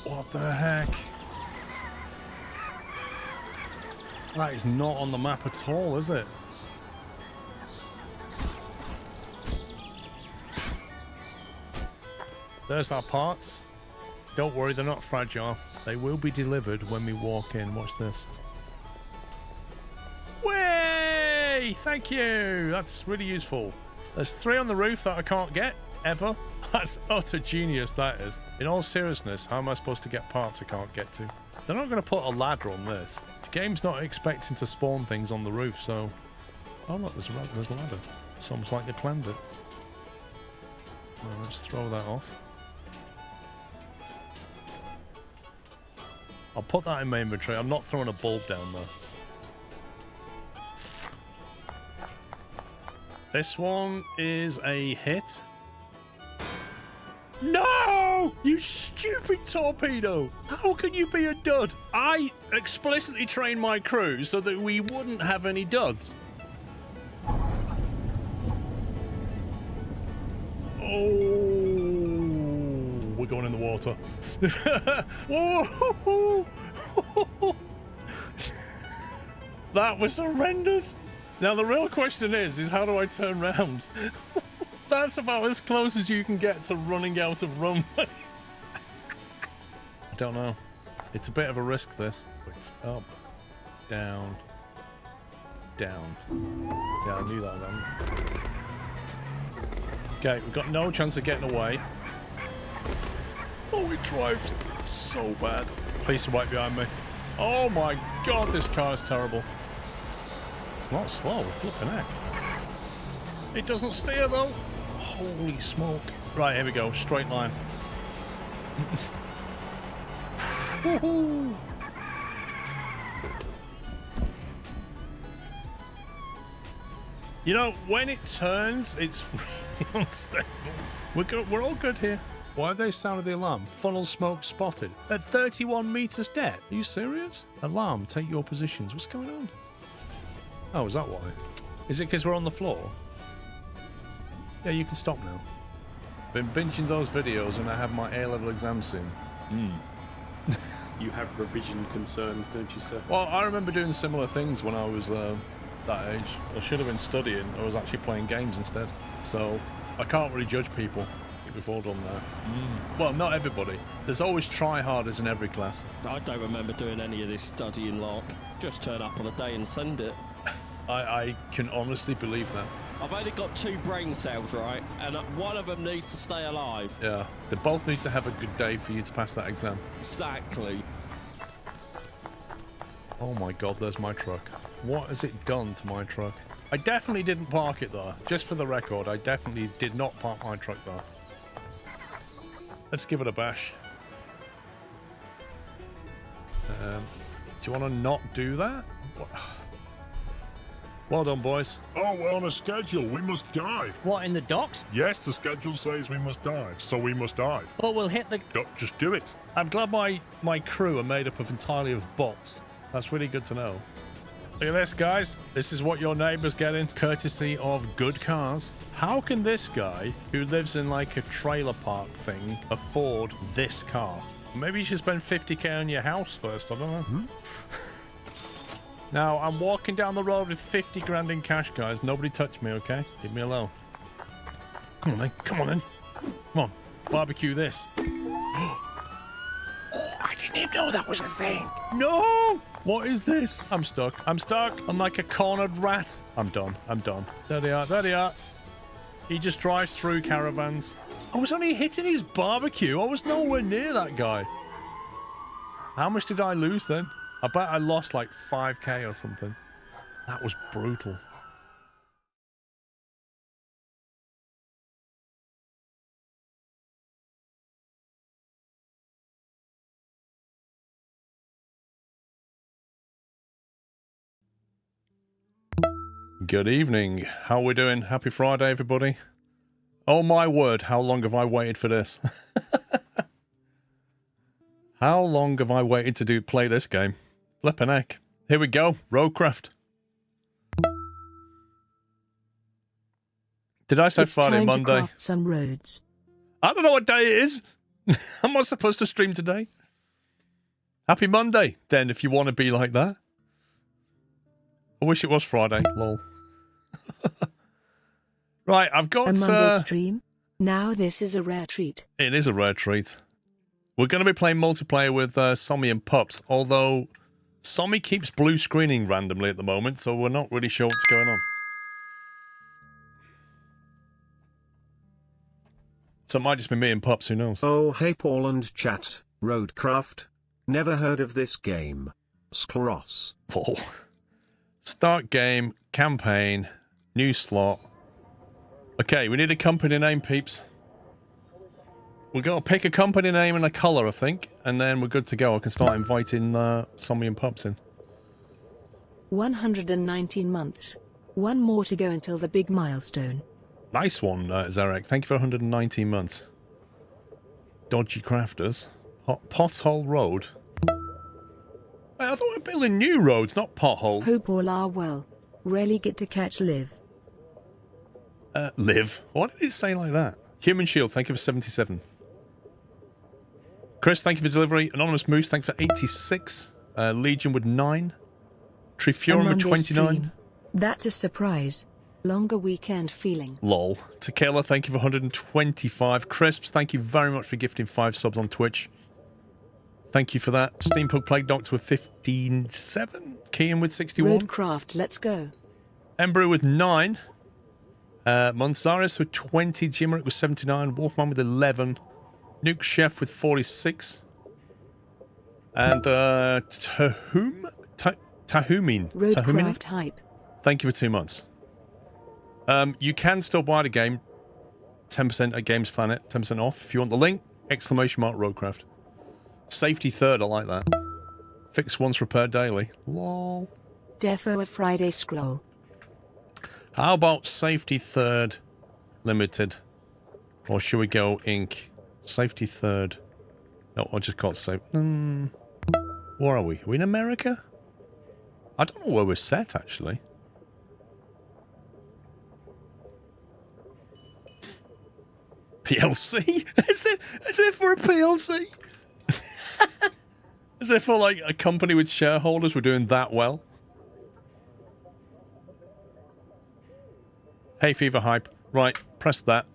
What the heck? That is not on the map at all, is it? There's our parts. Don't worry, they're not fragile. They will be delivered when we walk in. Watch this. Way! Thank you! That's really useful. There's 3 on the roof that I can't get, ever. That's utter genius, that is. In all seriousness, how am I supposed to get parts I can't get to? They're not going to put a ladder on this. The game's not expecting to spawn things on the roof, so... Oh, look, there's a ladder. It's almost like they planned it. Well, let's throw that off. I'll put that in my inventory. I'm not throwing a bulb down there. This one is a hit. No! You stupid torpedo! How can you be a dud? I explicitly trained my crew so that we wouldn't have any duds. Oh, we're going in the water. Whoa! That was horrendous. Now the real question is how do I turn round? That's about as close as you can get to running out of runway. I don't know. It's a bit of a risk, this. It's up, down, down. Yeah, I knew that then. Okay, we've got no chance of getting away. Oh, it drives so bad. Piece of white behind me. Oh my god, this car is terrible. It's not slow, flipping heck. It doesn't steer though. Holy smoke. Right, here we go. Straight line. You know, when it turns, it's really unstable. We're all good here. Why have they sounded the alarm? Funnel smoke spotted. At 31 meters depth. Are you serious? Alarm, take your positions. What's going on? Oh, is that why? Is it because we're on the floor? Yeah, you can stop now. Been binging those videos and I have my A-level exam soon. You have revision concerns, don't you, sir? Well, I remember doing similar things when I was that age. I should have been studying. I was actually playing games instead. So, I can't really judge people. We've all done that. Well, not everybody. There's always try-harders in every class. I don't remember doing any of this studying lark. Just turn up on a day and send it. I can honestly believe that. I've only got 2 brain cells, right? And one of them needs to stay alive. Yeah. They both need to have a good day for you to pass that exam. Exactly. Oh my god, there's my truck. What has it done to my truck? I definitely didn't park it there. Just for the record, I definitely did not park my truck there. Let's give it a bash. Do you want to not do that? What? Well done, boys. Oh, we're on a schedule. We must dive. What, in the docks? Yes, the schedule says we must dive, so we must dive. But we'll hit the... Just do it. I'm glad my crew are made up of entirely of bots. That's really good to know. Look at this, guys. This is what your neighbor's getting, courtesy of good cars. How can this guy, who lives in like a trailer park thing, afford this car? Maybe you should spend 50k on your house first, I don't know. Now, I'm walking down the road with 50 grand in cash, guys. Nobody touch me, okay? Leave me alone. Come on, then. Come on, then. Come on. Barbecue this. Oh, I didn't even know that was a thing. No! What is this? I'm stuck. I'm stuck. I'm like a cornered rat. I'm done. I'm done. There they are. There they are. He just drives through caravans. I was only hitting his barbecue. I was nowhere near that guy. How much did I lose then? I bet I lost like 5k or something. That was brutal. Good evening. How are we doing? Happy Friday, everybody. Oh my word, how long have I waited for this? How long have I waited to play this game? Flippin' heck. Here we go. Roadcraft. Did I say it's Friday, time Monday? To craft some roads. I don't know what day it is. I'm not supposed to stream today. Happy Monday, then, if you want to be like that. I wish it was Friday. Lol. Right, I've got... A Monday stream? Now this is a rare treat. It is a rare treat. We're going to be playing multiplayer with Sommy and Pups, although Sommy keeps blue screening randomly at the moment, so we're not really sure what's going on. So it might just be me and Pups, who knows? Oh hey Paul and chat, Roadcraft. Never heard of this game. Skros. Lol. Start game, campaign, new slot. Okay, we need a company name, peeps. We've got to pick a company name and a colour, I think, and then we're good to go. I can start inviting Sommy and Pups in. 119 months. One more to go until the big milestone. Nice one, Zarek. Thank you for 119 months. Dodgy Crafters. Pothole Road. Wait, I thought we were building new roads, not potholes. Hope all are well. Rarely get to catch Liv. Liv? What did it say like that? Human Shield, thank you for 77. Chris, thank you for delivery. Anonymous Moose, thank you for 86. Legion with 9. Trifurum with 29. Stream. That's a surprise. Longer weekend feeling. Lol. Tequila, thank you for 125. Crisps, thank you very much for gifting 5 subs on Twitch. Thank you for that. Steampunk Plague Doctor with 57. Kean with 61. Roadcraft, let's go. Embrew with 9. Monsaris with 20. Jimerick with 79. Wolfman with 11. Nuke Chef with 46. And Tahumin. Roadcraft hype. Thank you for 2 months. You can still buy the game. 10% at Games Planet. 10% off. If you want the link, ! Roadcraft. Safety third, I like that. Fix once, repair daily. Lol. Defo a Friday scroll. How about safety third limited? Or should we go Inc? Safety third. No, I'll just call it safe. Where are we? Are we in America? I don't know where we're set, actually. PLC? Is it for a PLC? Is it for, like, a company with shareholders? We're doing that well? Hey, Fever Hype. Right, press that.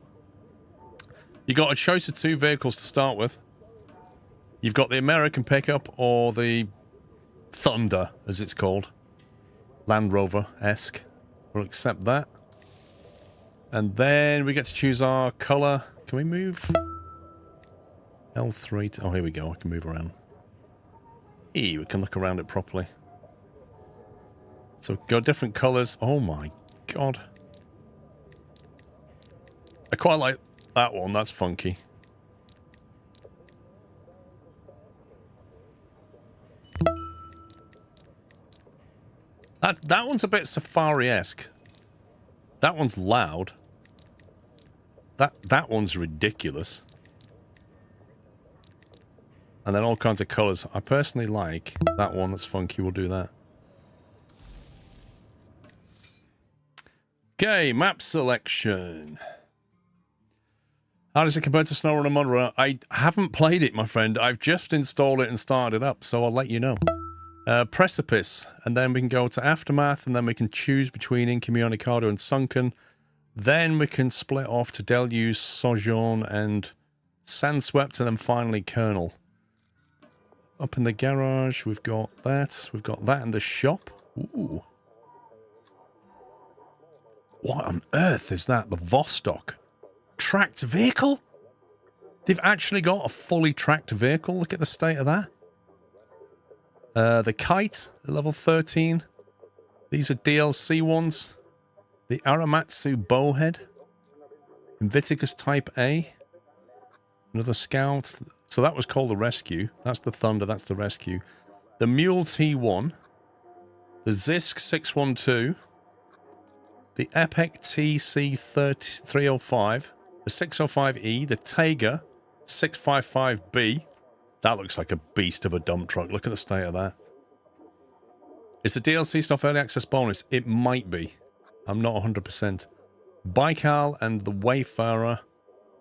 You got a choice of 2 vehicles to start with. You've got the American pickup or the Thunder, as it's called. Land Rover-esque. We'll accept that. And then we get to choose our colour. Can we move? L3. Oh, here we go. I can move around. We can look around it properly. So, got different colours. Oh my god. I quite like that one. That's funky. That one's a bit safari-esque. That one's loud. That one's ridiculous. And then all kinds of colours. I personally like that one. That's funky. We'll do that. Okay, map selection. How does it compare to SnowRunner Modera? I haven't played it, my friend. I've just installed it and started it up, so I'll let you know. Precipice, and then we can go to Aftermath, and then we can choose between Incommunicado and Sunken. Then we can split off to Deluge, Sojourn, and Sandswept, and then finally Kernel. Up in the garage, we've got that. We've got that in the shop. Ooh. What on earth is that? The Vostok. Tracked vehicle? They've actually got a fully tracked vehicle. Look at the state of that. The Kite, level 13. These are DLC ones. The Aramatsu Bowhead. Invictus Type A. Another Scout. So that was called the Rescue. That's the Thunder, that's the Rescue. The Mule T1. The Zisk 612. The Epic TC305. The 605E. The Taiga 655B. That looks like a beast of a dump truck. Look at the state of that. Is the DLC stuff early access bonus? It might be. I'm not 100%. Baikal and the Wayfarer.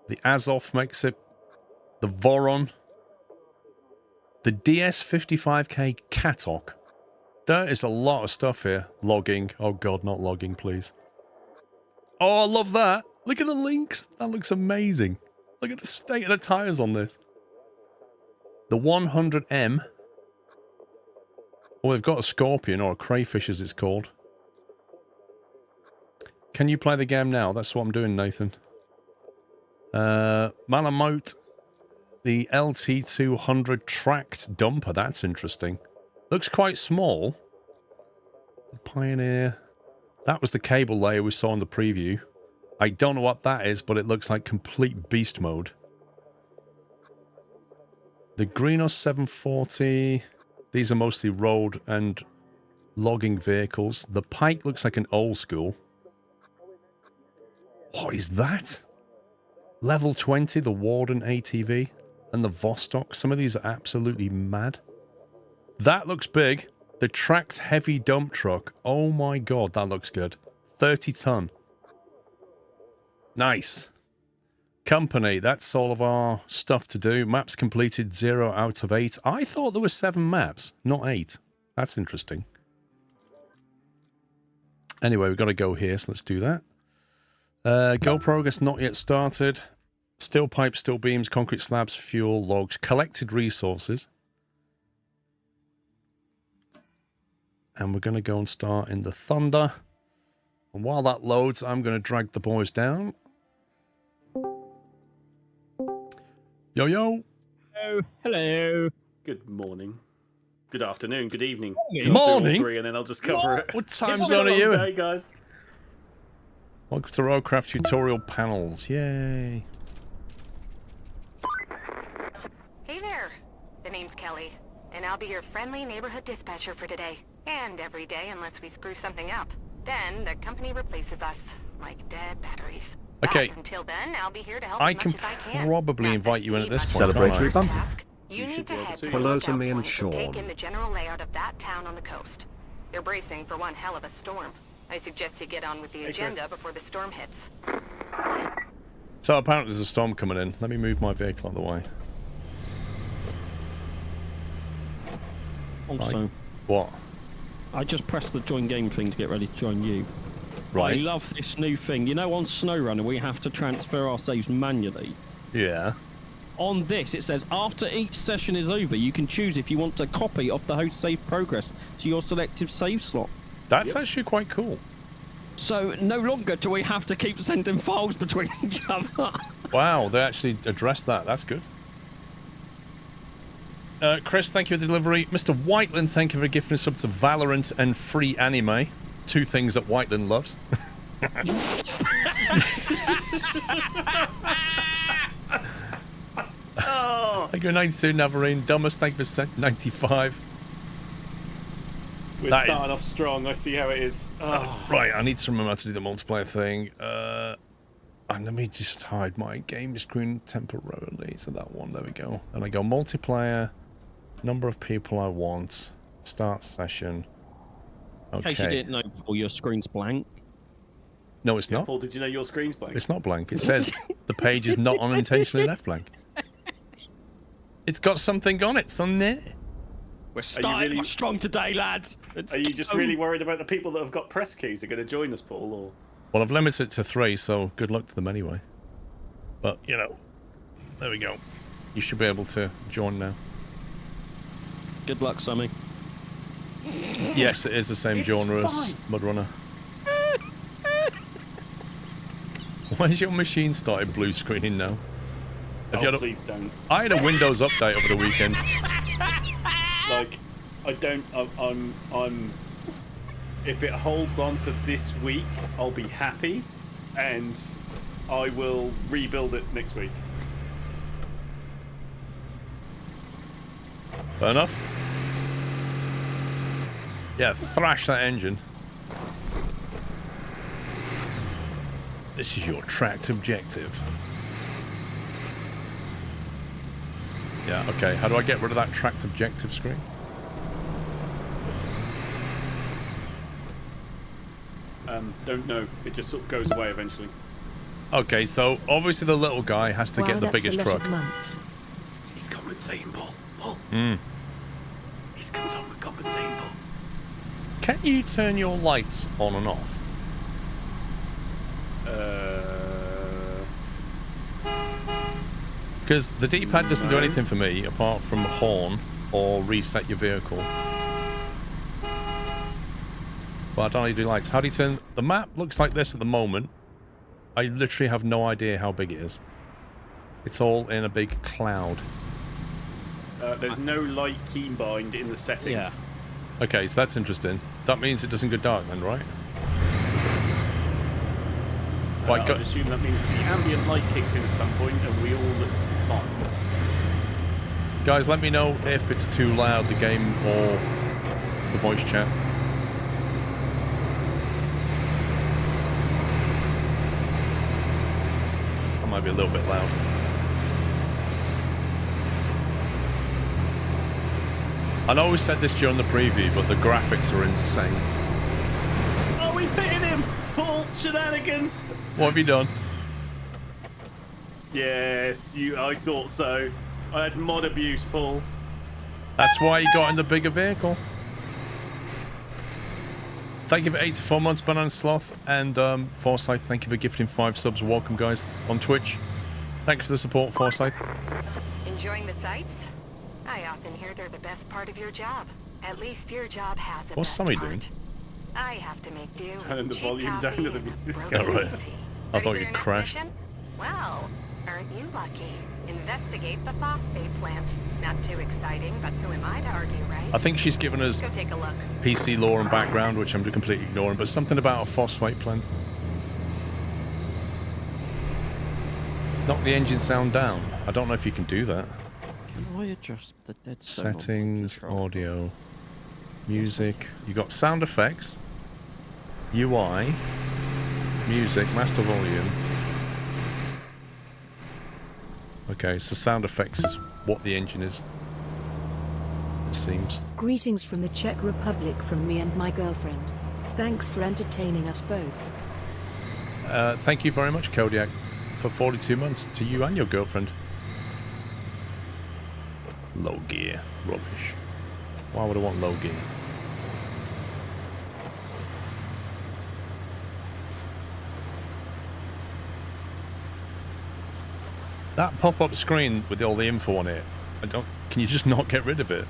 The Azov makes it. The Voron. The DS55K Katok. There is a lot of stuff here. Logging. Oh god, not logging, please. Oh, I love that. Look at the links. That looks amazing. Look at the state of the tires on this. The 100M. Oh, they've got a scorpion, or a crayfish as it's called. Can you play the game now? That's what I'm doing, Nathan. Malamute. The LT200 tracked dumper. That's interesting. Looks quite small. The Pioneer. That was the cable layer we saw in the preview. I don't know what that is, but it looks like complete beast mode. The Greenos 740. These are mostly road and logging vehicles. The Pike looks like an old school. What is that? Level 20, the Warden ATV, and the Vostok. Some of these are absolutely mad. That looks big. The tracked heavy dump truck. Oh my god, that looks good. 30 ton. Nice. Company, that's all of our stuff to do. Maps completed 0 out of 8. I thought there were 7 maps, not 8. That's interesting. Anyway, we've got to go here, so let's do that. Go progress not yet started. Steel pipes, steel beams, concrete slabs, fuel, logs, collected resources. And we're going to go and start in the Thunder. And while that loads, I'm going to drag the boys down. Yo, yo. Hello. Hello. Good morning. Good afternoon. Good evening. Morning? I'll do all three and then I'll just cover it. What time It's zone been are a you long in? day, guys. Welcome to roadcraft tutorial panels. Yay. Hey there. The name's Kelly, and I'll be your friendly neighborhood dispatcher for today. And every day unless we screw something up. Then the company replaces us, like dead batteries. Okay. But until then, I'll be here to help I as can much as I can. probably Not invite that you in at need this much point. Celebratory can't I? bunting. You You need should to be able head to. to Hello the to lookout me and point to take Sean. in the general layout of that town on the coast. They're bracing for one hell of a storm. I suggest you get on with the Hey, Chris. agenda before the storm hits. So apparently there's a storm coming in. Let me move my vehicle out of the way. Also, What? I just pressed the join game thing to get ready to join you. Right. I love this new thing. You know, on SnowRunner, we have to transfer our saves manually. Yeah. On this, it says, after each session is over, you can choose if you want a copy of the host save progress to your selective save slot. That's actually quite cool. So, no longer do we have to keep sending files between each other. Wow, they actually addressed that. That's good. Chris, thank you for the delivery. Mr. Whiteland, thank you for gifting us up to Valorant and free anime. 2 things that Whiteland loves. Oh, Thank you, 92, Navarine. Dumbest, thank you for 95. we're That is- starting off strong. I see how it is. Oh. Right, I need to remember how to do the multiplayer thing. And let me just hide my game screen temporarily. So that one, there we go. And I go multiplayer, number of people I want, start session. In case you Okay. didn't know, Paul, your screen's blank. No, it's not. Paul, did you know your screen's blank? It's not blank. It says the page is not unintentionally left blank. It's got something on it, son there. We're starting really- strong today, lads. Let's Are you just go. really worried about the people that have got press keys are going to join us, Paul? Or Well, I've limited it to 3, so good luck to them anyway. But, you know, there we go. You should be able to join now. Good luck, Sammy. Yes, it is the same It's genre as fine. Mudrunner. Why has your machine started blue screening now? Have you had a, please don't. I had a Windows update over the weekend. Like, I don't. I'm. If it holds on for this week, I'll be happy, and I will rebuild it next week. Fair enough. Yeah, thrash that engine. This is your tracked objective. Yeah, okay. How do I get rid of that tracked objective screen? Don't know. It just sort of goes away eventually. Okay, so obviously the little guy has to Wow, get the that's biggest a lot truck. of months. He's compensating, Paul. Paul. Mm. He's compensating, Paul. Can you turn your lights on and off? Because the D-pad doesn't do anything for me apart from horn or reset your vehicle. But I don't know how you do lights. How do you turn... The map looks like this at the moment. I literally have no idea how big it is. It's all in a big cloud. There's no light keybind in the settings. Yeah. Okay, so that's interesting. That means it doesn't go dark then, right? I assume that means the ambient light kicks in at some point and we all look fine. Guys, let me know if it's too loud, the game or the voice chat. That might be a little bit loud. I know we said this during the preview, but the graphics are insane. Oh, we pitted him! Paul, shenanigans! What have you done? Yes, I thought so. I had mod abuse, Paul. That's why you got in the bigger vehicle. Thank you for 84 months, Banana Sloth. And Forsyth, thank you for gifting 5 subs. Welcome, guys, on Twitch. Thanks for the support, Forsyth. Enjoying the sights? I often hear they're the best part of your job. At least your job has a What's best Sammy part. doing? I have to make do. Turning the cheap volume down to the coffee and music. broken Oh, right. whiskey. I Ready thought for you your next crashed. mission? Well, aren't you lucky? Investigate the phosphate plant. Not too exciting, but who am I to argue, right? I think she's given us Go take a look. PC lore and background, which I'm completely ignoring, but something about a phosphate plant. Knock the engine sound down. I don't know if you can do that. Can I adjust the dead zone on my Settings, control? audio, music. You got sound effects, UI, music, master volume. Okay, so sound effects is what the engine is. It seems. Greetings from the Czech Republic from me and my girlfriend. Thanks for entertaining us both. Thank you very much, Kodiak, for 42 months to you and your girlfriend. Low gear. Rubbish. Why would I want low gear? That pop-up screen with all the info on it, can you just not get rid of it?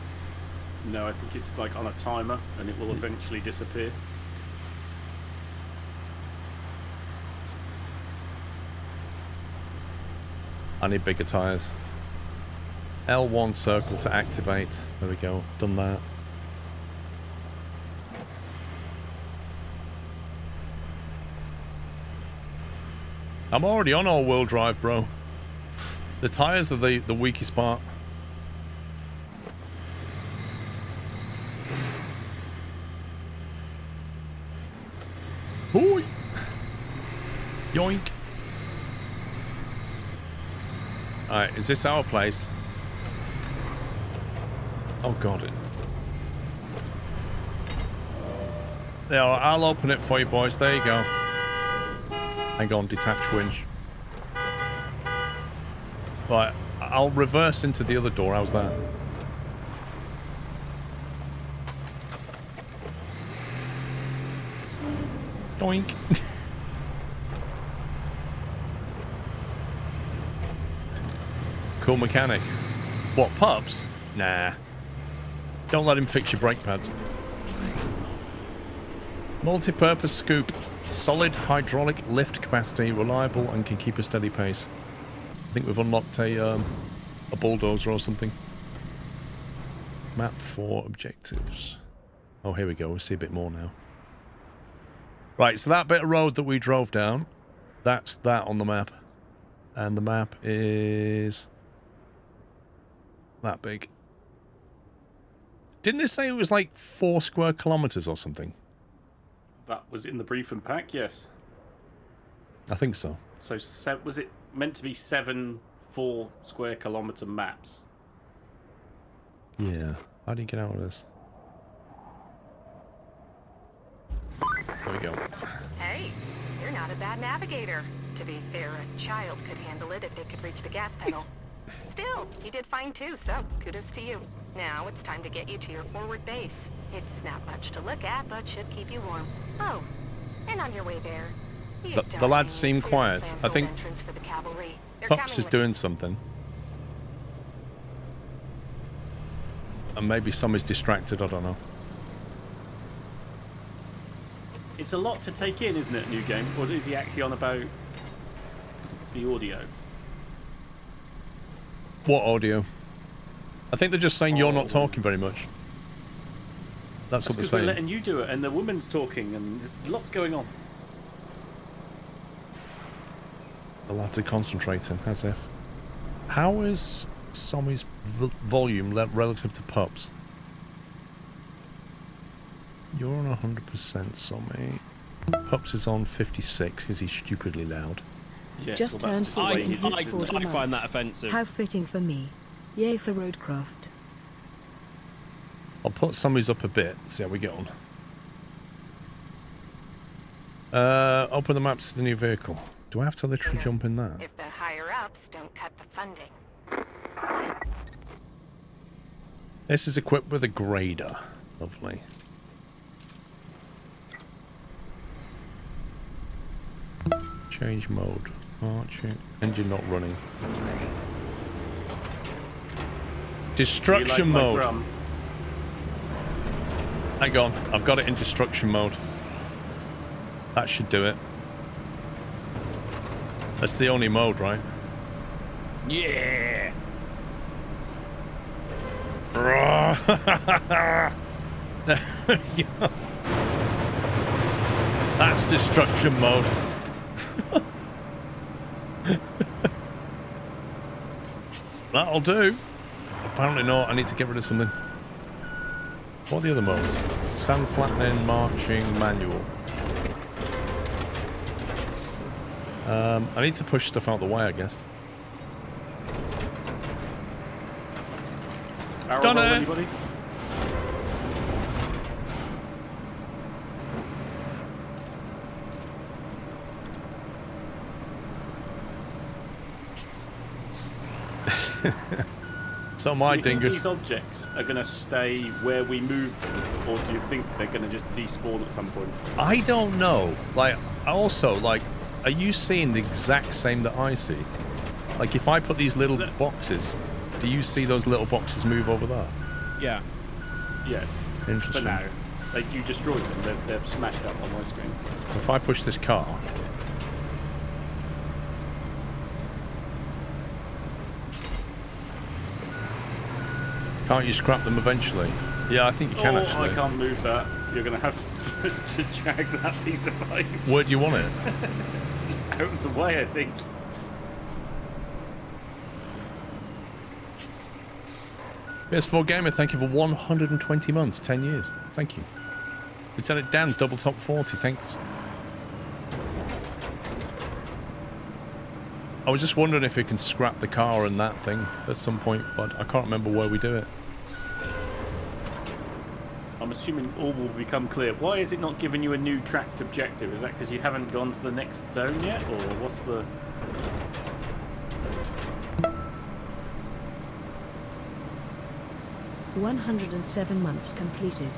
No, I think it's like on a timer and it will eventually disappear. I need bigger tyres. L1 circle to activate. There we go. Done that. I'm already on all-wheel drive, bro. The tyres are the weakest part. Hoi! Yoink! Alright, is this our place? Oh god. There, I'll open it for you boys. There you go. Hang on, detach winch. Right, I'll reverse into the other door. How's that? Doink. Cool mechanic. What, pups? Nah. Don't let him fix your brake pads. Multi-purpose scoop. Solid hydraulic lift capacity, reliable and can keep a steady pace. I think we've unlocked a bulldozer or something. Map 4 objectives. Oh, here we go. We see a bit more now. Right, so that bit of road that we drove down, that's that on the map. And the map is that big. Didn't it say it was like 4 square kilometers or something? That was in the briefing pack, yes. I think so. So was it meant to be 7 4 square kilometer maps? Yeah. How do you get out of this? There we go. Hey, you're not a bad navigator. To be fair, a child could handle it if they could reach the gas pedal. Still, you did fine too, so kudos to you. Now it's time to get you to your forward base. It's not much to look at, but should keep you warm. Oh, and on your way there... The lads seem quiet. I think Pups is doing something. And maybe somebody's distracted, I don't know. It's a lot to take in, isn't it, new game? Or is he actually on about the audio? What audio? I think they're just saying you're not talking very much. That's what they're saying. They're letting you do it, and the woman's talking, and there's lots going on. The lads are concentrating, as if. How is Sommy's volume relative to Pups? You're on 100%, Sommy. Pups is on 56 because he's stupidly loud. Yes, Just well, turned 40 in 40 I find months. that offensive. How fitting for me. Yay for roadcraft. I'll put Sommy's up a bit, see how we get on. Open the maps to the new vehicle. Do I have to literally jump in there? If the higher-ups don't cut the funding. This is equipped with a grader. Lovely. Change mode. Marching. Engine not running. Destruction mode. Drum? Hang on. I've got it in destruction mode. That should do it. That's the only mode, right? Yeah. That's destruction mode. That'll do. Apparently not. I need to get rid of something. What are the other modes? Sand flattening, marching, manual. I need to push stuff out the way, I guess. Done it! Anybody? So my Do you think dingus. these objects are going to stay where we move, or do you think they're going to just despawn at some point? I don't know. Like, also, like, are you seeing the exact same that I see? Like, if I put these little boxes, do you see those little boxes move over there? Yeah. Yes. Interesting. But now, like, you destroyed them. They're smashed up on my screen. If I push this car... Can't you scrap them eventually? Yeah, I think you can actually. I can't move that. You're going to have to drag that piece of pipe Where do you want it? out of the way, I think. PS4 Gamer, thank you for 120 months, 10 years. Thank you. Lieutenant Dan, double top 40, thanks. I was just wondering if we can scrap the car and that thing at some point, but I can't remember where we do it. I'm assuming all will become clear. Why is it not giving you a new tracked objective? Is that because you haven't gone to the next zone yet, or what's the... 107 months completed.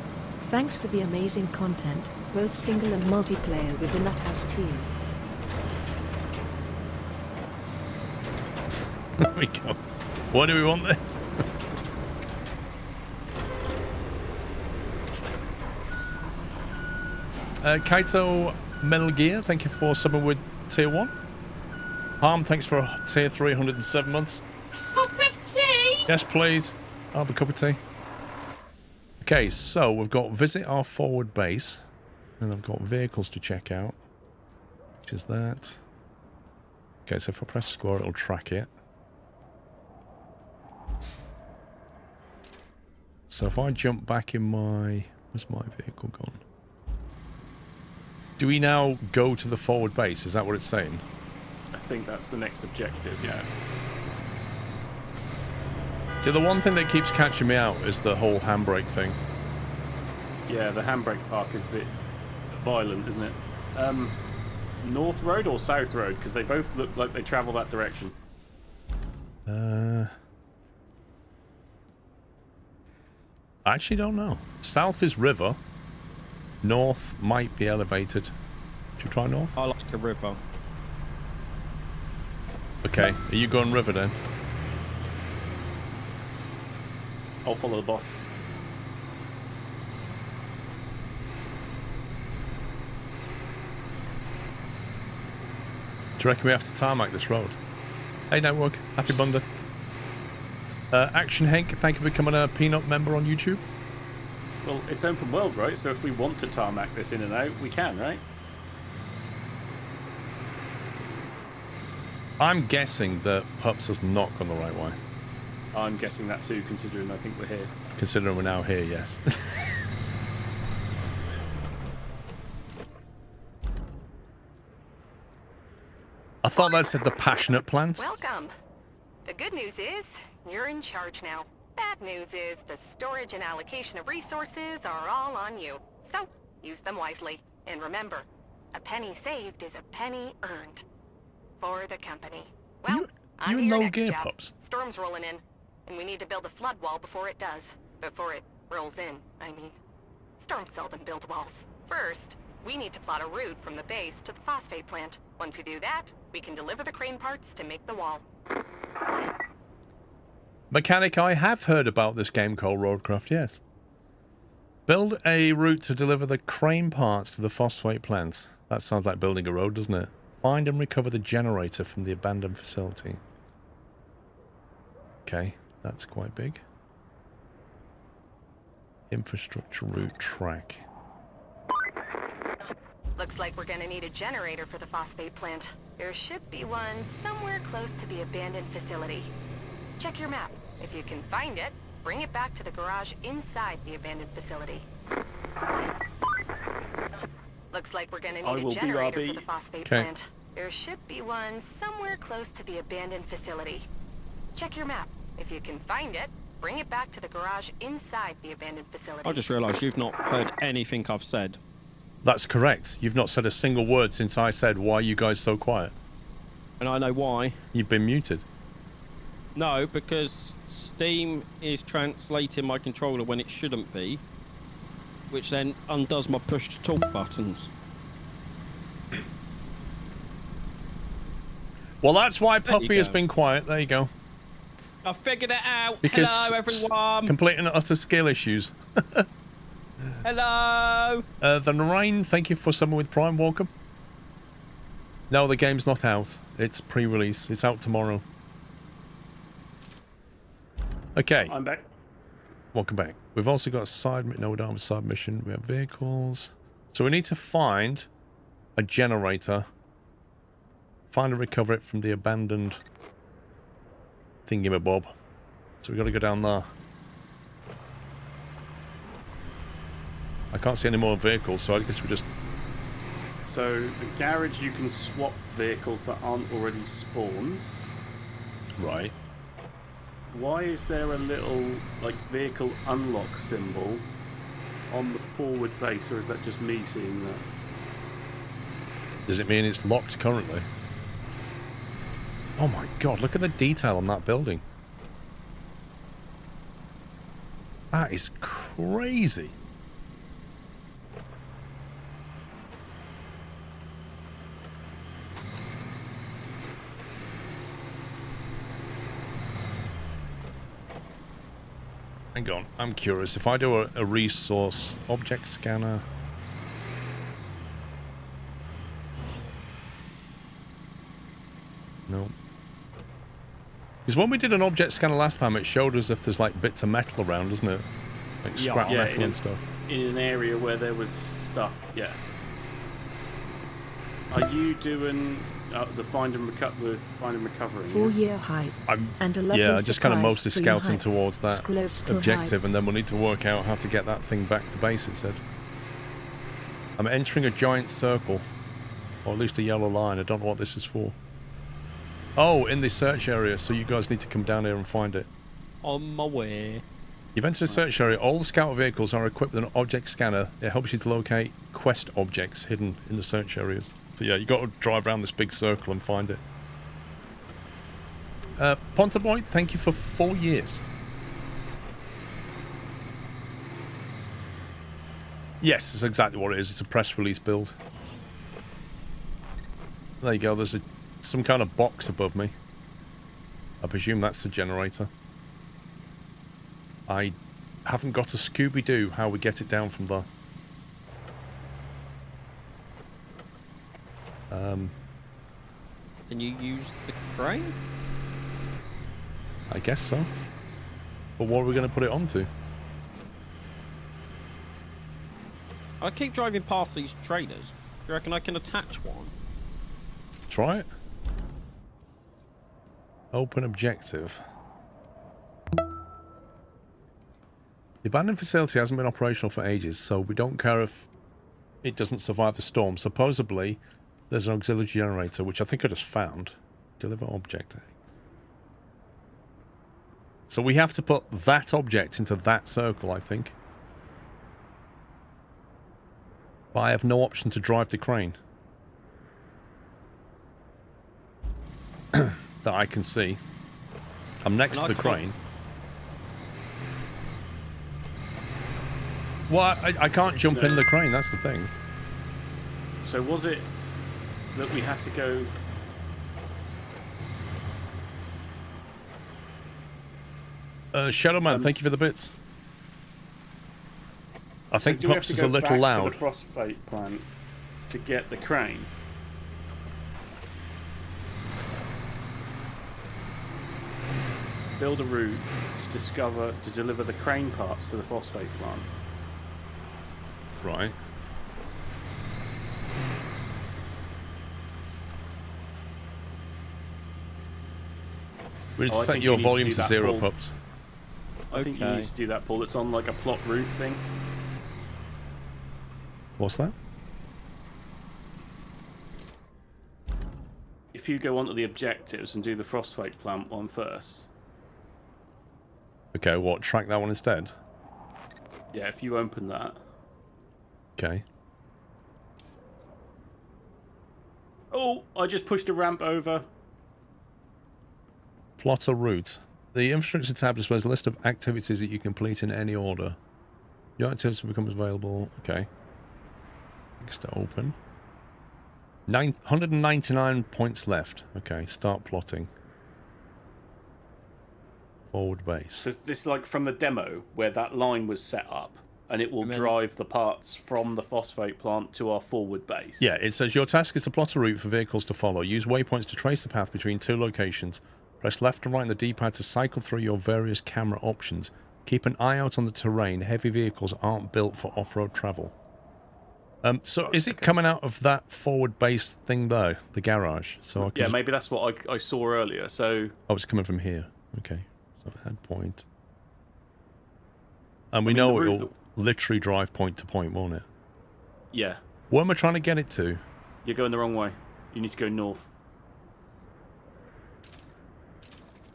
Thanks for the amazing content, both single and multiplayer with the Nuthouse team. There we go. Why do we want this? Kaito Metal Gear, thank you for subbing with tier 1. Harm, thanks for tier 307 months. Cup of tea? Yes, please. I'll have a cup of tea. Okay, so we've got visit our forward base. And I've got vehicles to check out. Which is that. Okay, so if I press square, it'll track it. So if I jump back in my... Where's my vehicle gone? Do we now go to the forward base? Is that what it's saying? I think that's the next objective, yeah. See, the one thing that keeps catching me out is the whole handbrake thing. Yeah, the handbrake park is a bit violent, isn't it? North Road or South Road? Because they both look like they travel that direction. I actually don't know. South is river. North might be elevated. Should you try north? I like a river. Okay, are you going river then? I'll follow the boss. Do you reckon we have to tarmac this road? Hey Network, happy Bunda. Action Hank, thank you for becoming a Peanut member on YouTube. Well, it's open world, right? So if we want to tarmac this in and out, we can, right? I'm guessing that Pups has not gone the right way. I'm guessing that too, considering I think we're here. Considering we're now here, yes. I thought that said the passionate plant. Welcome. The good news is, you're in charge now. Bad news is, the storage and allocation of resources are all on you. So, use them wisely. And remember, a penny saved is a penny earned. For the company. Well, I'm you your low next gear, job. Pups. Storm's rolling in, and we need to build a flood wall before it does. Before it rolls in, I mean. Storm seldom builds walls. First, we need to plot a route from the base to the phosphate plant. Once we do that, we can deliver the crane parts to make the wall. Mechanic, I have heard about this game called Roadcraft, yes. Build a route to deliver the crane parts to the phosphate plant. That sounds like building a road, doesn't it? Find and recover the generator from the abandoned facility. Okay, that's quite big. Infrastructure route track. Looks like we're gonna need a generator for the phosphate plant. There should be one somewhere close to the abandoned facility. Check your map. If you can find it, bring it back to the garage inside the abandoned facility. Looks like we're gonna need a generator for the phosphate plant. There should be one somewhere close to the abandoned facility. Check your map. If you can find it, bring it back to the garage inside the abandoned facility. I just realised you've not heard anything I've said. That's correct. You've not said a single word since I said, why are you guys so quiet? And I know why. You've been muted. No, because Steam is translating my controller when it shouldn't be, which then undoes my push to talk buttons. Well, that's why Puppy has been quiet. There you go. I figured it out. Because hello, everyone. Complete and utter skill issues. Hello. The Narain, thank you for someone with Prime. Welcome. No, the game's not out. It's pre-release. It's out tomorrow. Okay. I'm back. Welcome back. We've also got a side... No, we don't have a side mission. We have vehicles. So we need to find a generator. Find and recover it from the abandoned thingamabob. So we've got to go down there. I can't see any more vehicles, so I guess we just... So, the garage, you can swap vehicles that aren't already spawned. Right. Why is there a little, like, vehicle unlock symbol on the forward base, or is that just me seeing that? Does it mean it's locked currently? Oh my god, look at the detail on that building. That is crazy. Hang on, I'm curious. If I do a resource object scanner... No. Because when we did an object scanner last time, it showed us if there's like bits of metal around, doesn't it? Like scrap metal and stuff. In an area where there was stuff, yes. Are you doing the find and recovering? 4-year hype. And a Yeah, just kind of surprise mostly stream scouting hype. towards that objective, and then we'll need to work out how to get that thing back to base, it said. I'm entering a giant circle, or at least a yellow line. I don't know what this is for. Oh, in the search area, so you guys need to come down here and find it. On my way. You've entered a search area. All the scout vehicles are equipped with an object scanner. It helps you to locate quest objects hidden in the search areas. So yeah, you got to drive around this big circle and find it. Ponta Boy, thank you for 4 years. Yes, it's exactly what it is. It's a press release build. There you go. There's some kind of box above me. I presume that's the generator. I haven't got a Scooby-Doo how we get it down from there. Can you use the crane? I guess so. But what are we going to put it onto? I keep driving past these trailers. Do you reckon I can attach one? Try it. Open objective. The abandoned facility hasn't been operational for ages, so we don't care if it doesn't survive the storm. Supposedly, there's an auxiliary generator, which I think I just found. Deliver object X. So we have to put that object into that circle, I think. But I have no option to drive the crane. That I can see. I'm next to the crane. Well, I can't jump in the crane, that's the thing. So was it that we had to go... Shadow Man, thank you for the bits. I think do we have Pups to is go a little back loud. to the phosphate plant to get the crane? Build a route to deliver the crane parts to the phosphate plant. Right. We need to set your volume to 0, Pups. I think you need to do that, Paul. It's on like a plot route thing. What's that? If you go onto the objectives and do the phosphate plant one first. Okay, what? Track that one instead? Yeah, if you open that. Okay. Oh, I just pushed a ramp over. Plot a route. The infrastructure tab displays a list of activities that you complete in any order. Your activity becomes available. Okay. Next to open. 199 points left. Okay, start plotting. Forward base. So this is like from the demo where that line was set up, and it will drive the parts from the phosphate plant to our forward base. Yeah, it says your task is to plot a route for vehicles to follow. Use waypoints to trace the path between 2 locations. Press left and right on the D-pad to cycle through your various camera options. Keep an eye out on the terrain. Heavy vehicles aren't built for off-road travel. So is it coming out of that forward base thing though, the garage? So yeah, maybe that's what I saw earlier. So Yeah. Where am I trying to get it to? You're going the wrong way. You need to go north.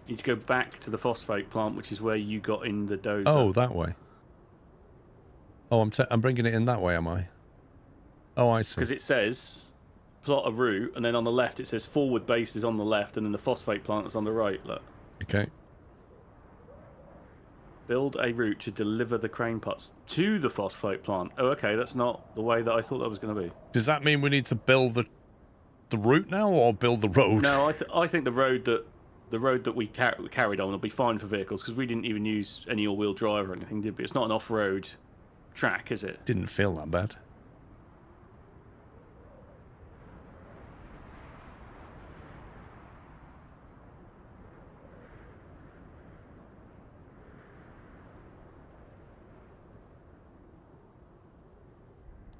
You need to go back to the phosphate plant, which is where you got in the dozer. Oh, that way. Oh, I'm bringing it in that way, am I? Oh, I see. Because it says plot a route, and then on the left it says forward base is on the left, and then the phosphate plant is on the right. Look. Okay. Build a route to deliver the crane parts to the phosphate plant. Oh, okay, that's not the way that I thought that was going to be. Does that mean we need to build the route now, or build the road? No, I think the road that we carried on will be fine for vehicles, because we didn't even use any all-wheel drive or anything, did we? It's not an off-road track, is it? Didn't feel that bad.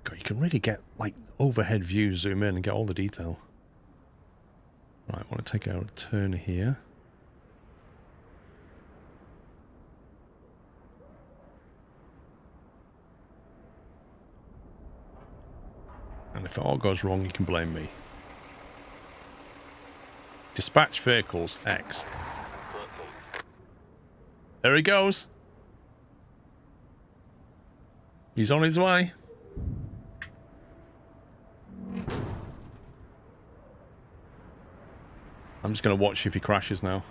God, you can really get, like, overhead views, zoom in and get all the detail. Right, I want to take a turn here. And if it all goes wrong, you can blame me. Dispatch vehicles, X. There he goes. He's on his way. I'm just going to watch if he crashes now.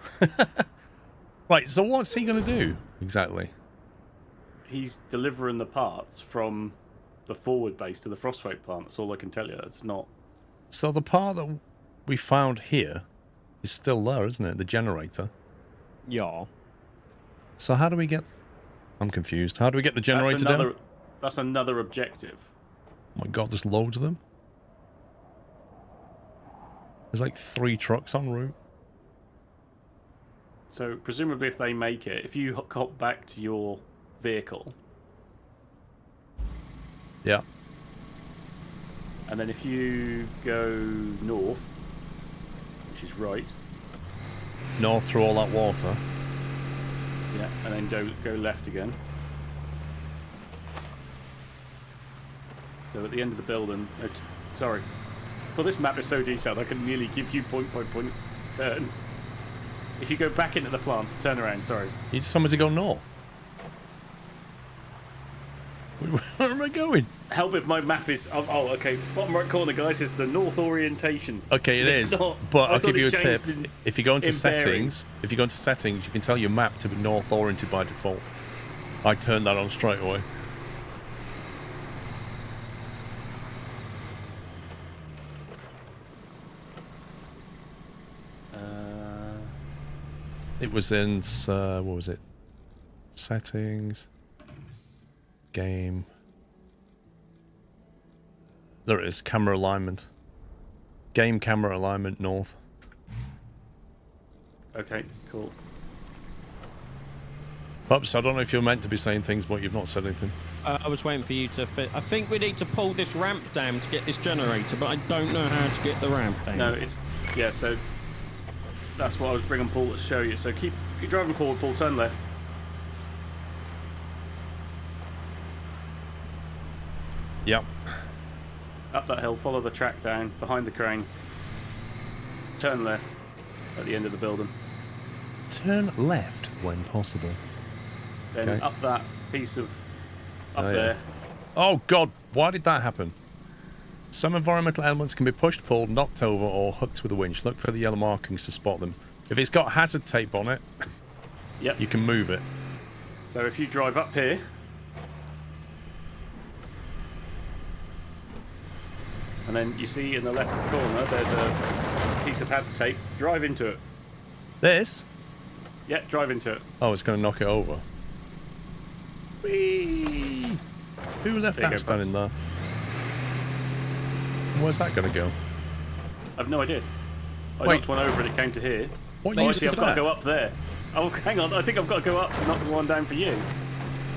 Right, so what's he going to do exactly? He's delivering the parts from the forward base to the Frostwake plant. That's all I can tell you. It's not... So the part that we found here is still there, isn't it? The generator. Yeah. So how do we get... I'm confused. How do we get the generator down? That's another objective. Oh my god, there's loads of them. There's like 3 trucks en route. So presumably if they make it, if you hop back to your vehicle... Yeah. And then if you go north, which is right... North through all that water. Yeah, and then go left again. So at the end of the building... Oh, sorry. Well, this map is so detailed, I can nearly give you point-by-point turns. If you go back into the plants, turn around, sorry. You just told me to go north. Where am I going? Help if my map is... Oh, okay. Bottom right corner, guys, is the north orientation. Okay, it is. Not, but I'll give you a changed tip. If you go into settings, you can tell your map to be north oriented by default. I turned that on straight away. It was in, what was it? Settings. Game. There it is, camera alignment. Game camera alignment north. Okay, cool. Oops, I don't know if you're meant to be saying things, but you've not said anything. I was waiting for you to fit. I think we need to pull this ramp down to get this generator, but I don't know how to get the ramp down. No, it's... Yeah, so... That's what I was bringing Paul to show you. So keep driving forward, Paul. Turn left. Yep. Up that hill, follow the track down, behind the crane. Turn left at the end of the building. Turn left when possible. Then Okay. up that piece of... Up Oh, there. yeah. Oh god, why did that happen? Some environmental elements can be pushed, pulled, knocked over, or hooked with a winch. Look for the yellow markings to spot them. If it's got hazard tape on it, Yep. you can move it. So if you drive up here... And then you see in the left corner, there's a piece of hazard tape. Drive into it. This? Yeah, drive into it. Oh, it's going to knock it over. Whee! Who left There you that go, standing there? Where's that going to go? I've no idea. I Wait. knocked one over and it came to here. What Oh, use actually, is I've got to that? go up there. Oh, hang on. I think I've got to go up to knock the one down for you.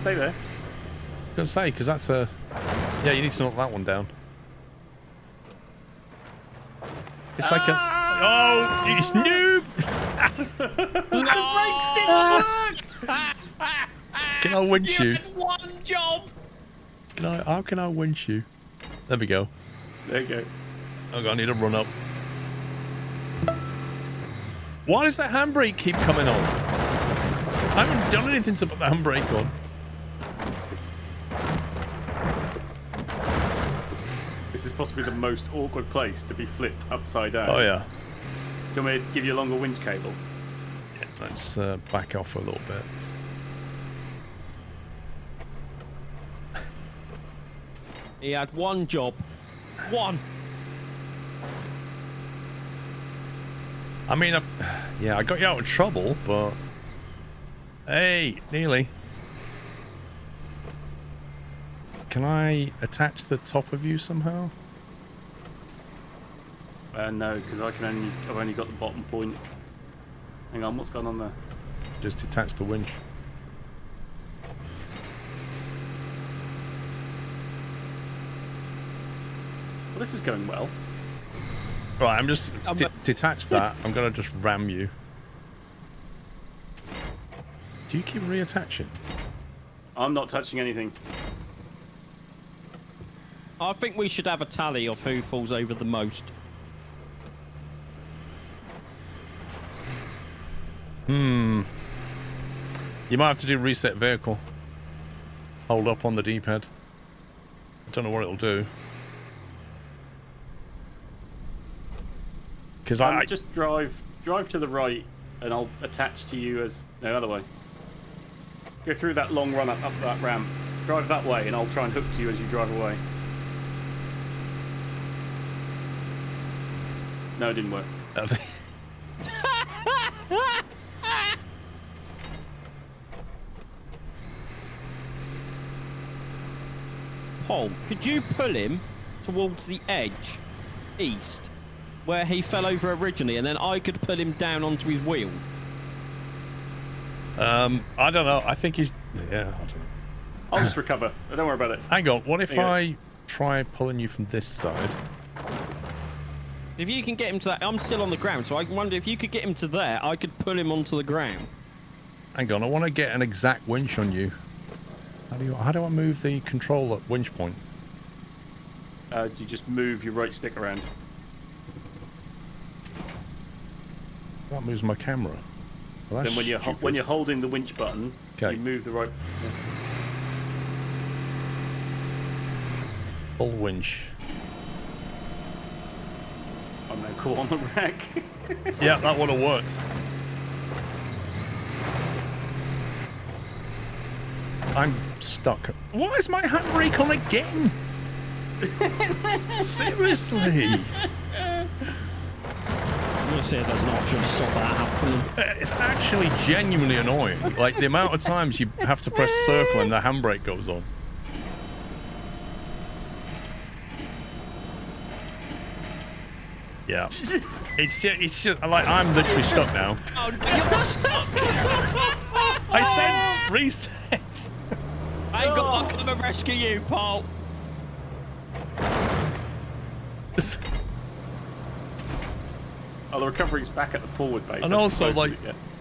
Stay there. I was going to say, because that's a... Yeah, you need to knock that one down. It's like a... Oh, you noob! The brakes didn't work! Can I winch you? had one job! How can I winch you? There we go. There you go. Oh, I need to run up. Why does that handbrake keep coming on? I haven't done anything to put the handbrake on. This is possibly the most awkward place to be flipped upside down. Oh, yeah. Do you want me to give you a longer winch cable? Yeah, let's back off a little bit. He had one job. One. I mean, yeah, I got you out of trouble, but... Hey, nearly. Can I attach the top of you somehow? No, because I've only got the bottom point. Hang on, what's going on there? Just detach the winch. Well, this is going well. Right, I'm just... detach that. I'm going to just ram you. Do you keep reattaching? I'm not touching anything. I think we should have a tally of who falls over the most. You might have to do reset vehicle. Hold up on the D-pad. I don't know what it'll do. Because I Just drive drive to the right, and I'll attach to you as... No, other way. Go through that long run up that ramp. Drive that way, and I'll try and hook to you as you drive away. No, it didn't work. Paul, could you pull him towards the edge, east, where he fell over originally, and then I could pull him down onto his wheel? I don't know. I think he's... Yeah, I don't know. I'll just recover. Don't worry about it. Hang on. What if I try pulling you from this side? If you can get him to that... I'm still on the ground, so I wonder if you could get him to there, I could pull him onto the ground. Hang on. I want to get an exact winch on you. How do I move the control at winch point? You just move your right stick around. That moves my camera. Well, Then when you're holding the winch button, you move the right... Full winch. I'm now cool on the rack. Yeah, that would have worked. I'm stuck. Why is my handbrake on again? Seriously? I'm going to say there's an option to stop that happening. It's actually genuinely annoying. Like, the amount of times you have to press circle and the handbrake goes on. Yeah. It's just, like, I'm literally stuck now. Oh, you're stuck! I said reset. I ain't got luck to rescue you, Paul. Oh, the recovery's back at the forward base. And also, like,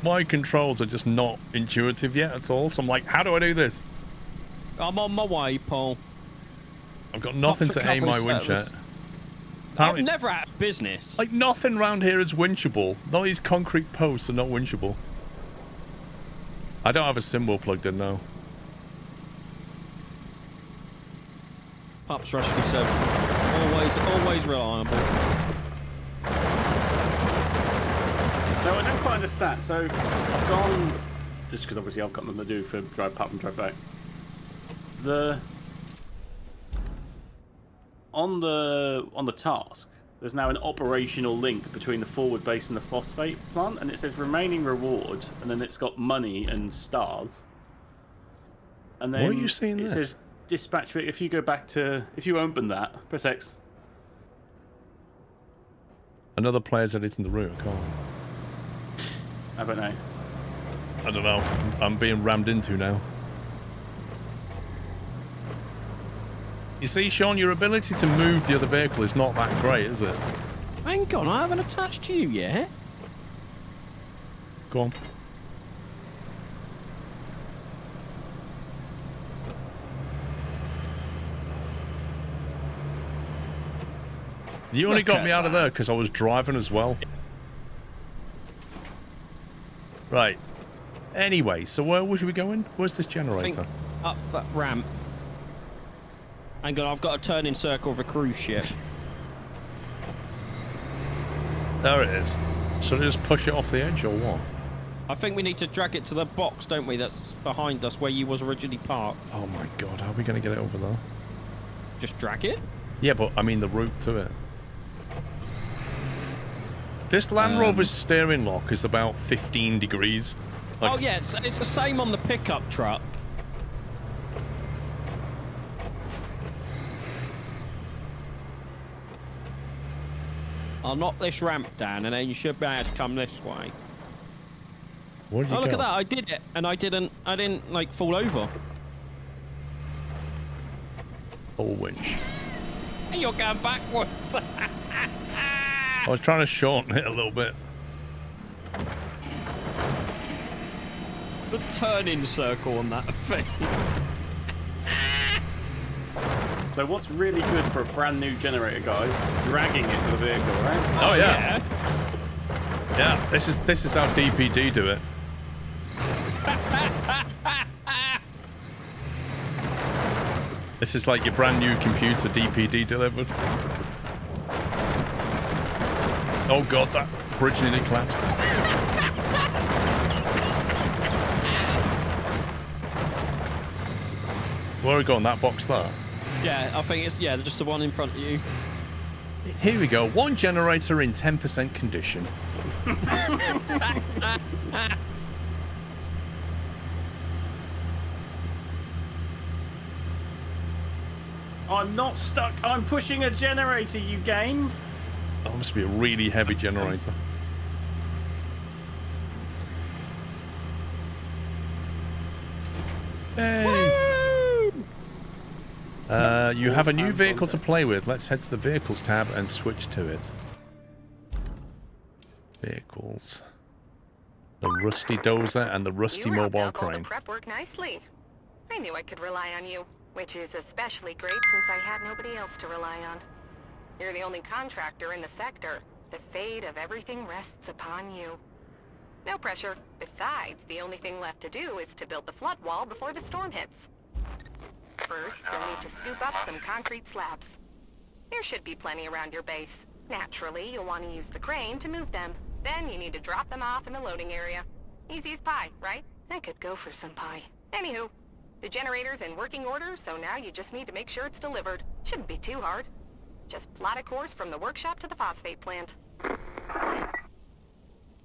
my controls are just not intuitive yet at all. So I'm like, how do I do this? I'm on my way, Paul. I've got nothing to aim my winch at. I'm never out of business. Like, nothing around here is winchable. None of these concrete posts are not winchable. I don't have a symbol plugged in now. Pups Rescue Services. Always reliable. So I don't quite understand. So I've gone... Just because obviously I've got nothing to do for drive up and drive back. On the task, there's now an operational link between the forward base and the phosphate plant, and it says remaining reward, and then it's got money and stars. And then Where are you seeing it this? says dispatch. If you go back to, if you open that, press X. Another player's editing the route. I can't. How about now? I don't know. I'm being rammed into now. You see, Sean, your ability to move the other vehicle is not that great, is it? Hang on, I haven't attached to you yet. Go on. You only got me out of there because I was driving as well. Right. Anyway, so where should we go in? Where's this generator? Up that ramp. Hang on, I've got to turn in circle of a cruise ship. There it is. Should I just push it off the edge or what? I think we need to drag it to the box, don't we? That's behind us where you was originally parked. Oh my god, how are we going to get it over there? Just drag it? Yeah, but I mean the route to it. This Land Rover's steering lock is about 15 degrees. Like, oh yeah, it's the same on the pickup truck. I'll knock this ramp down and then you should be able to come this way. Where'd you look go? at that, I did it and I didn't like fall over. Full winch. And you're going backwards. I was trying to shorten it a little bit. The turning circle on that thing. So what's really good for a brand new generator, guys? Dragging it to the vehicle, right? Oh yeah. Yeah, this is how DPD do it. This is like your brand new computer DPD delivered. Oh god, Bridge nearly collapsed. Where are we going? That box there? Yeah, I think it's just the one in front of you. Here we go. One generator in 10% condition. I'm not stuck. I'm pushing a generator, you game. That must be a really heavy generator. Hey! You have a new vehicle to play with. Let's head to the Vehicles tab and switch to it. Vehicles. The rusty dozer and the rusty mobile crane. You wrapped up all the prep work nicely. I knew I could rely on you, which is especially great since I had nobody else to rely on. You're the only contractor in the sector. The fate of everything rests upon you. No pressure. Besides, the only thing left to do is to build the flood wall before the storm hits. First, you'll need to scoop up some concrete slabs. There should be plenty around your base. Naturally, you'll want to use the crane to move them. Then you need to drop them off in the loading area. Easy as pie, right? I could go for some pie. Anywho, the generator's in working order, so now you just need to make sure it's delivered. Shouldn't be too hard. Just plot a course from the workshop to the phosphate plant.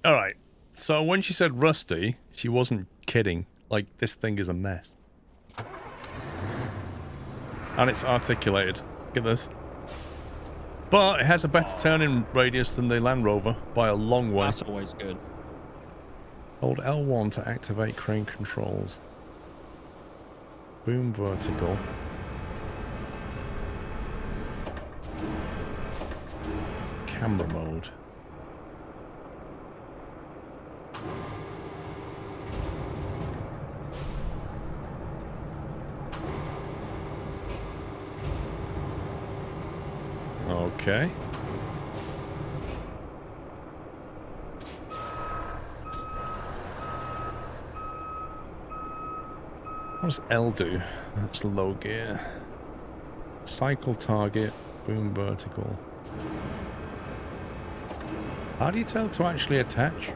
Alright, so when she said rusty, she wasn't kidding. Like, this thing is a mess. And it's articulated. Look at this. But it has a better turning radius than the Land Rover by a long way. That's always good. Hold L1 to activate crane controls. Boom vertical. Camera mode. Okay. What does L do? That's low gear. Cycle target, boom vertical. How do you tell to actually attach?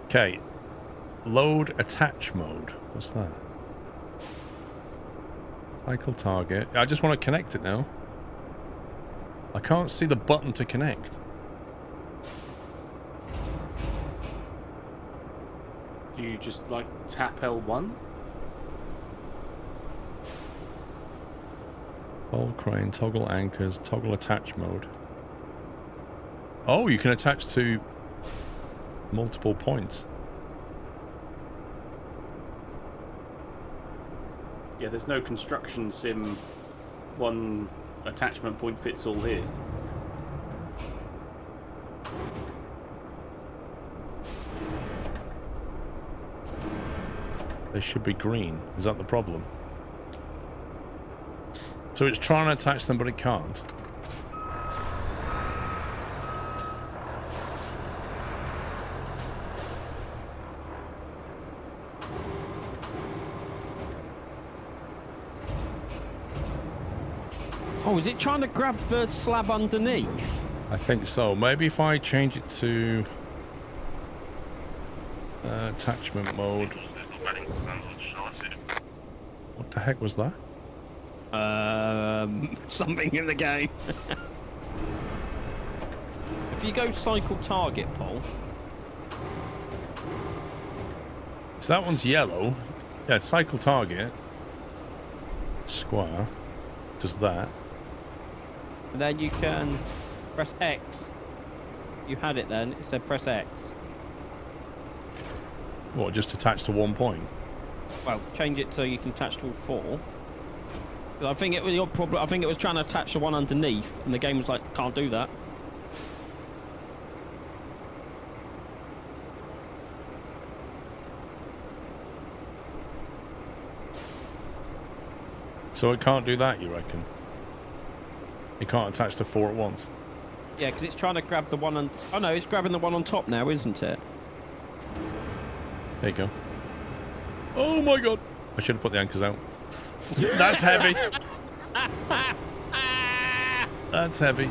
Okay. Load attach mode. What's that? Cycle target. I just want to connect it now. I can't see the button to connect. Do you just like tap L1? Fold crane, toggle anchors, toggle attach mode. Oh, you can attach to multiple points. Yeah, there's no construction sim one attachment point fits all here. They should be green. Is that the problem? So it's trying to attach them, but it can't. Oh, is it trying to grab the slab underneath? I think so. Maybe if I change it to attachment mode. What the heck was that? Something in the game. If you go cycle target, Paul. So that one's yellow. Yeah, cycle target. Square. Does that. And then you can press X. You had it then. It said press X. What, just attached to one point? Well, change it so you can attach to all four. I think it was your problem. I think it was trying to attach the one underneath, and the game was like, can't do that. So it can't do that, you reckon? You can't attach to four at once? Yeah, because it's trying to grab the one on... Oh, no, it's grabbing the one on top now, isn't it? There you go. Oh, my God. I should have put the anchors out. That's heavy. That's heavy.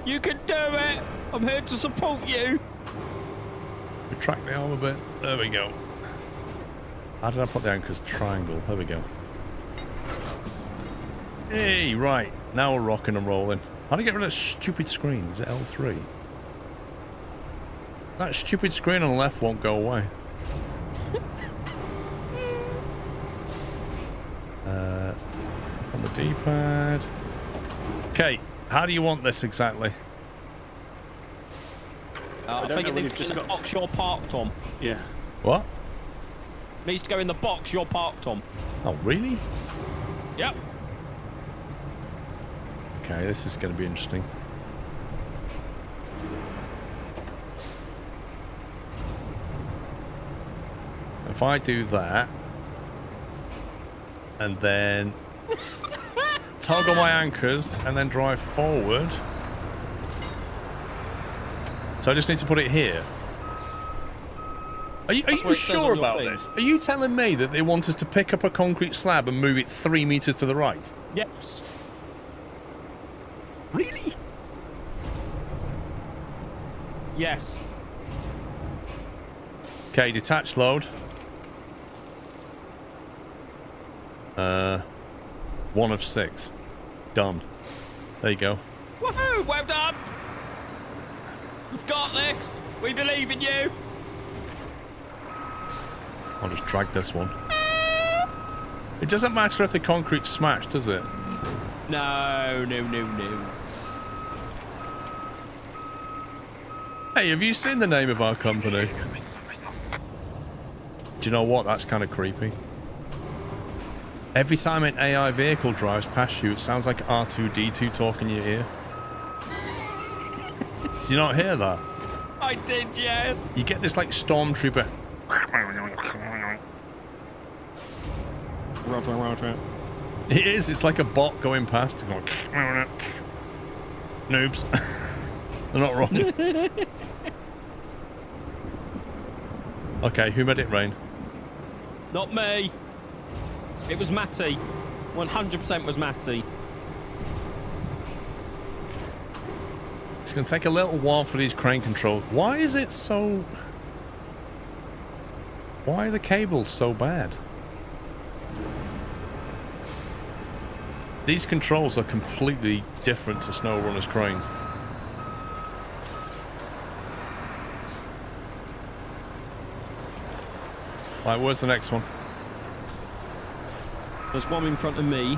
You can do it! I'm here to support you! Retract the arm a bit. There we go. How did I put the anchors? Triangle. There we go. Hey, right. Now we're rocking and rolling. How do you get rid of that stupid screen? Is it L3? That stupid screen on the left won't go away. On the D-pad. Okay, how do you want this exactly? I think it needs to go in the box you're parked on. Yeah. What? It needs to go in the box you're parked on. Oh, really? Yep. Okay, this is going to be interesting. If I do that, and then toggle my anchors, and then drive forward. So I just need to put it here. Are you sure about this? Are you telling me that they want us to pick up a concrete slab and move it 3 meters to the right? Yes. Really? Yes. Okay, detach load. 1 of 6. Done. There you go. Woohoo! Well done! We've got this! We believe in you! I'll just drag this one. It doesn't matter if the concrete's smashed, does it? No. Hey, have you seen the name of our company? Do you know what? That's kind of creepy. Every time an AI vehicle drives past you, it sounds like R2-D2 talking in your ear. Did you not hear that? I did, yes. You get this like stormtrooper. Roger. It is. It's like a bot going past. Going, noobs. They're not wrong. Okay, who made it rain? Not me. It was Matty. 100% was Matty. It's going to take a little while for these crane controls. Why is it so... Why are the cables so bad? These controls are completely different to SnowRunner's cranes. Right, where's the next one? There's one in front of me.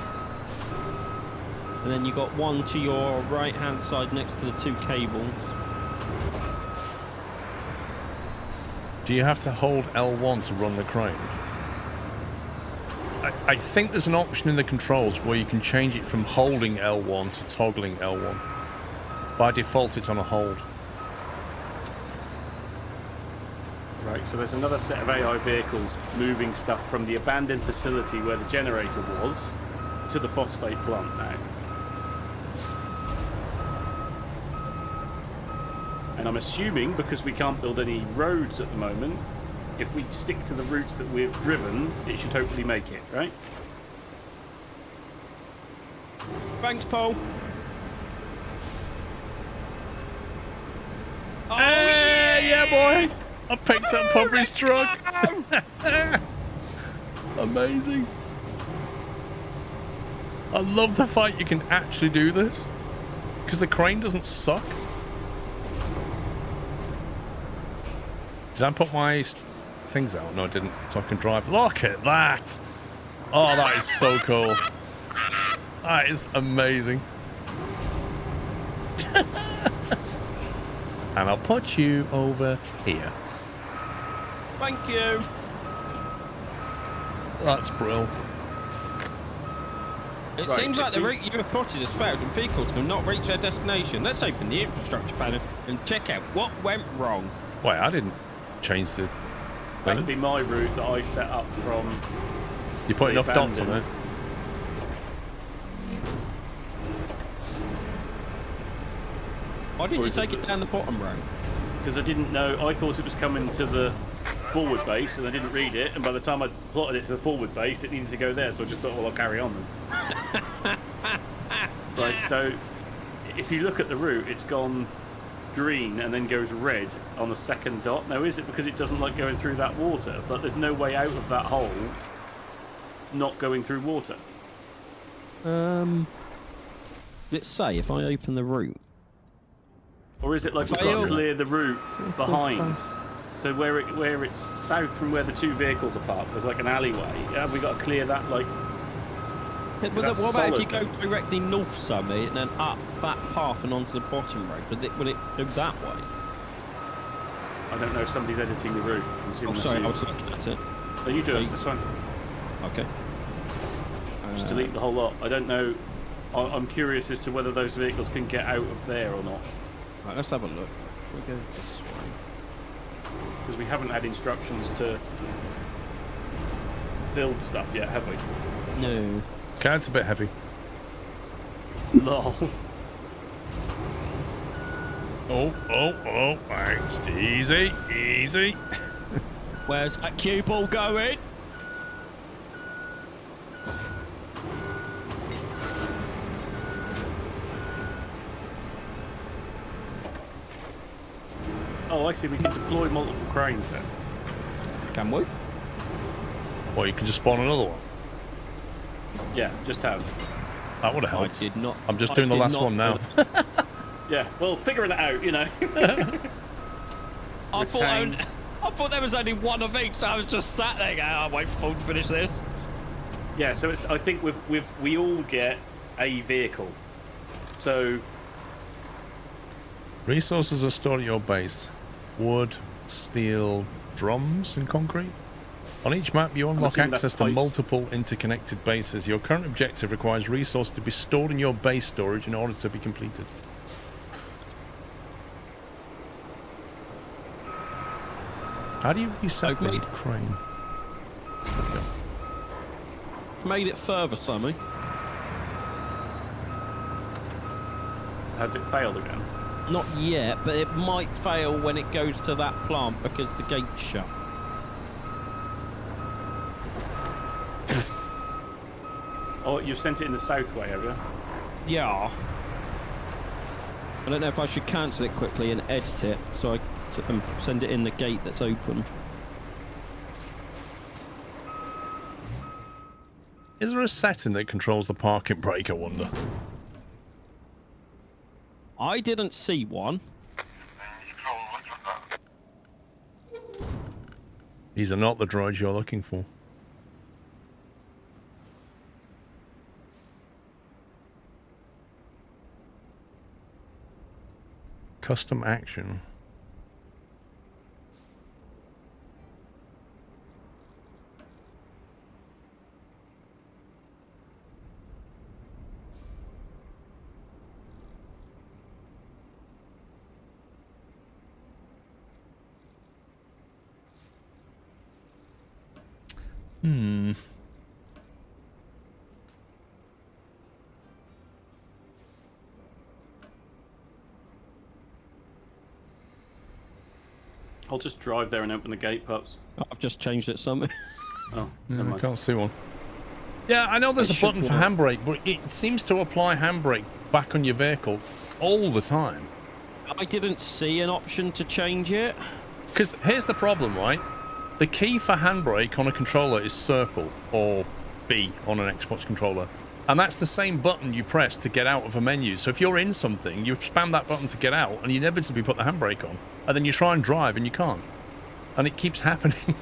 And then you got one to your right-hand side next to the 2 cables. Do you have to hold L1 to run the crane? I think there's an option in the controls where you can change it from holding L1 to toggling L1. By default, it's on a hold. Right, so there's another set of AI vehicles moving stuff from the abandoned facility where the generator was to the phosphate plant now. And I'm assuming, because we can't build any roads at the moment, if we stick to the routes that we've driven, it should hopefully make it, right? Thanks, Paul. Oh, Hey, yeah, boy! I picked up Puppy's truck. Amazing. I love the fact you can actually do this. Because the crane doesn't suck. Did I put my things out? No, I didn't. So I can drive. Look at that. Oh, that is so cool. That is amazing. And I'll put you over here. Thank you. That's brilliant. It Right, seems it like the seems- route you have plotted has failed and vehicles will not reach their destination. Let's open the infrastructure panel and check out what went wrong. Wait, I didn't change the That would thing. be my route that I set up from... You put the enough dots on it. abandoned. Why didn't you take it down the bottom row? Because I didn't know. I thought it was coming to the forward base, and I didn't read it. And by the time I plotted it to the forward base, it needed to go there. So I just thought, well, I'll carry on then. Right. So if you look at the route, it's gone green and then goes red on the second dot. Now, is it because it doesn't like going through that water? But there's no way out of that hole not going through water. Let's say if I open the route. Or is it like we've got to clear the route behind? So where it's south from where the two vehicles are parked, there's like an alleyway. Have we got to clear that like? Yeah, but what about if you go directly north, Sammy, and then up that path and onto the bottom road? Will it go that way? I don't know if somebody's editing the route. Oh, sorry, I was looking at it. No, you do it. That's fine. Okay. Just delete the whole lot. I don't know. I'm curious as to whether those vehicles can get out of there or not. Right, let's have a look. If we go this way. Because we haven't had instructions to build stuff yet, have we? No. Okay, it's a bit heavy. Lol. Oh, right, easy, easy. Where's that cue ball going? Oh, I see. We can deploy multiple cranes then. Can we? Well, you can just spawn another one. Yeah, just have. That would have helped. I did not. I'm just doing the last one now. Yeah, well, figuring it out, you know. I thought there was only one of each, so I was just sat there going, I'll wait for Paul to finish this. Yeah, so it's. I think we all get a vehicle. So Resources are stored at your base. Wood, steel, drums, and concrete. On each map, you unlock assuming access that's to pipes. multiple interconnected bases. Your current objective requires resources to be stored in your base storage in order to be completed. How do you reset the crane? There we go. Made it further, Sammy. has it failed again? Not yet, but it might fail when it goes to that plant because the gate's shut. Oh, you've sent it in the south way, have you? Yeah. I don't know if I should cancel it quickly and edit it so I send it in the gate that's open. Is there a setting that controls the parking brake, I wonder? I didn't see one. These are not the droids you're looking for. Custom action. I'll just drive there and open the gate, pups. I've just changed it something. Oh, Yeah, never I mind. can't see one. Yeah, I know there's It a button should for work. handbrake, but it seems to apply handbrake back on your vehicle all the time. I didn't see an option to change it. Because here's the problem, right? The key for handbrake on a controller is circle, or B on an Xbox controller. And that's the same button you press to get out of a menu. So if you're in something, you spam that button to get out, and you inevitably put the handbrake on. And then you try and drive, and you can't. And it keeps happening.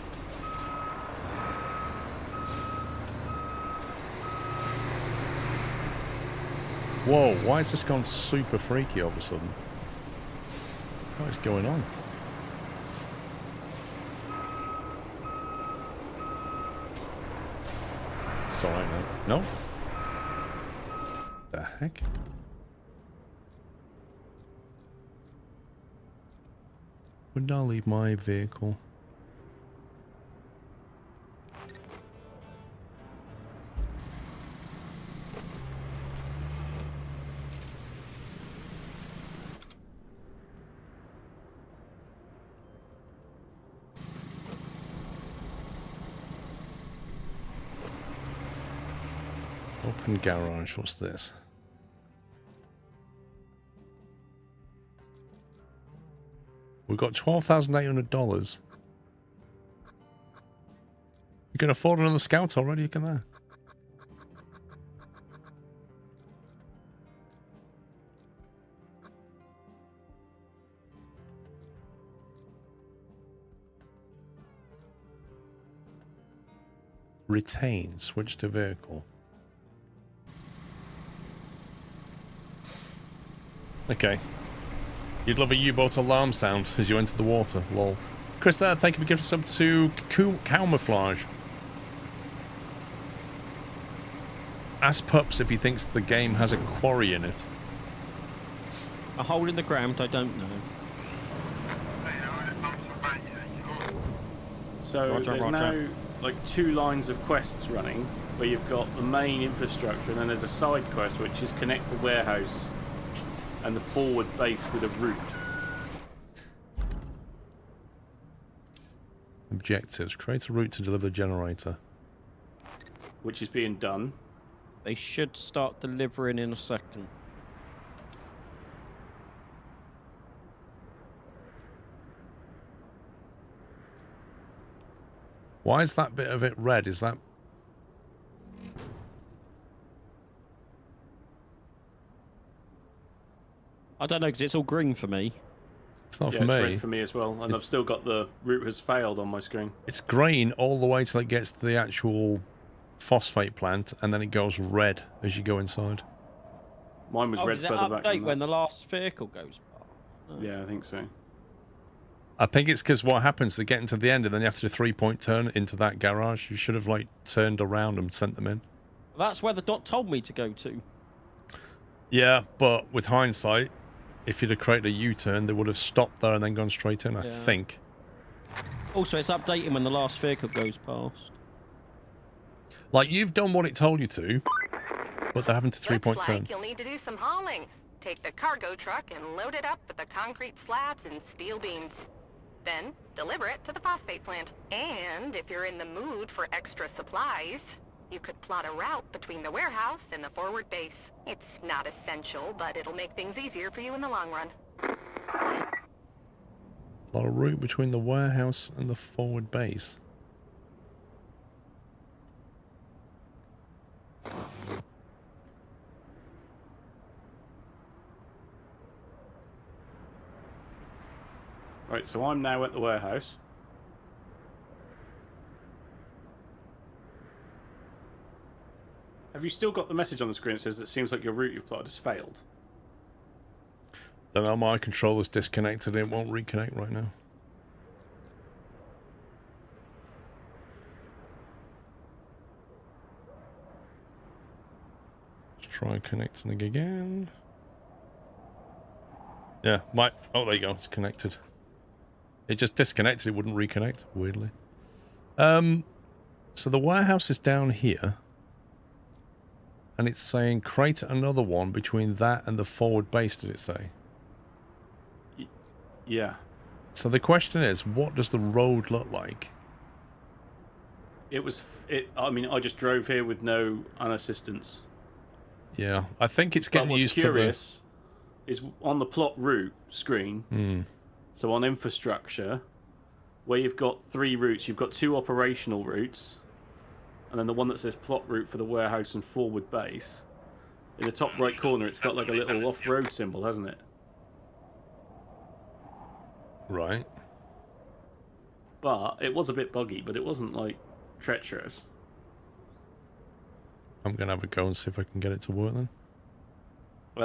Whoa, why has this gone super freaky all of a sudden? What is going on? It's alright now. No? The heck? When did I leave my vehicle? Open garage. What's this? We've got $12,800. You can afford another scout already, can there? Retain. Switch to vehicle. Okay. You'd love a U-boat alarm sound as you enter the water. Lol. Chris, thank you for giving sub to Camouflage. Ask Pups if he thinks the game has a quarry in it. A hole in the ground, I don't know. So Roger, there's Roger. now like 2 lines of quests running, where you've got the main infrastructure, and then there's a side quest which is connect the warehouse and the forward base with a route. Objectives. Create a route to deliver the generator. Which is being done. They should start delivering in a second. Why is that bit of it red? Is that... I don't know, because it's all green for me. It's not Yeah, for it's me. red for me as well, and I've still got the route has failed on my screen. It's green all the way till it gets to the actual phosphate plant, and then it goes red as you go inside. Mine was red does it further back update than when that. the last vehicle goes past? Oh. Yeah, I think so. I think it's because what happens, they get into the end and then you have to do a 3-point turn into that garage. You should have, like, turned around and sent them in. That's where the dot told me to go to. Yeah, but with hindsight, if you'd have created a U-turn, they would have stopped there and then gone straight in, I think. Also, it's updating when the last vehicle goes past. Like, you've done what it told you to, but they're having to 3-point Looks turn. like you'll need to do some hauling. Take the cargo truck and load it up with the concrete slabs and steel beams. Then, deliver it to the phosphate plant. And if you're in the mood for extra supplies, you could plot a route between the warehouse and the forward base. It's not essential, but it'll make things easier for you in the long run. Plot a route between the warehouse and the forward base. Right, so I'm now at the warehouse. Have you still got the message on the screen that says it seems like your route you've plotted has failed? Then my controller's disconnected and it won't reconnect right now. Let's try connecting it again. Yeah, oh, there you go, it's connected. It just disconnected, it wouldn't reconnect, weirdly. So the warehouse is down here. And it's saying create another one between that and the forward base, did it say? Yeah. So the question is, what does the road look like? I mean, I just drove here with no assistance. Yeah, I think it's getting But what's used curious is on the plot route screen, to the... so on infrastructure, where you've got 3 routes, you've got 2 operational routes, and then the one that says plot route for the warehouse and forward base. In the top right corner, it's got like a little off-road symbol, hasn't it? Right. But it was a bit buggy, but it wasn't like treacherous. I'm going to have a go and see if I can get it to work then.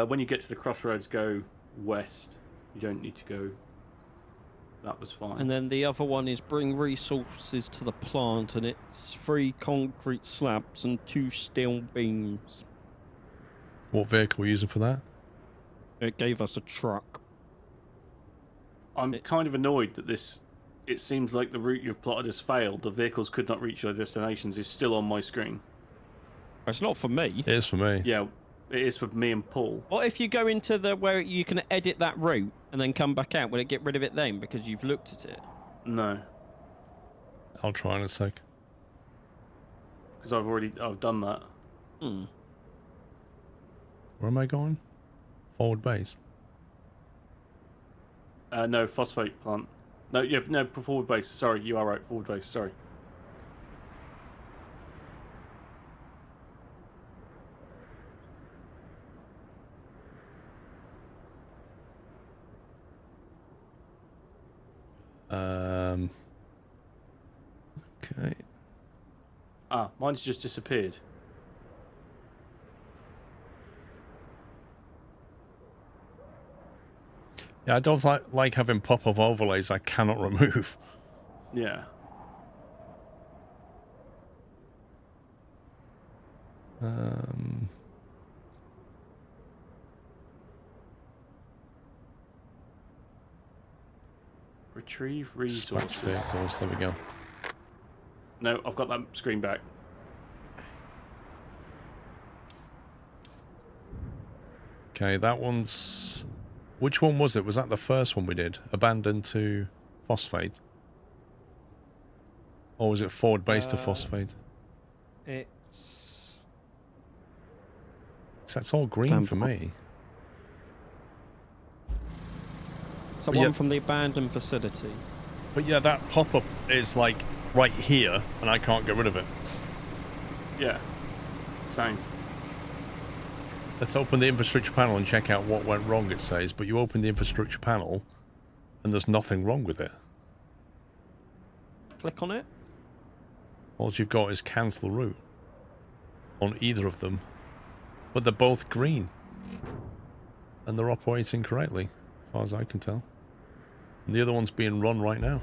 When you get to the crossroads, go west. You don't need to go. That was fine. And then the other one is bring resources to the plant, and it's 3 concrete slabs and 2 steel beams. What vehicle are we using for that? It gave us a truck. I'm kind of annoyed that it seems like the route you've plotted has failed. The vehicles could not reach their destinations is still on my screen. It's not for me. It is for me. Yeah, it is for me and Paul. What if you go into the where you can edit that route and then come back out? Will it get rid of it then because you've looked at it? No, I'll try in a sec. because I've done that. Where am I going? Forward base. No, phosphate plant. No, yeah, no, forward base. Sorry, you are right. Forward base. Sorry. Okay. Ah, mine's just disappeared. Yeah, I don't like having pop-up overlays I cannot remove. Yeah. Retrieve Dispatch resources. vehicles, there we go. No, I've got that screen back. Okay, that one's... Which one was it? Was that the first one we did? Abandoned to phosphate? Or was it forward base to phosphate? It's... That's all green for me. It's the But one yeah- from the abandoned facility. But yeah, that pop-up is like right here, and I can't get rid of it. Yeah. Same. Let's open the infrastructure panel and check out what went wrong, it says. But you open the infrastructure panel, and there's nothing wrong with it. Click on it. All you've got is cancel route on either of them. But they're both green. And they're operating correctly, as far as I can tell. And the other one's being run right now.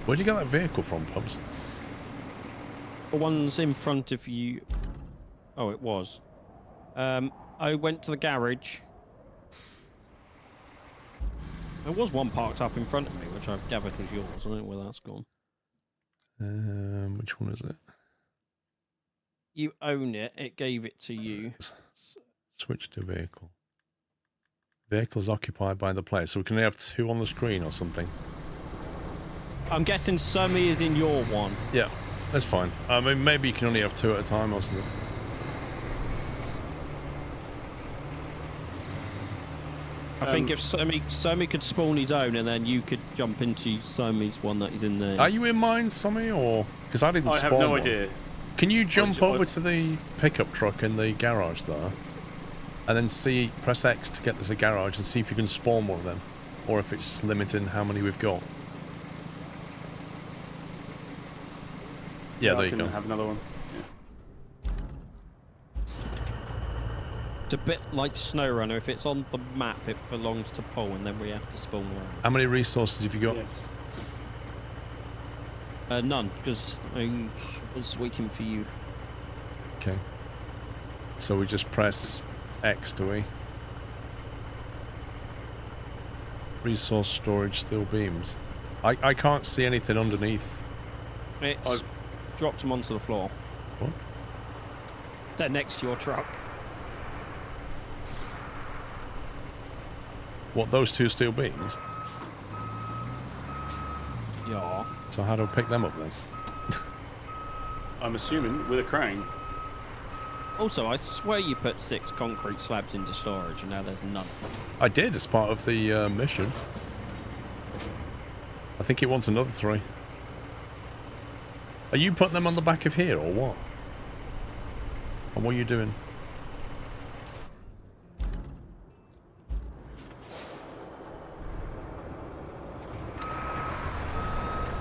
Where'd you get that vehicle from, Pubs? The one's in front of you. Oh, it was. I went to the garage. There was one parked up in front of me, which I've gathered was yours. I don't know where that's gone. Which one is it? You own it. It gave it to you. Switch to vehicle. Vehicle's occupied by the player, so we can only have 2 on the screen or something. I'm guessing Summy is in your one. Yeah, that's fine. I mean, maybe you can only have 2 at a time or something. I think if Summy could spawn his own, and then you could jump into Summy's one that is in there. Are you in mine, Sammy, or... Because I didn't I spawn have no one. idea. Can you jump over to the pickup truck in the garage there? And then press X to get to the garage and see if you can spawn one of them. Or if it's just limiting how many we've got. Yeah, there I you can go. have another one. It's a bit like SnowRunner. If it's on the map, it belongs to Paul, and then we have to spawn one. How many resources have you got? Yes. None, because I was waiting for you. Okay. So we just press X, do we? Resource storage, steel beams. I can't see anything underneath. It's dropped them onto the floor. What? They're next to your truck. What, those 2 steel beams? Yeah. So how do I pick them up then? I'm assuming with a crane. Also, I swear you put 6 concrete slabs into storage, and now there's none. I did as part of the mission. I think it wants another 3. Are you putting them on the back of here, or what? Or what are you doing?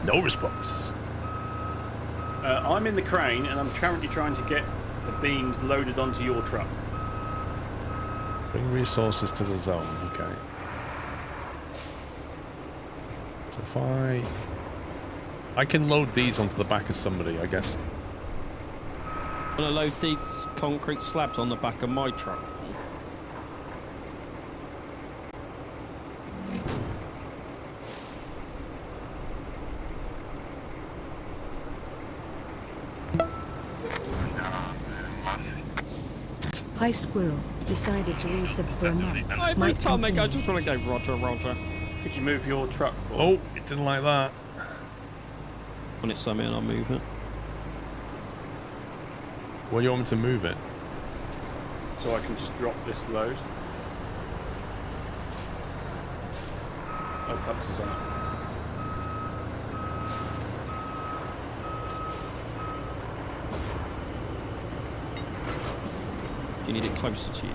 No response. I'm in the crane, and I'm currently trying to get the beams loaded onto your truck. Bring resources to the zone, okay. So if I can load these onto the back of somebody, I guess. I'm gonna load these concrete slabs on the back of my truck. Hi Squirrel, Decided to resub for a month. Every Might time they go, I continue. just want to go, Roger, Roger. Could you move your truck? Oh, it didn't like that. When it's something, I'll move it. Well, you want me to move it? So I can just drop this load. Oh, Pubs is on it. Do you need it closer to you?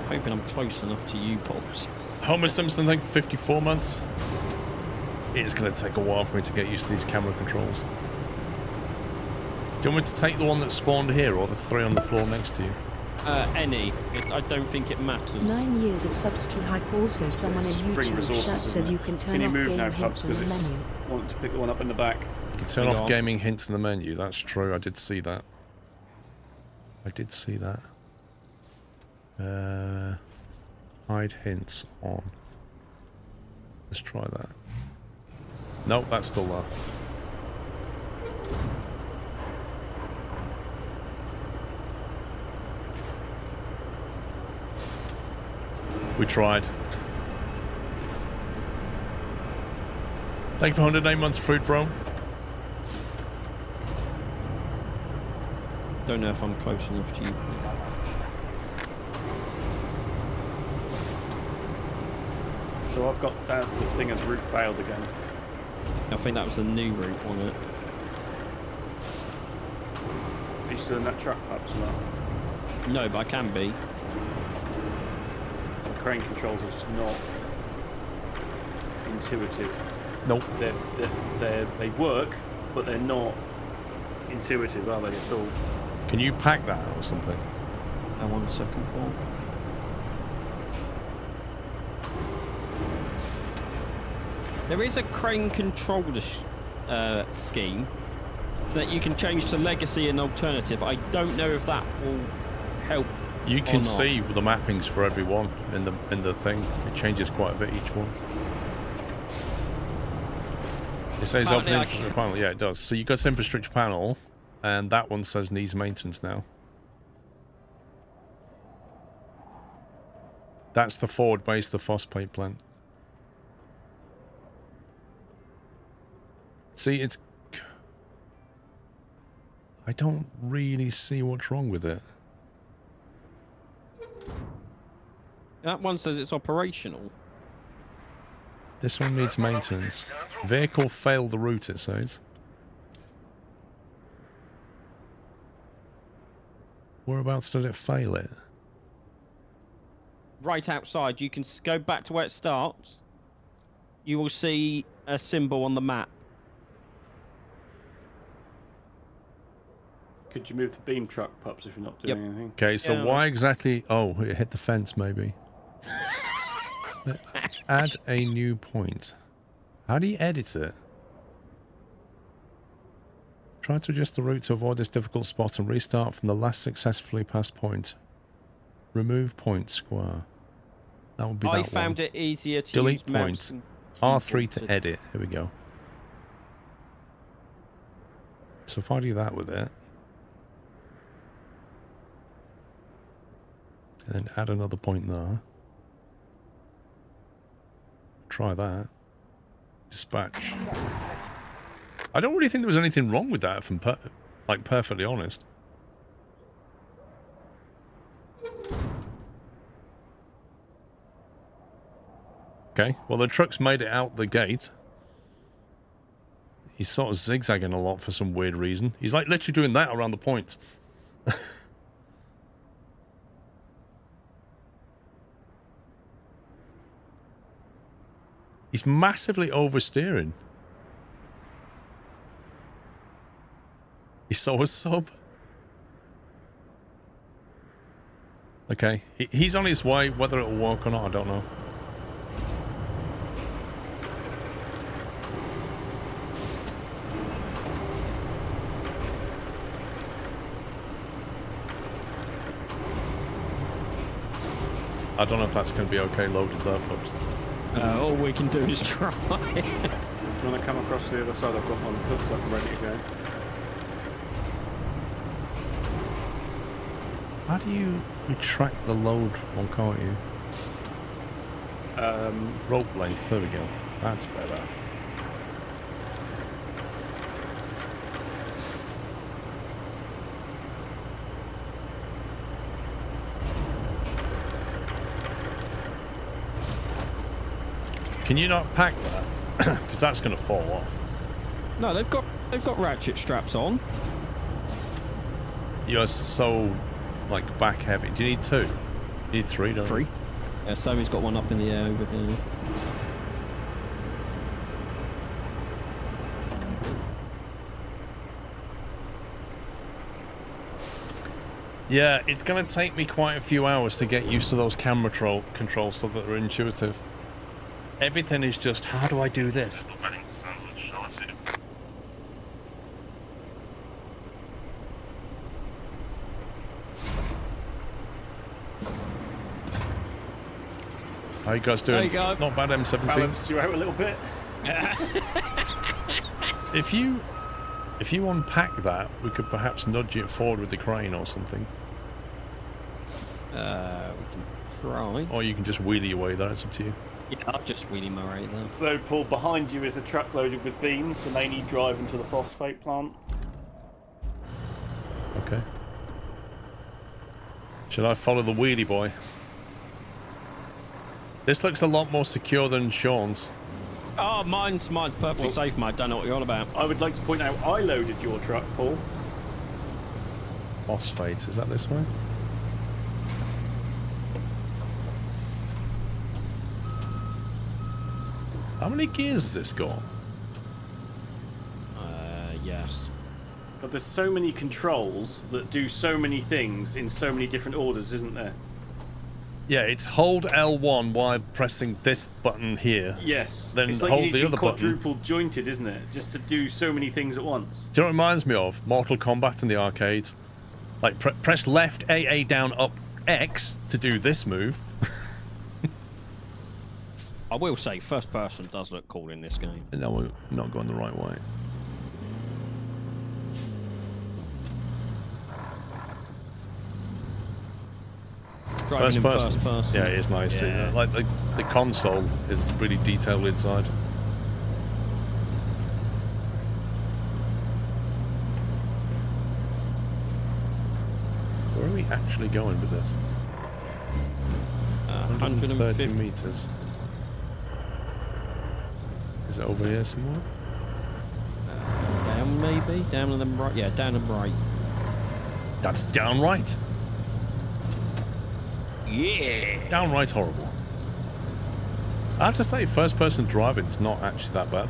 I'm hoping I'm close enough to you, Pops. Homer Simpson, I think 54 months. It's going to take a while for me to get used to these camera controls. Do you want me to take the one that spawned here or the 3 on the floor next to you? Any. I don't think it matters. 9 years of subs to hype. Also, someone in Spring YouTube resources, chat said isn't you it? can turn Can you off move game now, hints Pubs? in Because the it's menu. wanting to pick the one up in the back. You can turn Hang off on. gaming hints in the menu. That's true. I did see that. I did see that. Hide hints on. Let's try that. Nope, that's still there. We tried. Thank you for 108 months fruit roam. Don't know if I'm close enough to you. So I've got that the thing as route failed again. I think that was the new route, wasn't it? Are you still in that truck, Pubs? No. No, but I can be. The crane controls are just not intuitive. Nope. They work, but they're not intuitive, are they, at all? Can you pack that or something? 1 second, Paul. There is a crane controller scheme that you can change to legacy and alternative. I don't know if that will help. You or can not. see the mappings for every one in the thing. It changes quite a bit each one. It says Apparently open I infrastructure can- panel. Yeah, it does. So you got this infrastructure panel, and that one says needs maintenance now. That's the forward base, the phosphate plant. See, it's... I don't really see what's wrong with it. That one says it's operational. This one needs maintenance. Vehicle failed the route, it says. Whereabouts did it fail it? Right outside, you can go back to where it starts. You will see a symbol on the map. Could you move the beam truck, Pups, if you're not doing anything? Okay, so Yeah. why exactly... Oh, it hit the fence, maybe. Add a new point. How do you edit it? Try to adjust the route to avoid this difficult spot and restart from the last successfully passed point. Remove point square. That would be that I one. found it easier to Delete use mouse point. and R3 keyboard to edit. Here we go. So if I do that with it, and add another point there. Try that. Dispatch. I don't really think there was anything wrong with that, if I'm perfectly honest. Okay, well the truck's made it out the gate. He's sort of zigzagging a lot for some weird reason. He's like literally doing that around the point. He's massively oversteering. He saw a sub. Okay, he's on his way. Whether it'll work or not, I don't know. I don't know if that's going to be okay loaded there, Pups. All we can do is try. Do you want to come across to the other side? I've got one hooked up and ready to go. How do you retract the load one, can't you? Rope length, there we go. That's better. Can you not pack that? Because that's going to fall off. No, they've got ratchet straps on. You're so like back heavy. Do you need two? You need three, don't you? Three. Yeah, Sammy's got one up in the air over there. Yeah, it's going to take me quite a few hours to get used to those camera controls so that they're intuitive. Everything is just, how do I do this? How you guys doing? There you go. Not bad, M17. Balanced you out a little bit. If you unpack that, we could perhaps nudge it forward with the crane or something. We can try. Or you can just wheelie your way there, it's up to you. Yeah, I'll just wheelie my right there. So, Paul, behind you is a truck loaded with beams, and they need driving to the phosphate plant. Okay. Should I follow the wheelie boy? This looks a lot more secure than Sean's. Oh, mine's perfectly safe, mate. Don't know what you're on about. I would like to point out I loaded your truck, Paul. Phosphate, is that this way? How many gears has this got? Yes. But there's so many controls that do so many things in so many different orders, isn't there? Yeah, it's hold L1 while pressing this button here. Yes. Then it's like hold you need the to other be button. quadruple jointed, isn't it? Just to do so many things at once. Do you know what it reminds me of? Mortal Kombat in the arcades. Like, press left, AA down, up, X to do this move. I will say, first person does look cool in this game. No, we're not going the right way. Driving in first person. Yeah, it is nice. Yeah. Like the console is really detailed inside. Where are we actually going with this? 130 meters. Is it over here somewhere? Down maybe? Down and then right? Yeah, down and right. That's downright. Yeah! Downright horrible. I have to say, first-person driving's not actually that bad.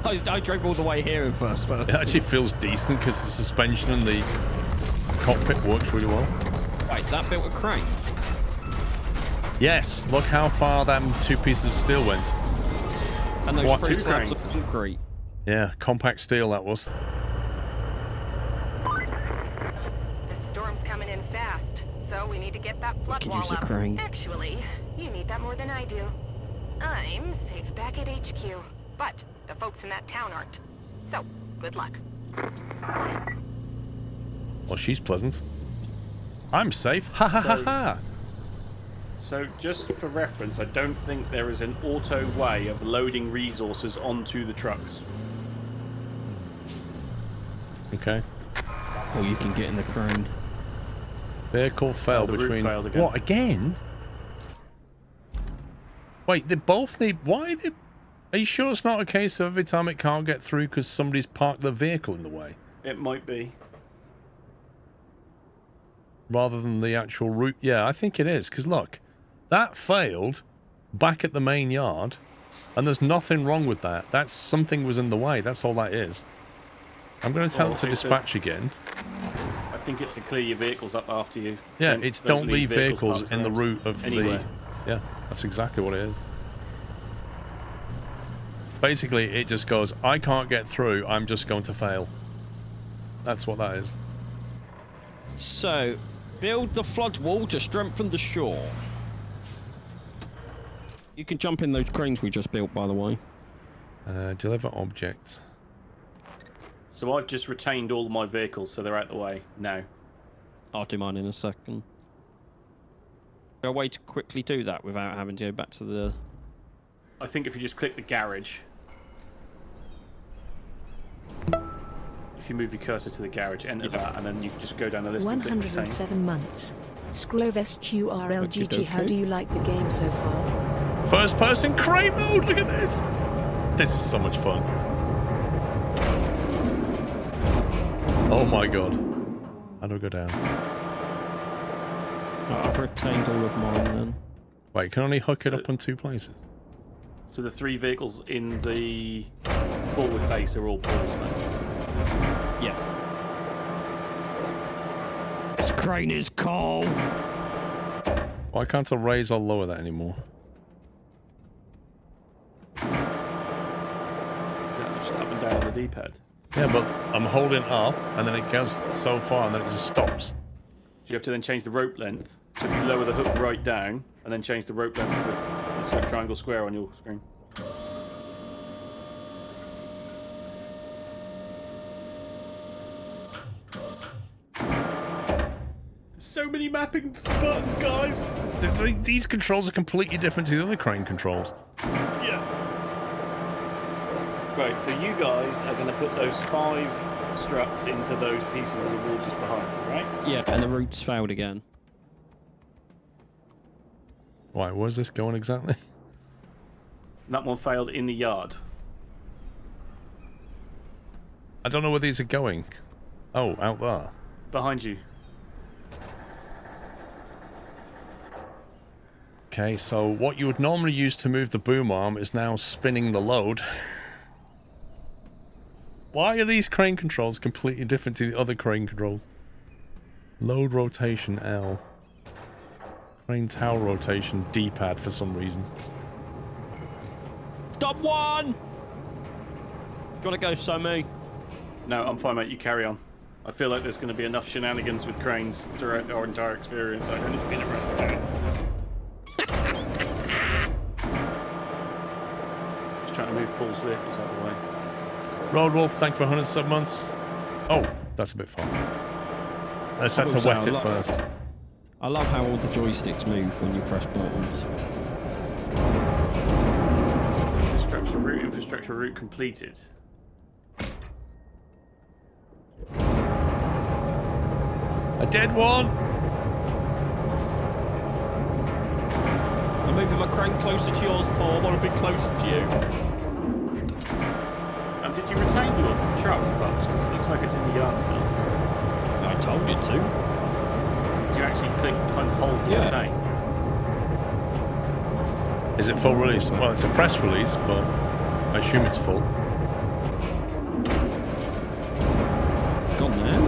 I drove all the way here in first person. It actually feels decent because the suspension and the cockpit works really well. Wait, that built a crane? Yes, look how far them two pieces of steel went. And those What, 3 two slabs of cranes? concrete. Yeah, compact steel that was. The storm's coming in fast, so we need to get that flood could wall use a up. crane. Actually, you need that more than I do. I'm safe back at HQ, but the folks in that town aren't. So, good luck. Well, she's pleasant. I'm safe. Ha ha ha ha. So, just for reference, I don't think there is an auto way of loading resources onto the trucks. Okay. Or you can get in the crane. Vehicle fell the route between. failed again. What again? Wait, they both need. Why they? Are you sure it's not a case of every time it can't get through because somebody's parked their vehicle in the way, It might be. rather than the actual route? Yeah, I think it is. Because look, that failed back at the main yard, and there's nothing wrong with that. That's something was in the way. That's all that is. I'm going to tell it to dispatch again. I think it's to clear your vehicles up after you. Yeah, it's don't leave vehicles parked in the around. route of Anywhere. the... Yeah, that's exactly what it is. Basically, it just goes, I can't get through, I'm just going to fail. That's what that is. So, build the flood wall to strengthen the shore. You can jump in those cranes we just built, by the way. Deliver objects. So I've just retained all of my vehicles, so they're out the way now. I'll do mine in a second. There a way to quickly do that without having to go back to the... I think if you just click the garage. If you move your cursor to the garage, enter that, and then you can just go down the list and click retain. 107 months. Scroves QRLGG, Okey-dokey. how do you like the game so far? First person crane mode, look at this! This is so much fun. Oh my god. How do I go down? I've retained all of mine then. Wait, you can only hook it up in 2 places. So the 3 vehicles in the forward base are all pulls then? Yes. This crane is cold. Why can't I raise or lower that anymore? Yeah, just up and down on the D-pad. Yeah, but I'm holding up, and then it goes so far, and then it just stops. You have to then change the rope length. So if you lower the hook right down, and then change the rope length with the triangle square on your screen. So many mapping buttons, guys! These controls are completely different to the other crane controls. Yeah. Right, so you guys are going to put those 5 struts into those pieces of the wall just behind you, right? Yeah, and the routes failed again. Why, where's this going exactly? That one failed in the yard. I don't know where these are going. Oh, out there. Behind you. Okay, so what you would normally use to move the boom arm is now spinning the load. Why are these crane controls completely different to the other crane controls? Load rotation L. Crane tower rotation D-pad for some reason. Stop one! Do you want to go, Sammy? No, I'm fine, mate. You carry on. I feel like there's going to be enough shenanigans with cranes throughout our entire experience. I don't need to be in a rush to do it. Just trying to move Paul's vehicles out of the way. Road Wolf, thank you for 100 sub months. Oh, that's a bit far. I just had to wet it first. I love how all the joysticks move when you press buttons. Infrastructure route completed. A dead one! I'm moving my crane closer to yours, Paul. I want to be closer to you. Did you retain your truck, Bubs? Because it looks like it's in the yard still. I told you to. Did you actually click and hold the retain? Is it full release? Well, it's a press release, but I assume it's full. Gone now?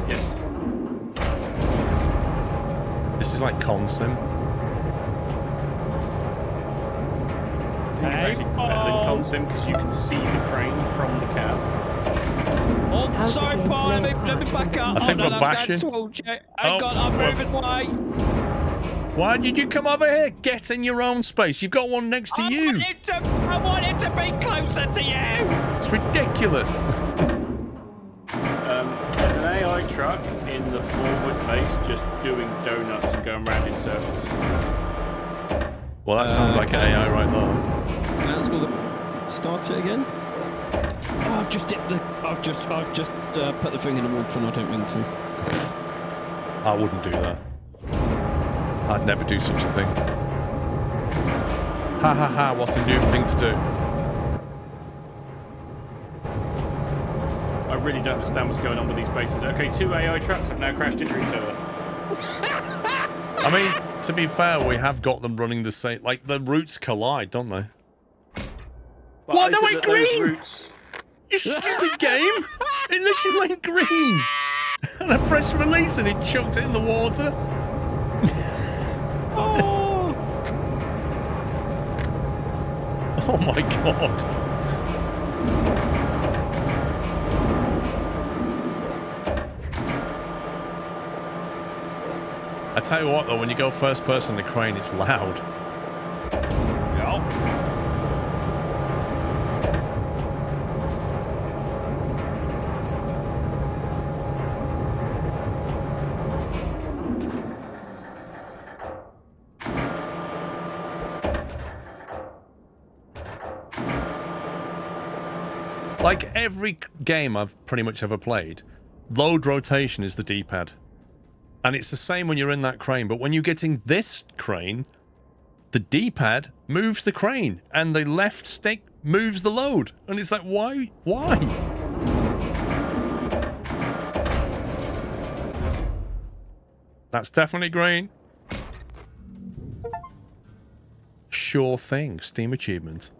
Yes. This is like Consim. It's actually better than Consim because you can see the crane from the cab. Oh, How's sorry, the Paul. Let gameplay me back up. I think no, we're that's bashing. told you. I'm moving away. Why did you come over here? Get in your own space. You've got one next to you. I want him to be closer to you. It's ridiculous. There's an AI truck in the forward base just doing donuts and going round in circles. Well, that sounds like an AI right there. Cancel the... Start it again. Oh, I've just dipped the... I've just put the thing in the water and I don't mean to. I wouldn't do that. I'd never do such a thing. Ha ha ha, what a new thing to do. I really don't understand what's going on with these bases. Okay, 2 AI trucks have now crashed into each other. I mean, to be fair, we have got them running the same... Like, the routes collide, don't they? But Why I they said went that those green? routes- You stupid game! It literally went green! And I pressed release and it chucked it in the water. Oh! Oh my god. I tell you what though, when you go first person in the crane, it's loud. Like every game I've pretty much ever played, load rotation is the D-pad. And it's the same when you're in that crane, but when you're getting this crane, the D-pad moves the crane, and the left stick moves the load. And it's like, why? Why? That's definitely green. Sure thing. Steam achievement.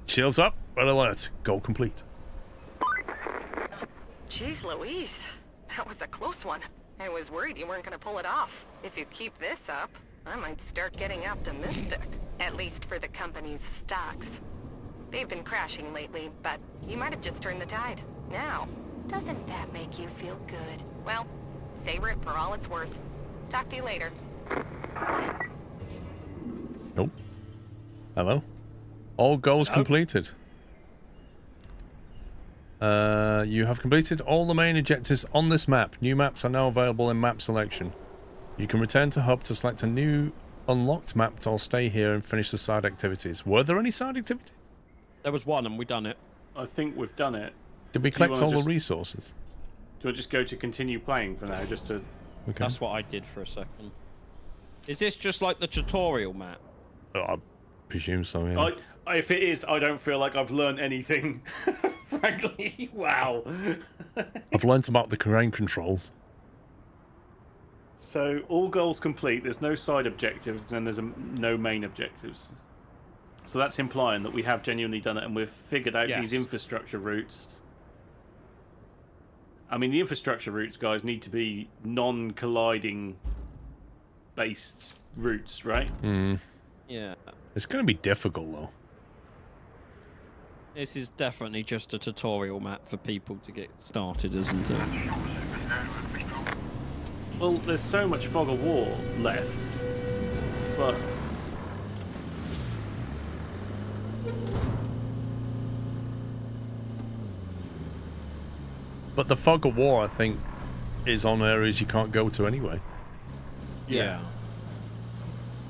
Shields up. Red alert. Goal complete. Jeez Louise, that was a close one. I was worried you weren't going to pull it off. If you keep this up, I might start getting optimistic. At least for the company's stocks. They've been crashing lately, but you might have just turned the tide. Now, doesn't that make you feel good? Well, savor it for all it's worth. Talk to you later. Nope. Hello? All goals completed. You have completed all the main objectives on this map. New maps are now available in map selection. You can return to hub to select a new unlocked map or stay here and finish the side activities. Were there any side activities? There was one and we done it. I think we've done it. Did we collect all the resources? Do I just go to continue playing for now, just to... Okay. That's what I did for a second. Is this just like the tutorial map? Oh, I presume so, yeah. If it is, I don't feel like I've learned anything. Frankly, wow. I've learnt about the crane controls. So, all goals complete, there's no side objectives, and there's no main objectives. So that's implying that we have genuinely done it, and we've figured out these infrastructure routes. I mean, the infrastructure routes, guys, need to be non-colliding based routes, right? Yeah. It's going to be difficult, though. This is definitely just a tutorial map for people to get started, isn't it? Well, there's so much fog of war left, but... But the fog of war, I think, is on areas you can't go to anyway. Yeah.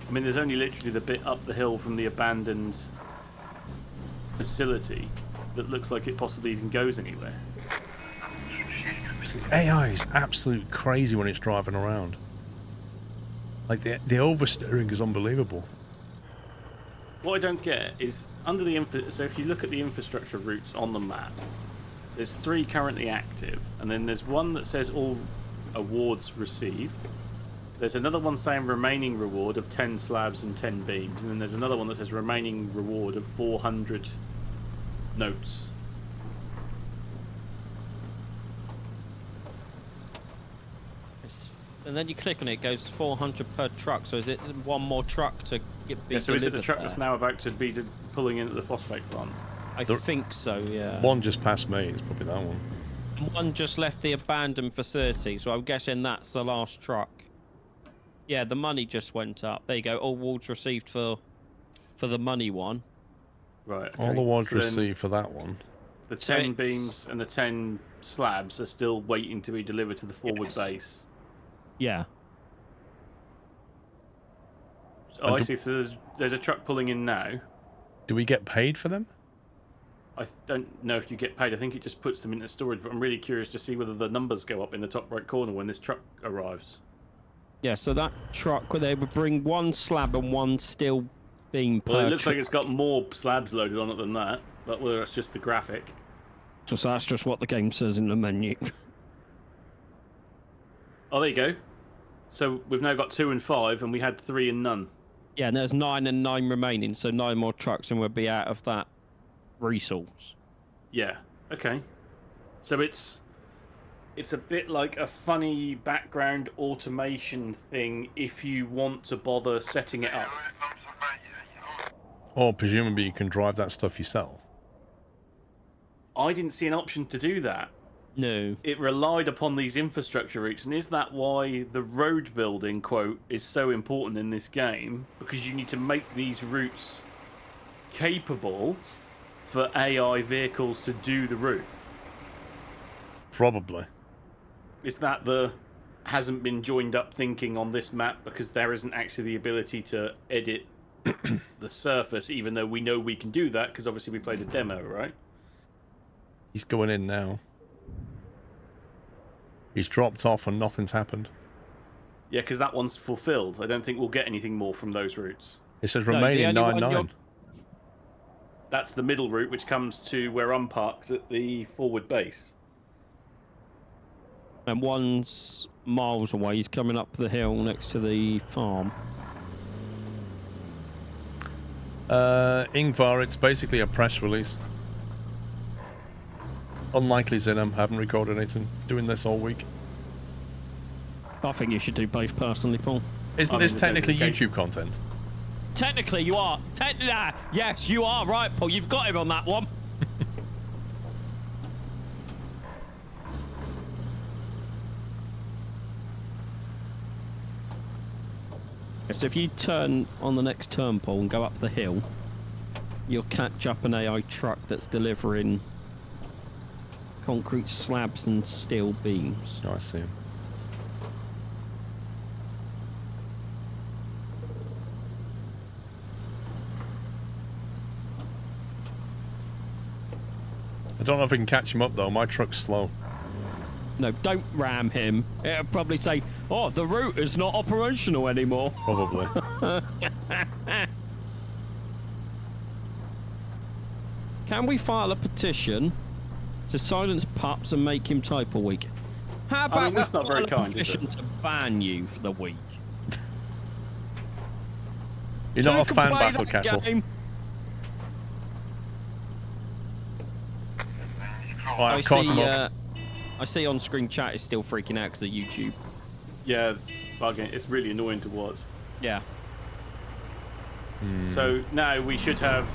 I mean, there's only literally the bit up the hill from the abandoned facility that looks like it possibly even goes anywhere. The AI is absolutely crazy when it's driving around. Like, the oversteering is unbelievable. What I don't get is, under the so if you look at the infrastructure routes on the map, there's 3 currently active, and then there's one that says all awards received. There's another one saying remaining reward of 10 slabs and 10 beams, and then there's another one that says remaining reward of 400 notes. And then you click on it, it goes 400 per truck. So is it one more truck to be Yeah, so is it the truck there? that's now about to be pulling into the phosphate plant? I think so, yeah. One just passed me, it's probably that one. One just left the abandoned facility, so I'm guessing that's the last truck. Yeah, the money just went up. There you go. All awards received for the money one. Right. Okay. All the awards So then received for that one. The 10 beams and the 10 slabs are still waiting to be delivered to the forward base. Yeah. Oh, I see. So there's a truck pulling in now. Do we get paid for them? I don't know if you get paid. I think it just puts them into storage, but I'm really curious to see whether the numbers go up in the top right corner when this truck arrives. Yeah, so that truck, they would bring 1 slab and 1 steel beam per Well, it looks truck. like it's got more slabs loaded on it than that, but well, that's just the graphic. So that's just what the game says in the menu. Oh, there you go. So we've now got 2 and 5, and we had 3 and none. Yeah, and there's 9 and 9 remaining, so 9 more trucks and we'll be out of that resource. Yeah. Okay. So it's a bit like a funny background automation thing if you want to bother setting it up. Or presumably you can drive that stuff yourself. I didn't see an option to do that. No. It relied upon these infrastructure routes, and is that why the road building quote is so important in this game? Because you need to make these routes capable for AI vehicles to do the route. Probably. Is that the hasn't been joined up thinking on this map because there isn't actually the ability to edit the surface, even though we know we can do that because obviously we played a demo, right? He's going in now. He's dropped off and nothing's happened. Yeah, because that one's fulfilled. I don't think we'll get anything more from those routes. It says No, the remaining only one 9-9. That's the middle route, which comes to where I'm parked at the forward base. And one's miles away. He's coming up the hill next to the farm. Ingvar, it's basically a press release. Unlikely Zinham, haven't recorded anything. Doing this all week. I think you should do both personally, Paul. Isn't this technically YouTube content? Technically, you are. Yes, you are right, Paul. You've got him on that one. So if you turn on the next turn, Paul, and go up the hill, you'll catch up an AI truck that's delivering concrete slabs and steel beams. Oh, I see him. I don't know if I can catch him up though. My truck's slow. No, don't ram him. It'll probably say, "Oh, the route is not operational anymore." Probably. Can we file a petition to silence Pups and make him type a week? How about mean, that's we not very file a kind, is petition it? to ban you for the week? You're not Who a can fan play battle that cattle. game? Oh, I've caught him up. I see on-screen chat is still freaking out because of YouTube. Yeah, it's bugging. It's really annoying to watch. Yeah. So now we should have,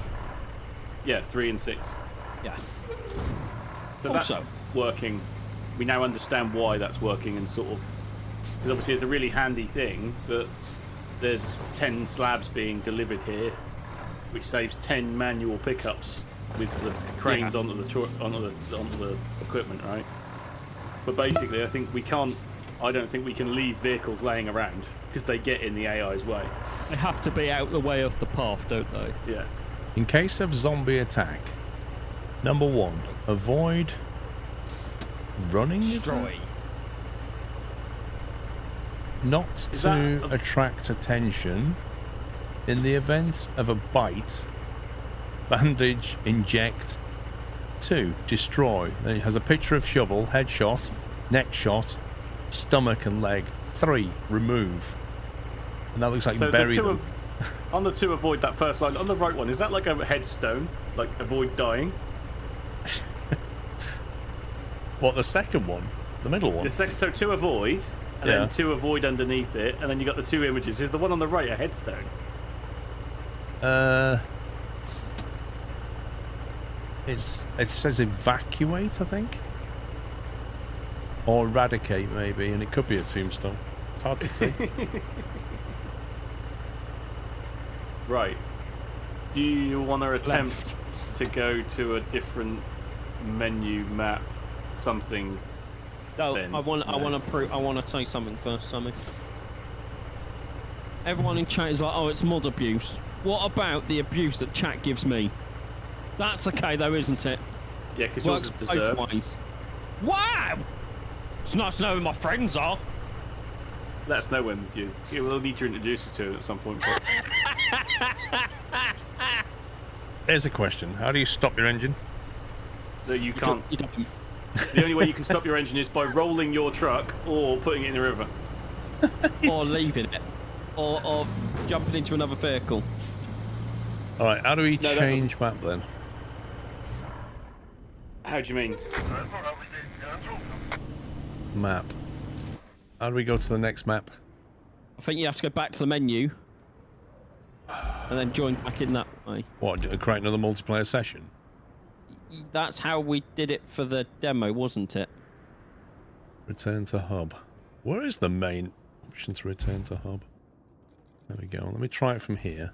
3 and 6. Yeah. So that's Also- working. We now understand why that's working and sort of... Because obviously it's a really handy thing that there's 10 slabs being delivered here, which saves 10 manual pickups with the cranes onto the equipment, right? But basically, I don't think we can leave vehicles laying around because they get in the AI's way. They have to be out the way of the path, don't they? Yeah. In case of zombie attack, number 1, avoid running. Destroy. Not Is to that attract attention. In the event of a bite, bandage, inject. 2, destroy. Then it has a picture of shovel, headshot, neck shot, stomach and leg. 3, remove. And that looks like So bury them. on the 2, avoid that first line. On the right one, is that like a headstone? Like avoid dying? What, the second one? The middle one? So 2 avoid, and then 2 avoid underneath it, and then you got the 2 images. Is the one on the right a headstone? It says evacuate, I think, or eradicate maybe, and it could be a tombstone. It's hard to see. Right. Do you want to attempt to go to a different menu map, something? No, Then, I want to say something first, Sammy. Everyone in chat is like, "Oh, it's mod abuse." What about the abuse that chat gives me? That's okay though, isn't it? Yeah, because yours Works is both deserved. ways. Wow! It's nice to know who my friends are. Let us know when we'll need to introduce us to it at some point. There's a question. How do you stop your engine? No, you can't. You don't. The only way you can stop your engine is by rolling your truck or putting it in the river. Or leaving it. Or jumping into another vehicle. Alright, how do we that change map then? How do you mean? Map. How do we go to the next map? I think you have to go back to the menu. And then join back in that way. What, create another multiplayer session? That's how we did it for the demo, wasn't it? Return to hub. Where is the main option to return to hub? There we go. Let me try it from here.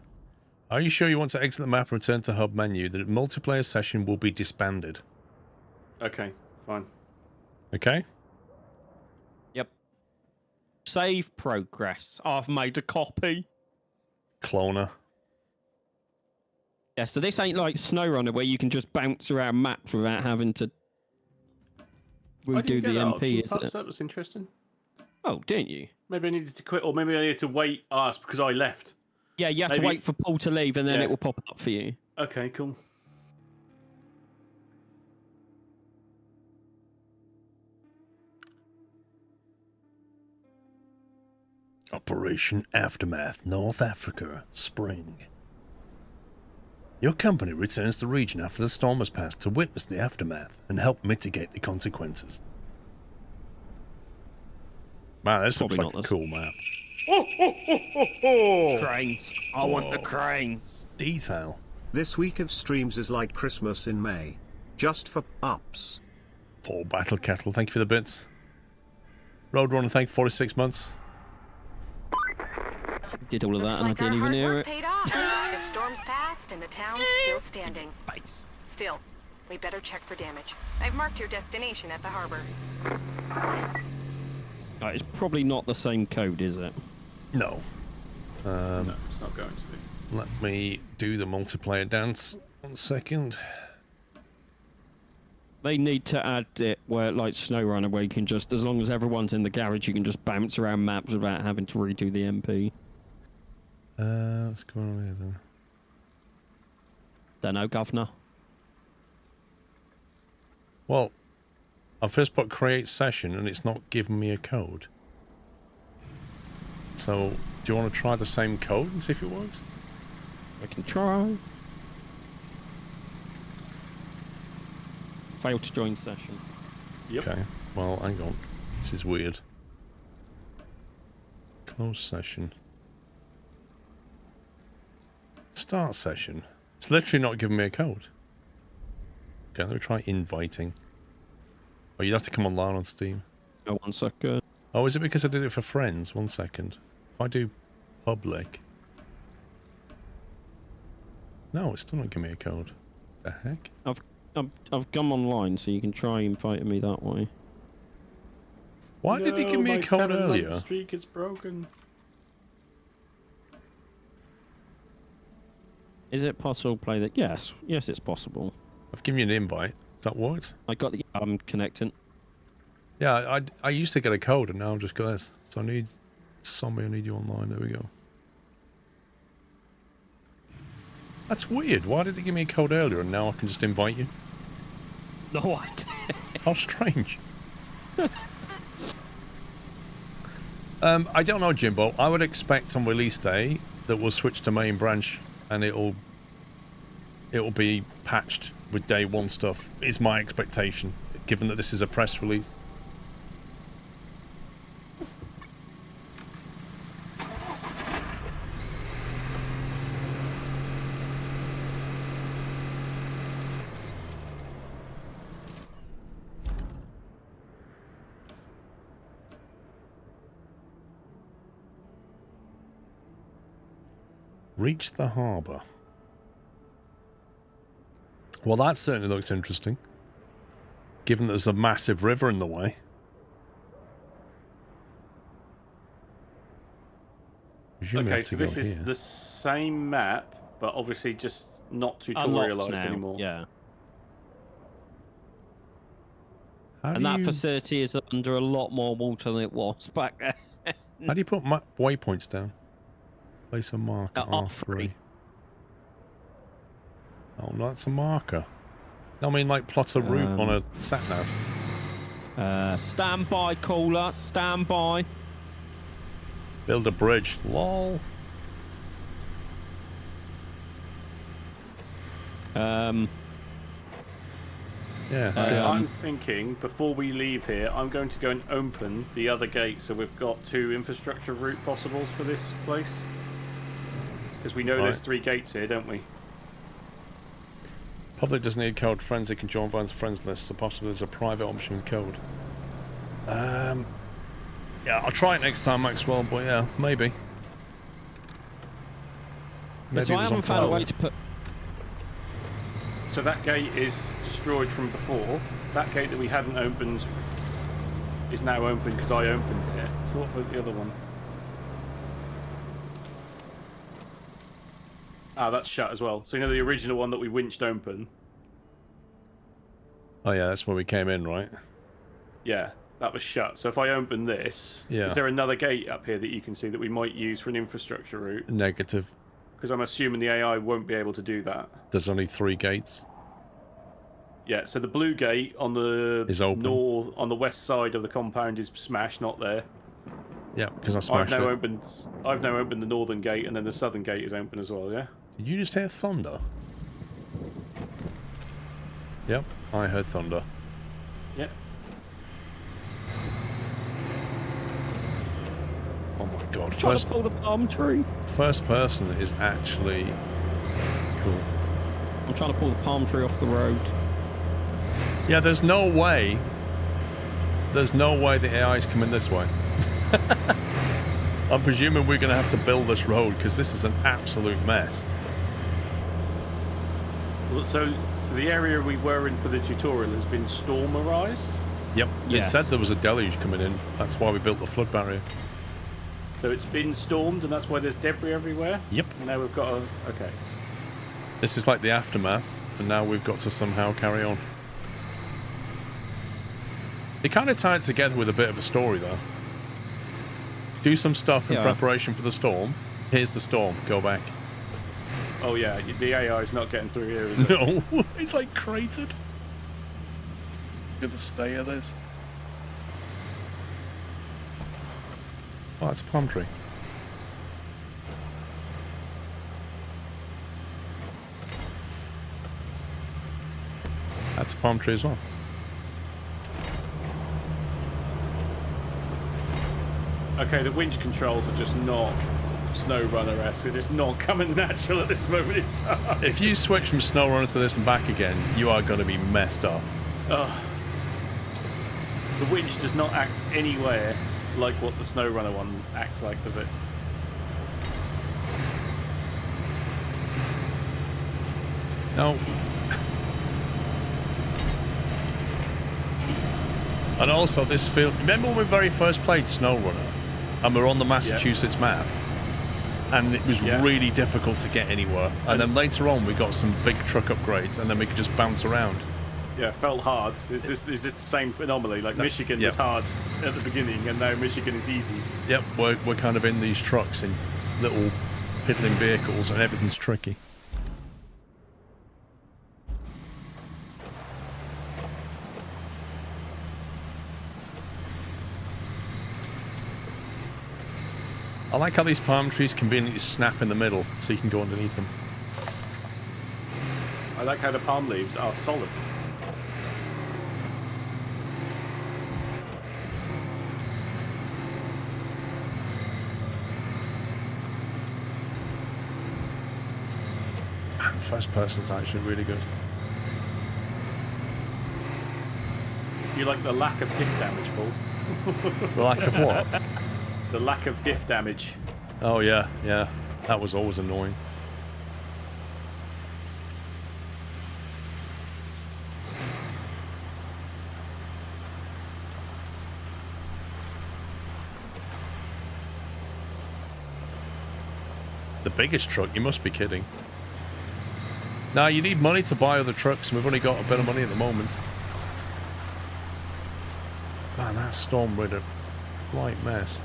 Are you sure you want to exit the map and return to hub menu? The multiplayer session will be disbanded. Okay, fine. Okay? Yep. Save progress. I've made a copy. Cloner. Yeah, so this ain't like SnowRunner where you can just bounce around maps without having to I didn't redo get the that MP, option, is perhaps it? that was interesting. Oh, didn't you? Maybe I needed to quit, or maybe I needed to wait. It's because I left. Yeah, you have to Maybe- wait for Paul to leave and then Yeah. it will pop up for you. Okay, cool. Operation Aftermath, North Africa, spring. Your company returns to the region after the storm has passed to witness the aftermath and help mitigate the consequences. Man, this looks Probably like not a this. cool map. Cranes. I want the cranes. Detail. This week of streams is like Christmas in May. Just for ups. Paul Battle Kettle, thank you for the bits. Roadrunner, thank you for 46 months. Did all of that Looks and I like didn't our even hard hear work it. paid off. The storm's passed and the town's still standing. Base. Still, we better check for damage. I've marked your destination at the harbor. Right, it's probably not the same code, is it? No. No, it's not going to be. Let me do the multiplayer dance. 1 second. They need to add it where, like SnowRunner, where you can just, as long as everyone's in the garage, you can just bounce around maps without having to redo the MP. What's going on here then? Dunno, governor. Well, I first put create session and it's not giving me a code. So, do you want to try the same code and see if it works? I can try. Failed to join session. Yep. Okay, well, hang on. This is weird. Close session. Start session. It's literally not giving me a code. Okay, let me try inviting. Oh, you'd have to come online on Steam. Oh, 1 second. Oh, is it because I did it for friends? 1 second. If I do public... No, it's still not giving me a code. The heck? I've come online, so you can try inviting me that way. Why did he give me a code earlier? My streak is broken. Is it possible to play that? Yes. Yes, it's possible. I've given you an invite. Has that worked? I got the... I'm connecting. Yeah, I used to get a code and now I've just got this. So I need somebody, I need you online. There we go. That's weird. Why did it give me a code earlier and now I can just invite you? No idea. How strange. I don't know, Jimbo. I would expect on release day that we'll switch to main branch and it'll be patched with day one stuff, is my expectation, given that this is a press release. Reach the harbour. Well, that certainly looks interesting, given that there's a massive river in the way. Okay, so this is the same map, but obviously just not tutorialized anymore. Yeah. How And do that you- facility is under a lot more water than it was back there. How do you put waypoints down? Place a marker. R3. Oh, no, that's a marker. I mean, like plot a route on a sat nav. Stand by, caller. Stand by. Build a bridge. Lol. Yeah. See, I'm thinking, before we leave here, I'm going to go and open the other gate so we've got 2 infrastructure route possibles for this place. Because we know Right. there's 3 gates here, don't we? Public doesn't need code. Friends, they can join via the friends list, so possibly there's a private option with code. Yeah, I'll try it next time, Maxwell, but yeah, maybe. Maybe So it I was haven't on found a file. way to put... So that gate is destroyed from before. That gate that we hadn't opened is now open because I opened it. So what was the other one? Ah, that's shut as well. So you know the original one that we winched open? Oh yeah, that's where we came in, right? Yeah, that was shut. So if I open this, is there another gate up here that you can see that we might use for an infrastructure route? Negative. Because I'm assuming the AI won't be able to do that. There's only 3 gates. Yeah, so the blue gate on the is open. on the west side of the compound is smashed, not there. Yeah, because I smashed I've it. now opened the northern gate, and then the southern gate is open as well. Yeah. Did you just hear thunder? Yep, I heard thunder. Yep. Oh my god! Trying to pull the palm tree. First person is actually cool. I'm trying to pull the palm tree off the road. Yeah, there's no way. There's no way the AI is coming this way. I'm presuming we're going to have to build this road because this is an absolute mess. Well, so the area we were in for the tutorial has been stormerized? Yep. Yes. It said there was a deluge coming in. That's why we built the flood barrier. So it's been stormed, and that's why there's debris everywhere? Yep. And now we've got a... Okay. This is like the aftermath, and now we've got to somehow carry on. They kind of tie it together with a bit of a story, though. Do some stuff in preparation for the storm. Here's the storm. Go back. Oh, yeah. The AI is not getting through here, is it? No. It's like cratered. Look at the stay of this. Oh, that's a palm tree. That's a palm tree as well. Okay, the winch controls are just not SnowRunner-esque. They're just not coming natural at this moment in time. If you switch from SnowRunner to this and back again, you are going to be messed up. The winch does not act anywhere like what the SnowRunner one acts like, does it? No. And also this field... Remember when we very first played SnowRunner? And we were on the Massachusetts map? And it was really difficult to get anywhere. And then later on we got some big truck upgrades and then we could just bounce around. Yeah, it felt hard. Is this the same anomaly? Like Michigan was hard at the beginning and now Michigan is easy. Yep, we're kind of in these trucks in little piddling vehicles and everything's tricky. I like how these palm trees conveniently snap in the middle so you can go underneath them. I like how the palm leaves are solid. Man, first person's actually really good. You like the lack of diff damage, Paul? The lack of what? The lack of diff damage. Oh yeah, yeah. That was always annoying. The biggest truck? You must be kidding. Now you need money to buy other trucks, and we've only got a bit of money at the moment. Man, that storm was a right mess.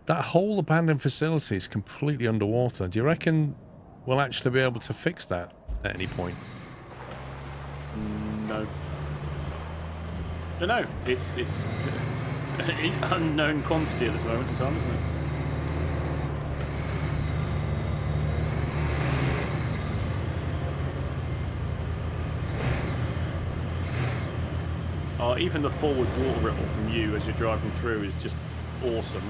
That whole abandoned facility is completely underwater. Do you reckon we'll actually be able to fix that at any point? No. Don't know. It's an unknown quantity at this moment in time, isn't it? Even the forward water ripple from you as you're driving through is just awesome.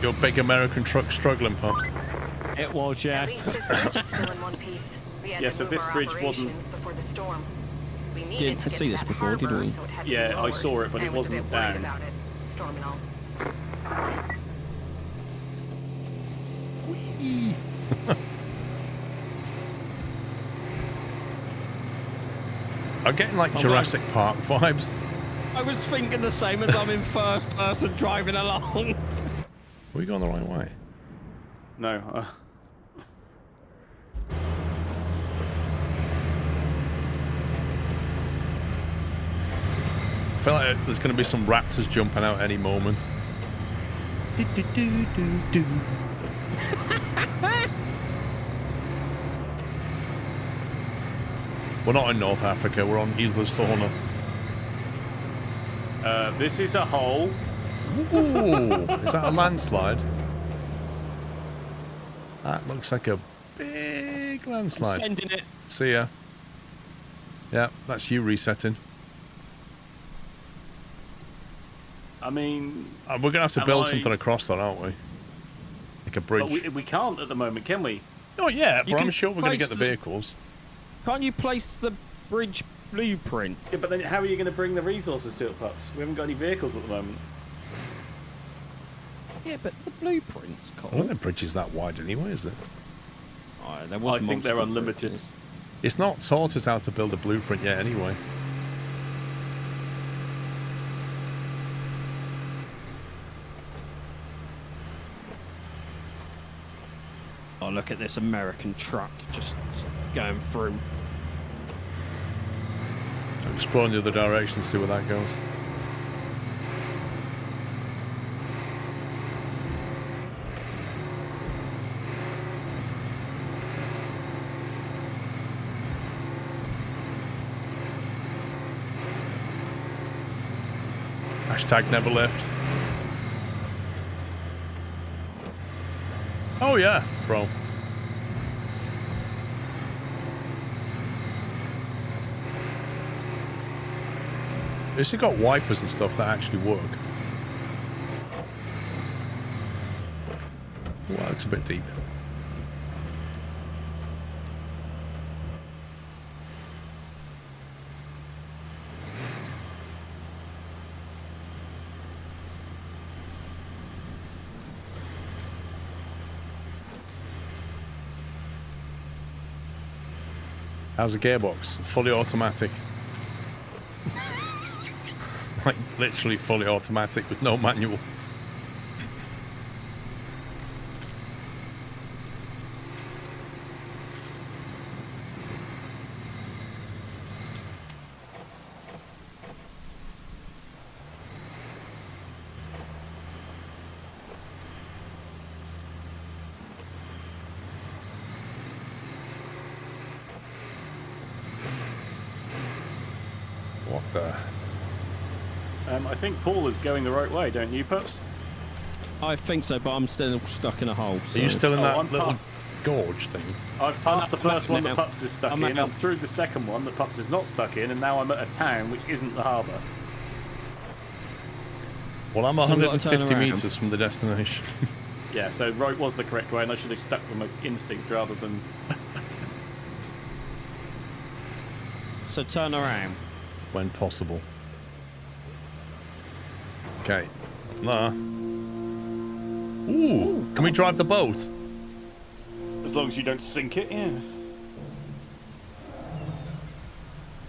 Your big American truck struggling, Pops. It was, yes. Yeah, so this bridge wasn't... Didn't see this before, did we? Yeah, I saw it, but it wasn't down. Whee! I'm getting like Jurassic Park vibes. I was thinking the same as I'm in first person driving along. Are we going the right way? No. I feel like there's going to be some raptors jumping out any moment. We're not in North Africa, we're on Isla Sorna. This is a hole. Ooh, is that a landslide? That looks like a big landslide. Sending it. See ya. Yeah, that's you resetting. I mean... We're going to have to build something across that, aren't we? Like a bridge. But we can't at the moment, can we? Not yet, You but can I'm sure we're going to get the place vehicles. Can't you place the bridge blueprint? Yeah, but then how are you going to bring the resources to it, Pups? We haven't got any vehicles at the moment. Yeah, but the blueprint's I cool. don't think the bridge is that wide anyway, is it? Oh, there was I think they're multiple unlimited. bridges. It's not taught us how to build a blueprint yet anyway. Oh, look at this American truck just going through. I'm exploring the other direction, see where that goes. Hashtag never left. Oh yeah, bro. At least you got wipers and stuff that actually work. Well, that looks a bit deep. How's the gearbox? Fully automatic. Like, literally fully automatic with no manual. What the... I think Paul is going the right way, don't you, Pups? I think so, but I'm still stuck in a hole. Are you still in that I'm little past. gorge thing? I've passed the first one now. that Pups is stuck I'm in, out. I'm through the second one that Pups is not stuck in, and now I'm at a town which isn't the harbour. Well, I'm So we've got to 150 turn around. metres from the destination. Yeah, so right was the correct way, and I should have stuck with my instinct rather than... So turn around. When possible. Okay. Nah. Ooh, can we drive the boat? As long as you don't sink it, yeah.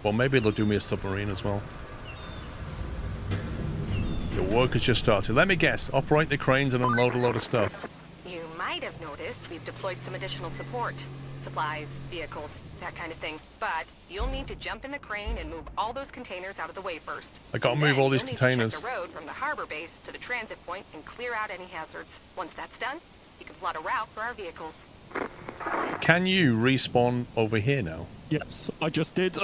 Well, maybe they'll do me a submarine as well. Your work has just started. Let me guess. Operate the cranes and unload a load of stuff. You might have noticed we've deployed some additional support. Supplies, vehicles, that kind of thing. But you'll need to jump in the crane and move all those containers out of the way first. I gotta And move then all these you'll need containers. to check the road from the harbor base to the transit point and clear out any hazards. Once that's done, you can plot a route for our vehicles. Can you respawn over here now? Yes, I just did.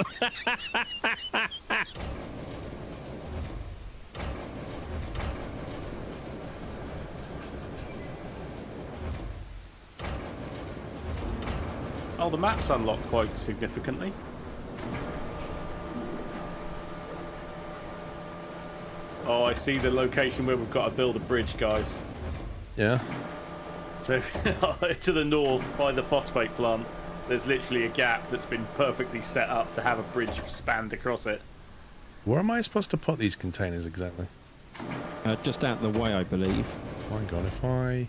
Oh, the map's unlocked quite significantly. Oh, I see the location where we've got to build a bridge, guys. Yeah. So, to the north, by the phosphate plant, there's literally a gap that's been perfectly set up to have a bridge spanned across it. Where am I supposed to put these containers exactly? Just out the way, I believe. My God, if I...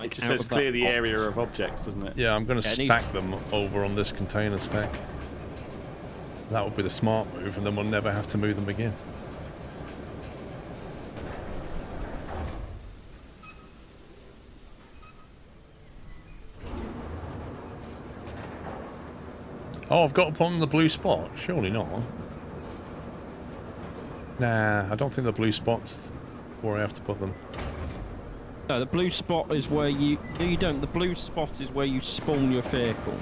It just Out says of that clear the area box. of objects, doesn't it? Yeah, I'm going to Yeah, it needs- stack them over on this container stack. That would be the smart move, and then we'll never have to move them again. Oh, I've got to put them in the blue spot? Surely not. Nah, I don't think the blue spot's where I have to put them. No, the blue spot is where you... No, you don't. The blue spot is where you spawn your vehicle.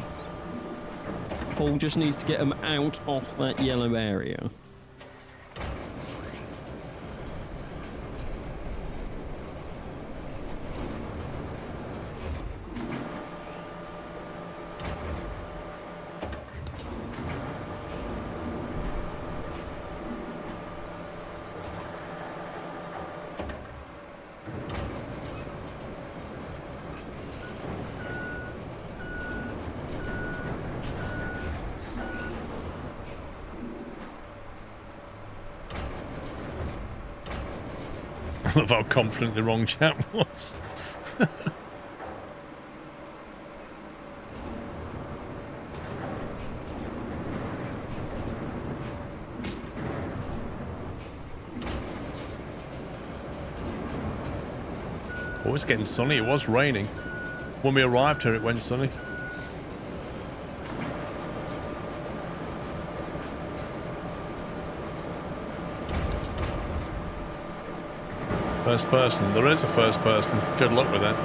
Paul just needs to get them out of that yellow area. I love how confident the wrong chap was. Oh, it's getting sunny. It was raining. When we arrived here, it went sunny. First person. There is a first person. Good luck with that.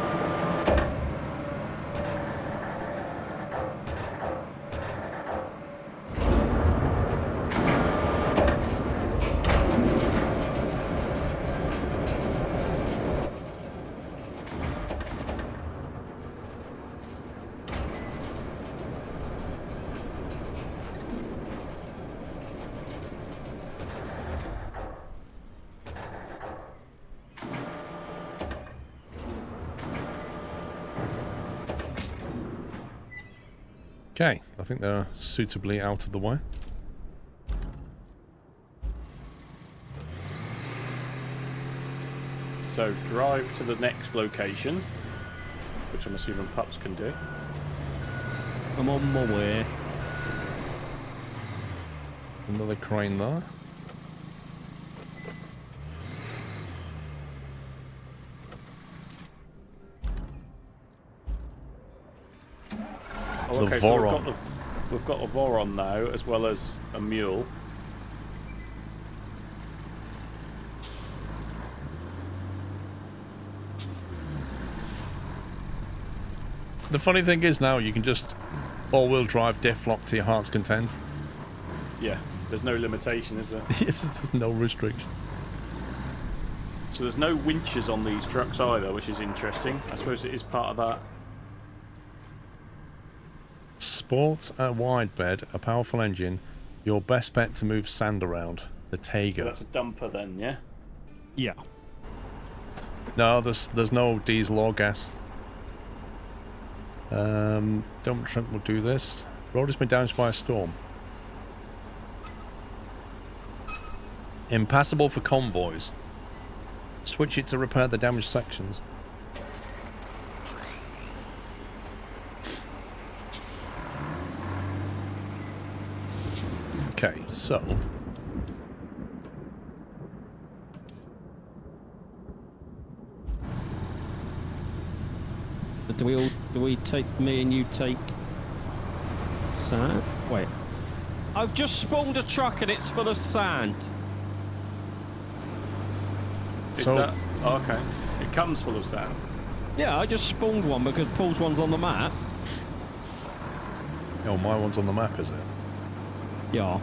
Okay, I think they're suitably out of the way. So drive to the next location, which I'm assuming pups can do. I'm on my way. Another crane there. Oh, The okay, so Voron. we've got a Voron now, as well as a mule. The funny thing is now you can just all-wheel drive diff lock to your heart's content. Yeah, there's no limitation, is there? Yes, there's no restriction. So there's no winches on these trucks either, which is interesting. I suppose it is part of that. Sport a wide bed, a powerful engine, your best bet to move sand around. The So Tager. that's a dumper then, yeah? Yeah. No, there's no diesel or gas. Dump truck will do this. Road has been damaged by a storm. Impassable for convoys. Switch it to repair the damaged sections. Okay, so Do we take me and you take sand? Wait. I've just spawned a truck and it's full of sand. Is So- that... Oh, okay. It comes full of sand. Yeah, I just spawned one because Paul's one's on the map. oh, my one's on the map, is it? Yeah.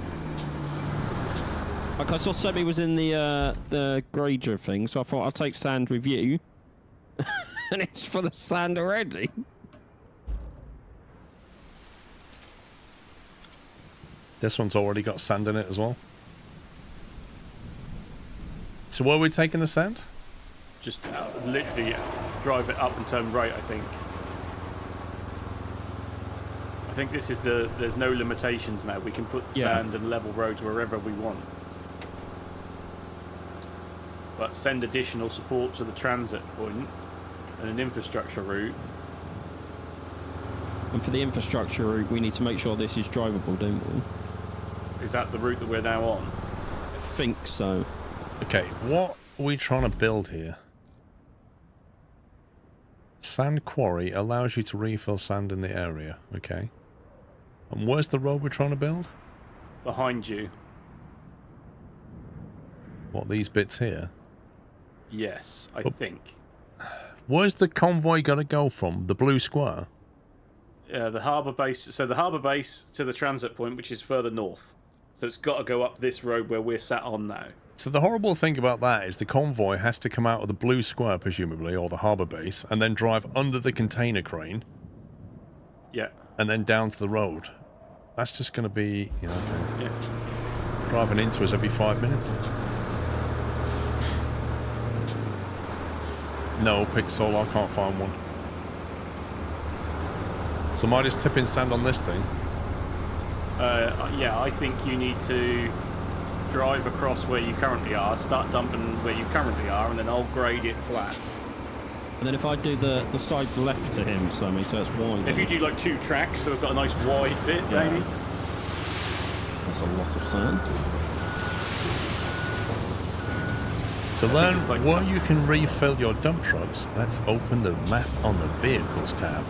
Like I saw Sebby was in the grader thing, so I thought I'll take sand with you. And it's full of sand already. This one's already got sand in it as well. So where are we taking the sand? Just literally drive it up and turn right, I think. I think this is the... There's no limitations now. We can put Yeah. sand and level roads wherever we want. but send additional support to the transit point and an infrastructure route. And for the infrastructure route, we need to make sure this is drivable, don't we? Is that the route that we're now on? I think so. Okay, what are we trying to build here? Sand quarry allows you to refill sand in the area. Okay. And where's the road we're trying to build? Behind you. What, these bits here? Yes, I think. Where's the convoy got to go from? The blue square? The harbour base. So the harbour base to the transit point, which is further north. So it's got to go up this road where we're sat on now. So the horrible thing about that is the convoy has to come out of the blue square, presumably, or the harbour base, and then drive under the container crane. Yeah. And then down to the road. That's just going to be, you know, Yeah. driving into us every 5 minutes. No, Pixel, I can't find one. So am I just tipping sand on this thing? Yeah, I think you need to drive across where you currently are, start dumping where you currently are, and then I'll grade it flat. And then if I do the side left to him, Sammy, so it's wide. If you do like 2 tracks, so we've got a nice wide bit, maybe. That's a lot of sand. To learn where you can refill your dump trucks, let's open the map on the Vehicles tab.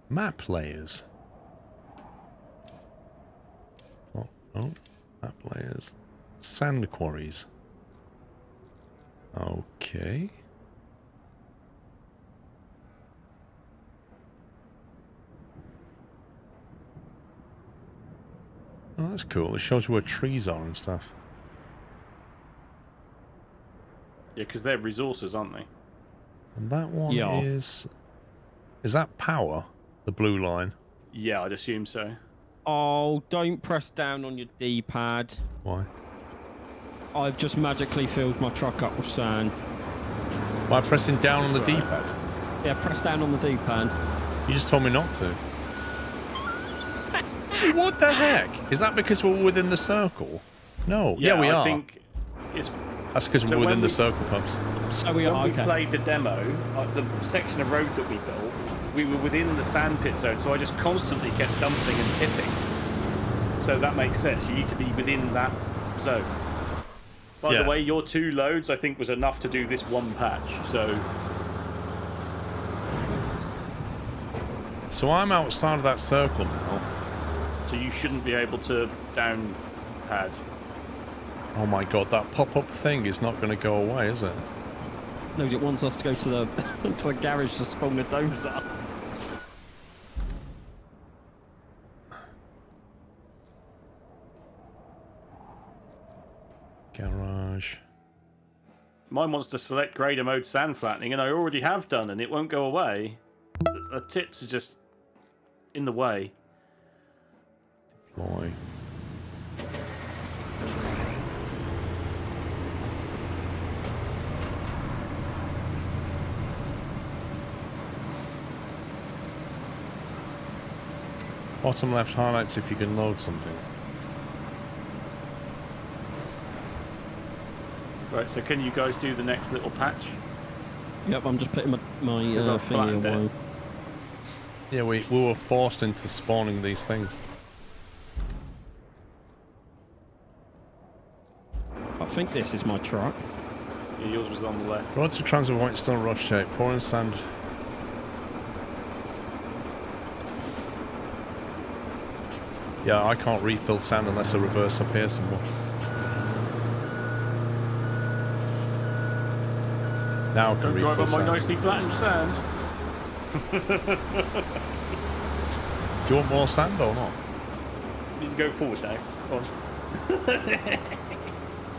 Map layers. Oh, map layers. Sand quarries. Okay. Oh, that's cool. It shows you where trees are and stuff. Yeah, because they're resources, aren't they? And that one Yeah. is... Is that power? The blue line? Yeah, I'd assume so. Oh, don't press down on your D-pad. Why? I've just magically filled my truck up with sand. By pressing down on the D-pad? Yeah, press down on the D-pad. You just told me not to. What the heck? Is that because we're within the circle? No. Yeah, we I are. think it's... That's because So we're when within the circle, pubs. So we When are, we okay. played the demo, the section of road that we built, we were within the sandpit zone, so I just constantly kept dumping and tipping. So that makes sense. You need to be within that zone. By the way, your 2 loads, I think, was enough to do this 1 patch, so... So I'm outside of that circle now. So you shouldn't be able to down pad. Oh my god, that pop-up thing is not going to go away, is it? No, it wants us to go to the to the garage to spawn the dozer. Garage. Mine wants to select grader mode sand flattening, and I already have done, and it won't go away. The tips are just in the way. Deploy. Bottom left highlights if you can load something. Right, so can you guys do the next little patch? Yep, I'm just putting my Because I've thingy flattened it. away. Yeah, we were forced into spawning these things. I think this is my truck. Yeah, yours was on the left. Road to transit point still rough shape. Pouring sand. Yeah, I can't refill sand unless I reverse up here somewhere. Now I can Don't drive refill on my sand. nicely flattened sand. Do you want more sand or not? You can go forward now. Go on.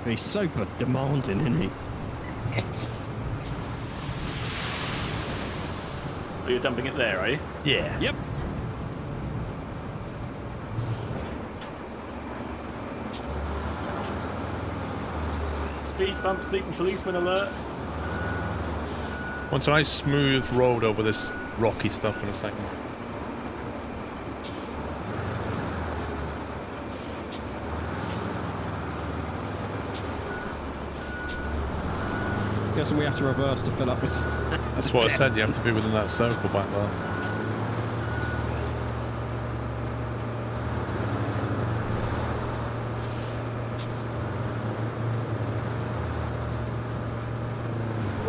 He's super demanding, isn't he? Oh, you're dumping it there, are you? Yeah. Yep. Speed bump, sleeping policeman alert. Want a nice smooth road over this rocky stuff in a second. Guessing we have to reverse to fill up with... That's what I said. You have to be within that circle back there.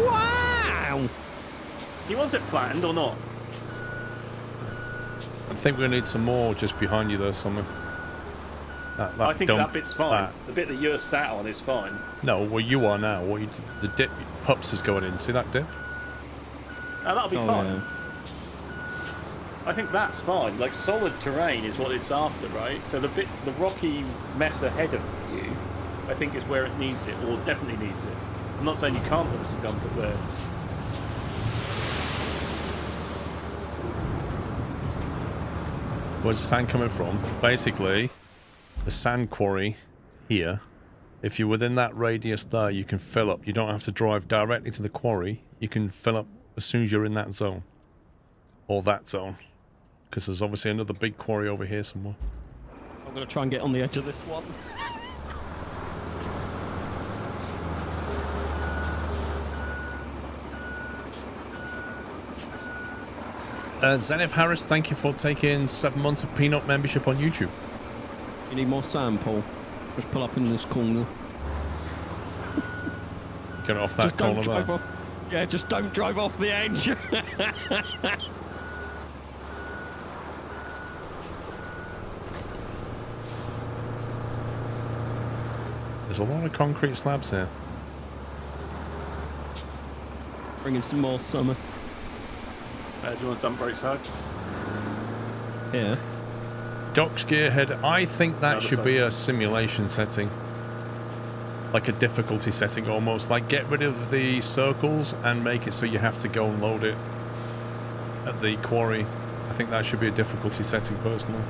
Wow! You want it flattened or not? I think we need some more just behind you there somewhere. I think that bit's fine. The bit that you're sat on is fine. No, where you are now. The dip pups is going in. See that dip? Oh, that'll be fine. Yeah. I think that's fine. Like, solid terrain is what it's after, right? So the rocky mess ahead of you, I think is where it needs it, or definitely needs it. I'm not saying you can't obviously dump it there. Where's the sand coming from? Basically, the sand quarry here. If you're within that radius there, you can fill up. You don't have to drive directly to the quarry. You can fill up as soon as you're in that zone. Or that zone. Because there's obviously another big quarry over here somewhere. I'm going to try and get on the edge of this one. Zenith Harris, thank you for taking 7 months of Peanut membership on YouTube. You need more sand, Paul? Just pull up in this corner. Get off that corner there. Off. Yeah, just don't drive off the edge. There's a lot of concrete slabs here. Bring him some more summer. Do you want to dump right side? Yeah. Doc's Gearhead, I think that should be a simulation setting. Like a difficulty setting almost. Like get rid of the circles and make it so you have to go and load it at the quarry. I think that should be a difficulty setting personally.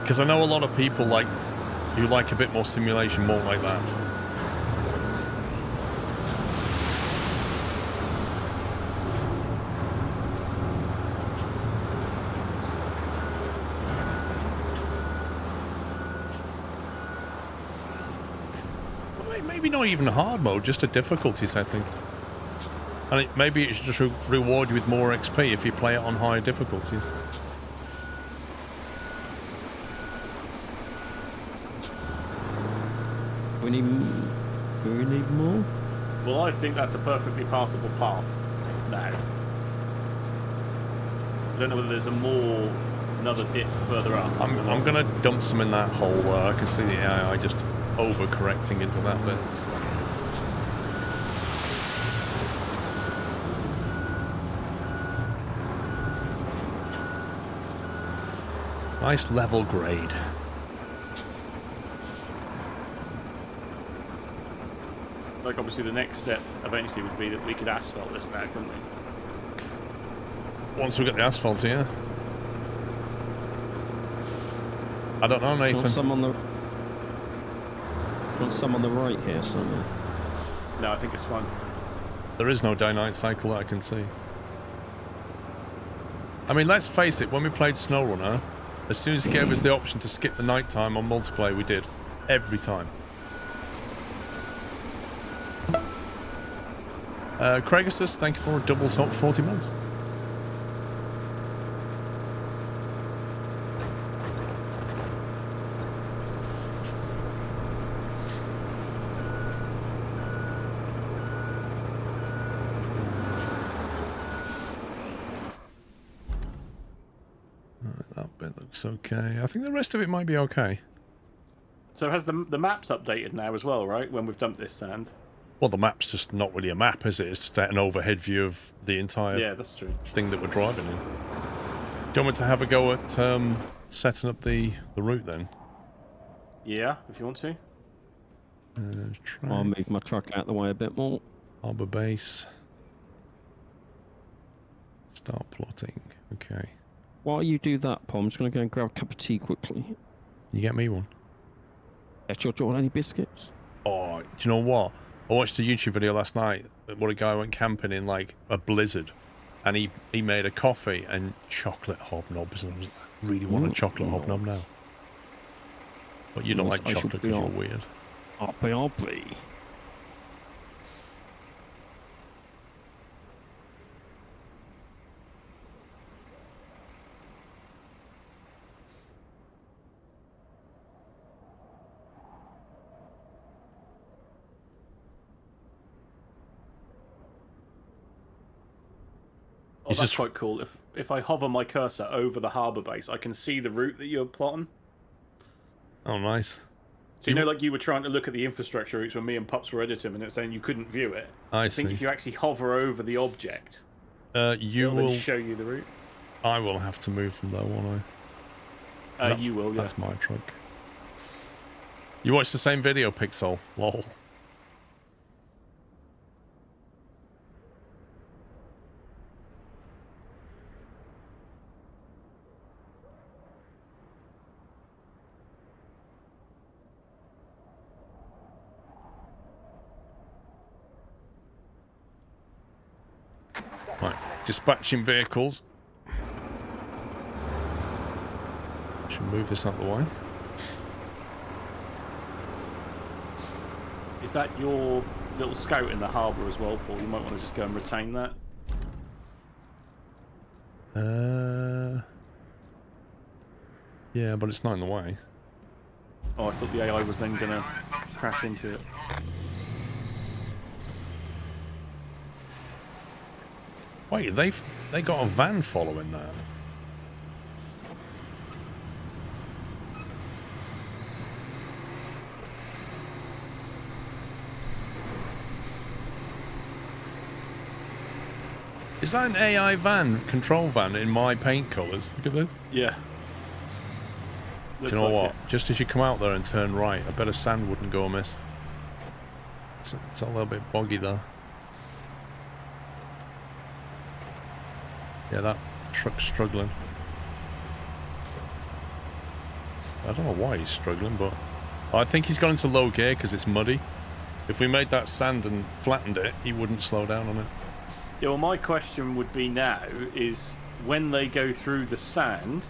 Because I know a lot of people who like a bit more simulation, more like that. Maybe not even hard mode, just a difficulty setting. And maybe it should just reward you with more XP if you play it on higher difficulties. Do we need more? Well, I think that's a perfectly passable path now. I don't know whether there's another dip further up. I'm gonna dump some in that hole where I can see the AI just overcorrecting into that bit. Nice level grade. Like, obviously the next step eventually would be that we could asphalt this now, couldn't we? Once we get the asphalt here. I don't know, Nathan. Want some on the right here somewhere? No, I think it's fine. There is no day-night cycle that I can see. I mean, let's face it, when we played SnowRunner, as soon as it gave us the option to skip the night time on multiplayer, we did. Every time. Craigus, thank you for a double top 40 months. That bit looks okay. I think the rest of it might be okay. So has the maps updated now as well, right? When we've dumped this sand. Well, the map's just not really a map, is it? It's just an overhead view of the entire that's true. thing that we're driving in. Do you want me to have a go at setting up the route then? Yeah, if you want to. I'll move my truck out the way a bit more. Harbour base. Start plotting. Okay. While you do that, Paul, I'm just going to go and grab a cup of tea quickly. You get me one? Yeah, do you want any biscuits? Oh, do you know what? I watched a YouTube video last night where a guy went camping in like a blizzard and he made a coffee and chocolate hobnobs, and I really want a chocolate hobnob now. But you don't like chocolate because you're weird. I'll be. Oh, that's just quite cool. If I hover my cursor over the harbour base, I can see the route that you're plotting. oh nice. So you know, like you were trying to look at the infrastructure routes when me and Pups were editing, and it's saying you couldn't view it. I think see. if you actually hover over the object, You it'll will then show you the route. I will have to move from there, won't I? You will, yeah. That's my truck. You watched the same video, Pixel? Lol. Right, dispatching vehicles. Should move this out the way. Is that your little scout in the harbour as well, Paul? You might want to just go and retain that. Yeah, but it's not in the way. Oh, I thought the AI was then going to crash into it. Wait, they got a van following that. Is that an AI van, control van, in my paint colours? Look at this. Yeah. Do you know what? Just as you come out there and turn right, I bet a sand wouldn't go amiss. It's a little bit boggy though. Yeah, that truck's struggling. I don't know why he's struggling, but I think he's gone into low gear because it's muddy. If we made that sand and flattened it, he wouldn't slow down on it. Yeah, well, my question would be now is when they go through the sand,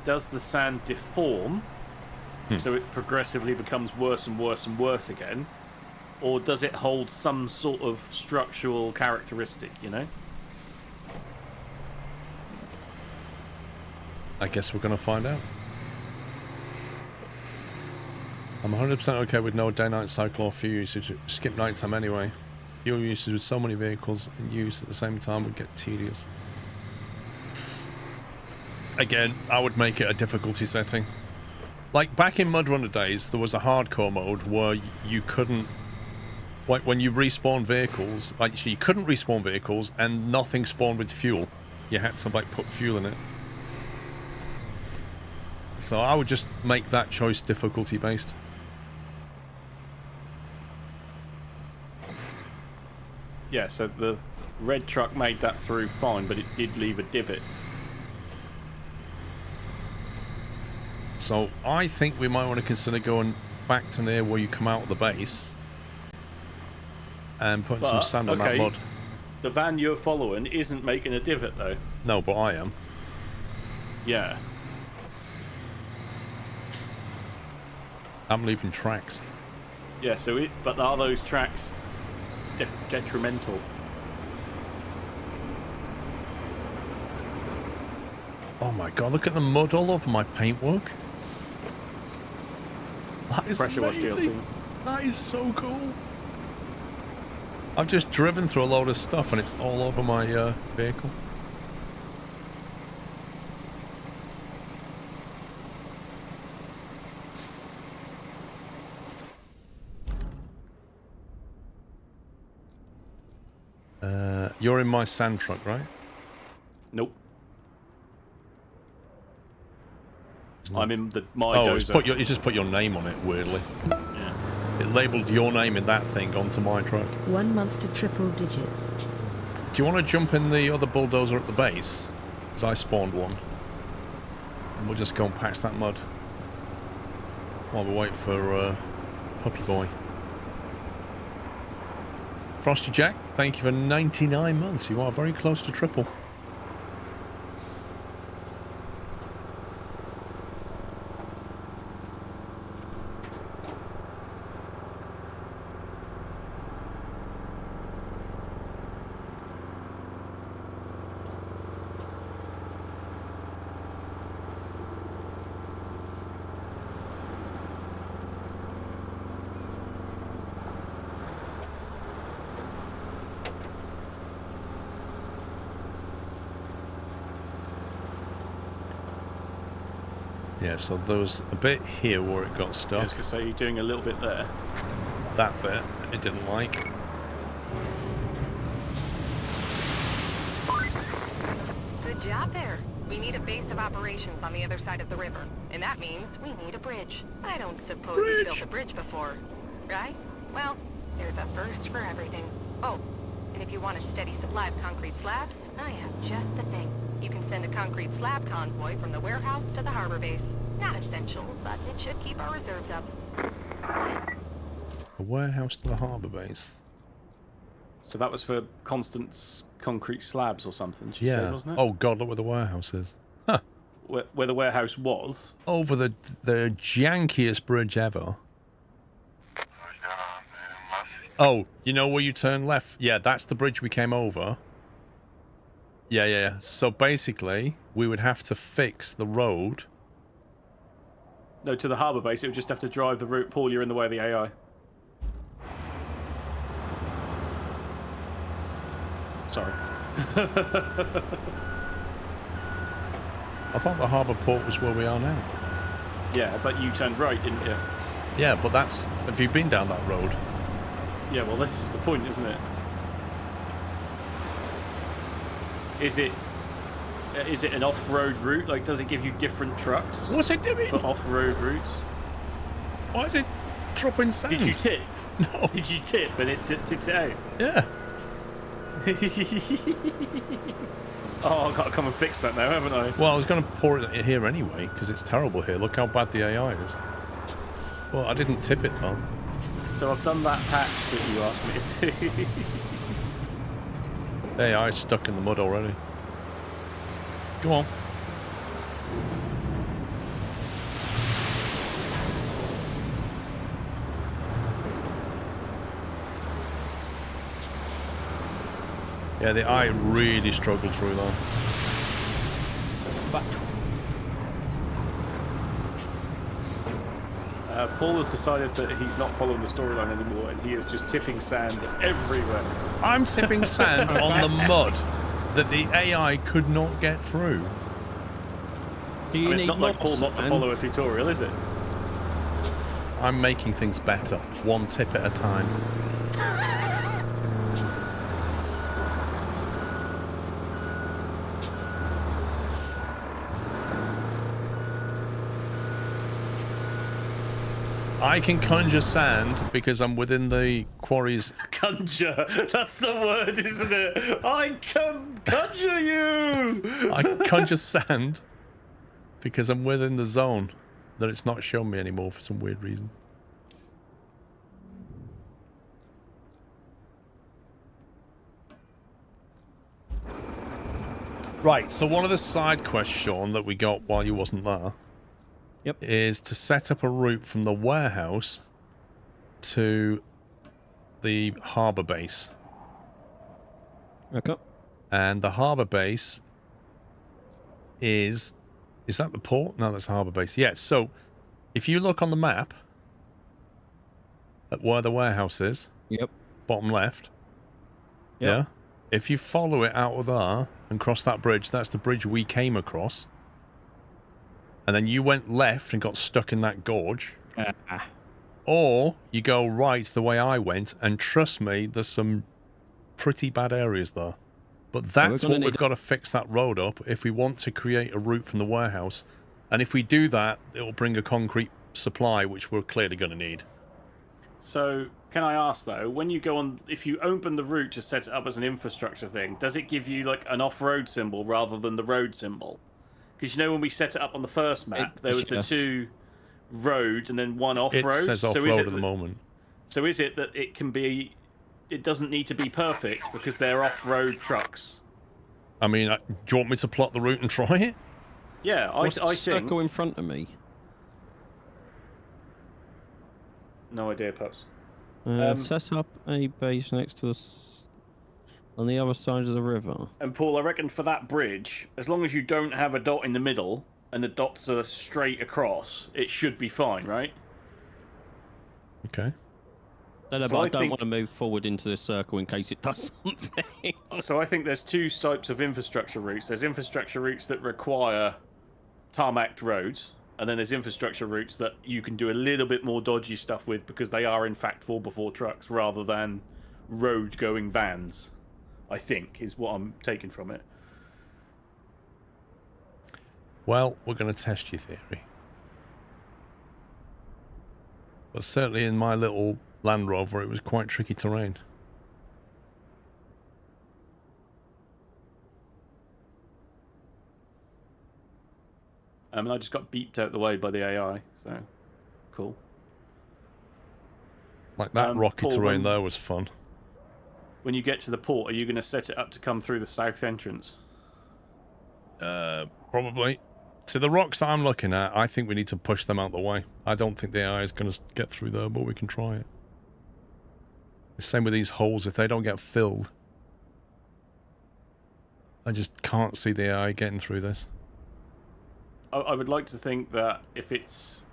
does the sand deform so it progressively becomes worse and worse and worse again? Or does it hold some sort of structural characteristic, you know? I guess we're going to find out. I'm 100% okay with no day-night cycle or fuel usage. Skip nighttime anyway. Fuel usage with so many vehicles in use at the same time would get tedious. Again, I would make it a difficulty setting. Like back in Mud Runner days, there was a hardcore mode where you couldn't, like when you respawn vehicles, actually you couldn't respawn vehicles and nothing spawned with fuel. You had to like put fuel in it. So I would just make that choice difficulty based. Yeah, so the red truck made that through fine, but it did leave a divot. So I think we might want to consider going back to near where you come out of the base and putting some sand on that mud. The van you're following isn't making a divot though. No, but I am. Yeah. I'm leaving tracks. Yeah, so but are those tracks detrimental? Oh my god, look at the mud all over my paintwork. That is Pressure wash amazing. DLC. That is so cool. I've just driven through a load of stuff and it's all over my vehicle. You're in my sand truck, right? Nope. I'm in my oh, dozer. you just put your name on it, weirdly. Yeah. It labelled your name in that thing onto my truck. 1 month to triple digits. Do you want to jump in the other bulldozer at the base? Because I spawned one. And we'll just go and patch that mud. While we wait for Puppy Boy. Frosty Jack, thank you for 99 months. You are very close to triple. Yeah, so there was a bit here where it got I was stuck. going to say, you're doing a little bit there. That bit, it didn't like. Good job there. We need a base of operations on the other side of the river. And that means we need a bridge. I don't suppose you've built a bridge before, right? Well, there's a first for everything. Oh, and if you want a steady supply of concrete slabs, I have just the thing. You can send a concrete slab convoy from the warehouse to the harbor base. Not essential, but it should keep our reserves up. A warehouse to the harbour base. So that was for Constance concrete slabs or something, she said, wasn't it? Oh god, look where the warehouse is. Huh. Where the warehouse was? Over the jankiest bridge ever. Oh, you know where you turn left? Yeah, that's the bridge we came over. Yeah. So basically, we would have to fix the road. No, to the harbour base, it would just have to drive the route. Paul, you're in the way of the AI. Sorry. I thought the harbour port was where we are now. Yeah, but you turned right, didn't you? Yeah, but that's... Have you been down that road? Yeah, well, this is the point, isn't it? Is it an off-road route? Like, does it give you different trucks What's it doing? for off-road routes? Why is it dropping sand? Did you tip? No. Did you tip and it tips it out? Yeah. Oh, I've got to come and fix that now, haven't I? Well, I was going to pour it here anyway, because it's terrible here. Look how bad the AI is. Well, I didn't tip it, though. So I've done that patch that you asked me to do. The AI is stuck in the mud already. Go on. Yeah, the eye really struggled through that. Paul has decided that he's not following the storyline anymore, and he is just tipping sand everywhere. I'm tipping sand on the mud that the AI could not get through. Do you I mean, it's need not like more Paul not to sand? follow a tutorial, is it? I'm making things better, one tip at a time. I can conjure sand because I'm within the quarry's... Conjure! That's the word, isn't it? I can conjure you! I can conjure sand because I'm within the zone that it's not showing me anymore for some weird reason. Right, so one of the side quests, Sean, that we got while you wasn't there... Yep. Is to set up a route from the warehouse to the harbour base. Okay. And the harbour base is that the port? No, that's the harbour base. Yes, so if you look on the map at where the warehouse is, Yep. bottom left, Yep. yeah, if you follow it out of there and cross that bridge, that's the bridge we came across. And then you went left and got stuck in that gorge. Or you go right the way I went, and trust me, there's some pretty bad areas there. But that's what we've got to fix that road up if we want to create a route from the warehouse. And if we do that, it will bring a concrete supply, which we're clearly going to need. So, can I ask though, when you go on, if you open the route to set it up as an infrastructure thing, does it give you like an off-road symbol rather than the road symbol? Because you know when we set it up on the first map, there was the two roads and then one off-road. It says off-road at the moment. So is it that it can be, it doesn't need to be perfect because they're off-road trucks? I mean, do you want me to plot the route and try it? Yeah, I think... circle in front of me? No idea, Pups. Set up a base next to on the other side of the river. And Paul, I reckon for that bridge, as long as you don't have a dot in the middle and the dots are straight across, it should be fine, right? Okay. No, but I don't want to move forward into this circle in case it does something. So I think there's two types of infrastructure routes. There's infrastructure routes that require tarmacked roads, And then there's infrastructure routes that you can do a little bit more dodgy stuff with because they are in fact 4x4 trucks rather than road-going vans, I think, is what I'm taking from it. Well, we're going to test your theory. But certainly in my little Land Rover, it was quite tricky terrain. And I just got beeped out the way by the AI, so cool. Like that rocky Paul, terrain there was fun. When you get to the port, are you going to set it up to come through the south entrance? Probably. See, the rocks I'm looking at, I think we need to push them out the way. I don't think the AI is going to get through there, but we can try it. The same with these holes. If they don't get filled, I just can't see the AI getting through this. I would like to think that if it's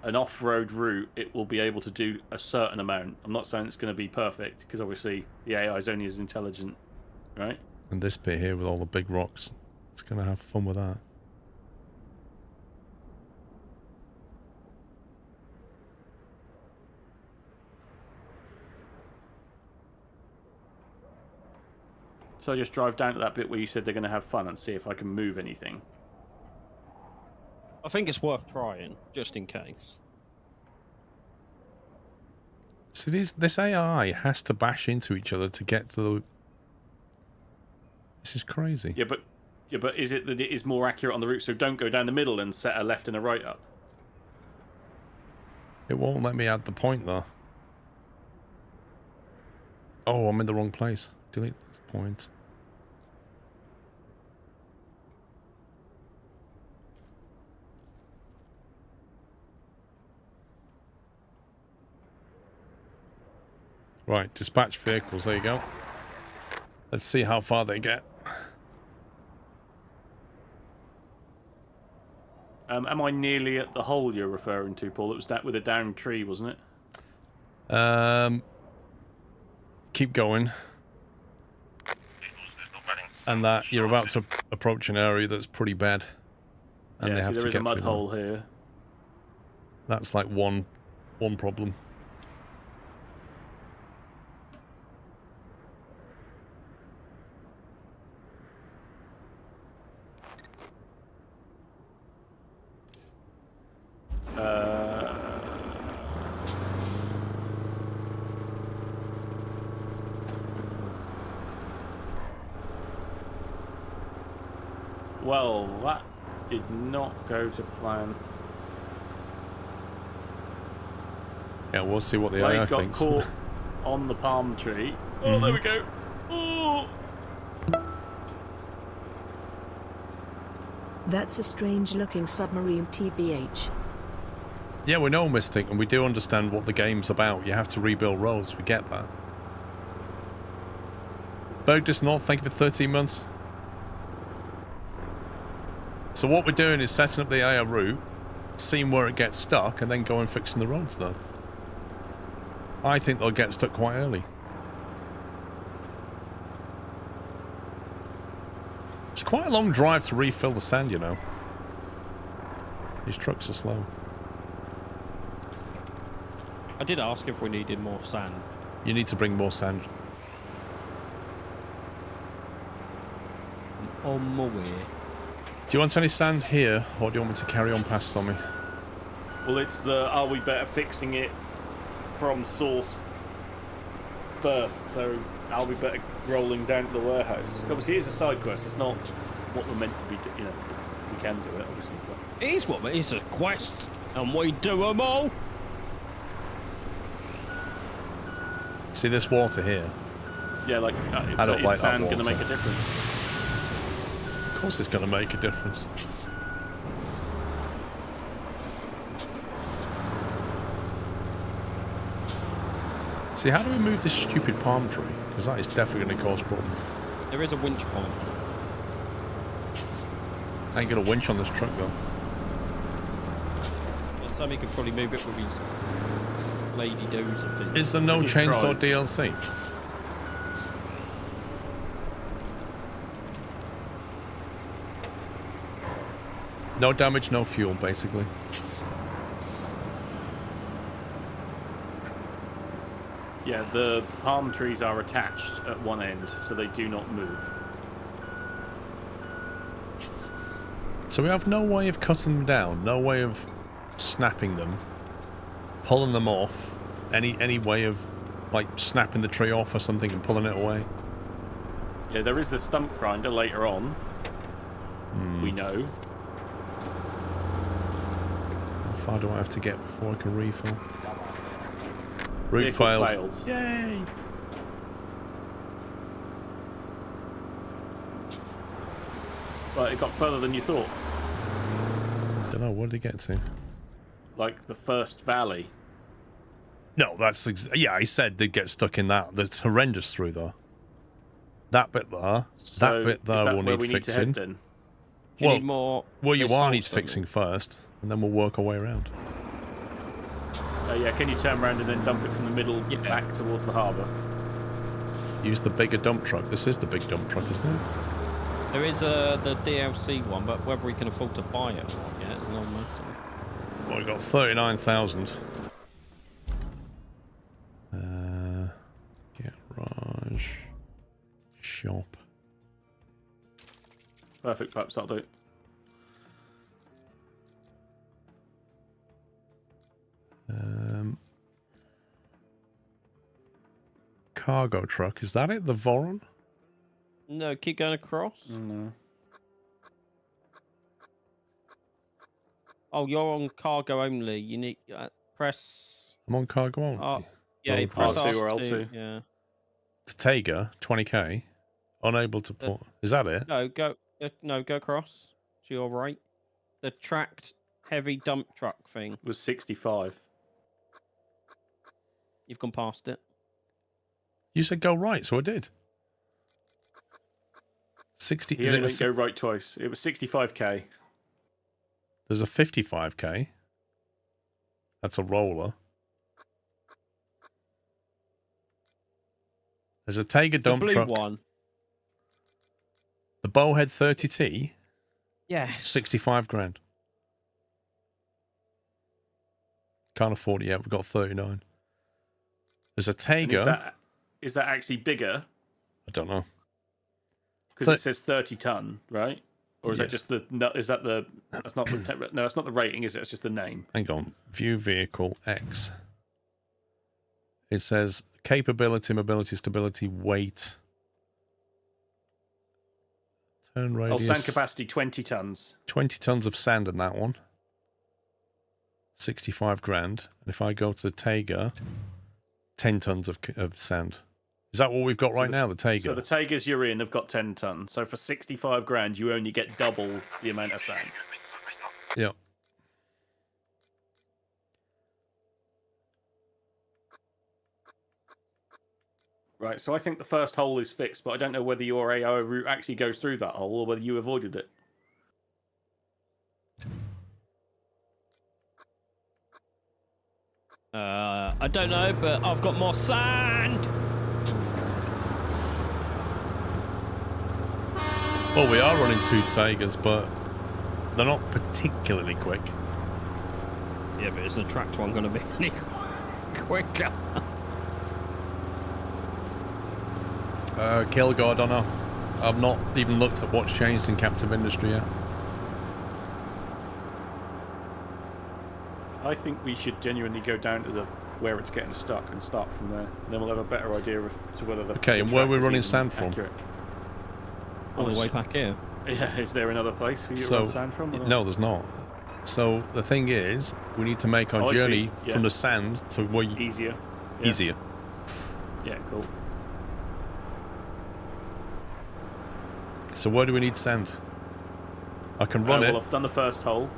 an off-road route, it will be able to do a certain amount. I'm not saying it's going to be perfect, because obviously the AI is only as intelligent, right? And this bit here with all the big rocks, it's going to have fun with that. So I just drive down to that bit where you said they're going to have fun and see if I can move anything. I think it's worth trying, just in case. See, this AI has to bash into each other to get to the... This is crazy. Yeah, but is it that it is more accurate on the route? So don't go down the middle and set a left and a right up. It won't let me add the point, though. Oh, I'm in the wrong place. Delete this point. Right, dispatch vehicles, there you go. Let's see how far they get. Am I nearly at the hole you're referring to, Paul? It was that with a downed tree, wasn't it? Keep going. And that you're about to approach an area that's pretty bad. And yeah, they have there to is get a mud through hole that. here. That's like one problem. Well, that did not go to plan. Yeah, we'll see what the Blade AI got thinks. caught on the palm tree. Oh, there we go. Oh. That's a strange looking submarine TBH. Yeah, we know Mystic, and we do understand what the game's about. You have to rebuild roads, we get that. Bergdus North, thank you for 13 months. So what we're doing is setting up the AI route, seeing where it gets stuck, and then going fixing the roads though. I think they'll get stuck quite early. It's quite a long drive to refill the sand, you know. These trucks are slow. I did ask if we needed more sand. You need to bring more sand. On my way. Do you want any sand here, or do you want me to carry on past Tommy? Well, it's the are we better fixing it from source first, so I'll be better rolling down to the warehouse. Obviously, it is a side quest. It's not what we're meant to be doing. You know, we can do it, obviously. But... It is what it is, a quest, and we do them all. See this water here? Yeah, like, I don't like is that sand going to water. make a difference? Of course it's going to make a difference. See, how do we move this stupid palm tree? Because that is definitely going to cause problems. There is a winch point. I ain't got a winch on this truck though. Sammy could probably move it with his lady dozer thing. Is there no Good chainsaw try. DLC? No damage, no fuel, basically. Yeah, the palm trees are attached at one end, so they do not move. So we have no way of cutting them down, no way of snapping them, pulling them off, any way of, like, snapping the tree off or something and pulling it away. Yeah, there is the stump grinder later on. We know. How far do I have to get before I can refill? Route Vehicle failed. Yay! But it got further than you thought. Don't know, what did it get to? Like the first valley. No, that's... yeah, I said they'd get stuck in that. That's horrendous through there. That bit there. So that bit there is that will where need we need to fixing. head, then? Do you need more? Well, you this are whole needs tunnel? fixing first, and then we'll work our way around. Yeah, can you turn around and then dump it from the middle back towards the harbour? Use the bigger dump truck. This is the big dump truck, isn't it? There is the DLC one, but whether we can afford to buy it or not yet is another matter. Well, we got 39,000. Garage. Shop. Perfect, perhaps that'll do it. Cargo truck. Is that it? The Voron? No, keep going across. No. Oh, you're on cargo only. You need press. I'm on cargo only. Yeah, you press R2 or R2. L2. Yeah. Tega, 20k. Unable to put. Is that it? No, go across to your right. The tracked heavy dump truck thing. Was 65. You've gone past it. You said go right, so I did. 60. He Is only it? went go right twice. It was 65k. There's a 55k. That's a roller. There's a Tega dump blue truck. one. The Bowhead 30T. Yes. 65 grand. Can't afford it yet. We've got 39. There's a And Tega. is that actually bigger? I don't know. Because it says 30 ton, right? Or is Yeah. that just the? No, is that the? That's not the. No, that's not the rating, is it? It's just the name. Hang on. View vehicle X. It says capability, mobility, stability, weight. Turn Oh, radius. sand capacity 20 tons. 20 tons of sand in that one. 65 grand. And if I go to the Tega, 10 tons of sand. Is that what we've got right now, the Tega? So the Tegas you're in have got 10 tons. So for 65 grand, you only get double the amount of sand. Yeah. Right, so I think the first hole is fixed, but I don't know whether your AO route actually goes through that hole or whether you avoided it. I don't know, but I've got more sand. Well, we are running 2 Tegas, but they're not particularly quick. Yeah, but is the tracked one going to be any quicker? Kilgore, I don't know. I've not even looked at what's changed in captive industry yet. I think we should genuinely go down to the where it's getting stuck and start from there. And then we'll have a better idea of to whether the Okay, the and where track we're is running even sand from? accurate. On the way back here. Yeah, is there another place for you to run sand from? or- No, there's not. So the thing is, we need to make our Oh, I see. journey Yeah. from the sand to where Easier. Yeah. easier. Yeah, cool. So where do we need sand? I can run Well, it. I've done the first hole.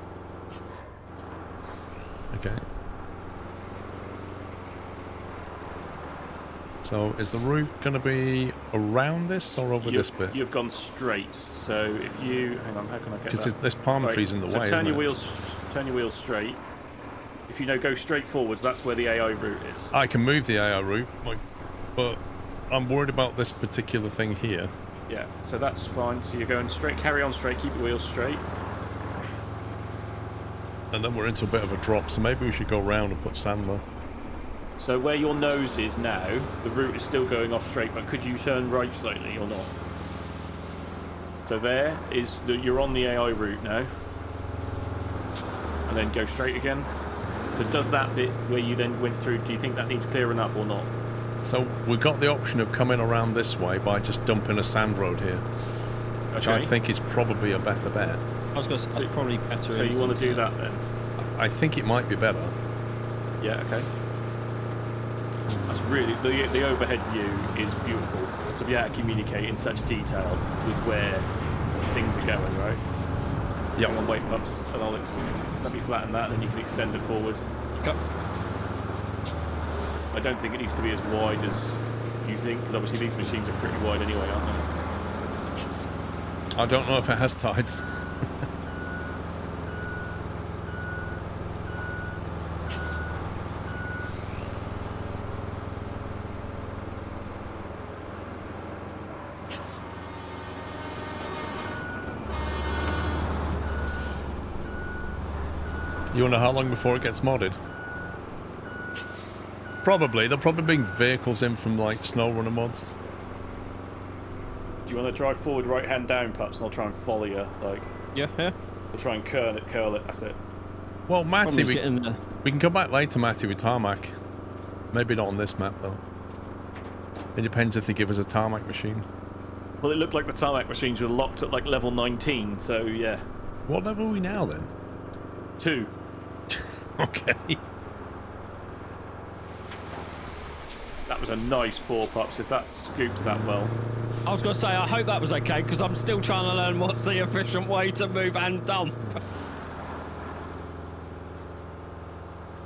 Okay. So is the route going to be around this or over this bit? You've gone straight. So if you hang on, how can I get Because that? there's palm Right, trees in the so way. turn isn't your it? wheels. Turn your wheels straight. If you go straight forwards, that's where the AI route is. I can move the AI route, but I'm worried about this particular thing here. Yeah, so that's fine. So you're going straight. Carry on straight. Keep your wheels straight. And then we're into a bit of a drop, so maybe we should go round and put sand there. So where your nose is now, the route is still going off straight, but could you turn right slightly or not? So there is, you're on the AI route now. And then go straight again. So does that bit where you then went through, do you think that needs clearing up or not? So we've got the option of coming around this way by just dumping a sand road here. Which I think is probably a better bet. I was going to say, that's probably better. So you want to do that then? I think it might be better. Yeah, okay. That's really, the overhead view is beautiful to be able to communicate in such detail with where things are going, right? Yeah. Hang on, wait, pups, and let me flatten that, and then you can extend it forward. Okay. I don't think it needs to be as wide as you think, because obviously these machines are pretty wide anyway, aren't they? I don't know if it has tides. You wonder how long before it gets modded? Probably. They'll probably bring vehicles in from like SnowRunner mods. Do you want to drive forward right hand down, pups, and I'll try and follow you, like... Yeah. I'll try and curl it, that's it. Well, Matty, we can come back later, Matty, with Tarmac. Maybe not on this map, though. It depends if they give us a Tarmac machine. Well, it looked like the Tarmac machines were locked at like level 19, so yeah. What level are we now, then? 2. Okay. That was a nice pour, pups, if that scoops that well. I was going to say, I hope that was okay, because I'm still trying to learn what's the efficient way to move and dump.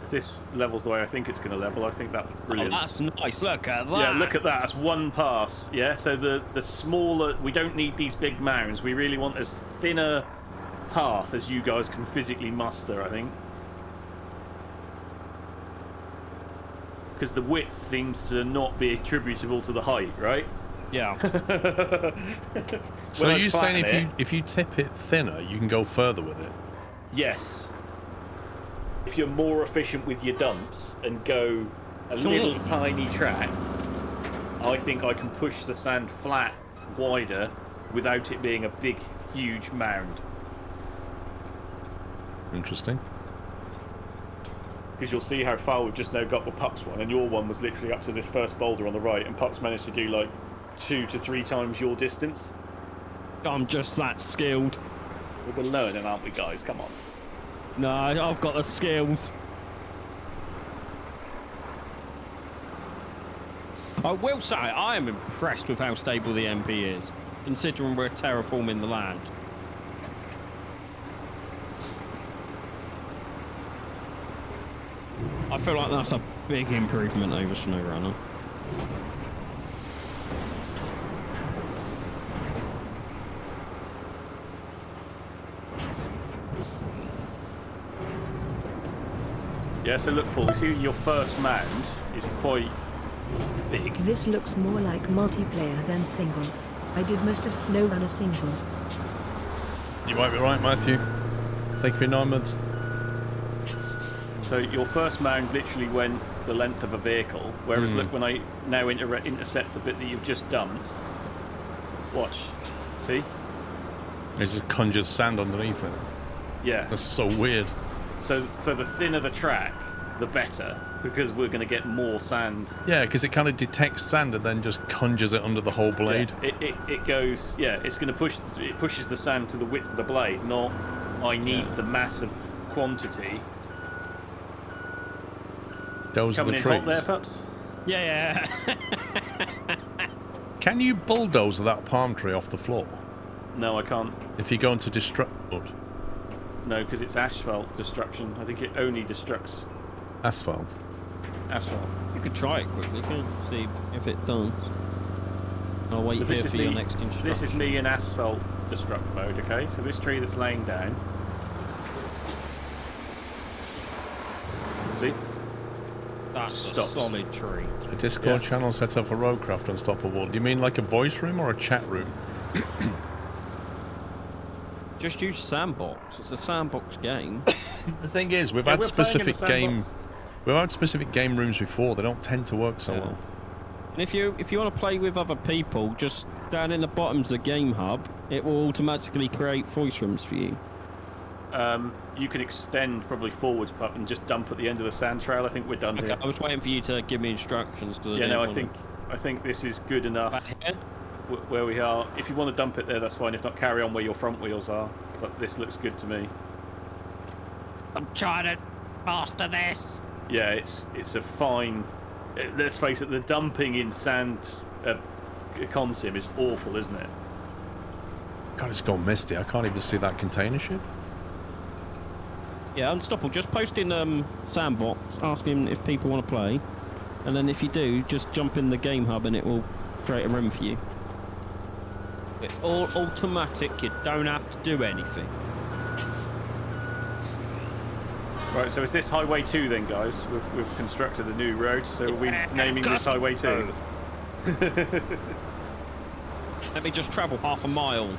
If this levels the way I think it's going to level, I think that's brilliant. Oh, that's nice. Look at that. Yeah, look at that. That's one pass. Yeah, so the smaller... We don't need these big mounds. We really want as thin a path as you guys can physically muster, I think. Because the width seems to not be attributable to the height, right? Yeah. So you're saying if you tip it thinner, you can go further with it? Yes. If you're more efficient with your dumps and go a little tiny track, I think I can push the sand flat wider without it being a big, huge mound. Interesting. Because you'll see how far we've just now got with Pups one, and your one was literally up to this first boulder on the right, and Pups managed to do like 2 to 3 times your distance. I'm just that skilled. We're learning, aren't we, guys? Come on. No, I've got the skills. I will say, I am impressed with how stable the MP is, considering we're terraforming the land. I feel like that's a big improvement over SnowRunner. Yeah, so look, Paul, you see your first mound is quite big. This looks more like multiplayer than single. I did most of SnowRunner single. You might be right, Matthew. Thank you for 9 months. So your first mound literally went the length of a vehicle, whereas look, when I now intercept the bit that you've just dumped, watch, see? It just conjures sand underneath it. Yeah. That's so weird. So the thinner the track, the better, because we're going to get more sand. Yeah, because it kind of detects sand and then just conjures it under the whole blade. Yeah, it goes, yeah, it's going to it pushes the sand to the width of the blade, not I need the massive quantity. Those are the trees. trees. Coming in hot there, pups? Yeah. Can you bulldoze that palm tree off the floor? No, I can't. If you go into destruct mode? No, because it's asphalt destruction. I think it only destructs asphalt. Asphalt. You could try it quickly, can you? See if it does. I'll wait here for your next construction. This is me in asphalt destruct mode, okay? So this tree that's laying down. See? That's a solid tree. A Discord channel set up for roadcraft unstoppable. Do you mean like a voice room or a chat room? Just use Sandbox. It's a sandbox game. The thing is, we've Yeah, had we're playing in the specific game rooms before. They don't tend to work so well. And if you want to play with other people, just down in the bottoms of Game Hub, it will automatically create voice rooms for you. You can extend probably forwards pup and just dump at the end of the sand trail. I think we're done here. I was waiting for you to give me instructions. Yeah, no, I think this is good enough where we are. If you want to dump it there, that's fine. If not, carry on where your front wheels are. But this looks good to me. I'm trying to master this. Yeah, it's a fine. Let's face it, the dumping in sand consim is awful, isn't it? God, it's gone misty. I can't even see that container ship. Yeah, Unstoppable. Just post in Sandbox, asking if people want to play, and then if you do, just jump in the Game Hub and it will create a room for you. It's all automatic. You don't have to do anything. Right, so is this Highway 2 then, guys? We've constructed a new road, so are we naming this Highway 2? Let me just travel half a mile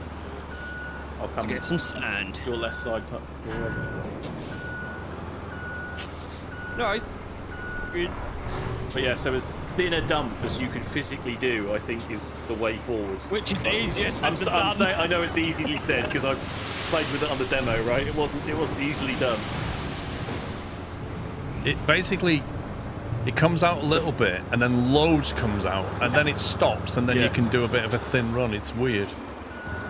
I'll come to get some sand. your left side. Nice. Good. But yeah, so as thin a dump as you can physically do, I think, is the way forward. Which is easier said than I'm done. saying, I know it's easily said because I played with it on the demo, right? It wasn't easily done. It basically, it comes out a little bit, and then loads comes out, and then it stops, and then you can do a bit of a thin run. It's weird.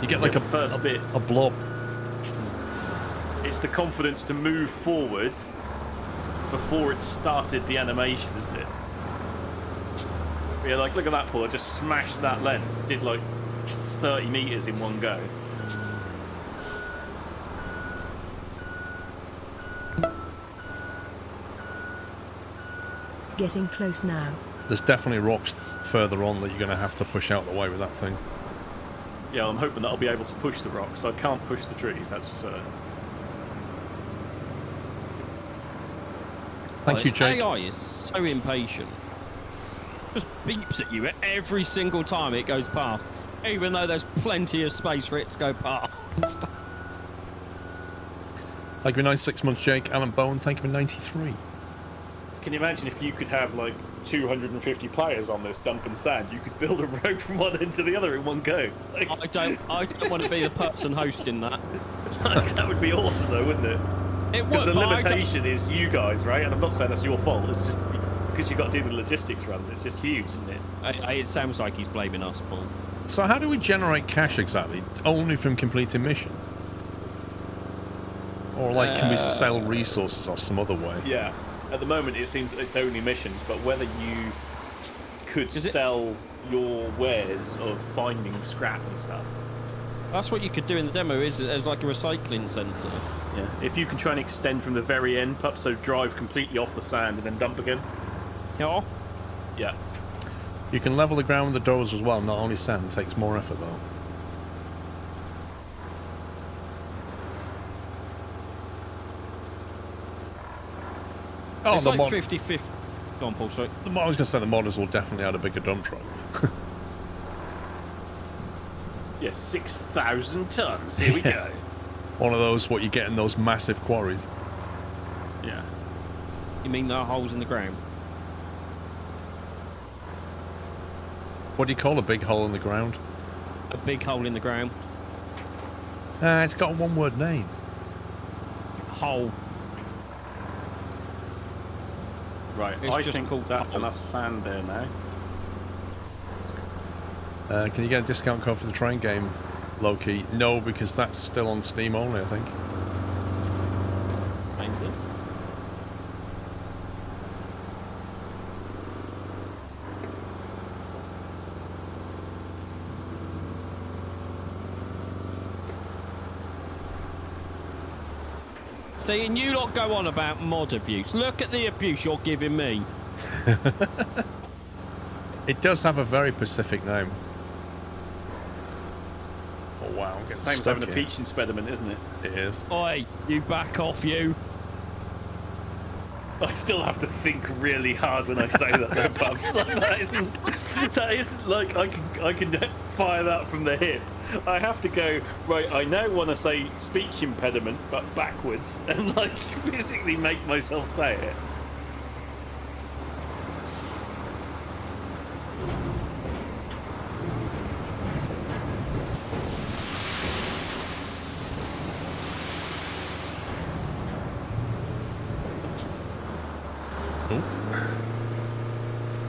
You get like a first bit, a blob. It's the confidence to move forward before it started the animation, isn't it? Yeah, like look at that, Paul. I just smashed that length. Did like 30 meters in one go. Getting close now. There's definitely rocks further on that you're going to have to push out the way with that thing. Yeah, I'm hoping that I'll be able to push the rocks. I can't push the trees, that's for certain. Thank you, Jake. AI is so impatient. Just beeps at you at every single time it goes past, even though there's plenty of space for it to go past. Thank you for 96 months, Jake. Alan Bowen, thank you for 93. Can you imagine if you could have like 250 players on this dumping sand? You could build a road from one end to the other in one go. Like, I don't want to be the person hosting that. that would be awesome, though, wouldn't it? It would. Because the but limitation is you guys, right? And I'm not saying that's your fault. It's just because you've got to do the logistics runs. It's just huge, isn't it? It sounds like he's blaming us, Paul. So how do we generate cash exactly? Only from completing missions? Or like, can we sell resources or some other way? Yeah. At the moment, it seems it's only missions, but whether you could sell your wares of finding scrap and stuff. That's what you could do in the demo, is as like a recycling centre. Yeah. If you can try and extend from the very end, pup, so drive completely off the sand and then dump again. Yeah. Yeah. You can level the ground with the doors as well. Not only sand, takes more effort though. Oh, it's the like mod 50-50. Go on, Paul, sorry. I was going to say the modders will definitely add a bigger dump truck. Yeah, 6,000 tons. Here we go. One of those, what you get in those massive quarries. Yeah. You mean there are holes in the ground? What do you call a big hole in the ground? A big hole in the ground. It's got a one-word name. Hole. Right, It's I just think called that's hole. enough sand there now. Can you get a discount code for the train game, Loki? No, because that's still on Steam only, I think. Thank you. See, and you lot go on about mod abuse. Look at the abuse you're giving me. It does have a very specific name. Oh wow, I'm getting Same as stuck having a here. peach impediment, isn't it? It is. Oi, you back off, you. I still have to think really hard when I say that, though, Bubs. Like, that is like I can fire that from the hip, I have to go, right, I now want to say speech impediment, but backwards, and like physically make myself say it.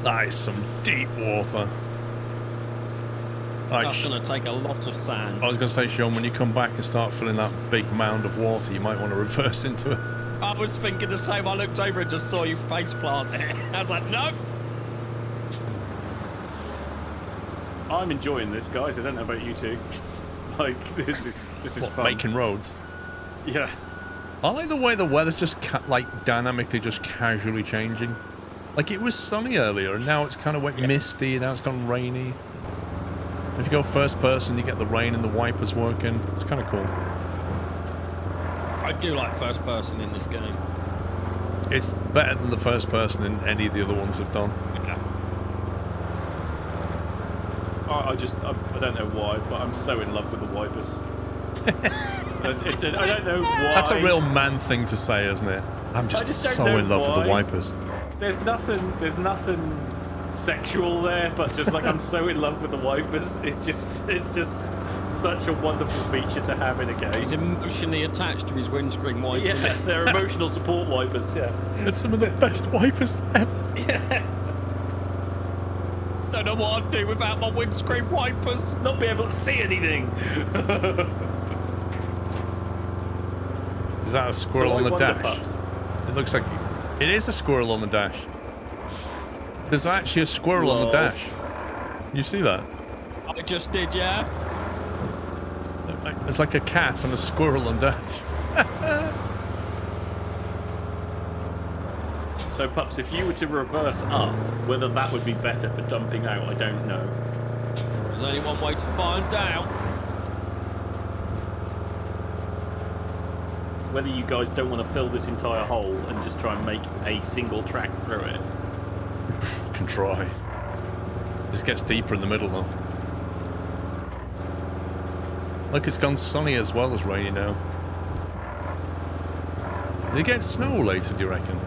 That is some deep water. Right, That's going to take a lot of sand. I was going to say, Sean, when you come back and start filling that big mound of water, you might want to reverse into it. I was thinking the same. I looked over and just saw you face plant there. I was like, no. I'm enjoying this, guys. I don't know about you two. Like, this is What, fun. making roads? Yeah. I like the way the weather's just like dynamically just casually changing. Like it was sunny earlier and now it's kind of went misty and now it's gone rainy. If you go first person, you get the rain and the wipers working. It's kind of cool. I do like first person in this game. It's better than the first person in any of the other ones I've done. Yeah. I don't know why, but I'm so in love with the wipers. I don't know why. That's a real man thing to say, isn't it? I'm just just don't so know in love with the why. wipers. There's nothing sexual there, but just like I'm so in love with the wipers. It's just such a wonderful feature to have in a game. He's emotionally attached to his windscreen wiper. Yeah, they're emotional support wipers. Yeah. It's some of the best wipers ever. Yeah. Don't know what I'd do without my windscreen wipers. Not be able to see anything. Is that a squirrel on the dash? Pups. It looks like it is a squirrel on the dash. There's actually a squirrel on the dash. You see that? I just did, yeah. It's like a cat and a squirrel on dash. So, Pups, if you were to reverse up, whether that would be better for dumping out, I don't know. There's only one way to find out. Whether you guys don't want to fill this entire hole and just try and make a single track through it. Can try. This gets deeper in the middle though. Look, it's gone sunny as well as rainy now. Will it get snow later, do you reckon?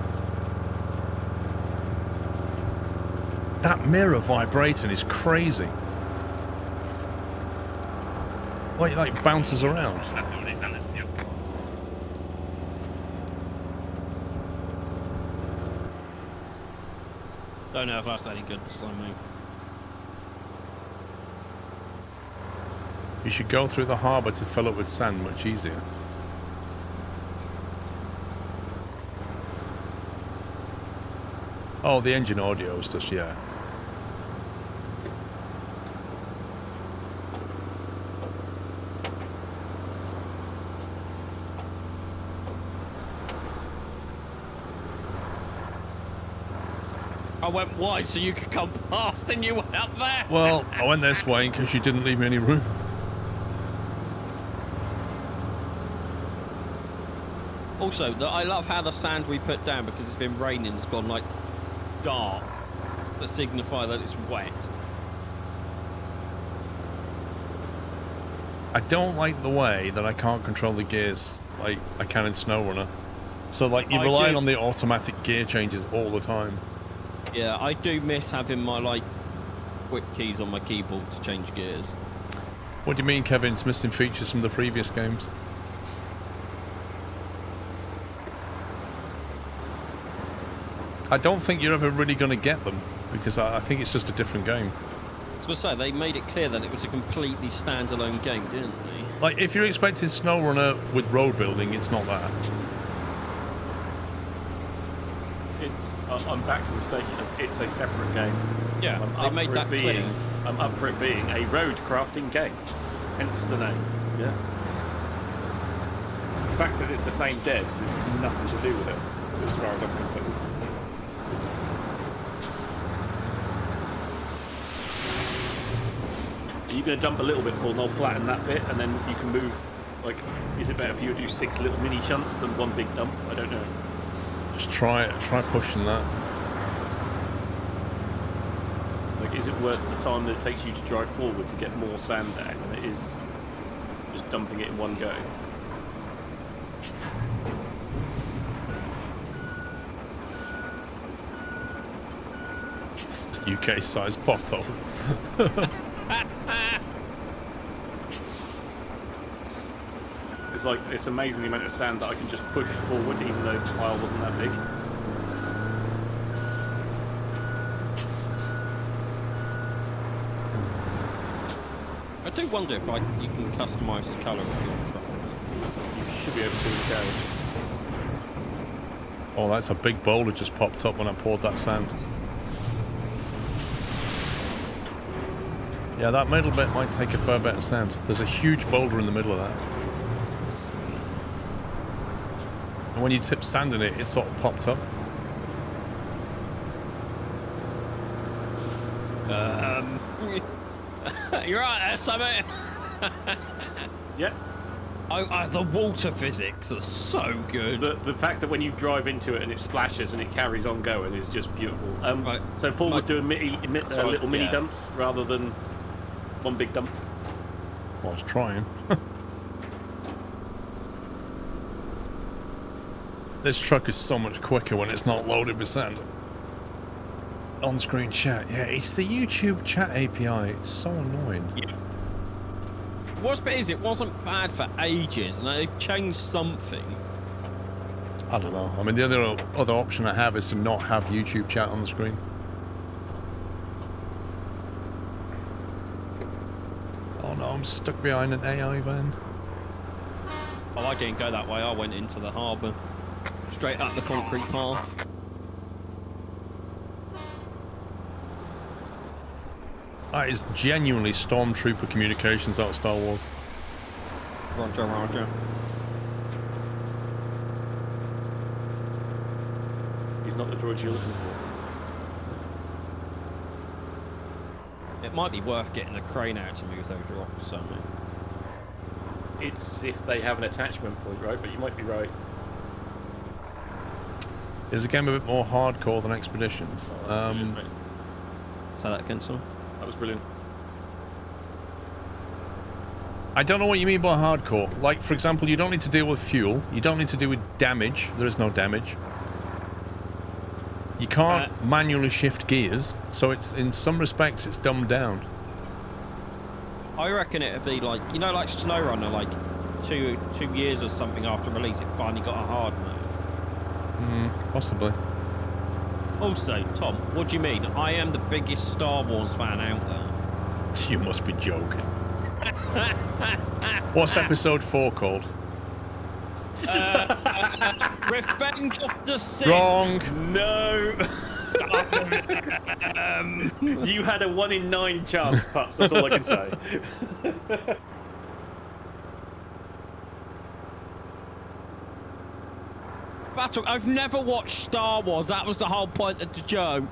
That mirror vibrating is crazy. Like, it like bounces around. Don't know if that's any good to me. You should go through the harbour to fill it with sand much easier. Oh, the engine audio is just, yeah. I went wide so you could come past and you went up there. Well, I went this way because you didn't leave me any room. Also, I love how the sand we put down, because it's been raining, has gone like dark to signify that it's wet. I don't like the way that I can't control the gears like I can in SnowRunner. So like you're relying on the automatic gear changes all the time. Yeah, I do miss having my like quick keys on my keyboard to change gears. What do you mean, Kevin's missing features from the previous games? I don't think you're ever really going to get them, because I think it's just a different game. I was going to say, they made it clear that it was a completely standalone game, didn't they? Like, if you're expecting SnowRunner with road building, it's not that. I'm back to the statement of it's a separate game. Yeah, they made that clear. I'm up for it being a road crafting game, hence the name. Yeah. The fact that it's the same devs has nothing to do with it, as far as I'm concerned. Are you going to dump a little bit, Paul, and I'll flatten that bit, and then you can move? Like, is it better for you to do 6 little mini shunts than one big dump? I don't know. Just try pushing that. Like, is it worth the time that it takes you to drive forward to get more sand down than it is dumping it in one go. UK-sized bottle. It's amazing the amount of sand that I can just push forward, even though the pile wasn't that big. I do wonder if you can customise the colour of your trucks. You should be able to in the garage. Oh, that's a big boulder just popped up when I poured that sand. Yeah, that middle bit might take a fair bit of sand. There's a huge boulder in the middle of that. And when you tip sand in it, it sort of popped up. You're right there, Summit. Yeah. The water physics are so good. The fact that when you drive into it and it splashes and it carries on going is just beautiful. Right. So Paul was doing little mini dumps rather than one big dump. I was trying. This truck is so much quicker when it's not loaded with sand. On-screen chat. Yeah, it's the YouTube chat API. It's so annoying. Yeah. Worst bit is it wasn't bad for ages, and they've changed something. I don't know. I mean, the other option I have is to not have YouTube chat on the screen. Oh no, I'm stuck behind an AI van. Oh, I didn't go that way. I went into the harbour. Straight up the concrete path. That is genuinely Stormtrooper communications out of Star Wars. Roger, roger. He's not the droid you're looking for. It might be worth getting a crane out to move those rocks, somewhere. It's if they have an attachment point, right? But you might be right. Is the game a bit more hardcore than Expeditions? Brilliant, mate. Say that again, Sam. That was brilliant. I don't know what you mean by hardcore. Like, for example, you don't need to deal with fuel. You don't need to deal with damage. There is no damage. You can't manually shift gears, so it's in some respects it's dumbed down. I reckon it'd be like, you know, like SnowRunner, like two years or something after release, it finally got a hard mode. Possibly. Also, Tom, what do you mean? I am the biggest Star Wars fan out there. You must be joking. What's episode 4 called? Revenge of the Sith. Wrong. No. You had a 1 in 9 chance, Pups. That's all I can say. Battle. I've never watched Star Wars. That was the whole point of the joke.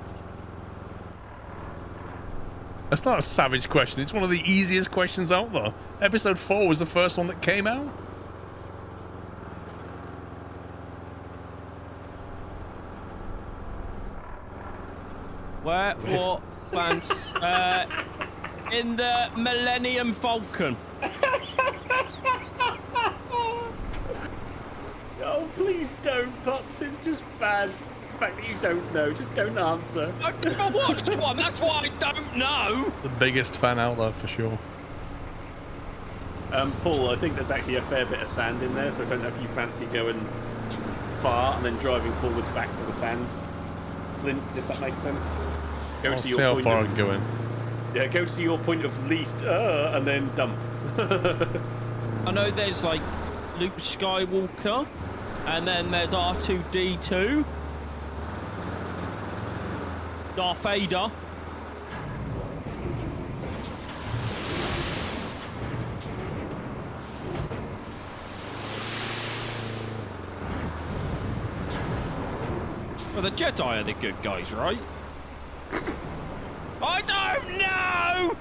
That's not a savage question. It's one of the easiest questions out there. Episode 4 was the first one that came out. Where? What? Plans? In the Millennium Falcon. Oh, please don't, Pups. It's just bad. The fact that you don't know. Just don't answer. I've never watched one. That's why I don't know. The biggest fan out there for sure. Paul, I think there's actually a fair bit of sand in there, so I don't know if you fancy going far and then driving forwards back to the sands. Clint, if that makes sense. Go I'll to see your how point far I of, can go in. Yeah, go to your point of least, and then dump. I know there's like Luke Skywalker, and then there's R2-D2, Darth Vader. Well, the Jedi are the good guys, right? I don't know!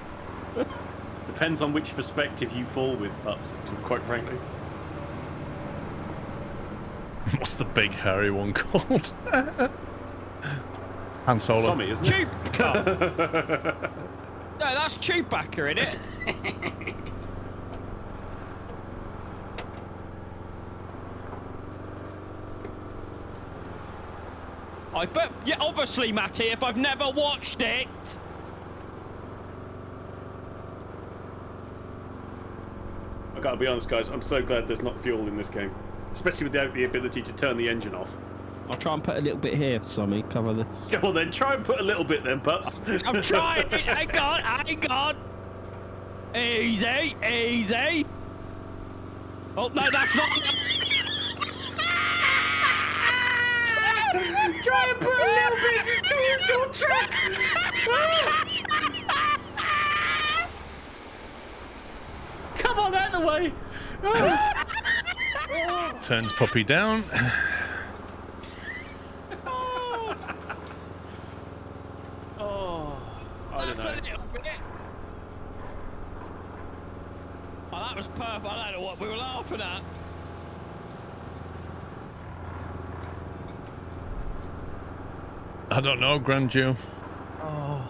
Depends on which perspective you fall with, Pups, quite frankly. What's the big hairy one called? Han Solo. Tommy, isn't it? Chewbacca! No, that's Chewbacca, innit? I bet. Yeah, obviously, Matty. If I've never watched it. I gotta be honest, guys. I'm so glad there's not fuel in this game, especially without the ability to turn the engine off. I'll try and put a little bit here, Sammy. Cover this. Go on then, try and put a little bit then, pups. I'm trying. Hang on. Easy. Oh no, that's not. Try and put a little bit towards your truck. Come on, out of the way. Turns puppy down. I don't know. A little bit. Oh, that was perfect. I don't know what we were laughing at. I don't know, Grand Jew. Oh.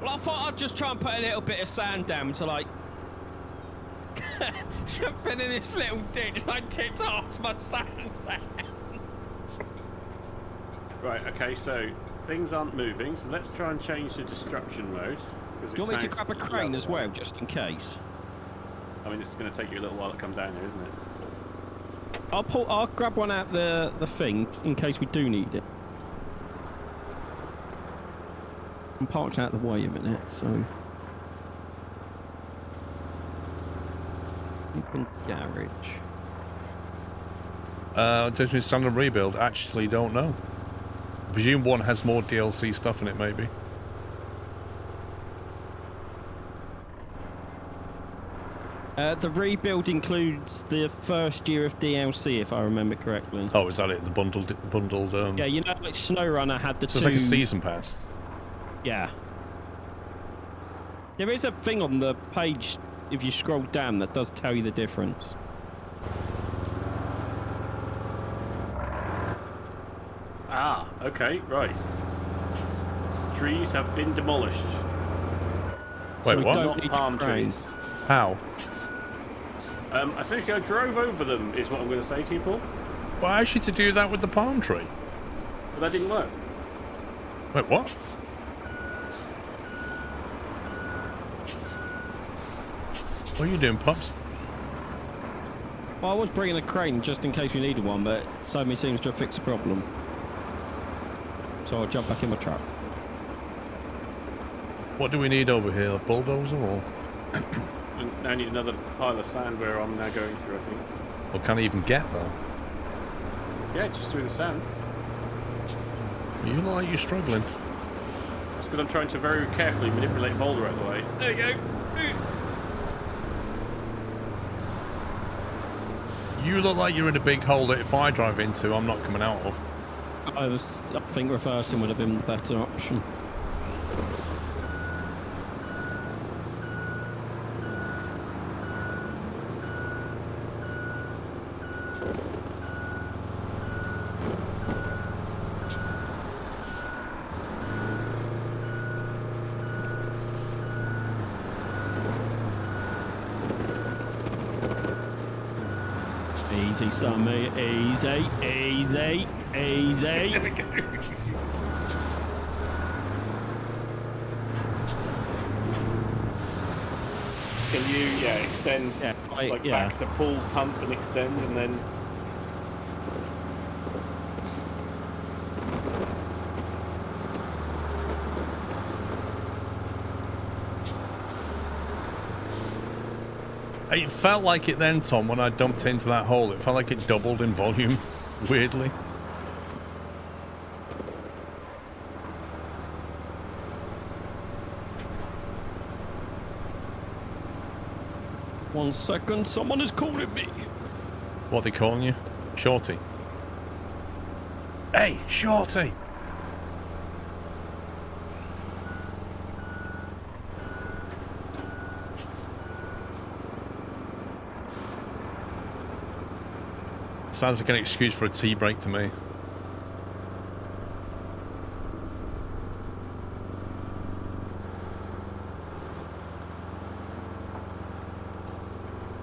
Well, I thought I'd just try and put a little bit of sand down to like. I've been in this little ditch. I tipped off my sand. Right. Okay. So things aren't moving. So let's try and change to destruction mode. Do you want me to grab a crane as well, just in case? I mean, it's going to take you a little while to come down there, isn't it? I'll grab one out the thing in case we do need it. I'm parked out the way a minute, so. Open garage. Does it standard rebuild? Actually, don't know. I presume one has more DLC stuff in it, maybe. The rebuild includes the first year of DLC, if I remember correctly. Oh, is that it? The bundled. Yeah, you know, like SnowRunner had the So two. it's like a season pass. Yeah. There is a thing on the page, if you scroll down, that does tell you the difference. Ah, okay, right. Trees have been demolished. Wait, So we what? don't Not need palm to crane. trees. How? Essentially, I drove over them, is what I'm going to say to you, Paul. Why asked you to do that with the palm tree? But that didn't work. Wait, what? What are you doing, pups? Well, I was bringing a crane just in case we needed one, but Sammy seems to have fixed the problem. So I'll jump back in my truck. What do we need over here? A bulldozer or? And I need another pile of sand where I'm now going through, I think. What can I even get though? Yeah, just through the sand. You look like you're struggling. That's because I'm trying to very carefully manipulate a boulder out of the way. There you go. You look like you're in a big hole that if I drive into, I'm not coming out of. I think reversing would have been the better option. Easy, Sammy. Easy, easy, easy. There we go. Can you, extend back to Paul's hump and extend and then... It felt like it then, Tom, when I dumped into that hole. It felt like it doubled in volume, weirdly. One second, someone is calling me. What are they calling you? Shorty. Hey, Shorty! Sounds like an excuse for a tea break to me.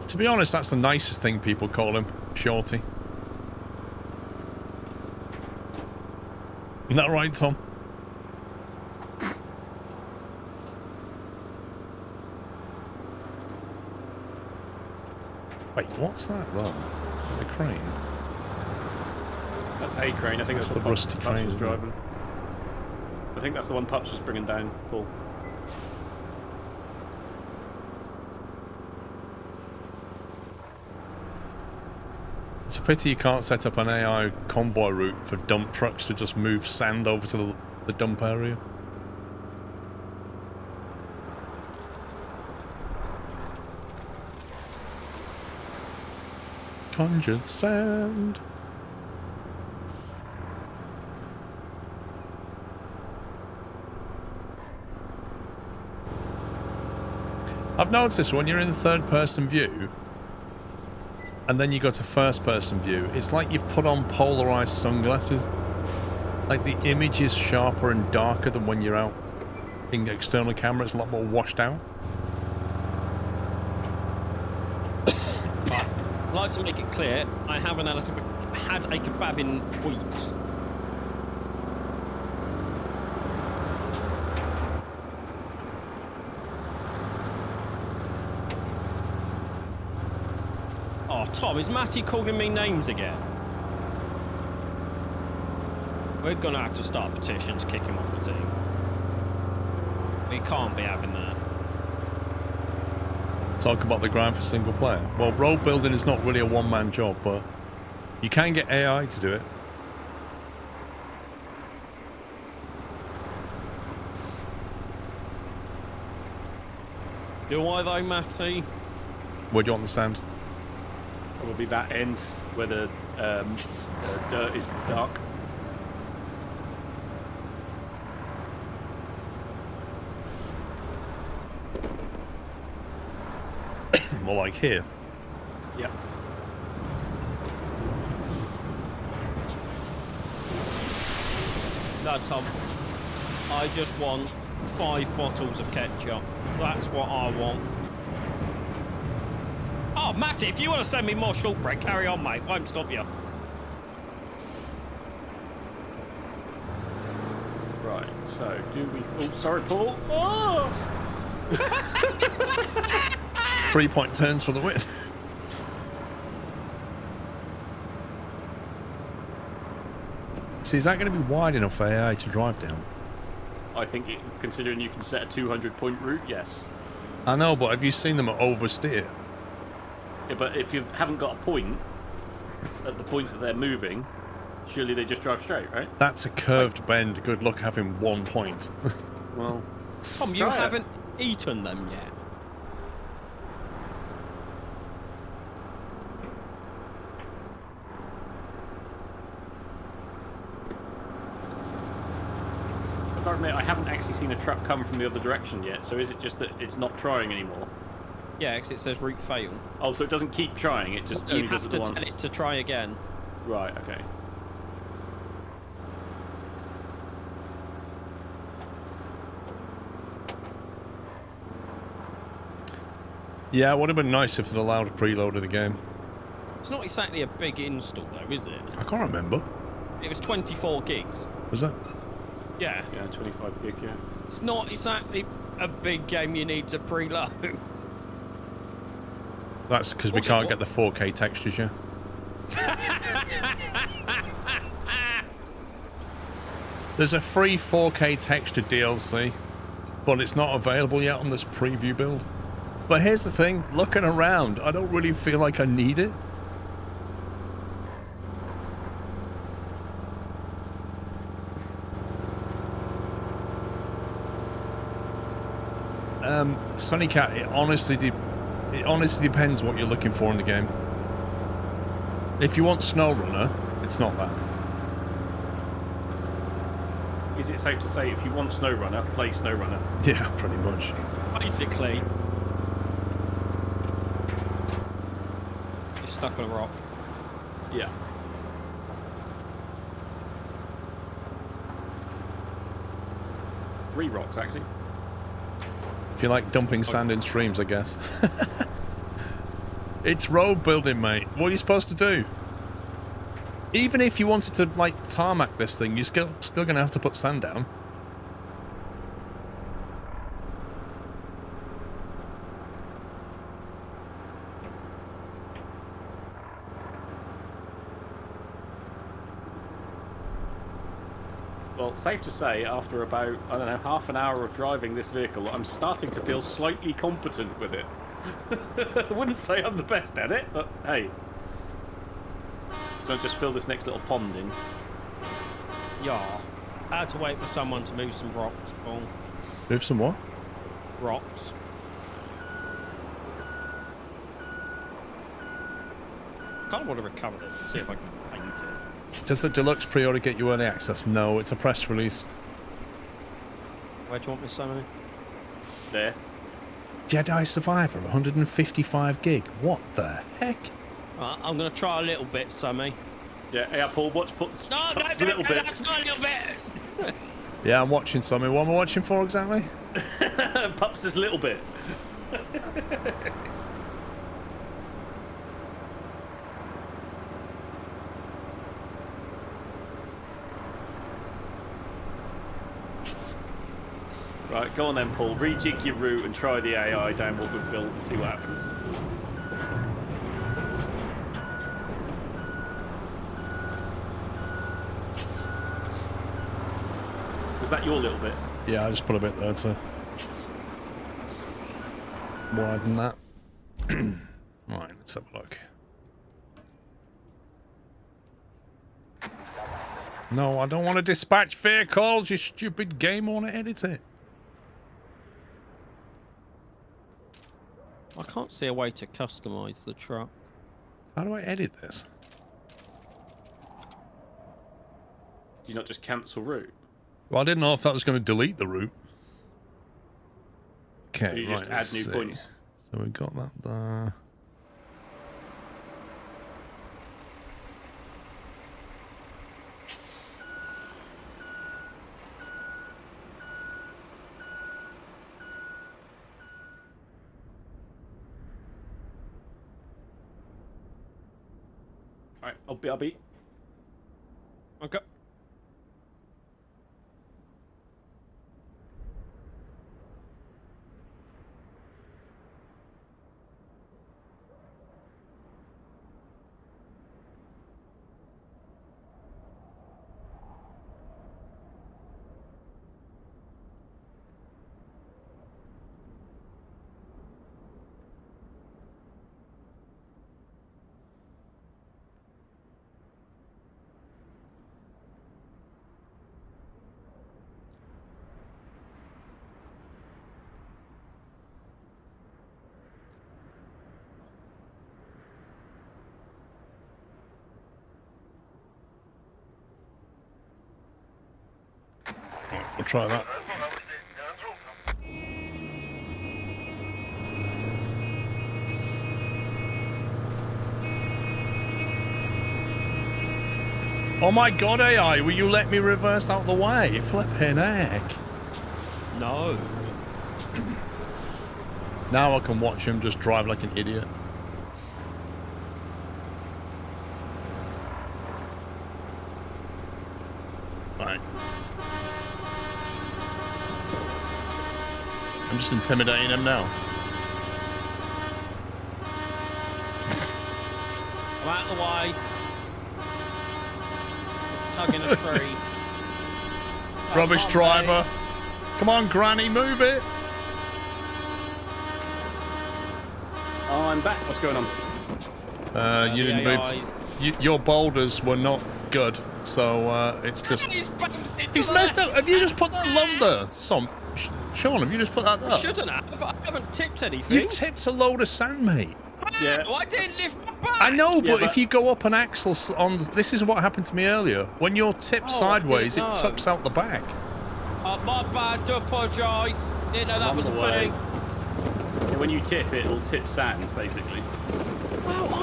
To be honest, that's the nicest thing people call him, Shorty. Isn't that right, Tom? Wait, what's that run? The crane? That's a crane. I think That's that's the what rusty Pups crane, was isn't it? driving. I think that's the one Pups was bringing down, Paul. It's a pity you can't set up an AI convoy route for dump trucks to just move sand over to the dump area. Conjured sand. I've noticed when you're in third-person view and then you go to first-person view, it's like you've put on polarized sunglasses. Like the image is sharper and darker than when you're out in external camera. It's a lot more washed out. But I'd like to make it clear, I haven't had a kebab in weeks. Oh, Tom, is Matty calling me names again? We're gonna have to start a petition to kick him off the team. We can't be having that. Talk about the grind for single player. Well, road building is not really a one-man job, but you can get AI to do it. Do I though, Matty? Where do you want the sand? Probably that end where the dirt is dark. More like here. Yep. No, Tom. I just want 5 bottles of ketchup. That's what I want. Oh, Matty, if you want to send me more shortbread, carry on, mate. Won't stop you. Right, so do we... Oh, sorry, Paul. Oh! 3-point turns for the win. See, is that going to be wide enough for AI to drive down? I think, considering you can set a 200-point route, yes. I know, but have you seen them oversteer? Yeah, but if you haven't got a point, at the point that they're moving, surely they just drive straight, right? That's a curved bend. Good luck having 1 point. Well, Tom, you haven't eaten them yet. I gotta admit, I haven't actually seen a truck come from the other direction yet, so is it just that it's not trying anymore? Yeah, because it says route fail. Oh, so it doesn't keep trying, it just You only have does to it tell once. it to try again. Right, okay. Yeah, it would have been nice if they'd allowed a preload of the game. It's not exactly a big install, though, is it? I can't remember. It was 24 gigs. Was that? Yeah. Yeah, 25 gig, yeah. It's not exactly a big game you need to preload. That's because we Was it can't what? get the 4K textures yet. There's a free 4K texture DLC, but it's not available yet on this preview build. But here's the thing, looking around, I don't really feel like I need it. Sunny Cat, it honestly depends what you're looking for in the game. If you want SnowRunner, it's not that. Is it safe to say if you want SnowRunner, play SnowRunner? Yeah, pretty much. Basically. You're stuck on a rock. Yeah. Three rocks, actually. If you like dumping sand in streams, I guess. It's road building, mate. What are you supposed to do? Even if you wanted to, like, tarmac this thing, you're still going to have to put sand down. Well, safe to say, after about, I don't know, half an hour of driving this vehicle, I'm starting to feel slightly competent with it. I wouldn't say I'm the best at it, but hey. Gonna just fill this next little pond in. Yeah. I had to wait for someone to move some rocks, Paul. Move some what? Rocks. I kind of want to recover this and see if I can paint it. Does the deluxe pre-order get you early access? No, it's a press release. Where do you want me, Simon? There. Jedi Survivor, 155 gig. What the heck? I'm going to try a little bit, Sammy. Yeah, Paul, watch, No, a little bit. That's not a little bit. Yeah, I'm watching something. What am I watching for exactly? Pups is little bit. Right, go on then, Paul. Rejig your route and try the AI down what we've built and see what happens. Was that your little bit? Yeah, I just put a bit there to widen that. Right, let's have a look. No, I don't want to dispatch vehicles, you stupid game. I want to edit it. I can't see a way to customize the truck. How do I edit this? Do you not just cancel route? Well, I didn't know if that was going to delete the route. Okay, You just right, add let's new see. points. So we got that there. Alright, I'll be. Okay. We'll try that. Oh my god, AI, will you let me reverse out the way? Flipping heck. No. Now I can watch him just drive like an idiot. Right. I'm just intimidating him now. I'm out of the way. Just tugging a tree. Rubbish on, driver. Come on, Granny, move it. Oh, I'm back. What's going on? You didn't move. Your boulders were not good, so it's just. He's messed up. Have you just put that along there? Sean, have you just put that there? I shouldn't have, but I haven't tipped anything. You've tipped a load of sand, mate. Yeah. I didn't lift my back. I know, but but if you go up an axle on, this is what happened to me earlier. When you're tipped sideways, it didn't know. tucks out the back. My bad, do apologise. Didn't know that On was a the way. thing. Yeah, when you tip, it'll tip sand, basically. Well,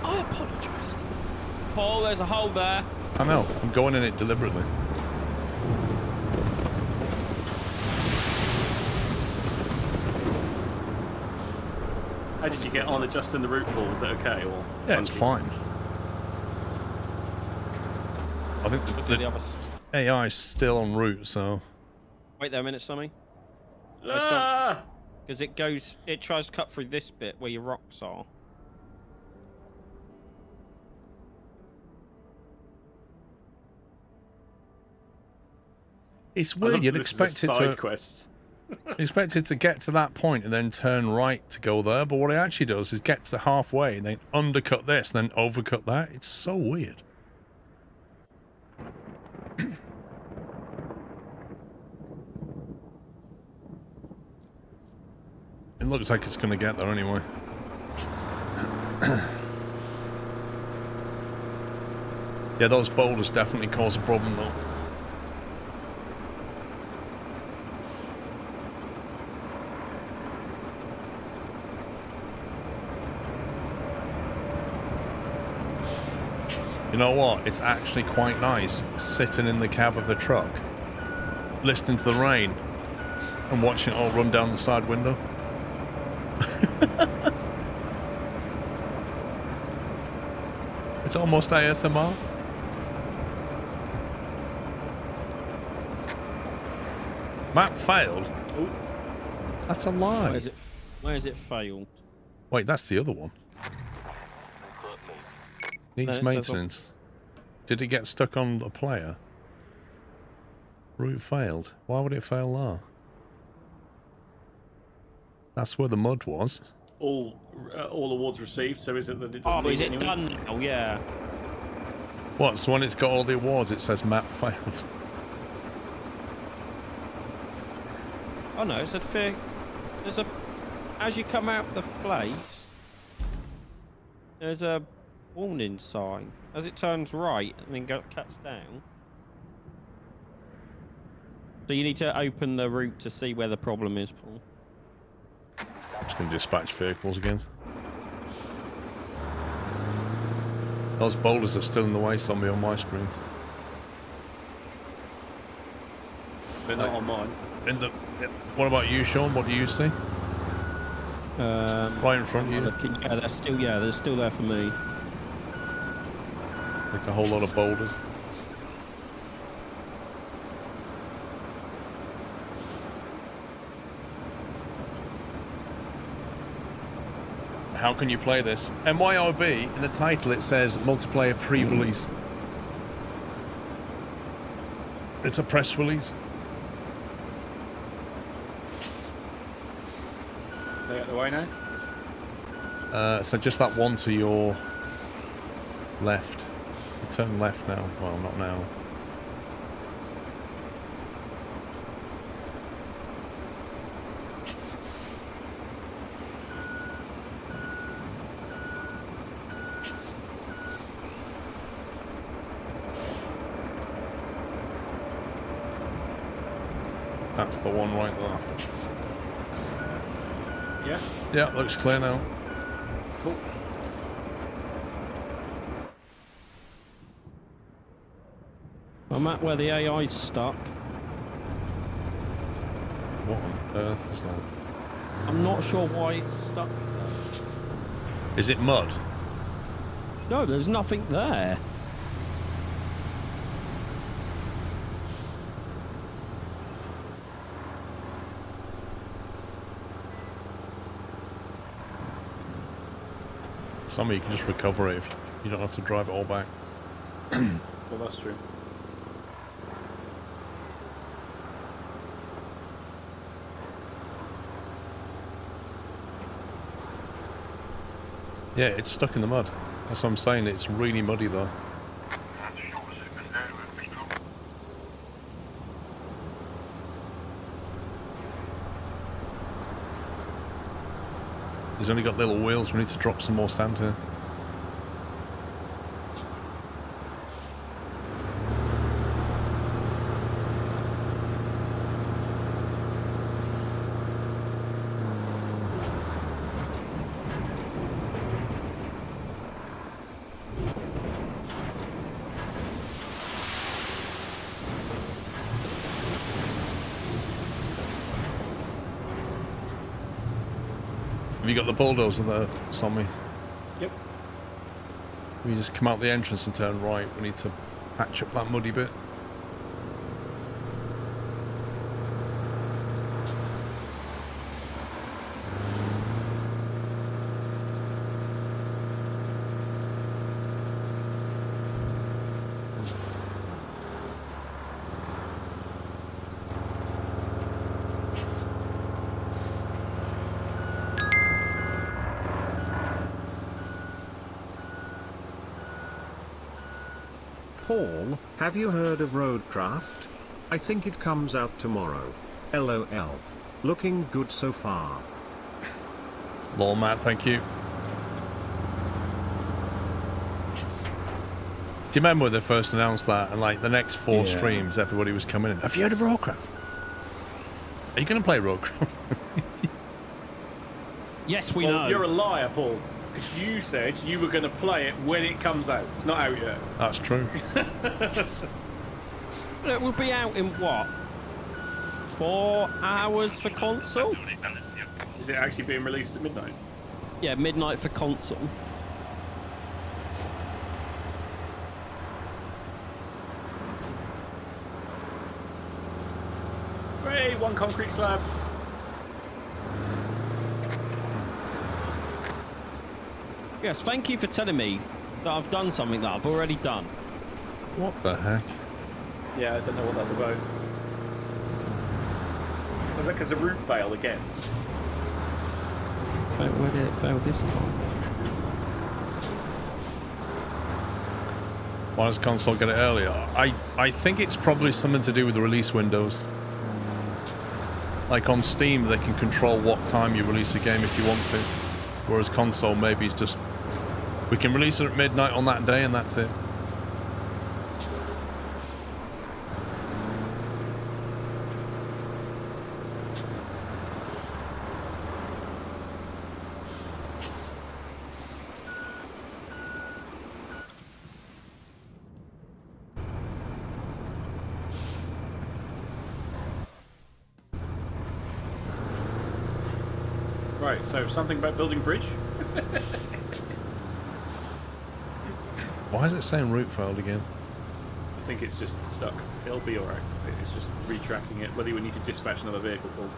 I apologise. Paul, there's a hole there. I know. I'm going in it deliberately. How did you get on adjusting the route, Paul? Was it okay? Or Yeah, it's funky? fine. I think Look at the other. AI is still en route, so... Wait there a minute, Sammy. Ah! Because it tries to cut through this bit where your rocks are. It's I weird, love you'd that this is a expect it side to... quest. Expect it to get to that point and then turn right to go there, but what it actually does is get to halfway and then undercut this and then overcut that. It's so weird. It looks like it's going to get there anyway. Yeah, those boulders definitely cause a problem though. You know what? It's actually quite nice sitting in the cab of the truck, listening to the rain and watching it all run down the side window. It's almost ASMR. Map failed? Ooh. That's a lie. Where is it failed? Wait, that's the other one. Needs No, it says maintenance. Did it get stuck on a player? Route failed. Why would it fail there? That's where the mud was. All awards received. So is it that it doesn't Oh, need is it anyone? done now? Yeah. What? So when it's got all the awards, it says map failed. Oh no, it said fair. There's a. As you come out the place, there's a warning sign. As it turns right and then cuts down. So you need to open the route to see where the problem is, Paul. Just going to dispatch vehicles again. Those boulders are still in the way, zombie, on my screen. They're not on mine. What about you, Sean? What do you see? Right in front of you. Yeah, they're still there for me. Like a whole lot of boulders. How can you play this? MYOB, in the title it says multiplayer pre-release. It's a press release. They out the way now? So just that one to your left. You turn left now. Well, not now. That's the one right there. Yeah. Yeah, looks clear now. Cool. I'm at where the AI's stuck. What on earth is that? I'm not sure why it's stuck there. Is it mud? No, there's nothing there. Some you can just recover it if you don't have to drive it all back. Well, that's true. Yeah, it's stuck in the mud. That's what I'm saying. It's really muddy though. He's only got little wheels. We need to drop some more sand here. Have you got the bulldozer there, Sammy? Yep. We just come out the entrance and turn right. We need to Patch up that muddy bit. Paul, have you heard of roadcraft? I think it comes out tomorrow. LOL. Looking good so far. Lol, Matt, thank you. Do you remember when they first announced that? And like the next 4 streams, everybody was coming in. Have you heard of roadcraft? Are you going to play roadcraft? Yes, we know. You're a liar, Paul. Because you said you were going to play it when it comes out. It's not out yet. That's true. It will be out in what? 4 hours for console? Is it actually being released at midnight? Yeah, midnight for console. Hooray, 1 concrete slab. Yes, thank you for telling me that I've done something that I've already done. What the heck? Yeah, I don't know what that's about. Was that because the roof failed again? Where did it fail this time? Why does console get it earlier? I think it's probably something to do with the release windows. Like on Steam, they can control what time you release a game if you want to. Whereas console, maybe it's just... We can release it at midnight on that day and that's it. Right, so something about building bridge? Why is it saying route failed again? I think it's just stuck. It'll be alright. It's just retracking it. Whether we need to dispatch another vehicle, Paul.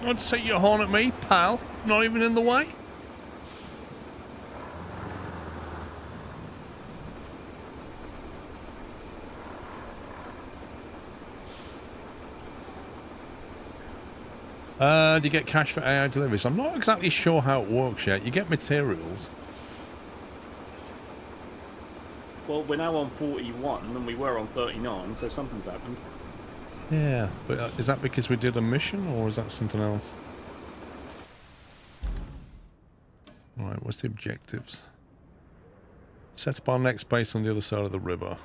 I'd set your horn at me, pal. Not even in the way. Do you get cash for AI deliveries? I'm not exactly sure how it works yet. You get materials. Well, we're now on 41 and we were on 39, so something's happened. Yeah, but is that because we did a mission or is that something else? Alright, what's the objectives? Set up our next base on the other side of the river.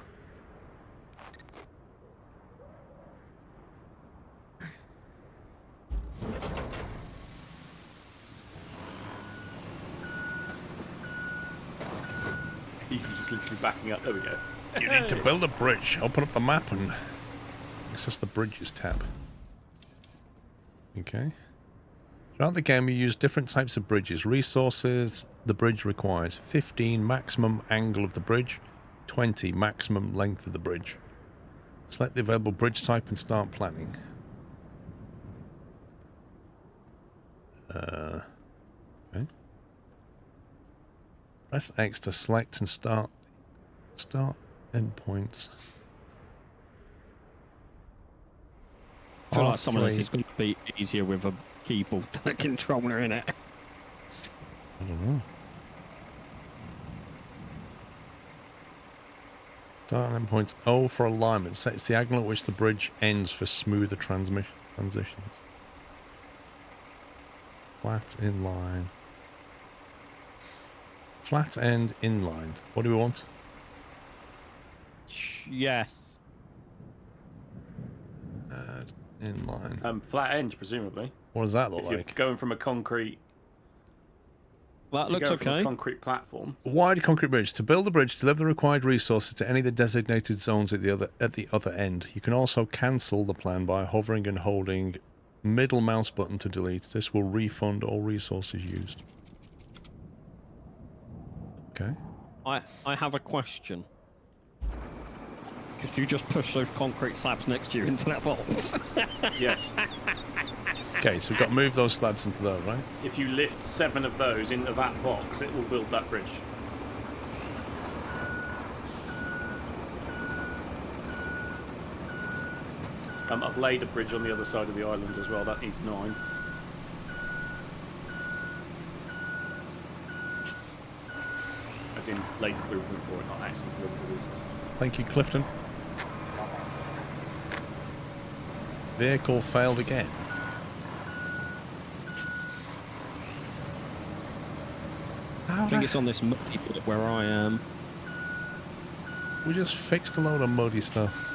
You can just literally backing up. There we go. You need to build a bridge. Open up the map and access the bridges tab. Okay. Throughout the game, you use different types of bridges. Resources the bridge requires. 15 maximum angle of the bridge. 20 maximum length of the bridge. Select the available bridge type and start planning. Okay. Press X to select and start endpoints. I feel like some of this is going to be easier with a keyboard than a controller in it. I don't know. Start endpoints O for alignment. Sets the angle at which the bridge ends for smoother transitions. Flat inline. Flat end inline. What do we want? Yes. Add inline. Flat end, presumably. What does that look If you're like? going from a concrete... That looks Go for the okay. concrete platform. Wide concrete bridge. To build the bridge, deliver the required resources to any of the designated zones at the other end. You can also cancel the plan by hovering and holding middle mouse button to delete. This will refund all resources used. Okay. I have a question. Could you just push those concrete slabs next to you into that box? Yes. Okay, so we've got to move those slabs into those, right? If you lift 7 of those into that box, it will build that bridge. I've laid a bridge on the other side of the island as well. That needs 9. As in, laid the blueprint for it, not actually built the blueprint. Thank you, Clifton. Vehicle failed again. I think it's on this muddy bit where I am. We just fixed a load of muddy stuff.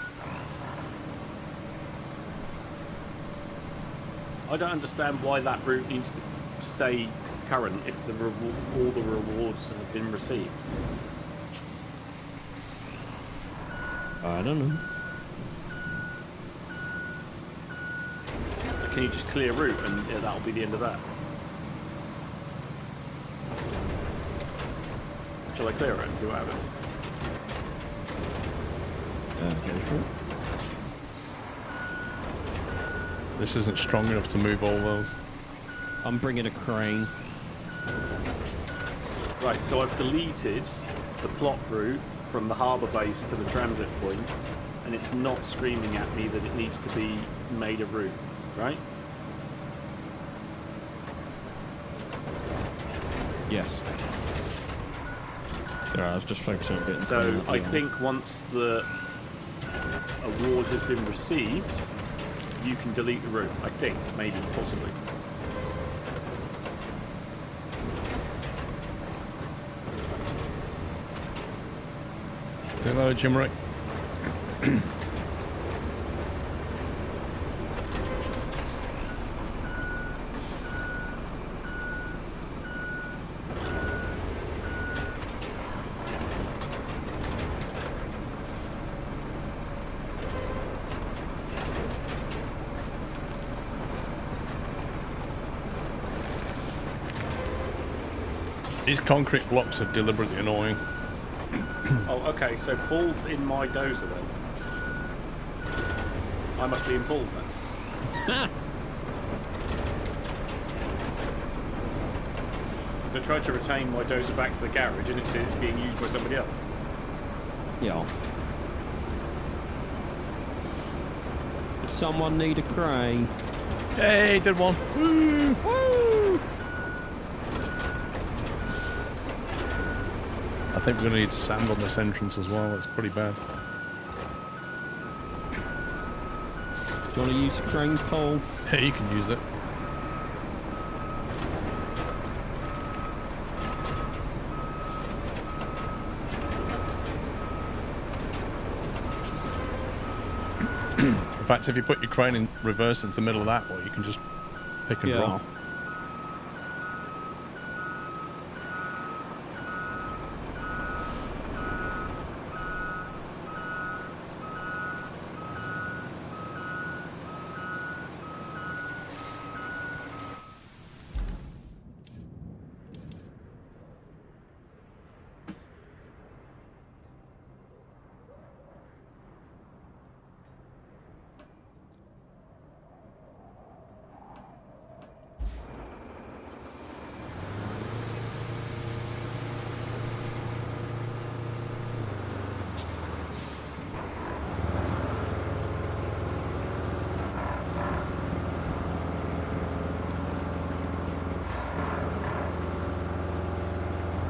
I don't understand why that route needs to stay current if all the rewards have been received. I don't know. Can you just clear route and that'll be the end of that? Shall I clear it and see what happens? Go for it. This isn't strong enough to move all those. I'm bringing a crane. Right, so I've deleted the plot route from the harbour base to the transit point, and it's not screaming at me that it needs to be made a route, right? Yes. Yeah, I was just focusing on getting. So I think once the award has been received, you can delete the route. I think, maybe, possibly. Say hello, Jim Rick. These concrete blocks are deliberately annoying. Oh, okay, so Paul's in my dozer then. I must be in Paul's then. I tried to retain my dozer back to the garage and it's being used by somebody else. Yeah. Someone need a crane. Hey, did one. Woo! Woo! I think we're going to need sand on this entrance as well. That's pretty bad. Do you want to use the crane pole? Hey, you can use it. In fact, if you put your crane in reverse into the middle of that, well, you can just pick and drop.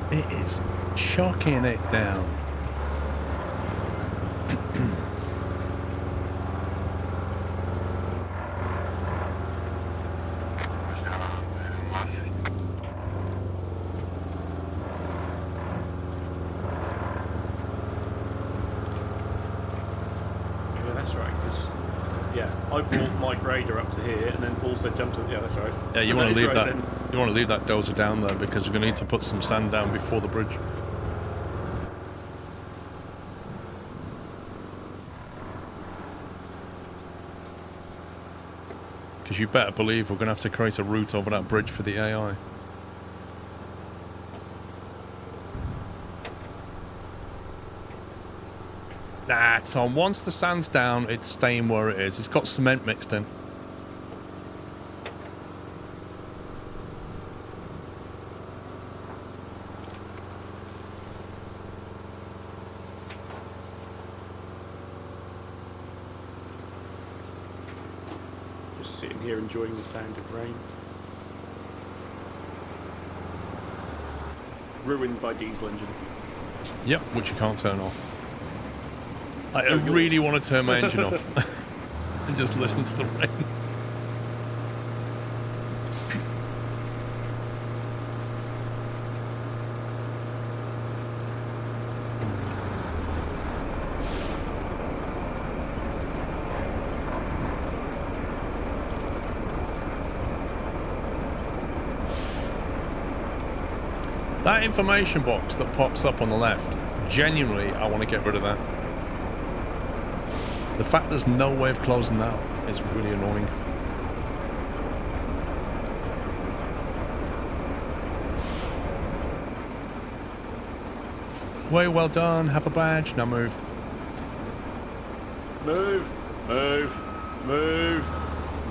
It is chucking it down. Yeah, that's right, because, yeah, I brought my grader up to here and then Paul said jump to, yeah, that's right. Yeah, you And want to that is leave right, that. then You want to leave that dozer down there because we're going to need to put some sand down before the bridge. Because you better believe we're going to have to create a route over that bridge for the AI. That's on. Once the sand's down, it's staying where it is. It's got cement mixed in. Just sitting here enjoying the sound of rain. Ruined by diesel engine. Yep, which you can't turn off. I really want to turn my engine off and just listen to the rain. That information box that pops up on the left, genuinely, I want to get rid of that. The fact there's no way of closing that is really annoying. Way well done. Have a badge. Now move. Move. Move. Move.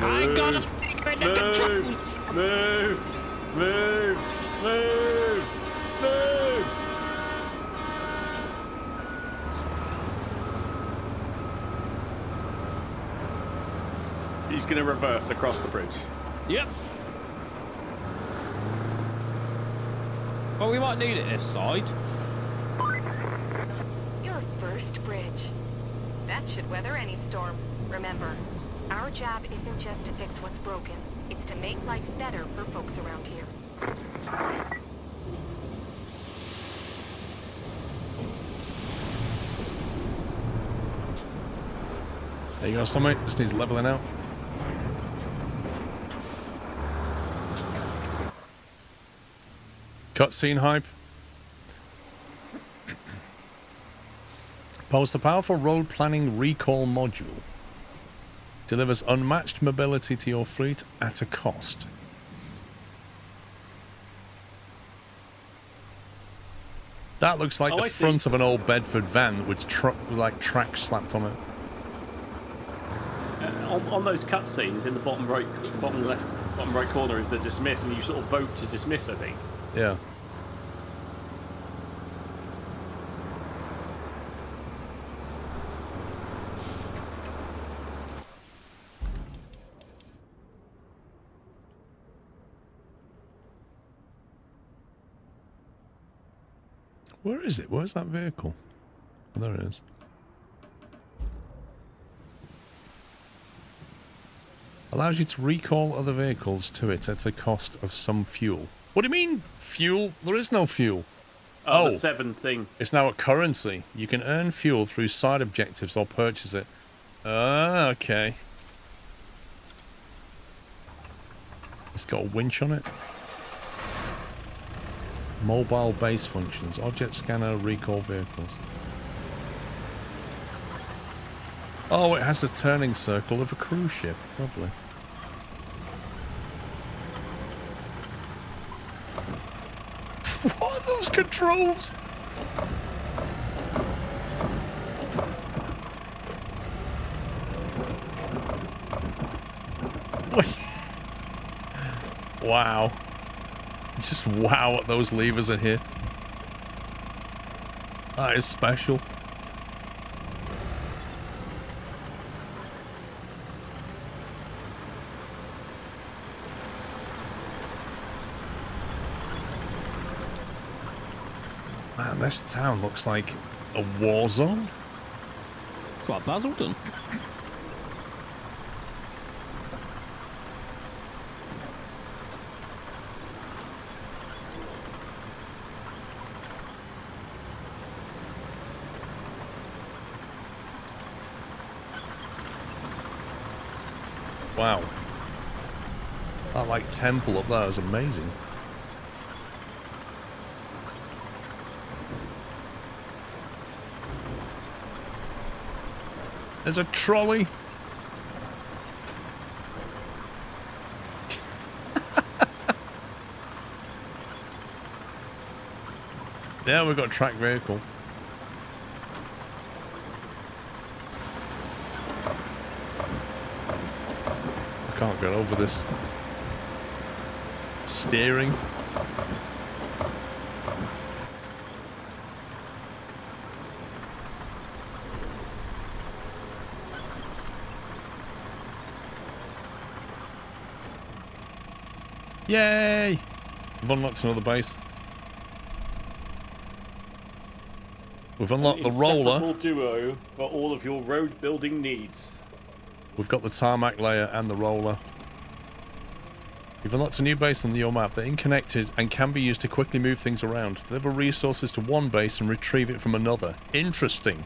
I got a finger in the controls. Move. Move. Move. Move. He's going to reverse across the bridge. Yep. Well, we might need it this side. Your first bridge. That should weather any storm. Remember, our job isn't just to fix what's broken. It's to make life better for folks around here. There you go, something. Just needs leveling out. Cutscene hype. Posts a powerful road planning recall module. Delivers unmatched mobility to your fleet at a cost. That looks like the front of an old Bedford van with like tracks slapped on it. On those cutscenes in the bottom right corner is the dismiss, and you sort of vote to dismiss, I think. Yeah. Where is it? Where's that vehicle? Oh, there it is. Allows you to recall other vehicles to it at a cost of some fuel. What do you mean, fuel? There is no fuel. Oh, the 7 thing. It's now a currency. You can earn fuel through side objectives or purchase it. Ah, okay. It's got a winch on it. Mobile base functions. Object scanner, recall vehicles. Oh, it has a turning circle of a cruise ship. Lovely. What are those controls? What? Wow. Just wow what those levers are here. That is special. Man, this town looks like a war zone. It's like Basildon. Wow. That like temple up there is amazing. There's a trolley. Yeah, we've got a track vehicle. I can't get over this steering. Yay! We've unlocked another base. We've unlocked the roller. Inseparable duo for all of your road building needs. We've got the tarmac layer and the roller. You've unlocked a new base on your map. They're interconnected and can be used to quickly move things around. Deliver resources to one base and retrieve it from another. Interesting.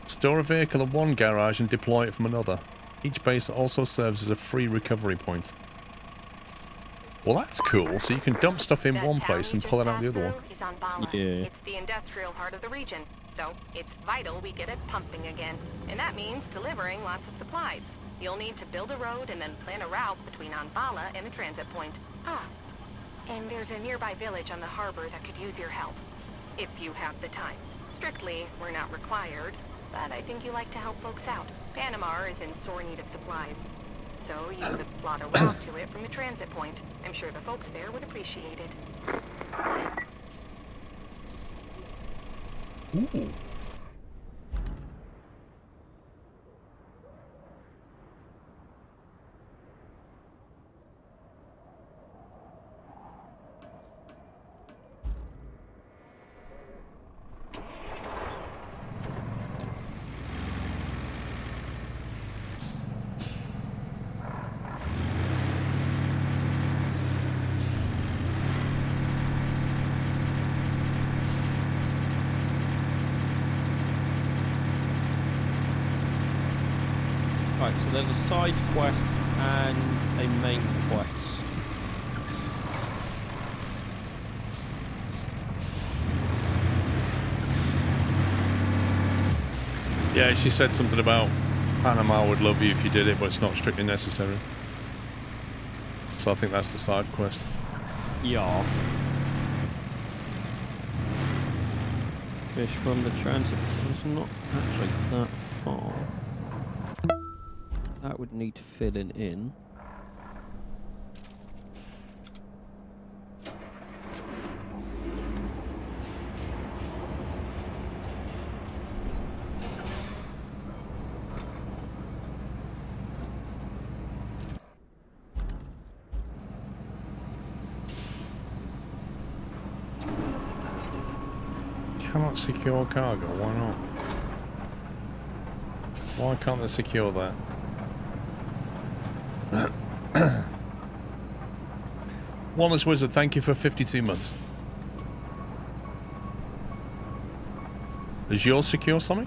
Store a vehicle at one garage and deploy it from another. Each base also serves as a free recovery point. Well, that's cool. So you can dump stuff in one place and pull it out the other one. Yeah. It's the industrial heart of the region, so it's vital we get it pumping again. And that means delivering lots of supplies. You'll need to build a road and then plan a route between Anbala and the transit point. Ah, and there's a nearby village on the harbor that could use your help. If you have the time. Strictly, we're not required, but I think you like to help folks out. Panama is in sore need of supplies. So you could plot a route to it from the transit point. I'm sure the folks there would appreciate it. Ooh. Right, so there's a side quest and a main quest. Yeah, she said something about Panama would love you if you did it, but it's not strictly necessary. So I think that's the side quest. Yeah. Fish from the transit. It's not actually that far. That would need filling in. Cannot secure cargo, why not? Why can't they secure that? Wallace Wizard, thank you for 52 months. Is yours secure, something?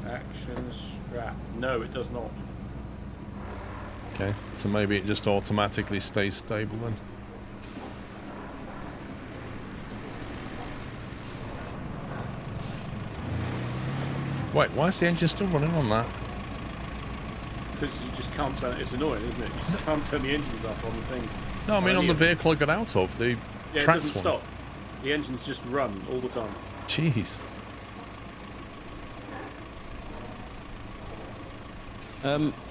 Action strap. No, it does not. Okay, so maybe it just automatically stays stable then. Wait, why is the engine still running on that? Because you just can't turn it. It's annoying, isn't it? You just can't turn the engines off on the things. No, I mean on the vehicle I got out of, the Yeah, it tracked doesn't one. stop. The engines just run all the time. Jeez.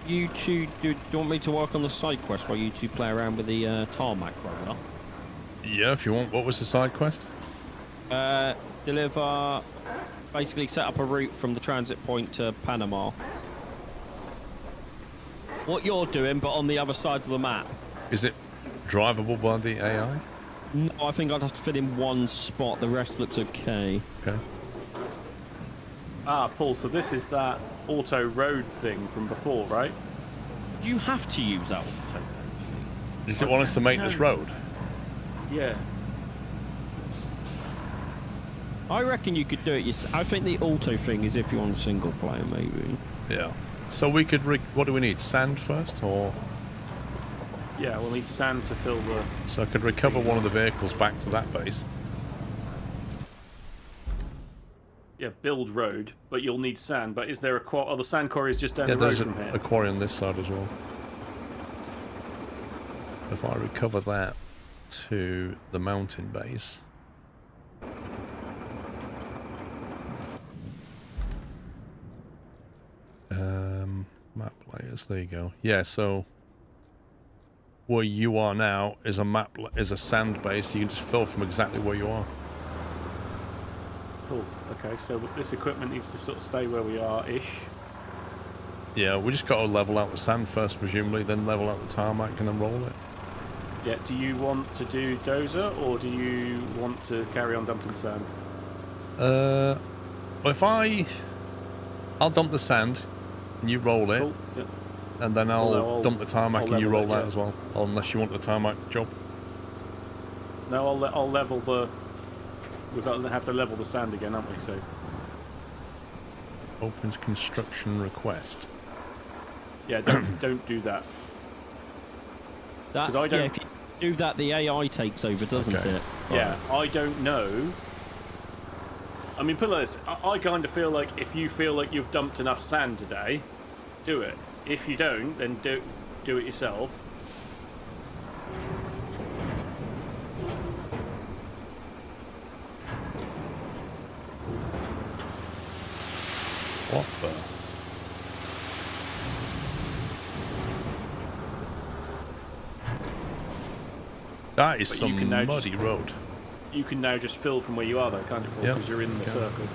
You two, do you want me to work on the side quest while you two play around with the tarmac roller? Yeah, if you want. What was the side quest? Deliver, basically set up a route from the transit point to Panama. What you're doing, but on the other side of the map. Is it drivable by the AI? No, I think I'd have to fit in one spot. The rest looks okay. Okay. Ah, Paul, so this is that auto road thing from before, right? You have to use that one. Does it want us to make this road? Yeah. I reckon you could do it. I think the auto thing is if you're on single player, maybe. Yeah. So we could. What do we need? Sand first, or? Yeah, we'll need sand to fill the... So I could recover one of the vehicles back to that base. Yeah, build road, but you'll need sand. But is there a quarry? Oh, the sand quarry is just down Yeah, the road there's from here. a quarry on this side as well. If I recover that to the mountain base. Map layers, there you go. Yeah, so where you are now is a sand base. You can just fill from exactly where you are. Cool. Okay, so this equipment needs to sort of stay where we are-ish. Yeah, we just got to level out the sand first, presumably, then level out the tarmac and then roll it. Yeah, do you want to do dozer, or do you want to carry on dumping sand? Well, I'll dump the sand, and you roll it, Cool. Yeah. and then I'll dump the tarmac and you roll that as well. Unless you want the tarmac job. No, I'll level the... We've got to have to level the sand again, haven't we? So Opens construction request. yeah, don't do that. That's, I don't... yeah, if you do that, the AI takes over, doesn't it? Yeah, I don't know. I mean, put it like this. I kind of feel like if you feel like you've dumped enough sand today, do it. If you don't, then do it yourself. What the? That is But some you can now muddy road. You can now just fill from where you are, though, can't you? Yep. Because you're in the circle.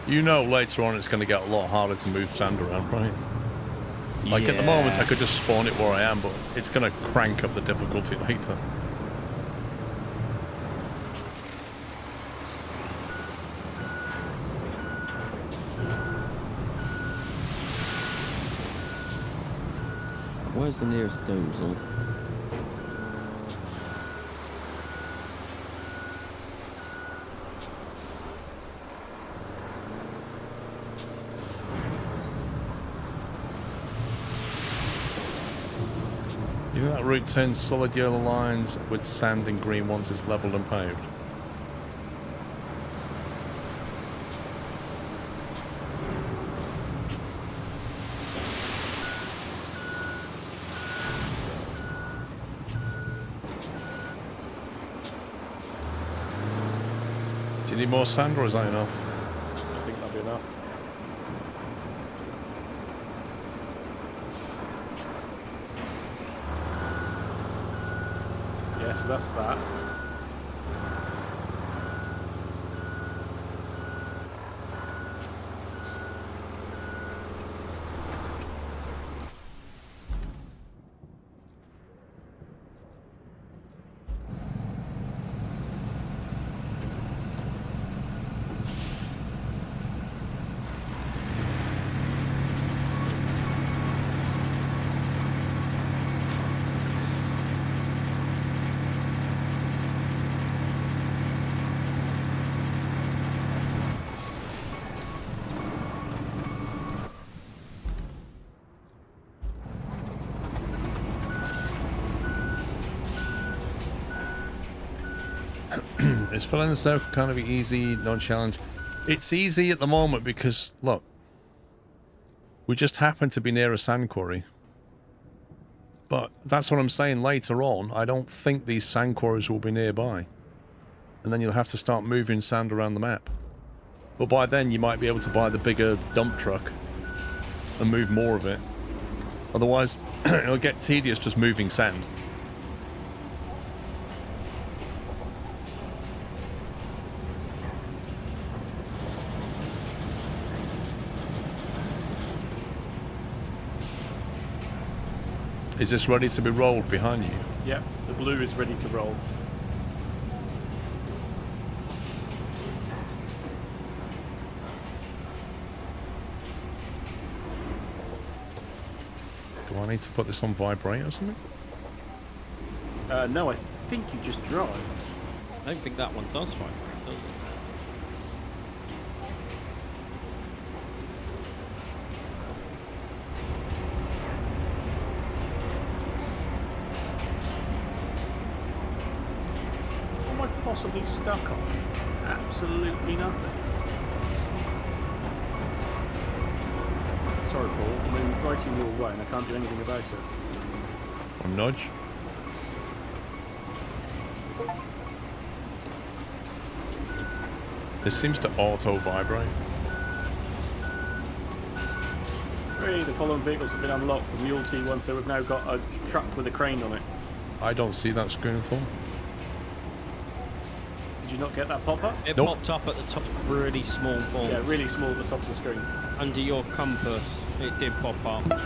You know later on it's going to get a lot harder to move sand around, right? Like at the moment I could just spawn it where I am, but it's going to crank up the difficulty later. Where's the nearest dozer? You think that route turns solid yellow lines with sand and green once it's leveled and paved? Do you need more sand or is that enough? I think that'll be enough. Yeah, so that's that. Is filling the circle kind of easy, non-challenge? It's easy at the moment because, look, we just happen to be near a sand quarry. But that's what I'm saying later on. I don't think these sand quarries will be nearby. And then you'll have to start moving sand around the map. But by then you might be able to buy the bigger dump truck and move more of it. Otherwise, it'll get tedious just moving sand. Is this ready to be rolled behind you? Yep, the blue is ready to roll. Do I need to put this on vibrate or something? No, I think you just drive. I don't think that one does vibrate, does it? What am I possibly stuck on? Absolutely nothing. Sorry, Paul. I'm inviting you away and I can't do anything about it. Or nudge? This seems to auto vibrate. Hey, the following vehicles have been unlocked. The Mule T1, so we've now got a truck with a crane on it. I don't see that screen at all. Did you not get that pop-up? It Nope. popped up at the top, really small ball. Yeah, really small at the top of the screen. Under your compass, it did pop up.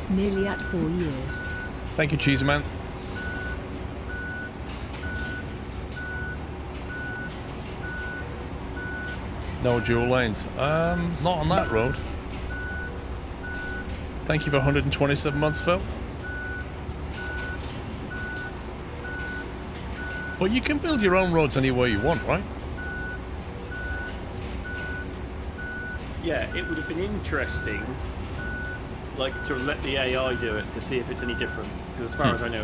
Nearly at 4 years. Thank you, Cheesy Man. No dual lanes. Not on that road. Thank you for 127 months, Phil. But you can build your own roads any way you want, right? Yeah, it would have been interesting, like, to let the AI do it to see if it's any different. Because as far as I know,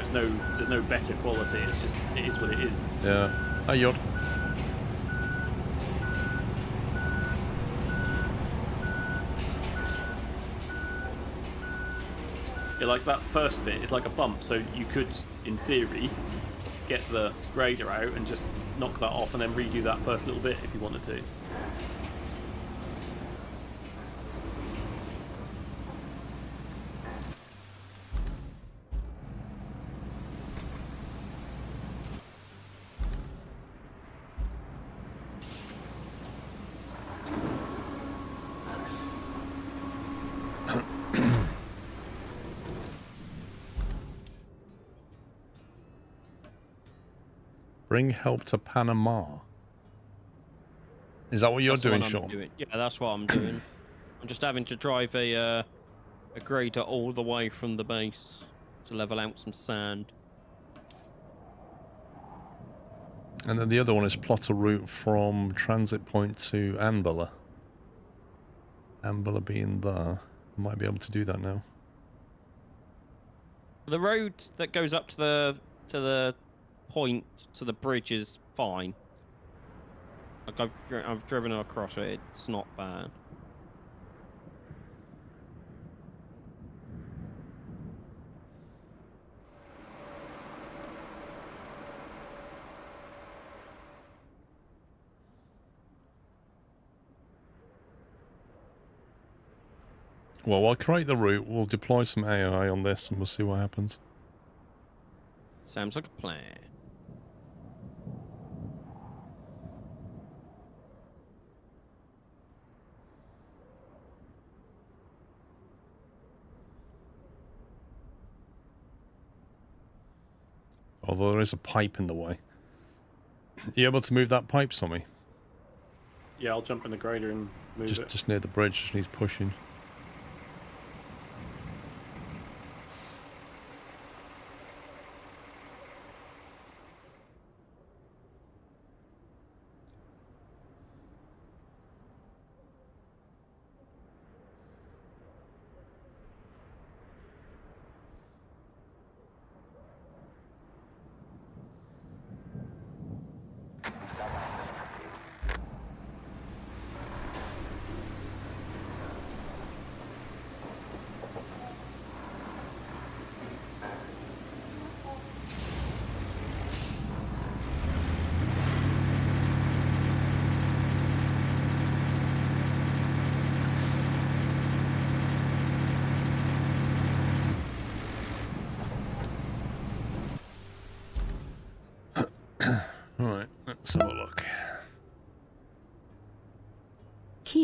there's no better quality. It's just, it is what it is. Yeah. Hi, Yod. Yeah, like that first bit is like a bump, so you could, in theory, get the grader out and just knock that off and then redo that first little bit if you wanted to. Bring help to Panama. Is that what you're That's the doing, one I'm Sean? doing. Yeah, that's what I'm doing. I'm just having to drive a grader all the way from the base to level out some sand. And then the other one is plot a route from transit point to Anbala. Anbala being there. I might be able to do that now. The road that goes up to the point to the bridge is fine. Like I've driven across it. It's not bad. Well, I'll create the route, we'll deploy some AI on this and we'll see what happens. Sounds like a plan. Although there is a pipe in the way. You able to move that pipe, Sommy? Yeah, I'll jump in the grader and move it. Just near the bridge, just needs pushing. Alright, let's have a look.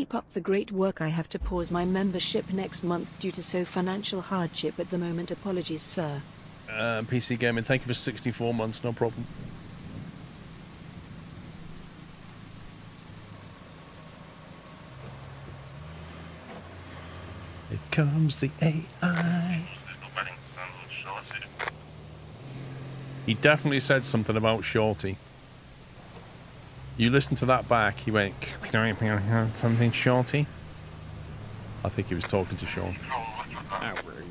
Keep up the great work. I have to pause my membership next month due to financial hardship at the moment. Apologies, sir. PC Gaming, thank you for 64 months, no problem. Here comes the AI. He definitely said something about Shorty. You listen to that back, he went, something Shorty? I think he was talking to Sean. How rude.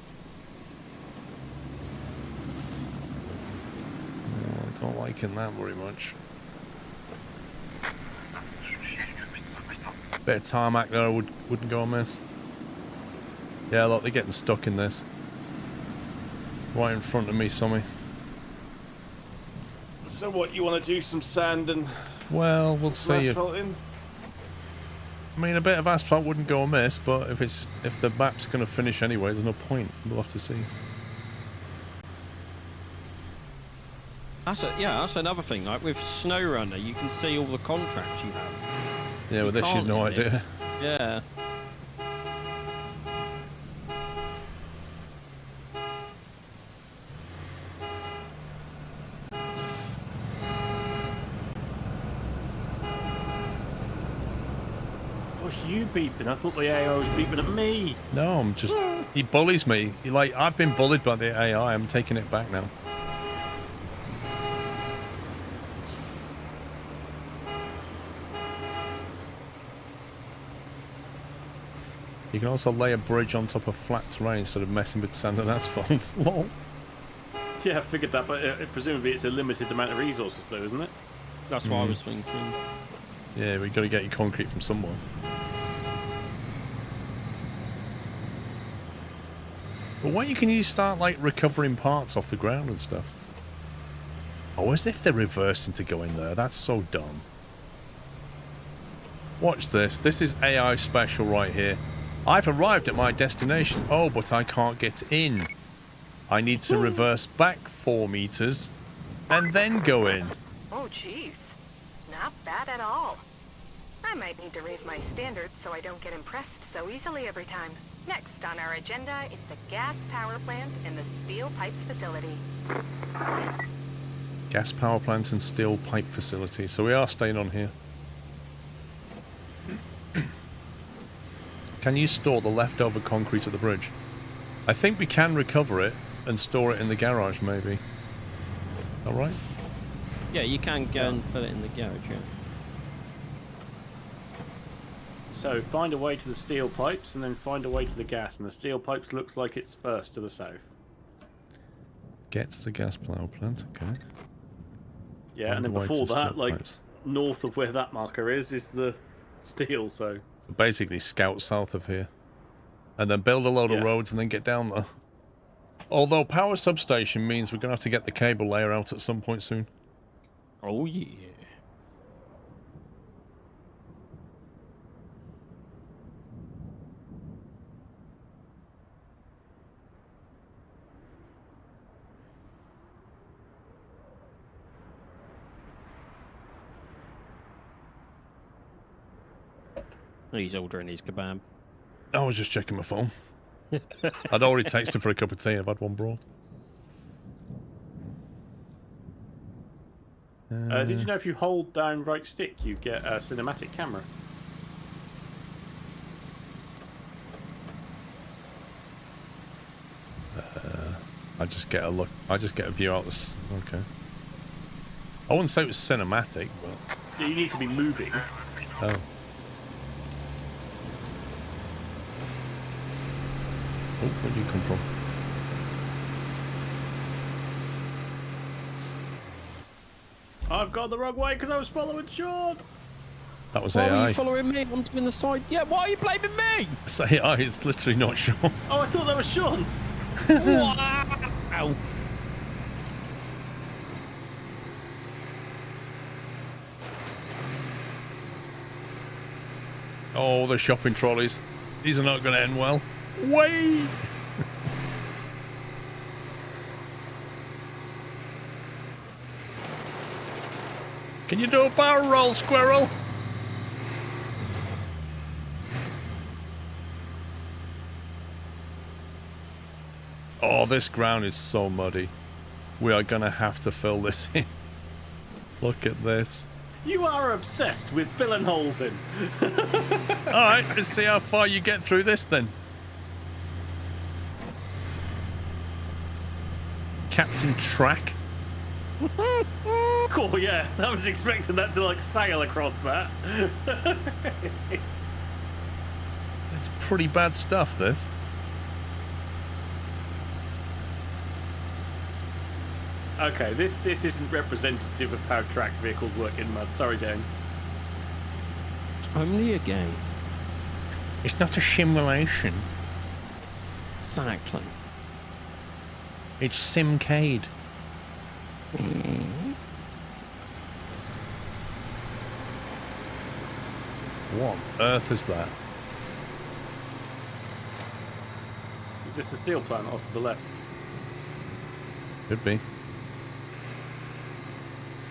I don't like him that very much. Bit of tarmac there wouldn't go amiss. Yeah, look, they're getting stuck in this. Right in front of me, Sommy. So what, you want to do some sand and Well, we'll see. asphalt in? I mean, a bit of asphalt wouldn't go amiss, but if the map's going to finish anyway, there's no point. We'll have to see. That's another thing. Like with SnowRunner, you can see all the contracts you have. Yeah, with this, you've no idea. Yeah. What's you beeping? I thought the AI was beeping at me. No, I'm just... He bullies me. I've been bullied by the AI. I'm taking it back now. You can also lay a bridge on top of flat terrain instead of messing with sand and asphalt. Lol. Yeah, I figured that, but presumably it's a limited amount of resources, though, isn't it? That's what I was thinking. Yeah, we've got to get your concrete from somewhere. But why can you start, like, recovering parts off the ground and stuff? Oh, as if they're reversing to go in there. That's so dumb. Watch this. This is AI special right here. I've arrived at my destination. Oh, but I can't get in. I need to reverse back 4 meters and then go in. Oh, jeez. Not bad at all. I might need to raise my standards so I don't get impressed so easily every time. Next on our agenda is the gas power plant and the steel pipes facility. Gas power plant and steel pipe facility. So we are staying on here. Can you store the leftover concrete at the bridge? I think we can recover it and store it in the garage, maybe. All right? Yeah, you can go and put it in the garage, yeah. So find a way to the steel pipes and then find a way to the gas. And the steel pipes looks like it's first to the south. Get to the gas power plant, okay. Yeah, and then before that, like, north of where that marker is the steel, so... So basically scout south of here. And then build a load of roads and then get down there. Although power substation means we're going to have to get the cable layer out at some point soon. Oh, yeah. He's ordering his kebab. I was just checking my phone. I'd already texted for a cup of tea. I've had one brought. Did you know if you hold down right stick, you get a cinematic camera? I just get a look. I just get a view out this. Okay. I wouldn't say it was cinematic, but Yeah, you need to be moving. oh. Oh, where do you come from? I've gone the wrong way because I was following Sean. That was Why AI. are you following me? I'm doing the side. Yeah, why are you blaming me? It's AI. It's literally not sure. Oh, I thought that was Sean. Wow. Oh, the shopping trolleys. These are not going to end well. Wait! Can you do a barrel roll, squirrel? Oh, this ground is so muddy. We are going to have to fill this in. Look at this. You are obsessed with filling holes in. Alright, let's see how far you get through this then. Captain Track. Cool, yeah. I was expecting that to, like, sail across that. It's pretty bad stuff, this. Okay, this isn't representative of how track vehicles work in mud. Sorry, Dan. Only a game. It's not a simulation. Exactly. It's Simcade. What on earth is that? Is this the steel plant off to the left? Could be.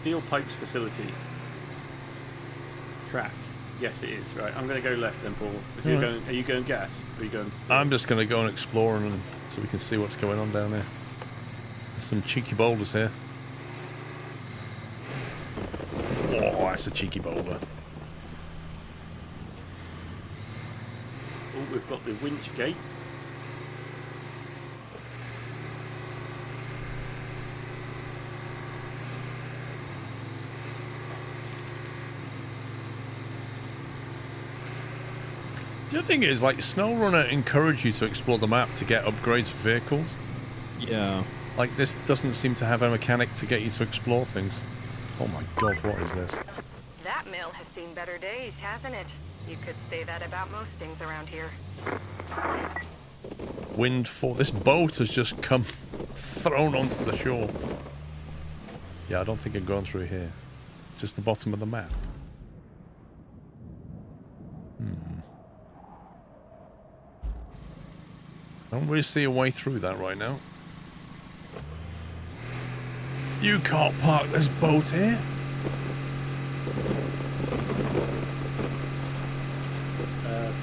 Steel pipes facility. Track. Yes, it is. Right, I'm going to go left then, Paul. If you're going, are you going gas? Or are you going steel? I'm just going to go and explore and so we can see what's going on down there. There's some cheeky boulders here. Oh, that's a cheeky boulder. Oh, we've got the winch gates. The other thing is, like, SnowRunner encouraged you to explore the map to get upgrades for vehicles. Yeah. Like, this doesn't seem to have a mechanic to get you to explore things. Oh my god, what is this? That mill has seen better days, hasn't it? You could say that about most things around here. Wind for this boat has just come thrown onto the shore. Yeah, I don't think I'm going through here. It's just the bottom of the map. I don't really see a way through that right now. You can't park this boat here.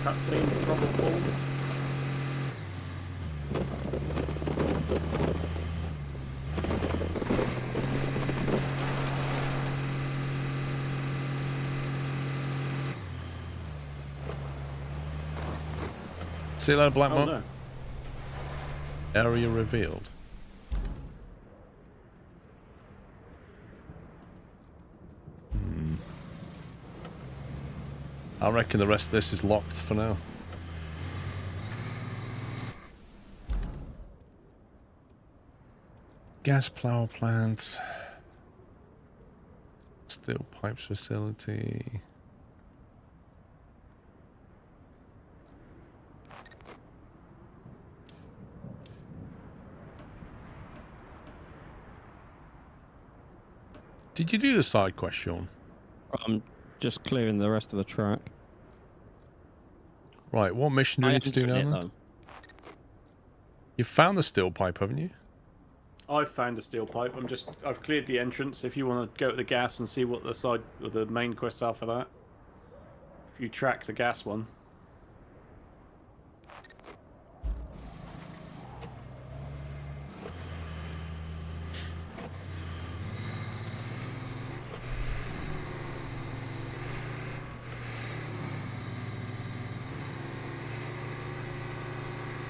Cutscene probable. See that black mark? No. Area revealed. I reckon the rest of this is locked for now. Gas power plant. Steel pipes facility. Did you do the side quest, Sean? I'm just clearing the rest of the track. Right, what mission do we need to do now then? You've found the steel pipe, haven't you? I've found the steel pipe. I've cleared the entrance. If you want to go to the gas and see what the side or the main quests are for that. If you track the gas one.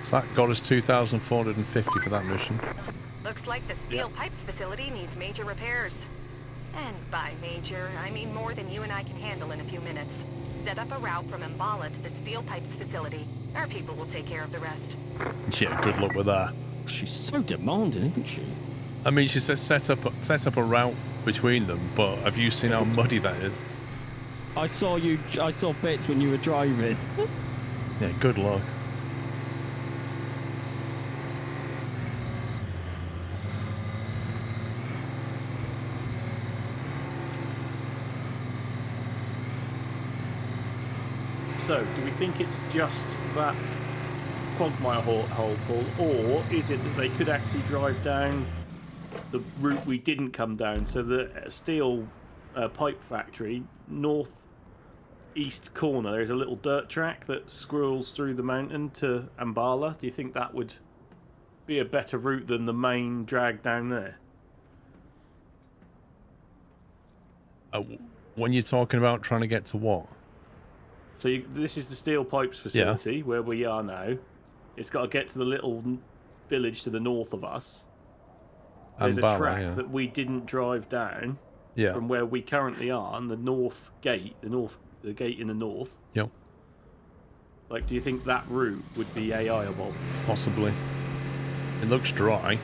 So that got us 2,450 for that mission. Looks like the steel pipes facility needs major repairs. And by major, I mean more than you and I can handle in a few minutes. Set up a route from Mbala to the steel pipes facility. Our people will take care of the rest. Yeah, good luck with that. She's so demanding, isn't she? I mean, she says set up a route between them, but have you seen how muddy that is? I saw bits when you were driving. Yeah, good luck. So, do we think it's just that quagmire hole, Paul, or is it that they could actually drive down the route we didn't come down? So the steel pipe factory, northeast corner, there's a little dirt track that scrolls through the mountain to Mbala. Do you think that would be a better route than the main drag down there? When you're talking about trying to get to what? So this is the steel pipes facility where we are now. It's got to get to the little village to the north of us. There's a track that we didn't drive down from where we currently are, and the north gate, the gate in the north. Yep. Like, do you think that route would be AIable? Possibly. It looks dry.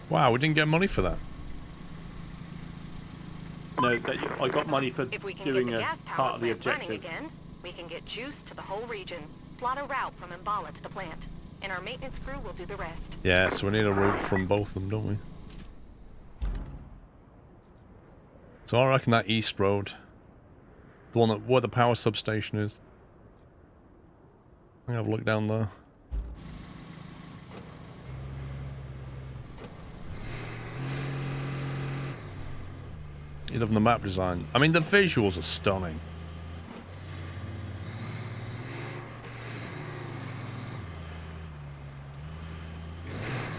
Wow, we didn't get money for that. No, I got money for doing a part of the objective. Again, we can get juice to the whole region, plot a route from Mbala to the plant, and our maintenance crew will do the rest. Yeah, so we need a route from both of them, don't we? So I reckon that east road, the one where the power substation is. I'll have a look down there. You love the map design. I mean, the visuals are stunning.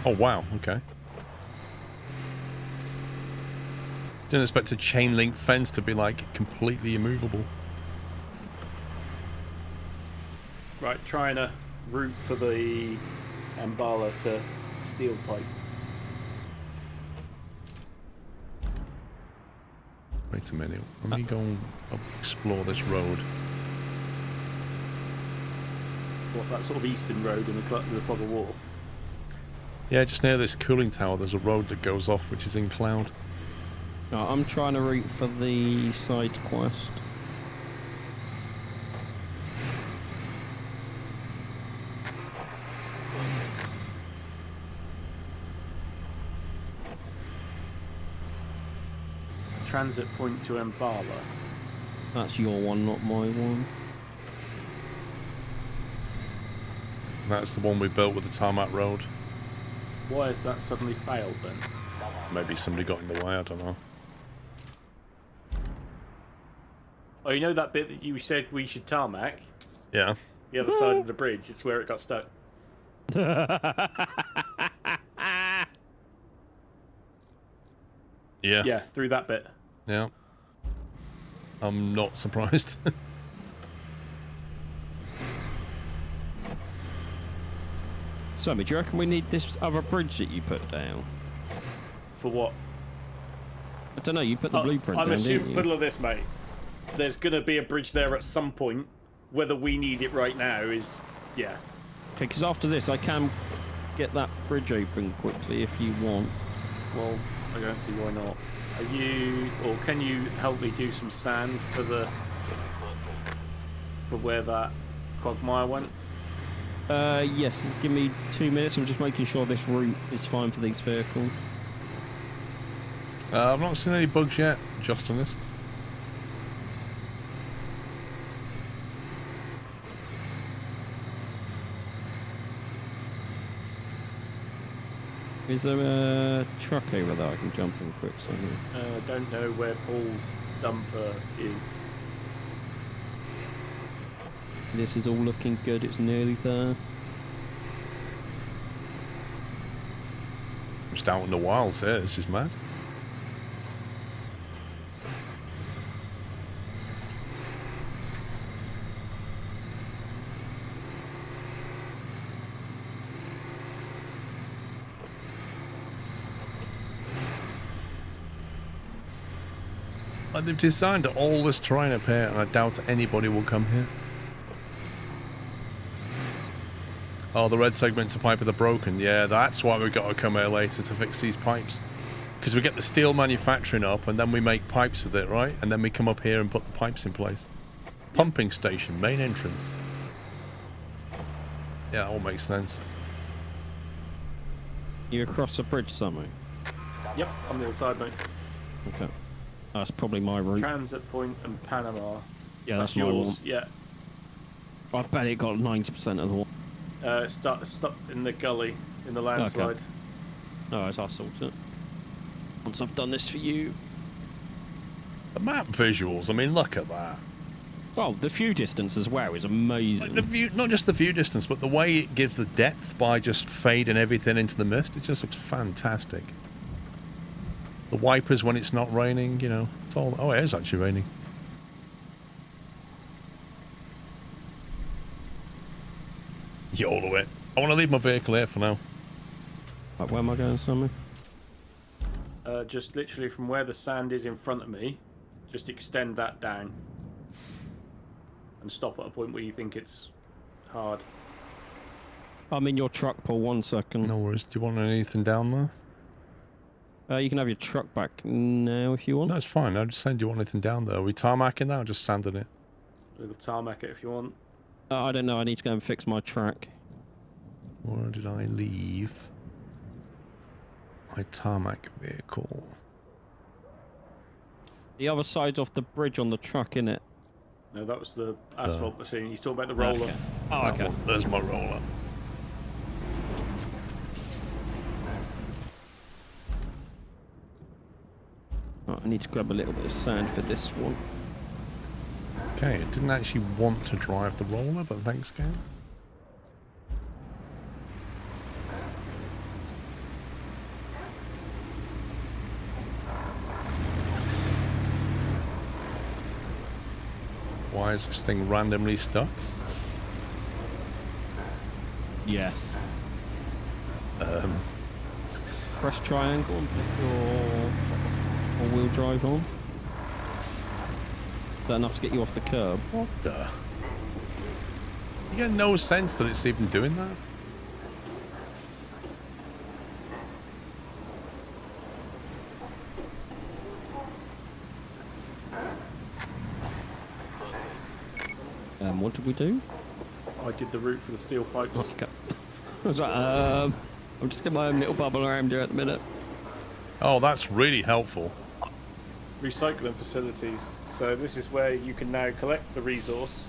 Oh, wow. Okay. Didn't expect a chain link fence to be, like, completely immovable. Right, trying a route for the Mbala to steel pipe. Wait a minute. Let me go and explore this road. What, that sort of eastern road in the fog of war? Yeah, just near this cooling tower, there's a road that goes off, which is in cloud. No, I'm trying to route for the side quest. Transit point to Mbala. That's your one, not my one. That's the one we built with the tarmac road. Why has that suddenly failed then? Maybe somebody got in the way, I don't know. Oh, you know that bit that you said we should tarmac? Yeah. The other side of the bridge, it's where it got stuck. Yeah. Yeah, through that bit. Yeah. I'm not surprised. So, do you reckon we need this other bridge that you put down? For what? I don't know, you put the blueprint I'm down, didn't assuming, you? middle of this, mate. There's going to be a bridge there at some point. Whether we need it right now is... yeah. Okay, because after this, I can get that bridge open quickly if you want. Well, I don't see why not. Are you... or can you help me do some sand for the... for where that quagmire went? Yes, give me 2 minutes. I'm just making sure this route is fine for these vehicles. I've not seen any bugs yet, just on this. Is there a truck over there I can jump in quick? I don't know where Paul's dumper is. This is all looking good. It's nearly there. I'm just out in the wilds here. This is mad. Like, they've designed all this terrain up here, and I doubt anybody will come here. Oh, the red segments of pipe are broken. Yeah, that's why we've got to come here later to fix these pipes. Because we get the steel manufacturing up, and then we make pipes with it, right? And then we come up here and put the pipes in place. pumping station, main entrance. Yeah, all makes sense. You across the bridge somewhere? Yep, on the other side, mate. Okay. That's probably my route. Transit point and Panama. Yeah, that's my yours. one. Yeah. I bet it got 90% of the one. Stop in the gully, in the landslide. Okay. Alright, I'll sort it. Once I've done this for you. The map visuals, I mean, look at that. Oh, the view distance as well is amazing. Like the view, not just the view distance, but the way it gives the depth by just fading everything into the mist. It just looks fantastic. The wipers when it's not raining, you know, it's all... Oh, it is actually raining. YOLO it. I want to leave my vehicle here for now. Right, where am I going, Sammy? Just literally from where the sand is in front of me, just extend that down. And stop at a point where you think it's hard. I'm in your truck, Paul, 1 second. No worries. Do you want anything down there? You can have your truck back now if you want. No, it's fine. I just saying, do you want anything down there? Are we tarmacking now or just sanding it? We'll tarmac it if you want. I don't know. I need to go and fix my track. Where did I leave my tarmac vehicle? The other side of the bridge on the truck, innit? No, that was the asphalt machine. He's talking about the roller. Okay. Oh, okay. There's my roller. Right, I need to grab a little bit of sand for this one. Okay, it didn't actually want to drive the roller, but thanks, game. Why is this thing randomly stuck? Yes. Press triangle and put your all-wheel drive on. Is that enough to get you off the curb? What the? You get no sense that it's even doing that? What did we do? I did the route for the steel pipes. Okay. I was like, I'm just in my own little bubble around here at the minute. Oh, that's really helpful. Recycling facilities. So this is where you can now collect the resource.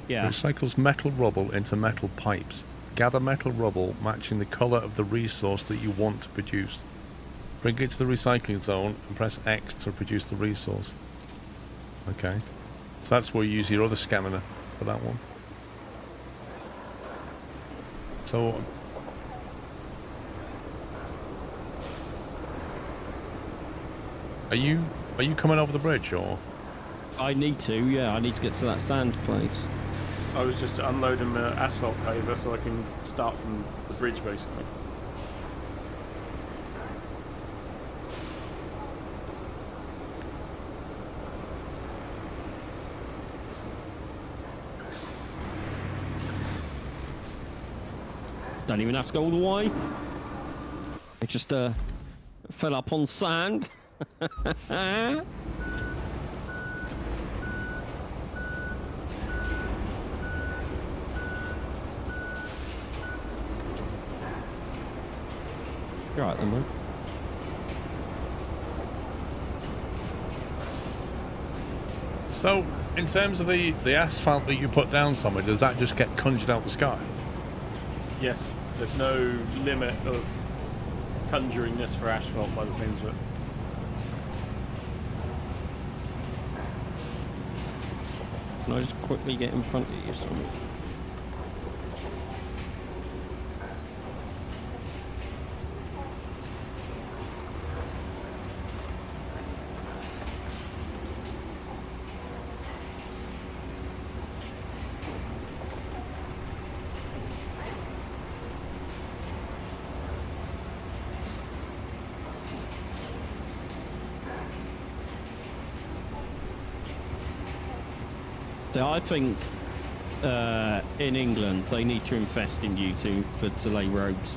Yeah. Recycles metal rubble into metal pipes. Gather metal rubble matching the colour of the resource that you want to produce. Bring it to the recycling zone and press X to produce the resource. Okay. So that's where you use your other scanner for that one. So... Are you coming over the bridge, or...? I need to, yeah. I need to get to that sand place. I was just unloading the asphalt paver so I can start from the bridge, basically. Don't even have to go all the way. It just fell up on sand. Right then, mate. So, in terms of the asphalt that you put down somewhere, does that just get conjured out the sky? Yes, there's no limit of conjuring this for asphalt by the seams of it. Can I just quickly get in front of you something? So I think in England they need to invest in YouTube to lay roads.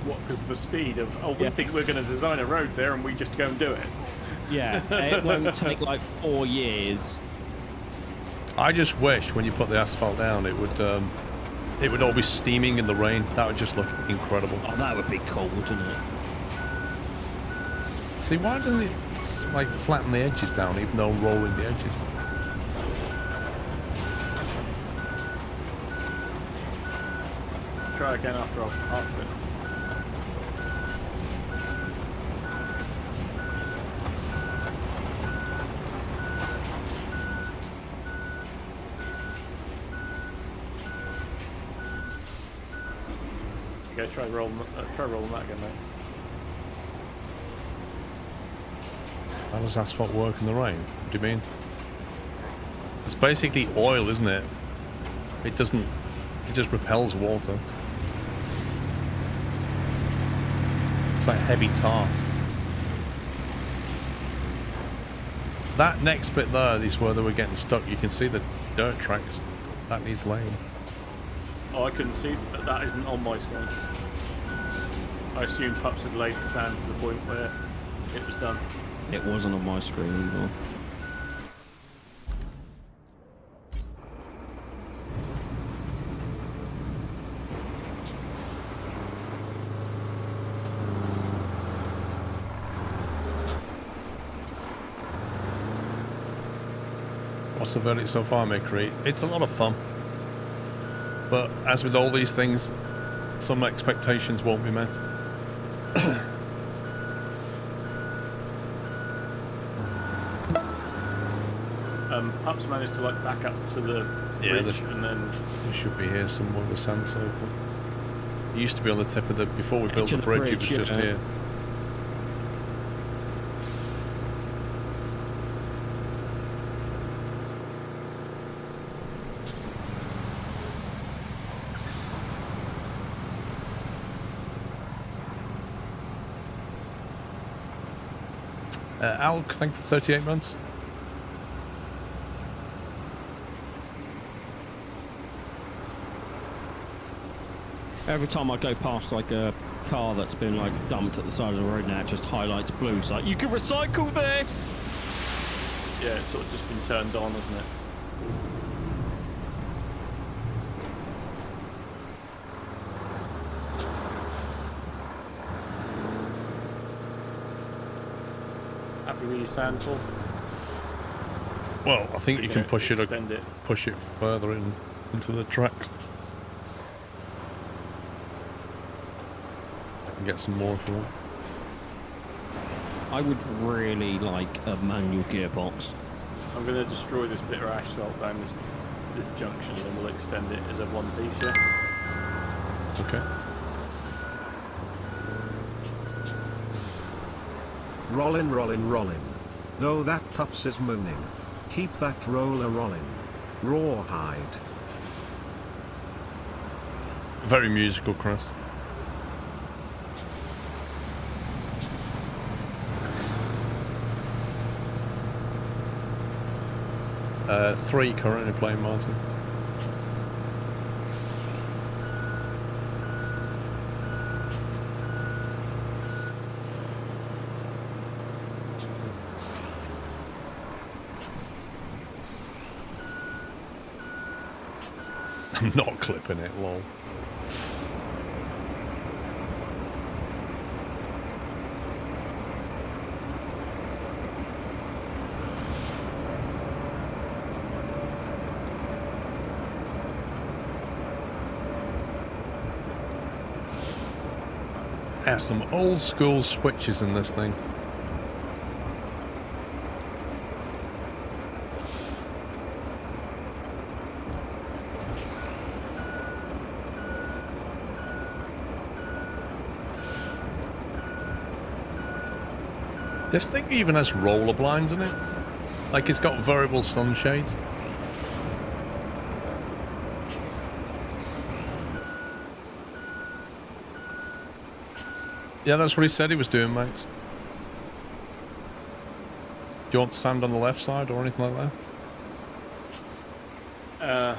What? Because of the speed of, oh, we think we're going to design a road there and we just go and do it. Yeah, it won't take like 4 years. I just wish when you put the asphalt down, it would all be steaming in the rain. That would just look incredible. Oh, that would be cool, wouldn't it? See, why doesn't it like flatten the edges down, even though rolling the edges? Try again after I've passed it. Okay, try rolling that again, mate. How does asphalt work in the rain? What do you mean? It's basically oil, isn't it? It just repels water. It's like heavy tar. That next bit there is where they were getting stuck. You can see the dirt tracks. That needs laying. Oh, I couldn't see that. That isn't on my screen. I assume Pups had laid the sand to the point where it was done. It wasn't on my screen either. What's the verdict so far, Mercury? It's a lot of fun. But as with all these things, some expectations won't be met. Pups managed to like back up to the bridge and then... There should be here somewhere with sand circle. It used to be on the tip of the... Before we built the bridge, it was just here. Alk, thank you for 38 months. Every time I go past like a car that's been like dumped at the side of the road now, it just highlights blue. It's like, you can recycle this! Yeah, it's sort of just been turned on, hasn't it? Happy with your sand, Paul? Well, I think you can push it it further into the track. I can get some more if you want. I would really like a manual gearbox. I'm going to destroy this bit of asphalt down this junction, and then we'll extend it as a one piece, yeah? Okay. Rollin', rollin', rollin'. Though that Pups is mooning. Keep that roller rollin'. Rawhide. Very musical, Chris. Three currently playing, Martin. I'm not clipping it, lol. There's some old school switches in this thing. This thing even has roller blinds in it. Like it's got variable sunshades. Yeah, that's what he said he was doing, mates. Do you want sand on the left side or anything like that?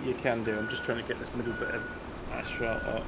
You can do. I'm just trying to get this middle bit of asphalt up.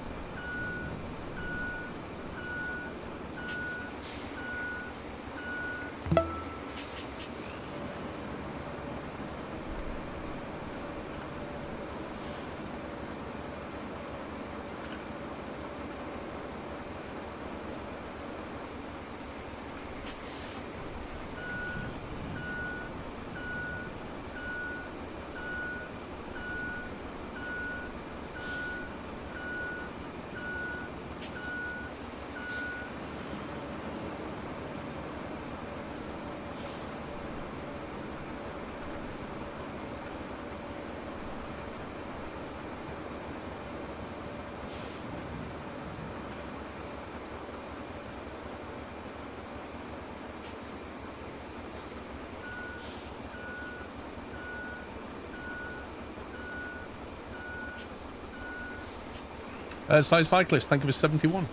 Side Cyclist, thank you for 71.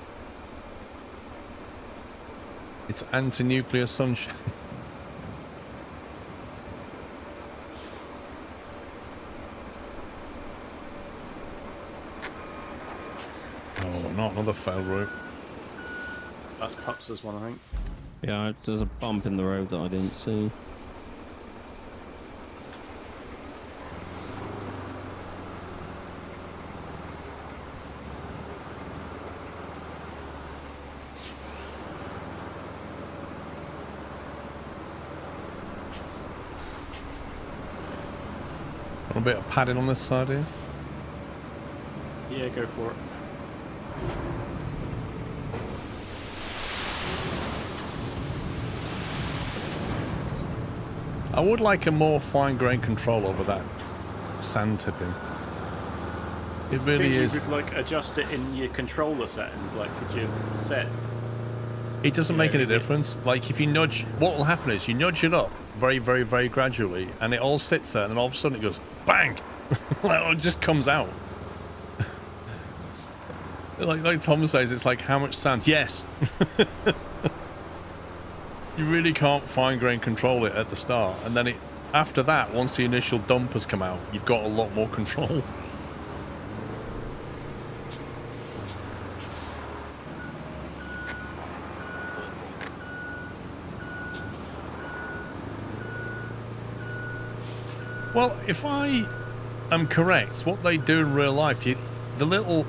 It's anti-nuclear sunshine. Oh, not another fail route. That's Pups' one, I think. Yeah, there's a bump in the road that I didn't see. Want a bit of padding on this side here? Yeah, go for it. I would like a more fine-grained control over that sand tipping. It really is. You could like adjust it in your controller settings. Like, could you set? It doesn't make any difference. Like, if you nudge, what will happen is you nudge it up very, very, very gradually, and it all sits there, and then all of a sudden it goes bang, like, it just comes out. like Tom says, it's like how much sand? Yes. You really can't fine-grain control it at the start, and then after that, once the initial dump has come out, you've got a lot more control. Well, if I am correct, what they do in real life, the little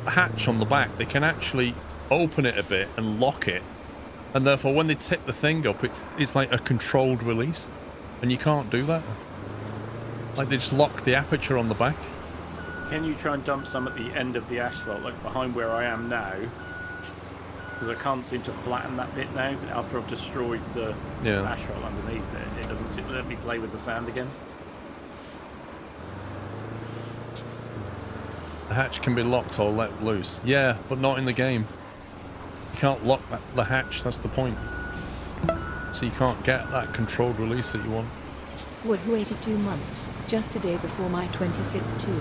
hatch on the back, they can actually open it a bit and lock it. And therefore, when they tip the thing up, it's like a controlled release. And you can't do that. Like, they just lock the aperture on the back. Can you try and dump some at the end of the asphalt, like behind where I am now? Because I can't seem to flatten that bit now. After I've destroyed the asphalt underneath it, it doesn't seem to let me play with the sand again. The hatch can be locked or let loose. Yeah, but not in the game. You can't lock the hatch, that's the point. So you can't get that controlled release that you want. Would waited 2 months, just a day before my 25th too.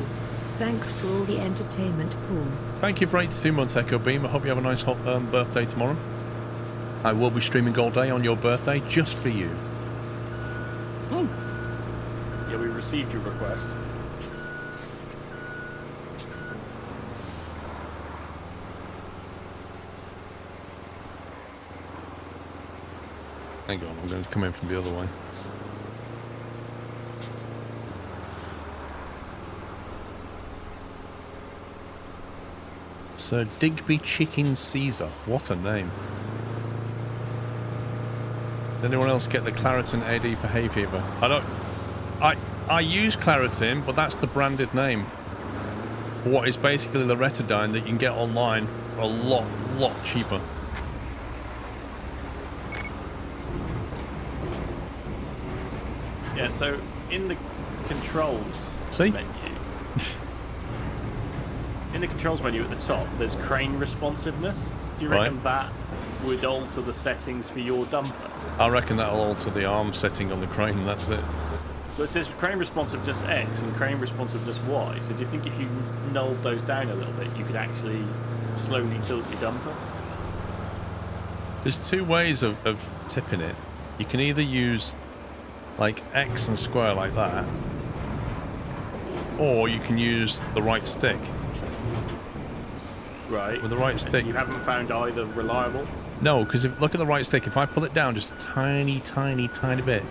Thanks for all the entertainment, Paul. Thank you for 82 months, Echo Beam. I hope you have a nice hot birthday tomorrow. I will be streaming all day on your birthday, just for you. Yeah, we received your request. Hang on, I'm going to come in from the other way. Sir Digby Chicken Caesar. What a name. Did anyone else get the Claritin AD for hay fever? I use Claritin, but that's the branded name. What is basically the Retidine that you can get online for a lot cheaper. Yeah, so in the controls menu, in the controls menu at the top, there's crane responsiveness. Do you reckon that would alter the settings for your dumper? I reckon that'll alter the arm setting on the crane, and that's it. So it says crane responsiveness X and crane responsiveness Y. So do you think if you nulled those down a little bit, you could actually slowly tilt your dumper? There's two ways of tipping it. You can either use like X and square like that, or you can use the right stick. Right. With the right stick. You haven't found either reliable? No, because if look at the right stick, if I pull it down just a tiny bit.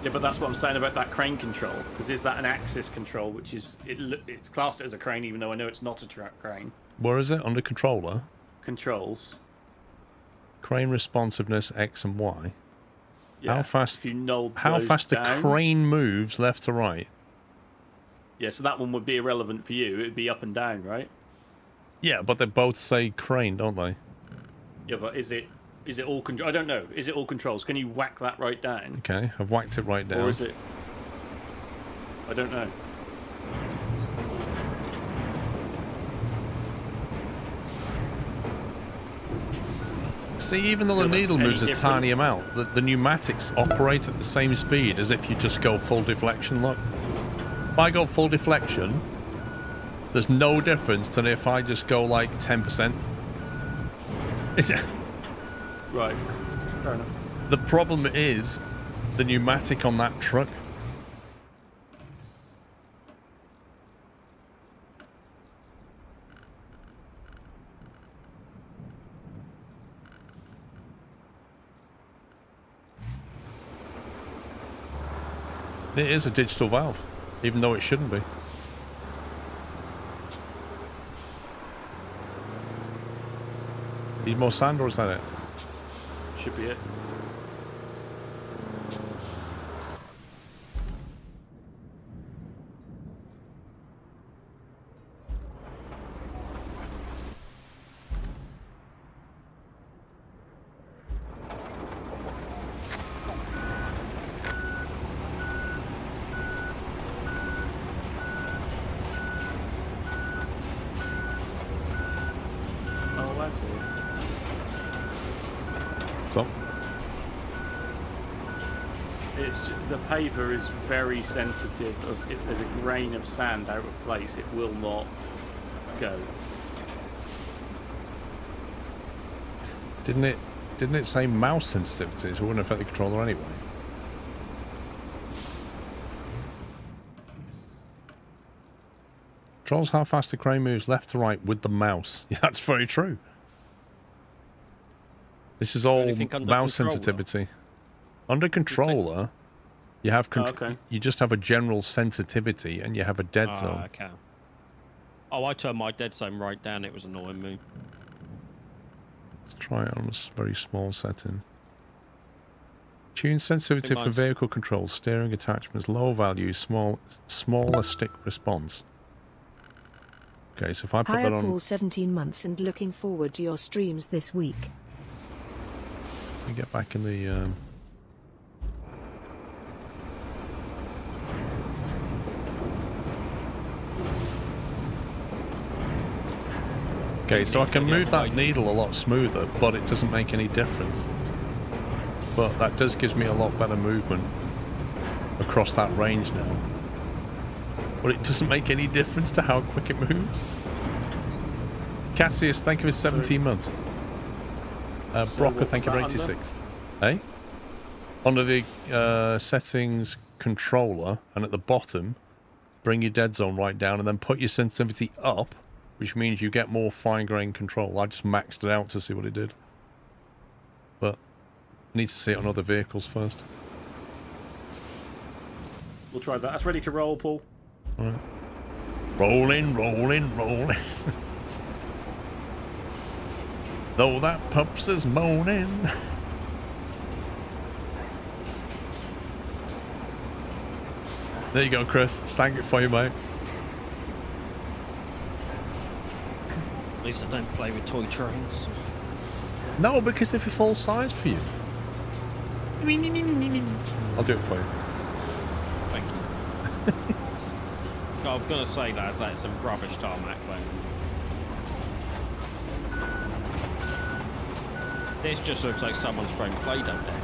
Yeah, but that's what I'm saying about that crane control. Because is that an axis control, which is it's classed as a crane, even though I know it's not a crane. Where is it? Under controller? Controls. Crane responsiveness X and Y. Yeah, how fast the crane moves left to right? Yeah, so that one would be irrelevant for you. It would be up and down, right? Yeah, but they both say crane, don't they? Yeah, but is it all control? I don't know. Is it all controls? Can you whack that right down? Okay, I've whacked it right down. Or is it? I don't know. See, even though the needle moves a tiny amount, the pneumatics operate at the same speed as if you just go full deflection. Look, if I go full deflection, There's no difference to if I just go like 10%. Right. Fair enough. The problem is the pneumatic on that truck. It is a digital valve, even though it shouldn't be. Need more sand, or is that it? Should be it. Oh, that's it. So, The paver is very sensitive of if there's a grain of sand out of place, it will not go. didn't it say mouse sensitivity, so it wouldn't affect the controller anyway? Controls how fast the crane moves left to right with the mouse. Yeah, that's very true. This is all Anything under mouse controller? sensitivity. Under controller, you have okay. you just have a general sensitivity and you have a dead zone. Okay. Oh, I turned my dead zone right down. It was annoying me. Let's try it on a very small setting. Tune sensitivity for mine's- vehicle controls, steering attachments, low value, smaller stick response. Okay, so if I put Hi, that on, Paul, 17 months and looking forward to your streams this week. we get back in the. Okay, so I can move that needle a lot smoother, but it doesn't make any difference. But that does gives me a lot better movement across that range now. But it doesn't make any difference to how quick it moves. Cassius, thank you for 17 months. Brocker, what thank you was for that 86. Hey? Under the settings controller, and at the bottom, bring your dead zone right down, and then put your sensitivity up, which means you get more fine-grained control. I just maxed it out to see what it did. But I need to see it on other vehicles first. We'll try that. That's ready to roll, Paul. All right. Rolling, rolling, rolling. Though that pup's is moaning. There you go, Chris. Sang it for you, mate. At least I don't play with toy trains. No, because they're full size for you. I'll do it for you. Thank you. I was going to say that, that's some rubbish tarmac though. This just looks like someone's thrown Play-Doh there.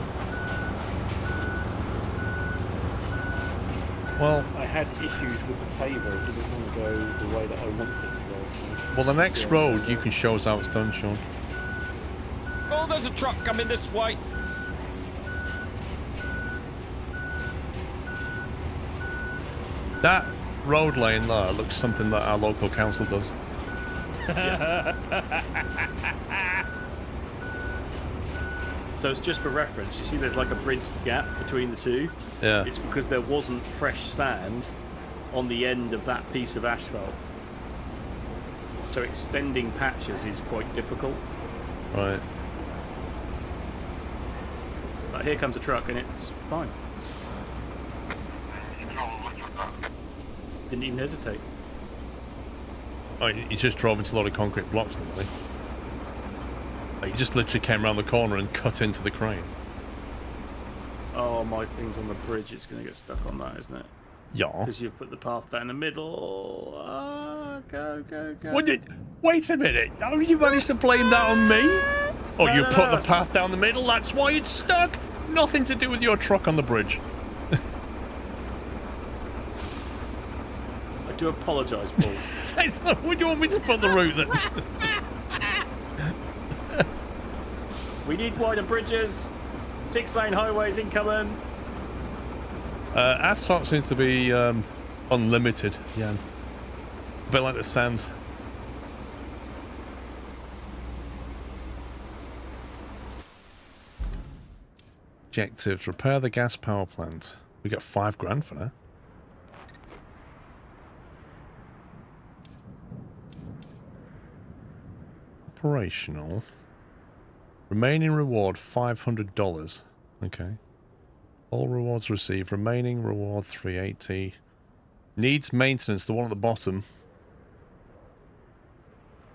Well, I had issues with the paver. It didn't want to go the way that I wanted it to go. well, the next road you can show us how it's done, Sean. Oh, there's a truck coming this way. That road lane there looks something that our local council does. So it's just for reference. You see there's like a bridge gap between the two. Yeah. It's because there wasn't fresh sand on the end of that piece of asphalt. So extending patches is quite difficult. Right. But here comes a truck and it's fine. Didn't even hesitate. Oh, he just drove into a lot of concrete blocks, didn't he? He just literally came around the corner and cut into the crane. Oh, my thing's on the bridge. It's going to get stuck on that, isn't it? Yeah. Because you've put the path down the middle. Go, go, go. Wait a minute. How did you manage to blame that on me? Oh, No, you no, put no, the path down the middle, that's why it's stuck? Nothing to do with your truck on the bridge. I to apologise, Paul. Would you want me to put the route then? We need wider bridges. 6-lane highways incoming. Asphalt seems to be unlimited. Yeah. A bit like the sand. Objectives: repair the gas power plant. We got $5,000 for that. Operational. Remaining reward $500. Okay. All rewards received. Remaining reward $380. Needs maintenance. The one at the bottom.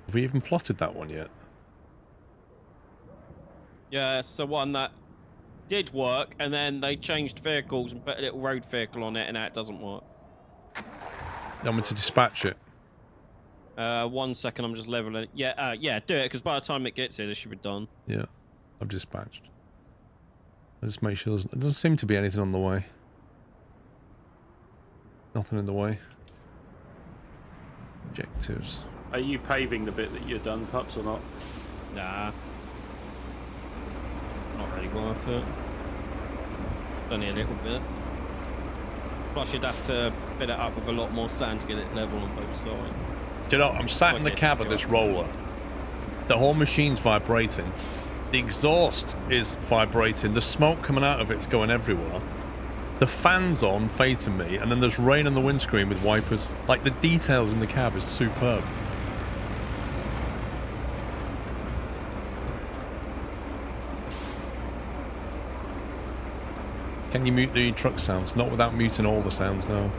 Have we even plotted that one yet? Yeah, it's the one that did work, and then they changed vehicles and put a little road vehicle on it, and now it doesn't work. You want me to dispatch it? 1 second, I'm just leveling it. Yeah, yeah, do it, because by the time it gets here, this should be done. Yeah, I've dispatched. I'll just make sure there doesn't seem to be anything on the way. Nothing in the way. Objectives. Are you paving the bit that you're done, Pups, or not? Nah. Not really worth it. Only a little bit. Plus, you'd have to fill it up with a lot more sand to get it level on both sides. Do you know, I'm sat in the cab of this roller. The whole machine's vibrating. The exhaust is vibrating. The smoke coming out of it's going everywhere. The fan's on, facing me, and then there's rain on the windscreen with wipers. Like, the details in the cab is superb. Can you mute the truck sounds? Not without muting all the sounds, no.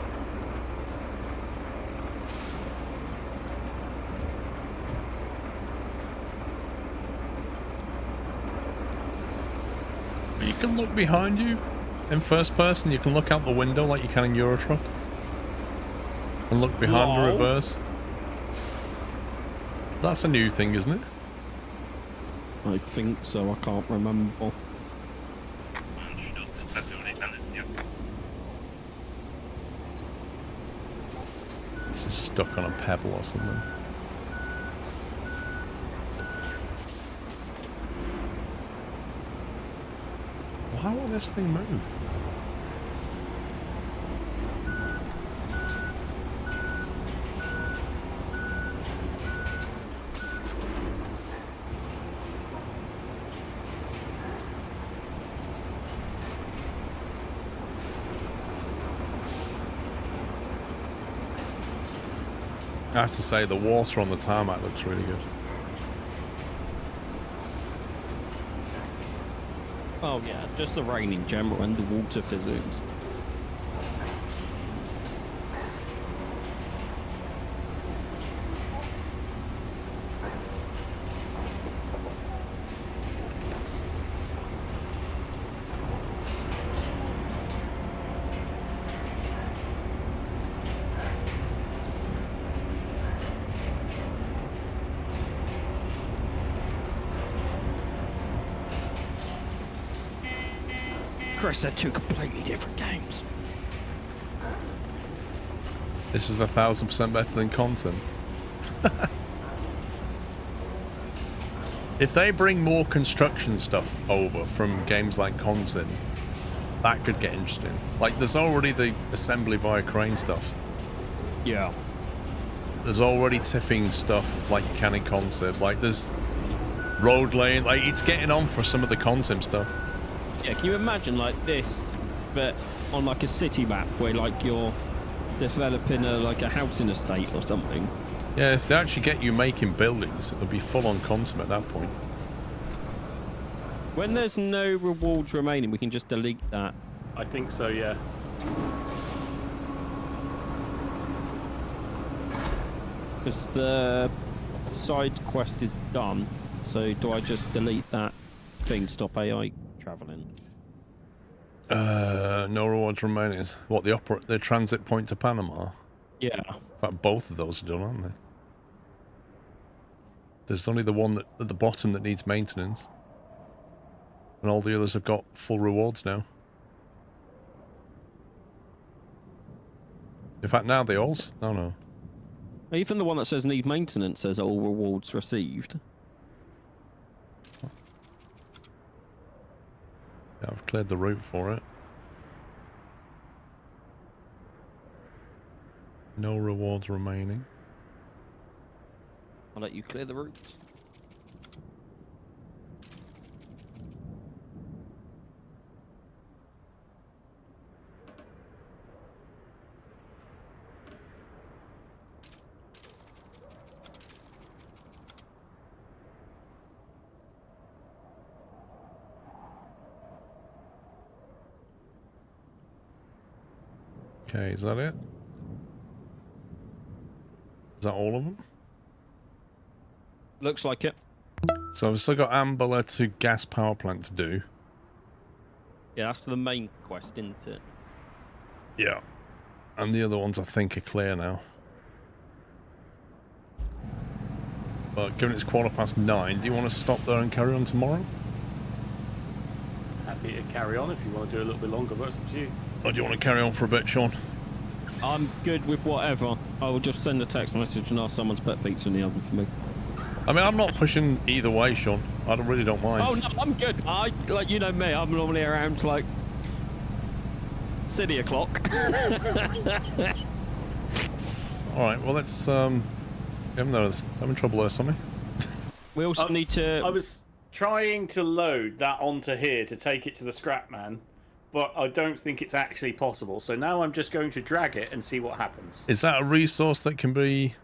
You can look behind you in first person. You can look out the window like you can in Euro Truck. And look behind the reverse. That's a new thing, isn't it? I think so, I can't remember. This is stuck on a pebble or something. Why will this thing move? I have to say, the water on the tarmac looks really good. Oh yeah, just the rain in general and the water physics. Chris, they're two completely different games. This is 1,000% better than content. If they bring more construction stuff over from games like Consim, that could get interesting. Like, there's already the assembly via crane stuff. Yeah. There's already tipping stuff like you can in Consim. Like, there's road lane. Like, it's getting on for some of the Consim stuff. Yeah, can you imagine like this, but on like a city map where like you're developing like a housing estate or something? Yeah, if they actually get you making buildings, it'll be full on Consim at that point. When there's no rewards remaining, we can just delete that. I think so, yeah. Because the side quest is done, so do I just delete that thing, stop AI traveling? No rewards remaining. What, the transit point to Panama? Yeah. In fact, both of those are done, aren't they? There's only the one at the bottom that needs maintenance. And all the others have got full rewards now. In fact, now they all... Oh, no. Even the one that says need maintenance says all rewards received. Yeah, I've cleared the route for it. No rewards remaining. I'll let you clear the routes. Okay, is that it? Is that all of them? Looks like it. So I've still got Ambler to gas power plant to do. Yeah, that's the main quest, isn't it? Yeah. And the other ones I think are clear now. But given it's 9:15, do you want to stop there and carry on tomorrow? Happy to carry on if you want to do a little bit longer, but it's up to you. Or do you want to carry on for a bit, Sean? I'm good with whatever. I will just send a text message and ask someone to put pizza in the oven for me. I mean, I'm not pushing either way, Sean. I really don't mind. Oh no, I'm good. Like you know me, I'm normally around like city o'clock. All right, well let's having trouble there, something. We also need to. I was trying to load that onto here to take it to the scrap man, but I don't think it's actually possible. So now I'm just going to drag it and see what happens. Is that a resource that can be?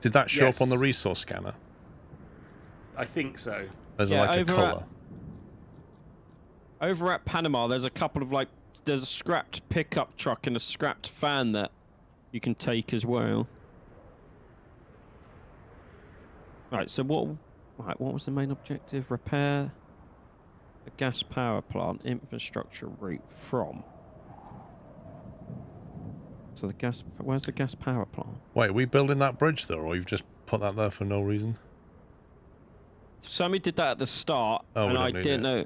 Did that show up on the resource scanner? I think so. There's like a colour. Over at Panama, there's a couple of there's a scrapped pickup truck and a scrapped fan that you can take as well. Right, so what was the main objective? Repair a gas power plant infrastructure route from. So where's the gas power plant? Wait, are we building that bridge there, or you've just put that there for no reason? Sammy did that at the start, and I didn't know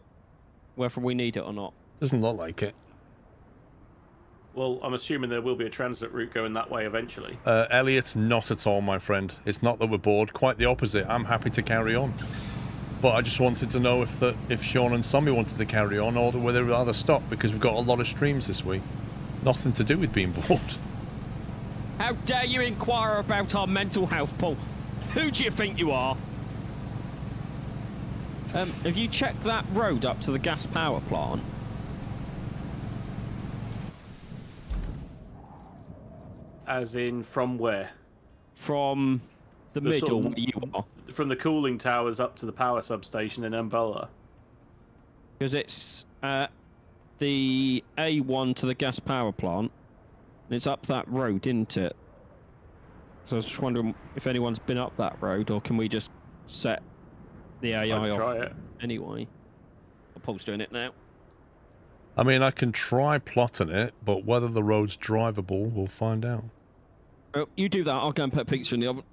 whether we need it or not. Doesn't look like it. Well, I'm assuming there will be a transit route going that way eventually. Elliot, not at all, my friend. It's not that we're bored. Quite the opposite. I'm happy to carry on. But I just wanted to know if Sean and Sammy wanted to carry on, or whether they'd rather stop, because we've got a lot of streams this week. Nothing to do with being bored. How dare you inquire about our mental health, Paul? Who do you think you are? Have you checked that road up to the gas power plant? As in, from where? From the middle where you are. From the cooling towers up to the power substation in Umbrella. Because it's the A1 to the gas power plant. And it's up that road, isn't it? So I was just wondering if anyone's been up that road, or can we just set the AI off try it anyway? Paul's doing it now. I mean, I can try plotting it, but whether the road's drivable, we'll find out. Oh, you do that. I'll go and put pizza in the oven.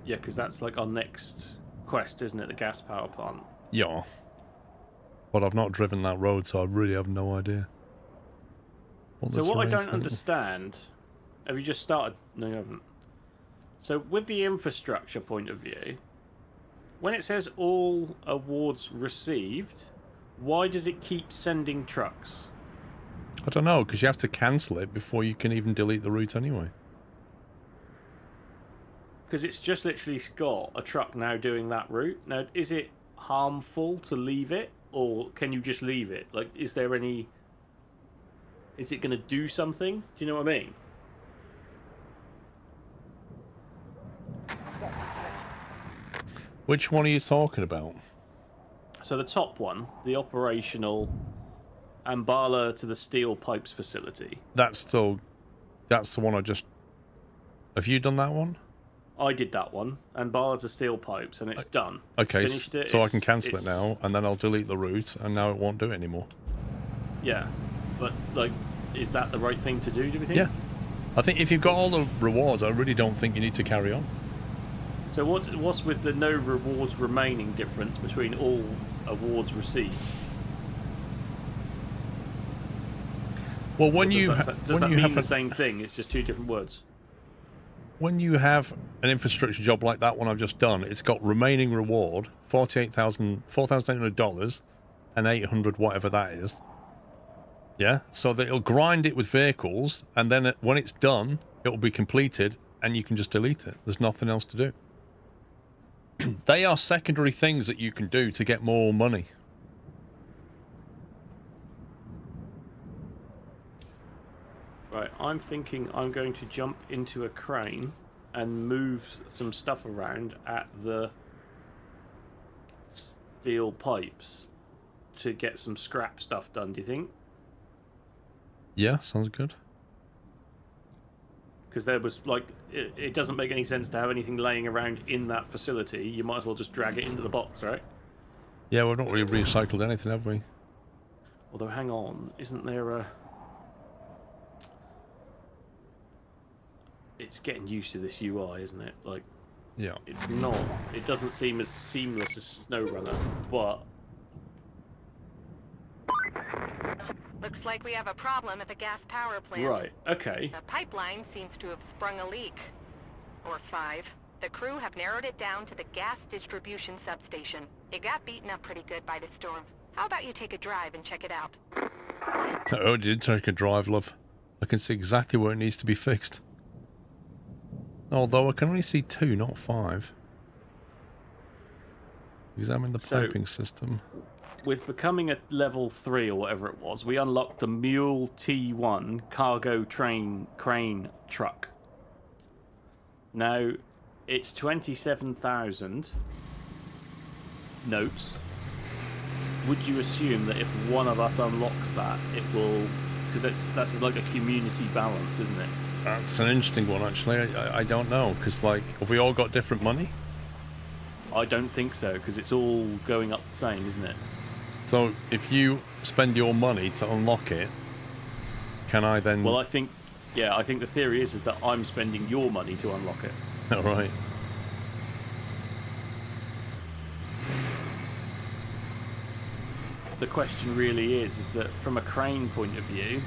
Yeah, because that's like our next quest, isn't it? The gas power plant. Yeah. But I've not driven that road, so I really have no idea. So what I don't understand... Have you just started? No, you haven't. So with the infrastructure point of view, when it says all awards received, why does it keep sending trucks? I don't know, because you have to cancel it before you can even delete the route anyway. Because it's just literally got a truck now doing that route. Now, is it harmful to leave it, or can you just leave it? Like, is there any... Is it going to do something? Do you know what I mean? Which one are you talking about? So the top one, the operational Ambala to the steel pipes facility. That's the one I just... Have you done that one? I did that one, Ambala to steel pipes, and it's done. Okay, it's finished it. So I can cancel it now, and then I'll delete the route, and now it won't do it anymore. Yeah, but, like, is that the right thing to do you think? Yeah. I think if you've got all the rewards, I really don't think you need to carry on. So what's with the no rewards remaining difference between all awards received? Well, when Does you that mean the same thing? It's just two different words. When you have an infrastructure job like that one I've just done, it's got remaining reward $4,800 and 800 whatever that is. Yeah, so that it'll grind it with vehicles, and then when it's done, it'll be completed, and you can just delete it. There's nothing else to do. They are secondary things that you can do to get more money. Right, I'm thinking I'm going to jump into a crane and move some stuff around at the steel pipes to get some scrap stuff done, do you think? Yeah, sounds good. Because there was, like, it doesn't make any sense to have anything laying around in that facility. You might as well just drag it into the box, right? Yeah, we've not really recycled anything, have we? Although, hang on, isn't there a... It's getting used to this UI, isn't it? Like, Yeah. it's not... It doesn't seem as seamless as SnowRunner, but... Looks like we have a problem at the gas power plant. Right, okay. The pipeline seems to have sprung a leak. Or 5. The crew have narrowed it down to the gas distribution substation. It got beaten up pretty good by the storm. How about you take a drive and check it out? Oh, I did take a drive, love. I can see exactly where it needs to be fixed. Although I can only see 2, not 5. Examine the piping system. With becoming a level 3 or whatever it was, we unlocked the Mule T1 cargo crane truck. Now, it's 27,000 notes. Would you assume that if one of us unlocks that, it will... Because that's like a community balance, isn't it? That's an interesting one, actually. I don't know, because, like, have we all got different money? I don't think so, because it's all going up the same, isn't it? So, if you spend your money to unlock it, can I then... Well, I think the theory is that I'm spending your money to unlock it. All right. The question really is that from a crane point of view,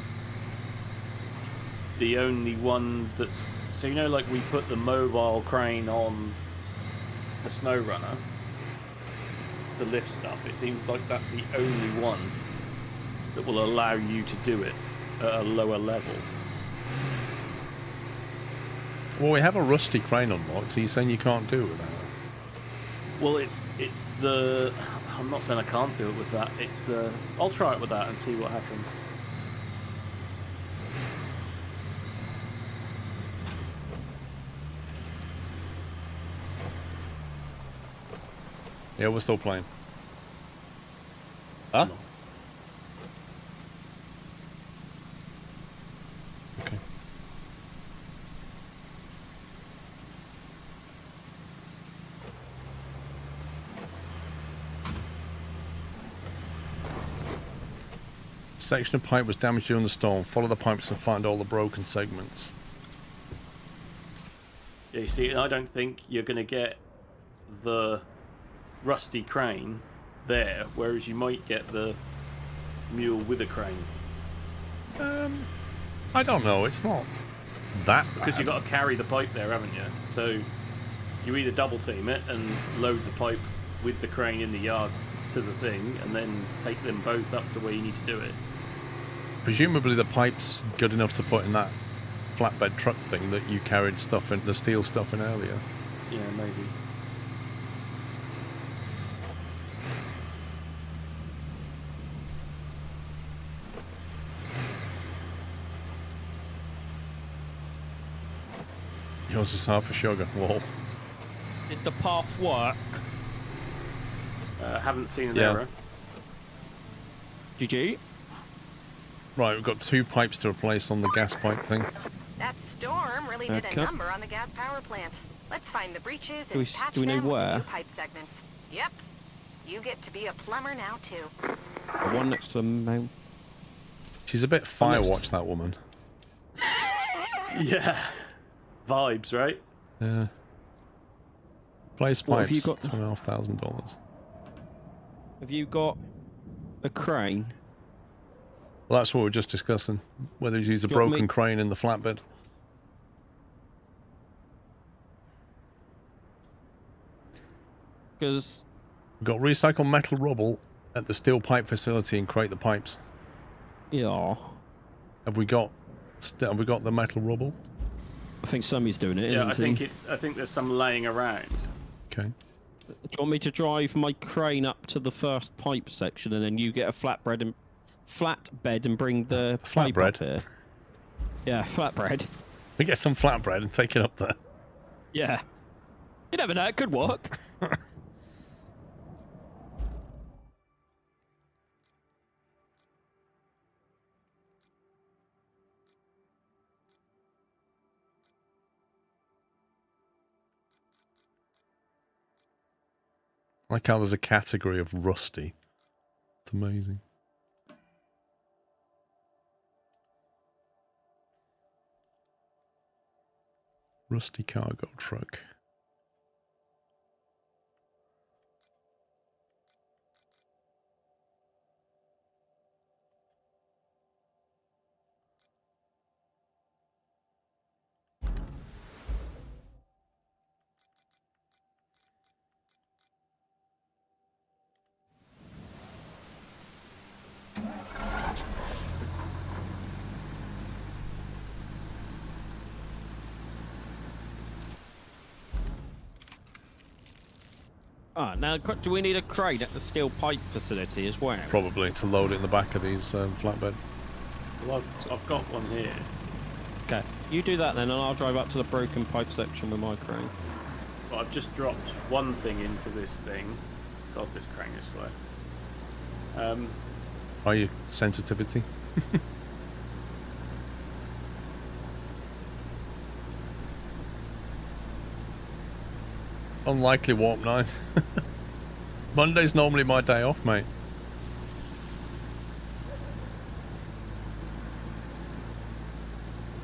the only one that's... So, you know, like we put the mobile crane on the SnowRunner to lift stuff, it seems like that's the only one that will allow you to do it at a lower level. Well, we have a rusty crane unlocked, so you're saying you can't do it without it? Well, it's the... I'm not saying I can't do it with that. It's the... I'll try it with that and see what happens. Yeah, we're still playing. Huh? No. Okay. Section of pipe was damaged during the storm. Follow the pipes and find all the broken segments. Yeah, you see, I don't think you're going to get the rusty crane there, whereas you might get the mule with a crane. I don't know. It's not that Because bad. you've got to carry the pipe there, haven't you? So you either double team it and load the pipe with the crane in the yard to the thing, and then take them both up to where you need to do it. Presumably the pipe's good enough to put in that flatbed truck thing that you carried stuff in, the steel stuff in earlier. Yeah, maybe. Yours is half a sugar. Whoa. Did the path work? Haven't seen an Yeah. error. Did you? Right, we've got 2 pipes to replace on the gas pipe thing. That storm really did Okay. a number on the gas power plant. Let's find the breaches Do we and s- patch do we know them with where? new pipe segments. Yep. You get to be a plumber now, too. The one next to the mail. She's a bit Firewatch, that woman. Yeah. Vibes, right? Yeah. Place What pipes, have you got? $2,500. Have you got a crane? Well, that's what we were just discussing. Whether you use a Do you want broken me- crane in the flatbed. Because We've got recycled metal rubble at the steel pipe facility and crate the pipes. yeah, Have we got the metal rubble? I think Sammy's doing it. Yeah, isn't I think he? I think there's some laying around. Okay. Do you want me to drive my crane up to the first pipe section, and then you get a flatbed and bring the pipe Flatbread? up here? Yeah, flatbread. We get some flatbread and take it up there. Yeah. You never know, it could work. I like how there's a category of rusty. It's amazing. Rusty cargo truck. Now, do we need a crane at the steel pipe facility as well? Probably to load it in the back of these flatbeds. Well, I've got one here. Okay, you do that then, and I'll drive up to the broken pipe section with my crane. But I've just dropped one thing into this thing. God, this crane is slow. Are you sensitivity? Unlikely warp 9. Monday's normally my day off, mate.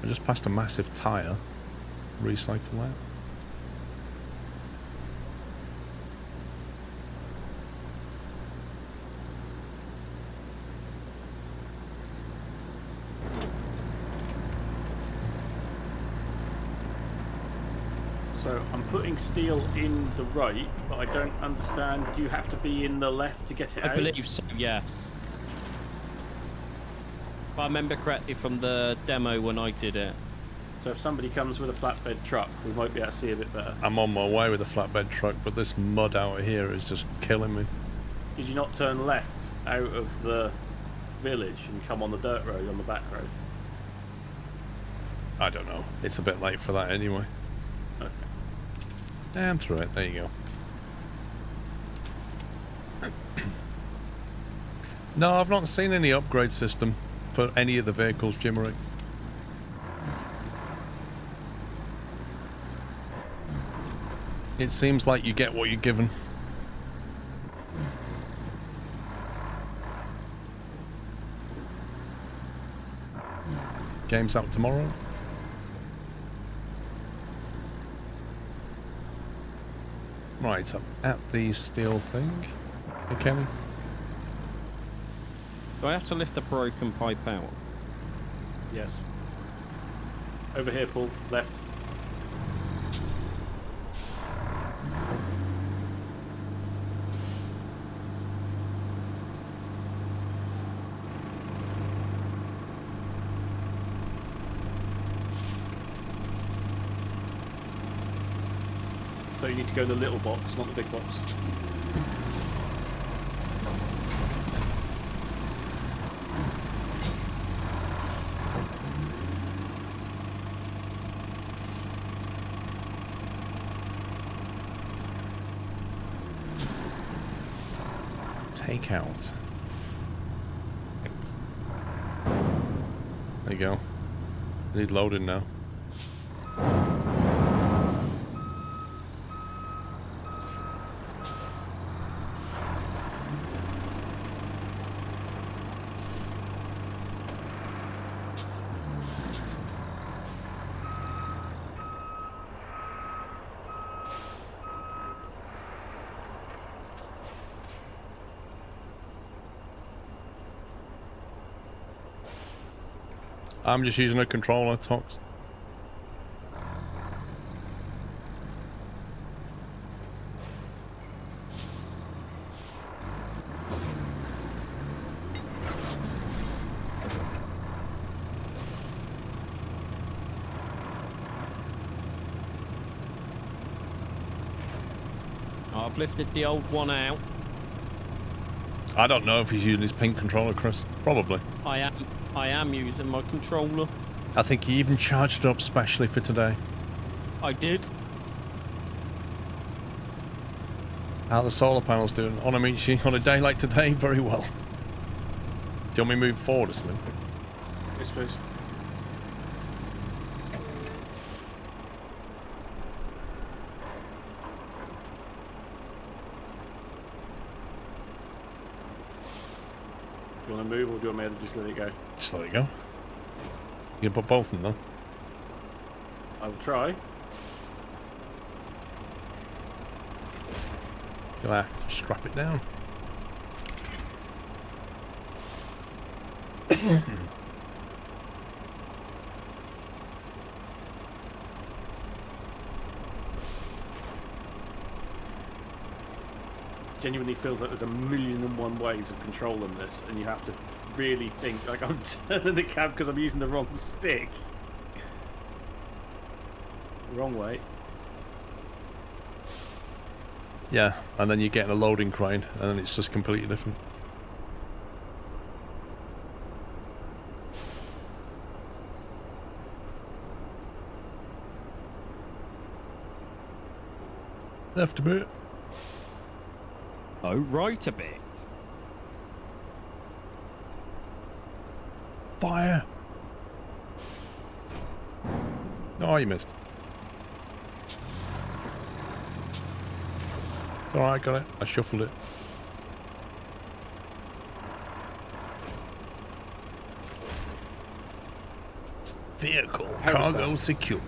I just passed a massive tyre. Recycle that. So I'm putting steel in the right, but I don't understand. Do you have to be in the left to get it out? I believe so, yes. If I remember correctly from the demo when I did it. So if somebody comes with a flatbed truck, we might be able to see a bit better. I'm on my way with a flatbed truck, but this mud out here is just killing me. Did you not turn left out of the village and come on the dirt road on the back road? I don't know. It's a bit late for that anyway. Okay. Damn through it. There you go. No, I've not seen any upgrade system for any of the vehicles, Jimmery. It seems like you get what you're given. Game's out tomorrow. Right, I'm at the steel thing. Hey, Kenny. Do I have to lift the broken pipe out? Yes. Over here, Paul. Left. So you need to go in the little box, not the big box. Take out. There you go. Need loading now. I'm just using a controller, Tox. I've lifted the old one out. I don't know if he's using his pink controller, Chris. Probably. I am using my controller. I think he even charged it up specially for today. I did. How are the solar panels doing? On a day like today, very well. Do you want me to move forward or something? Yes, please. Do you want to move, or do you want me to just let it go? Just let it go. You can put both in though. I will try. Just strap it down. Genuinely feels like there's 1,000,001 ways of controlling this, and you have to really think. Like, I'm turning the cab because I'm using the wrong stick. Wrong way. Yeah, and then you're getting a loading crane, and then it's just completely different. Left a bit. Oh, right a bit. Fire! Oh, you missed. Alright, got it. I shuffled it. Vehicle cargo secured.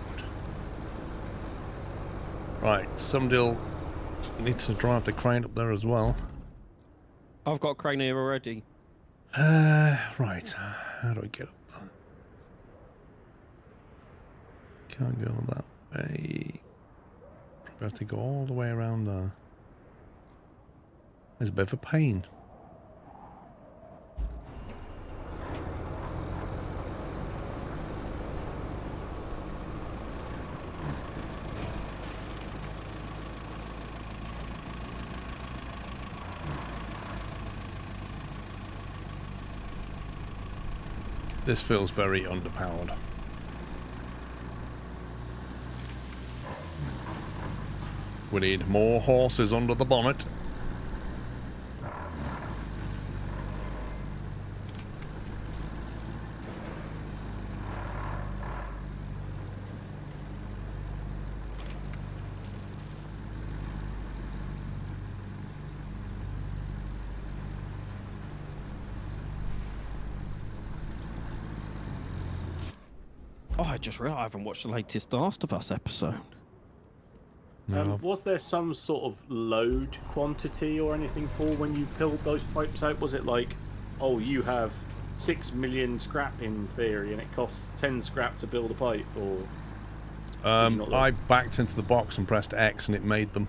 Right, somebody'll need to drive the crane up there as well. I've got a crane here already. Right. How do I get up there? Can't go that way. Probably have to go all the way around there. There's a bit of a pain. This feels very underpowered. We need more horses under the bonnet. Oh, I just realised I haven't watched the latest Last of Us episode. No. Was there some sort of load quantity or anything, Paul, when you pulled those pipes out? Was it like, oh, you have 6 million scrap in theory, and it costs 10 scrap to build a pipe, or? I backed into the box and pressed X, and it made them.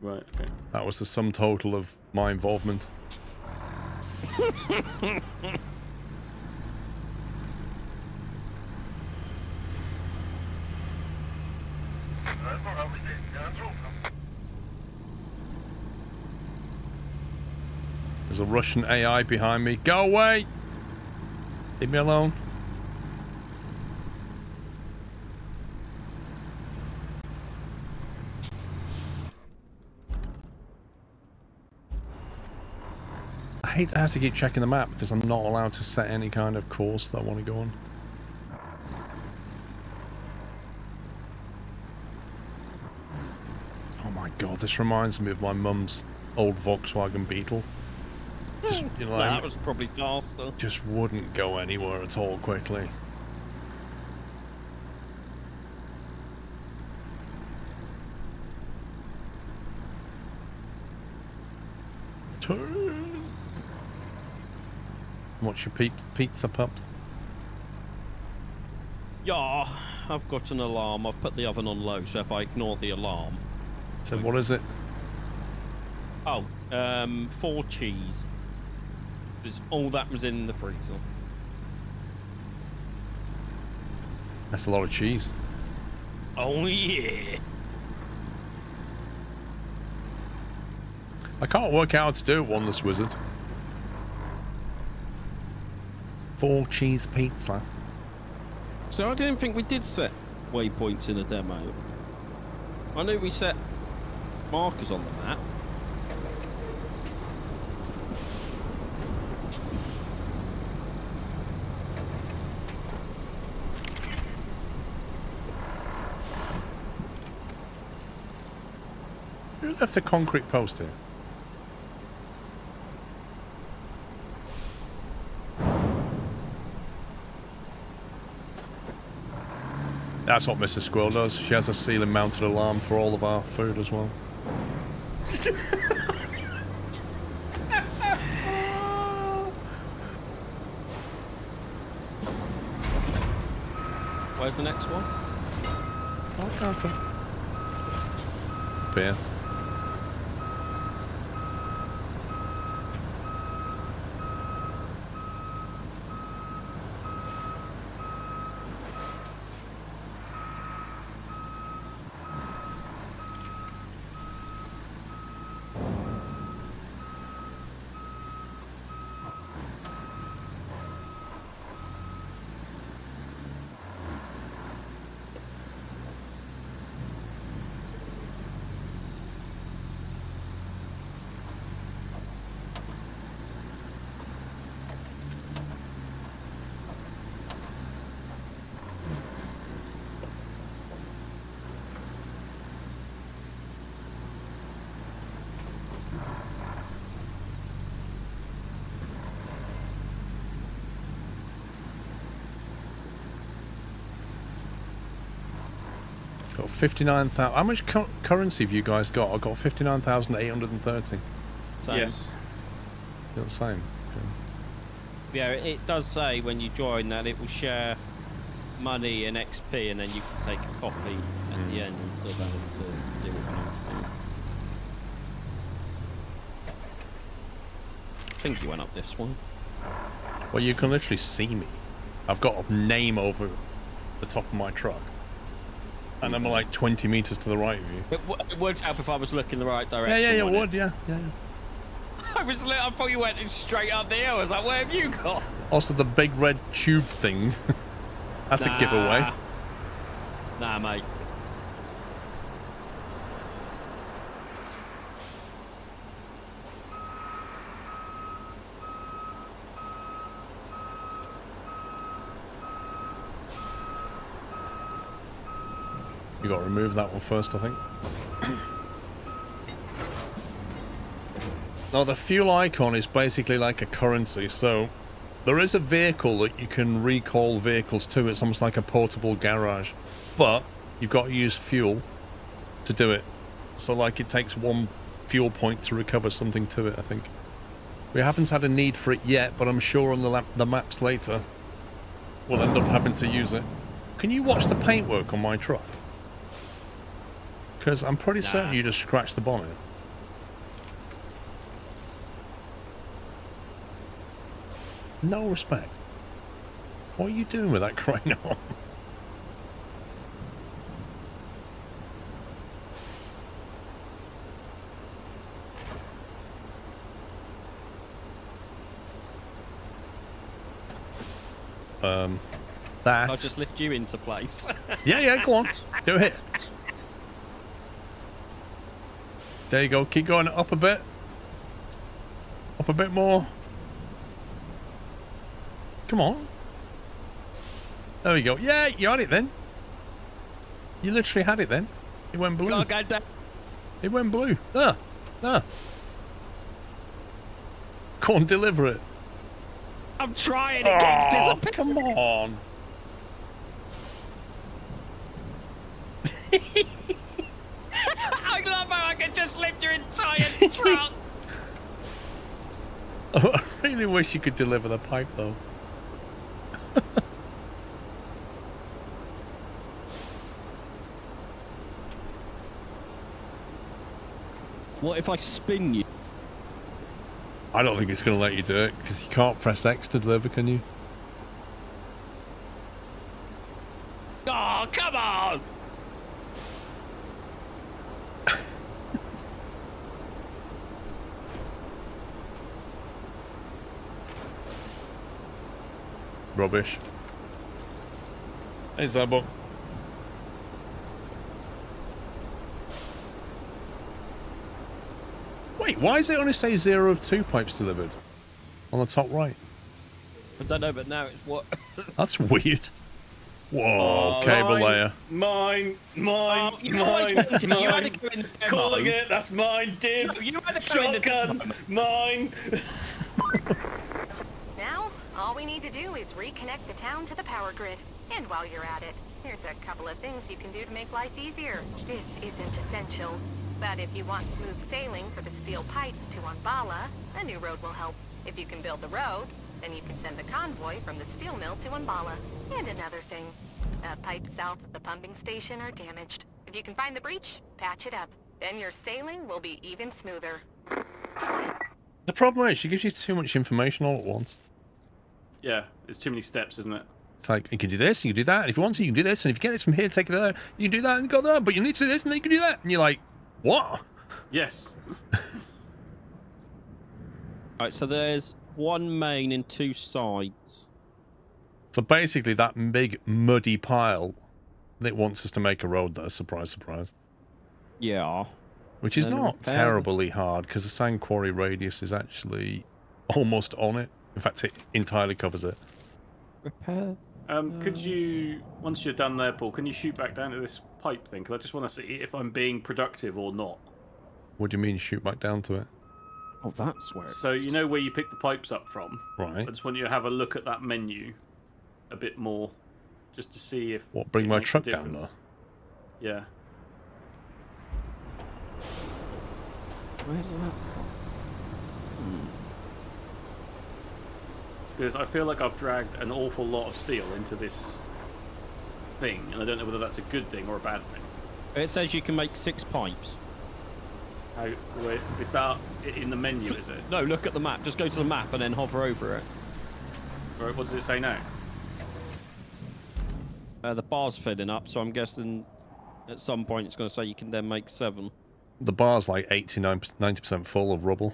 Right. Okay. That was the sum total of my involvement. There's a Russian AI behind me. Go away! Leave me alone. I hate to have to keep checking the map because I'm not allowed to set any kind of course that I want to go on. Oh my god, this reminds me of my mum's old Volkswagen Beetle. Just, you know, That was probably faster. just wouldn't go anywhere at all quickly. Turn. What's your pizza pups? Yeah, I've got an alarm. I've put the oven on low, so if I ignore the alarm... So what is it? Oh, 4 cheese. Because all that was in the freezer. That's a lot of cheese. Oh, yeah. I can't work out how to do it, Wondless Wizard. 4 cheese pizza. So I didn't think we did set waypoints in a demo. I knew we set markers on the map. Who left the concrete post here? That's what Mrs. Squirrel does. She has a ceiling mounted alarm for all of our food as well. Where's the next one? I can't tell. Beer. Got 59,000. How much currency have you guys got? I've got 59,830. Same. Yes. You're the same. Yeah, it does say when you join that it will share money and XP, and then you can take a copy at the end instead of having to deal with anything. I think you went up this one. Well, you can literally see me. I've got a name over the top of my truck. And I'm like 20 meters to the right of you. It would help if I was looking the right direction. Yeah, it wouldn't would, yeah. I thought you went straight up the hill. I was like, where have you gone? Also, the big red tube thing. That's a giveaway. Nah, mate. You got to remove that one first, I think. Now, the fuel icon is basically like a currency, so there is a vehicle that you can recall vehicles to. It's almost like a portable garage, but you've got to use fuel to do it. So, like, it takes 1 fuel point to recover something to it, I think. We haven't had a need for it yet, but I'm sure on the maps later we'll end up having to use it. Can you watch the paintwork on my truck? Because I'm pretty certain you just scratched the bonnet. No respect. What are you doing with that crane on? That. I'll just lift you into place. Yeah, go on. Do it. There you go. Keep going up a bit. Up a bit more. Come on. There we go. Yeah, you had it then. You literally had it then. It went blue. It went blue. There. Go on, deliver it. I'm trying. It keeps disappearing. Come on. I love how I can just lift your entire truck. I really wish you could deliver the pipe, though. What if I spin you? I don't think it's going to let you do it because you can't press X to deliver, can you? Oh, come on! Rubbish. Hey, Zabo. Wait, why does it only say 0 of 2 pipes delivered? On the top right. I don't know, but now it's what? That's weird. Whoa, cable layer. Mine. Oh, you always wanted it. You had to go in the demo. Calling it. That's mine. Dibs. No, you had to go in the Shotgun. demo. Mine. Now, all we need to do is reconnect the town to the power grid. And while you're at it, there's a couple of things you can do to make life easier. This isn't essential, but if you want smooth sailing for the steel pipes to Umbala, a new road will help. If you can build the road, then you can send the convoy from the steel mill to Umbala. And another thing, the pipes south of the pumping station are damaged. If you can find the breach, patch it up. Then your sailing will be even smoother. The problem is she gives you too much information all at once. Yeah, it's too many steps, isn't it? It's like, you can do this, you can do that, and if you want to, you can do this, and if you get this from here, take it there, you can do that, and go there, but you need to do this, and then you can do that. And you're like, what? Yes. Right, so there's one main and 2 sides. So basically that big muddy pile that wants us to make a road there, surprise, surprise. Yeah. Which is And not repair. terribly hard, because the sand quarry radius is actually almost on it. In fact, it entirely covers it. Repair. Could you, once you're done there, Paul, can you shoot back down to this pipe thing? Because I just want to see if I'm being productive or not. What do you mean shoot back down to it? Oh, that's where. So you know where you pick the pipes up from? Right. I just want you to have a look at that menu a bit more, just to see if... What, bring it my makes a truck down difference. there? Yeah. Where's that? Because I feel like I've dragged an awful lot of steel into this thing, and I don't know whether that's a good thing or a bad thing. It says you can make 6 pipes. How, wait, is that in the menu, is it? No, look at the map. Just go to the map and then hover over it. Right, what does it say now? The bar's filling up, so I'm guessing at some point it's going to say you can then make 7. The bar's like 89-90% full of rubble.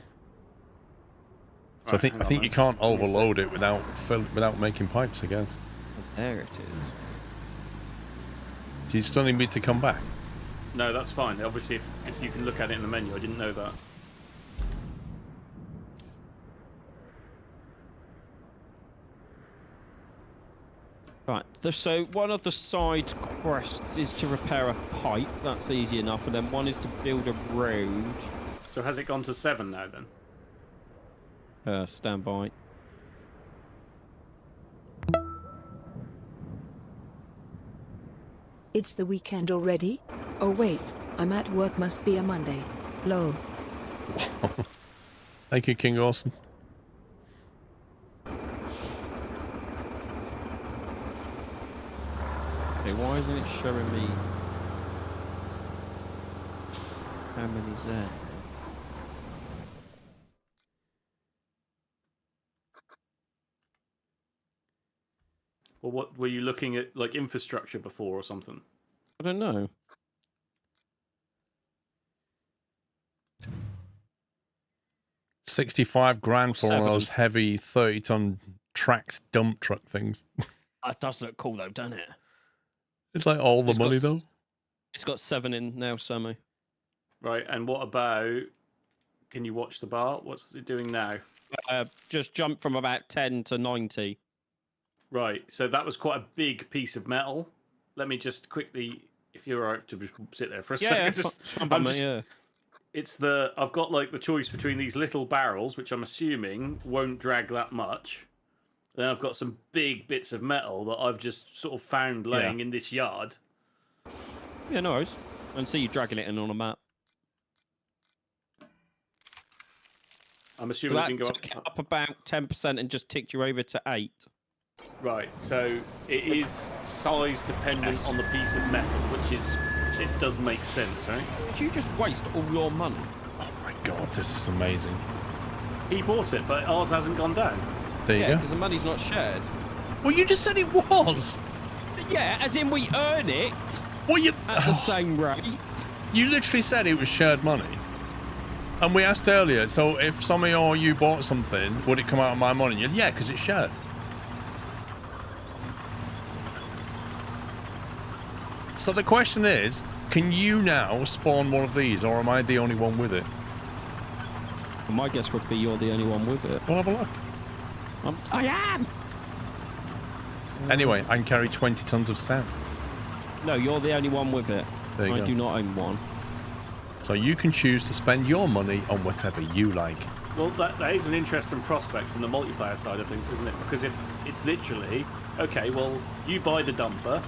So Right, I think you can't overload it without making pipes, I guess. There it is. Do you still need me to come back? No, that's fine. Obviously, if you can look at it in the menu, I didn't know that. Right, so one of the side quests is to repair a pipe. That's easy enough. And then one is to build a road. So has it gone to 7 now, then? Stand by. It's the weekend already? Oh wait, I'm at work, must be a Monday. Lol. Thank you, King Awesome. Okay, why isn't it showing me how many's there? Or what were you looking at, like infrastructure before or something? I don't know. $65,000 for one of 7. those heavy 30-ton tracks dump truck things. That does look cool though, doesn't it? It's like all the It's got money s- though. It's got 7 in now, Sammy. Right, and what about... Can you watch the bar? What's it doing now? Just jump from about 10 to 90. Right, so that was quite a big piece of metal. Let me just quickly, if you're alright to just sit there for a Yeah, second. yeah, yeah. It's the, I've got like the choice between these little barrels, which I'm assuming won't drag that much. Then I've got some big bits of metal that I've just sort of found laying in this yard. Yeah, no worries. And see you dragging it in on a map. I'm So assuming it that can go took it up about 10% and just ticked you over to 8. Right, so it is size dependent on the piece of metal, which is, it does make sense, right? Did you just waste all your money? God, this is amazing. He bought it, but ours hasn't gone down. There you Yeah, go. because the money's not shared. Well, you just said it was. Yeah, as in we earn it Well, you at the same rate. you literally said it was shared money. And we asked earlier, so if somebody or you bought something, would it come out of my money? And yeah, because it's shared. So the question is, can you now spawn one of these, or am I the only one with it? Well, my guess would be you're the only one with it. We'll have a look. I am! Anyway, I can carry 20 tons of sand. No, you're the only one with it. There you I go. do not own one. So you can choose to spend your money on whatever you like. Well, that is an interesting prospect from the multiplayer side of things, isn't it? Because if it's literally, okay, well, you buy the dumper,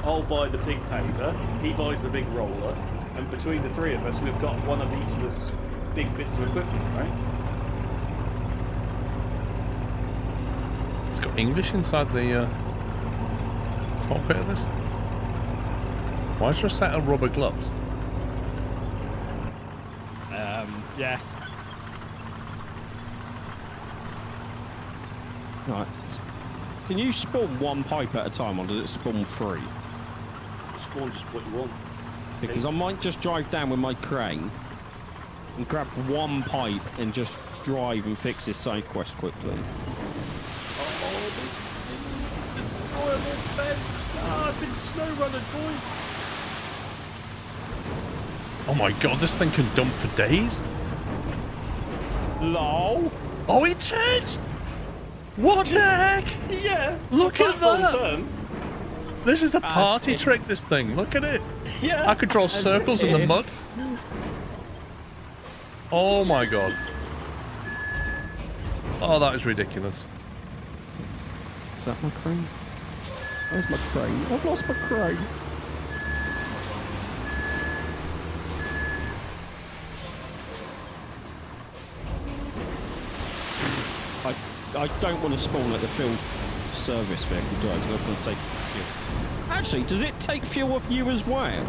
I'll buy the big paver, he buys the big roller, and between the three of us, we've got one of each of those big bits of equipment, right? It's got English inside the cockpit of this. Why is there a set of rubber gloves? Yes. Right. Can you spawn one pipe at a time, or does it spawn three? Spawn just what you want. Because I might just drive down with my crane and grab one pipe and just drive and fix this side quest quickly. Oh, this horrible fence! Ah, I've been snow running, boys! Oh my god, this thing can dump for days? LOL! Oh, it turns! What the heck? Yeah! Look at platform that! turns. This is a party it. trick, this thing. Look at it. Yeah! I could draw circles in the if. mud. Oh my god. Oh, that is ridiculous. Is that my crane? Where's my crane? I've lost my crane. I don't want to spawn at the field service vehicle, do I? Because that's going to take fuel. Actually, does it take fuel off you as well?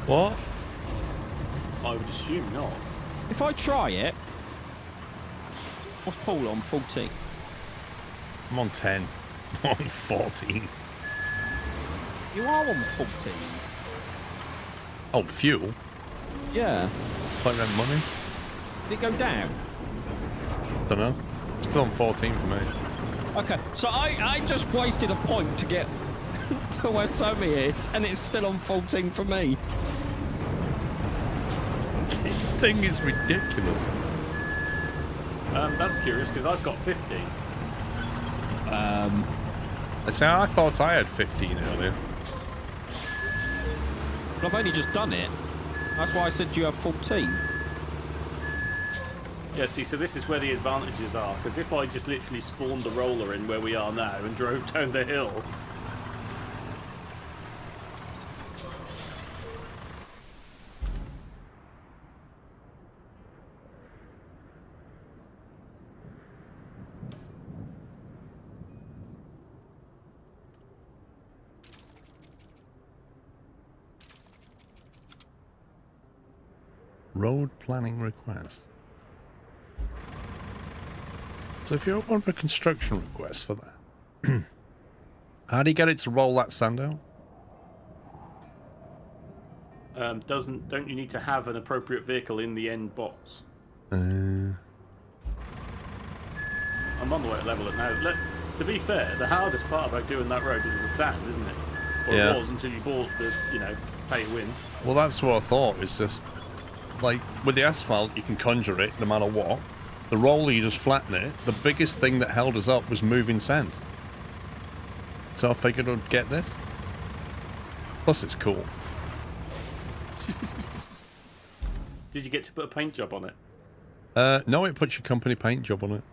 What? I would assume not. If I try it... What's Paul on? 14. I'm on 10. I'm on 14. You are on 14. Oh, fuel? Yeah. Like that money? Did it go down? Don't know. Still on 14 for me. Okay, so I just wasted a point to get to where Somi is, and it's still on 14 for me. This thing is ridiculous. That's curious, because I've got 50. See, I thought I had 15 earlier. But I've only just done it. That's why I said you have 14. Yeah, see, so this is where the advantages are, because if I just literally spawned the roller in where we are now and drove down the hill... Road planning request. So if you're open for a construction request for that, how do you get it to roll that sand out? Don't you need to have an appropriate vehicle in the end box? Uh, I'm on the way to level it now. To be fair, the hardest part about doing that road is the sand, isn't it? Or Yeah. it was until you bought the, pay to win. well, that's what I thought. It's just like with the asphalt, you can conjure it no matter what. The roller, you just flatten it. The biggest thing that held us up was moving sand. So I figured I'd get this. Plus, it's cool. Did you get to put a paint job on it? No, it puts your company paint job on it.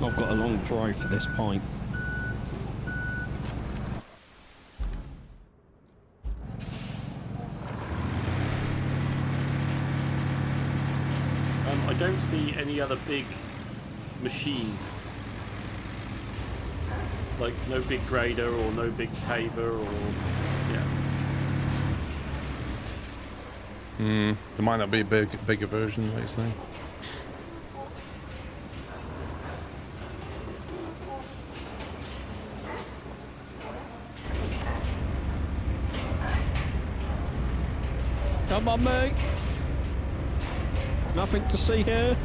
I've got a long drive for this pipe. I don't see any other big machine Like no big grader or no big paver or yeah. There might not be a bigger version, like you say. Come on, mate. Nothing to see here.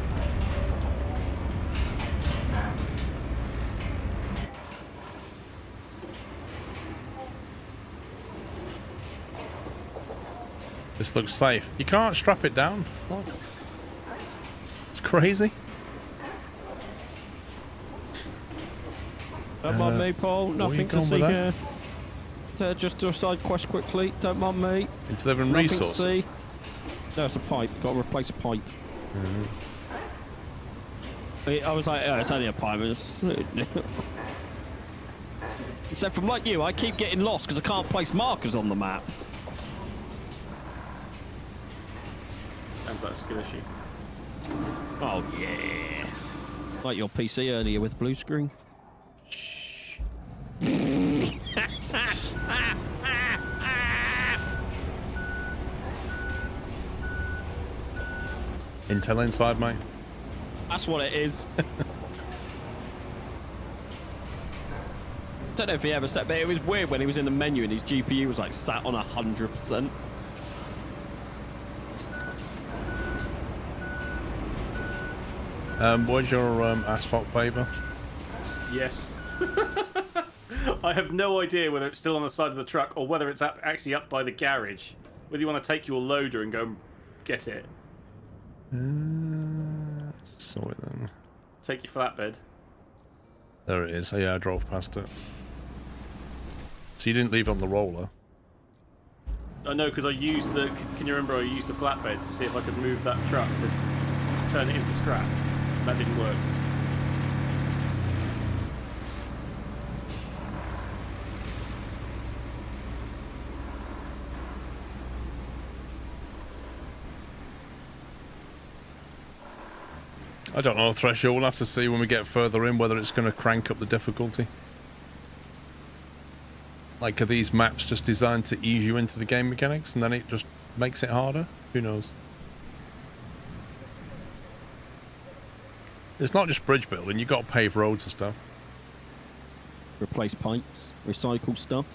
This looks safe. You can't strap it down. Look. It's crazy. Don't mind me, Paul. Nothing to going see with here. Just do a side quest quickly. Don't mind me. It's delivering Nothing to resources. see. No, it's a pipe. Got to replace a pipe. I was like, oh, it's only a pipe. Except from like you, I keep getting lost because I can't place markers on the map. Sounds like a skill issue. Oh, yeah. Like your PC earlier with blue screen. Intel inside, mate. That's what it is. Don't know if he ever said, but it was weird when he was in the menu and his GPU was like sat on 100%. Where's your asphalt paver? Yes. I have no idea whether it's still on the side of the truck or whether it's actually up by the garage. Whether you want to take your loader and go get it. Saw it then. Take your flatbed. There it is. Oh, yeah, I drove past it. So you didn't leave on the roller? I know because I used the. Can you remember I used the flatbed to see if I could move that truck to turn it into scrap? That didn't work. I don't know, Threshold. We'll have to see when we get further in whether it's going to crank up the difficulty. Like, are these maps just designed to ease you into the game mechanics and then it just makes it harder? Who knows? It's not just bridge building, you've got to pave roads and stuff. Replace pipes, recycle stuff.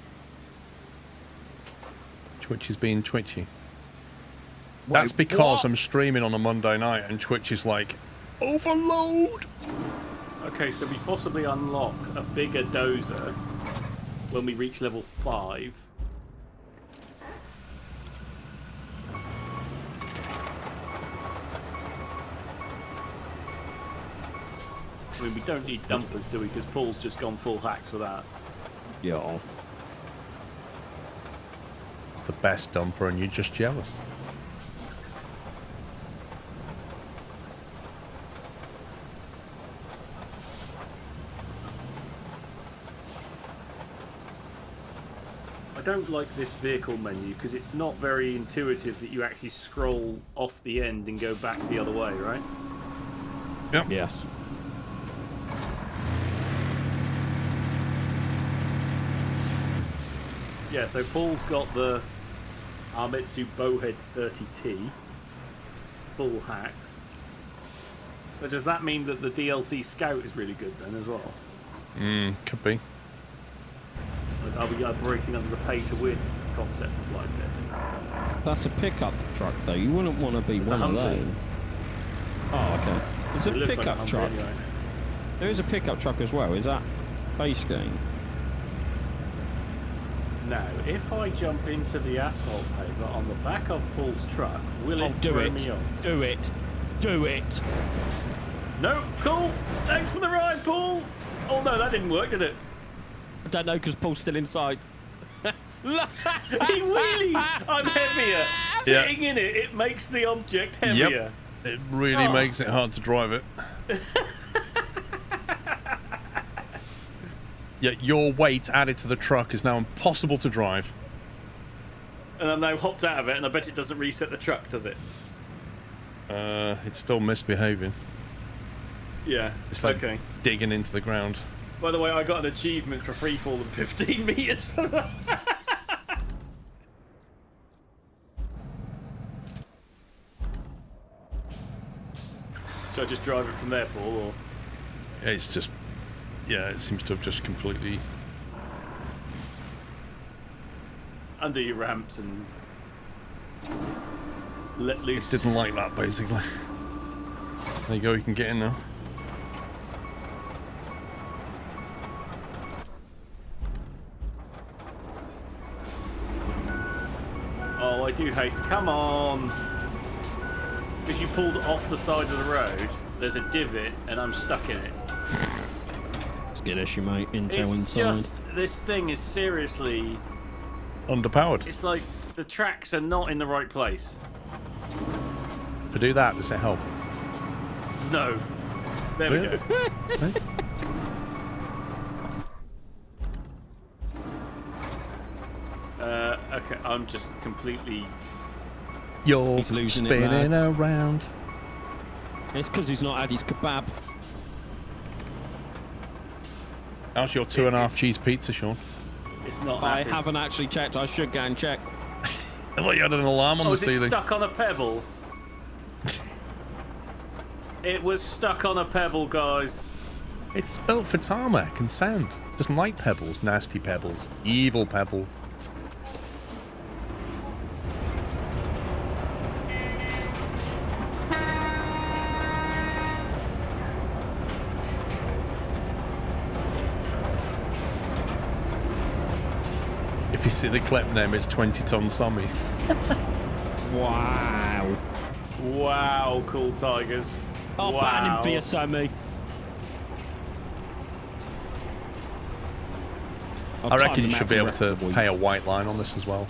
Twitch is being twitchy. That's because I'm streaming on a Monday night and Twitch is like, overload! Okay, so we possibly unlock a bigger dozer when we reach level 5. I mean, we don't need dumpers, do we? Because Paul's just gone full hacks for that. Yeah. It's the best dumper and you're just jealous. I don't like this vehicle menu because it's not very intuitive that you actually scroll off the end and go back the other way, right? Yep. Yes. Yeah, so Paul's got the Armitsu Bowhead 30T, full hacks. But does that mean that the DLC Scout is really good then as well? Could be. Like, are we operating under the pay-to-win concept of life here? That's a pickup truck, though. You wouldn't want to be It's one a of Humvee. those. Oh, okay. It's a It looks like pickup Humvee truck. anyway. There is a pickup truck as well. Is that base game? Now, if I jump into the asphalt paver on the back of Paul's truck, will it do throw it. me off? Do it. Do it. No, cool. Thanks for the ride, Paul. Oh no, that didn't work, did it? I don't know because Paul's still inside. He wheelies. I'm heavier. Sitting in it, it makes the object heavier. Yep. It really makes it hard to drive it. Yet your weight added to the truck is now impossible to drive. And I'm now hopped out of it, and I bet it doesn't reset the truck, does it? It's still misbehaving. Yeah. It's like okay. digging into the ground. By the way, I got an achievement for free fall of 15 meters for that. Should I just drive it from there, Paul? Or? It's just, yeah, it seems to have just completely. Under your ramps and let loose. Didn't like that, basically. There you go, you can get in now. Oh, I do hate. Come on! Because you pulled off the side of the road, there's a divot, and I'm stuck in it. Skittish, you mate. Intel It's inside. just this thing is seriously. Underpowered. It's like the tracks are not in the right place. To do that, does it help? No. There we go. Okay, I'm just completely. You're He's losing it, spinning lads. around. It's because he's not had his kebab. How's your 2.5 cheese pizza, Sean? It's not. I happening. haven't actually checked. I should go and check. I thought you had an alarm on Oh, the is it ceiling. stuck on a pebble? It was stuck on a pebble, guys. It's built for tarmac and sand. Doesn't like pebbles. Nasty pebbles. Evil pebbles. If you see the clip name, it's 20-ton Summy. Wow. Wow, cool tigers. Oh, wow. ban him for you, Sammy. I reckon you should be able to pay a white line on this as well.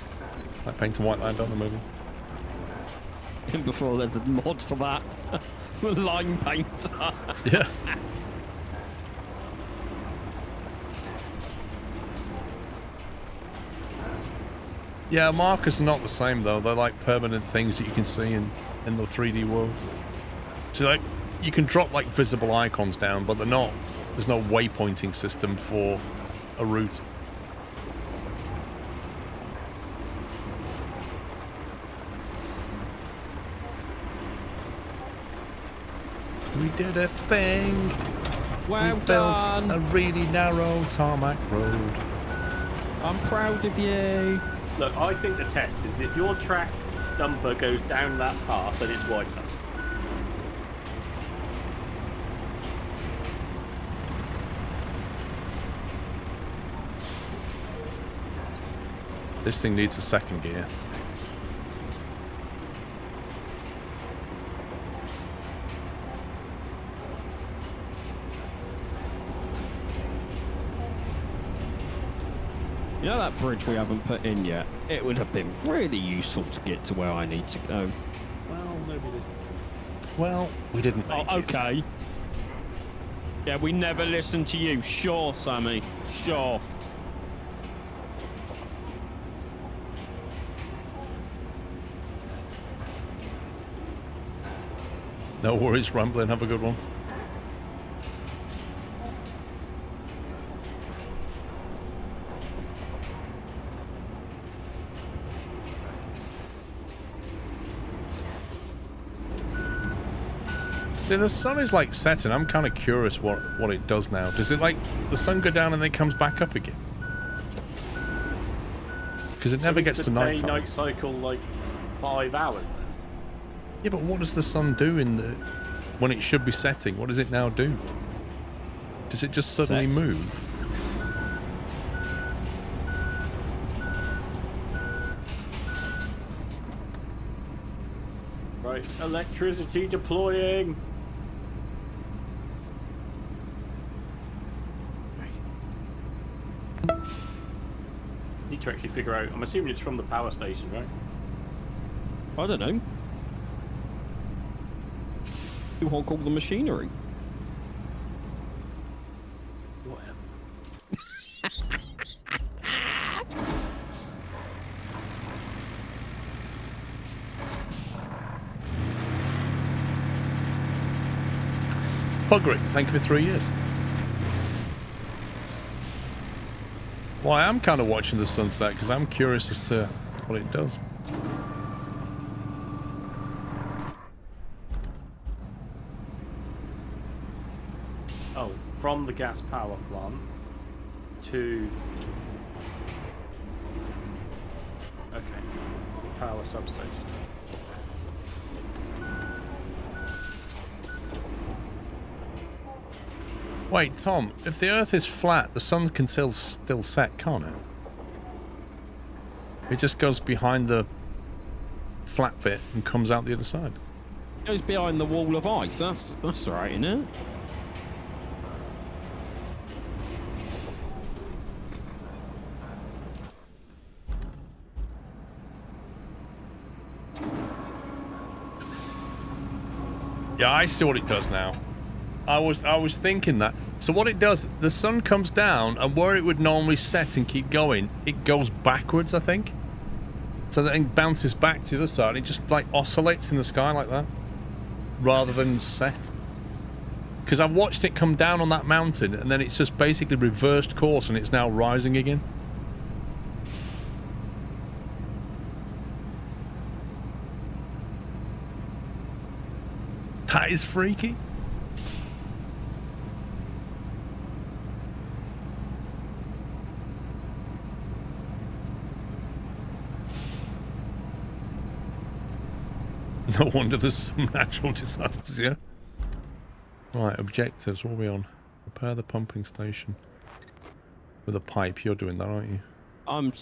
Like paint a white line down the middle. Before there's a mod for that. Line painter. Yeah. Yeah, markers are not the same though. They're like permanent things that you can see in the 3D world. So like you can drop like visible icons down, but they're not. There's no waypointing system for a route. We did a thing. Well We built done. a really narrow tarmac road. I'm proud of you. Look, I think the test is if your tracked dumper goes down that path, then it's wide enough. This thing needs a second gear. You know that bridge we haven't put in yet? It would have been really useful to get to where I need to go. Well, maybe this is. Well, we didn't make Oh, it. okay. Yeah, we never listened to you. Sure, Sammy. Sure. No worries, Rumbling. Have a good one. See, the sun is like setting. I'm kind of curious what it does now. Does it like the sun go down and then it comes back up again? Because it never gets to night time. Day-night cycle like 5 hours then. Yeah, but what does the sun do in the when it should be setting? What does it now do? Does it just suddenly Set. move? Right, electricity deploying. Need to actually figure out. I'm assuming it's from the power station, right? I don't know. You hog all the machinery. Whatever. Pugrick, thank you for 3 years. Well, I am kind of watching the sunset because I'm curious as to what it does. Oh, from the gas power plant to... Okay, power substation. Wait, Tom, if the Earth is flat, the sun can still set, can't it? It just goes behind the flat bit and comes out the other side. It goes behind the wall of ice. That's right, isn't it? Yeah, I see what it does now. I was thinking that. So what it does, the sun comes down, and where it would normally set and keep going, it goes backwards, I think. So then it bounces back to the other side. It just like oscillates in the sky like that, rather than set. Because I've watched it come down on that mountain, and then it's just basically reversed course, and it's now rising again. That is freaky. No wonder there's some natural disasters here. Right, objectives, what are we on? Repair the pumping station. With a pipe, you're doing that, aren't you? I'm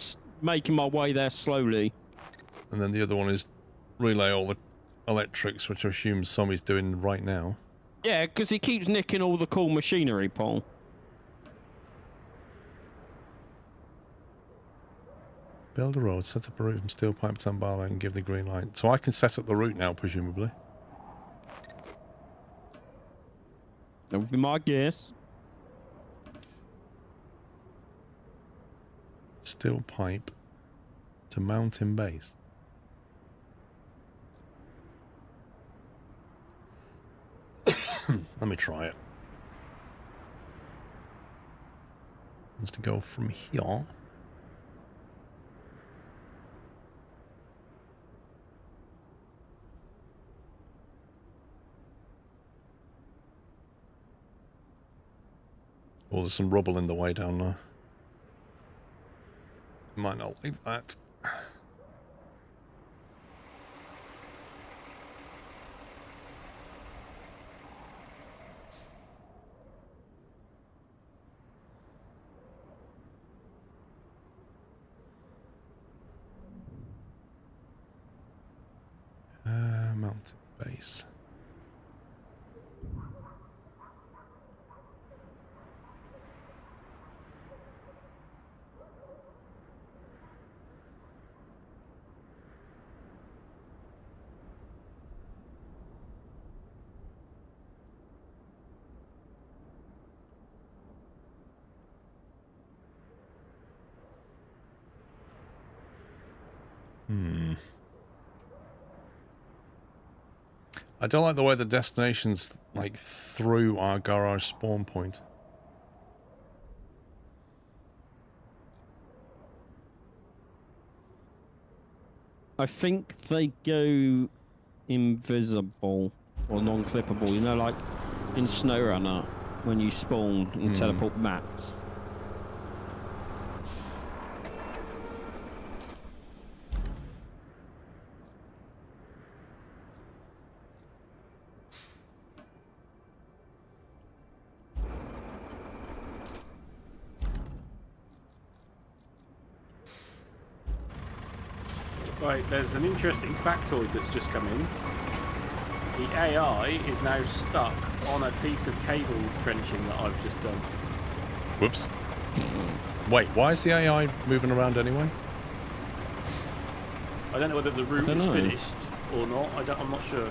making my way there slowly. And then the other one is relay all the electrics, which I assume Sommy's doing right now. Yeah, because he keeps nicking all the cool machinery, Paul. Build a road, set up a route from steel pipe to Tambala and give the green light. So I can set up the route now, presumably. That would be my guess. Steel pipe to mountain base. Let me try it. Wants to go from here. Oh, there's some rubble in the way down there. Might not like that. Mountain base. I don't like the way the destination's like through our garage spawn point. I think they go invisible or non-clippable. You know, like in SnowRunner when you spawn and teleport mats. Right, there's an interesting factoid that's just come in. The AI is now stuck on a piece of cable trenching that I've just done. Whoops. Wait, why is the AI moving around anyway? I don't know whether the route is finished or not. I'm not sure.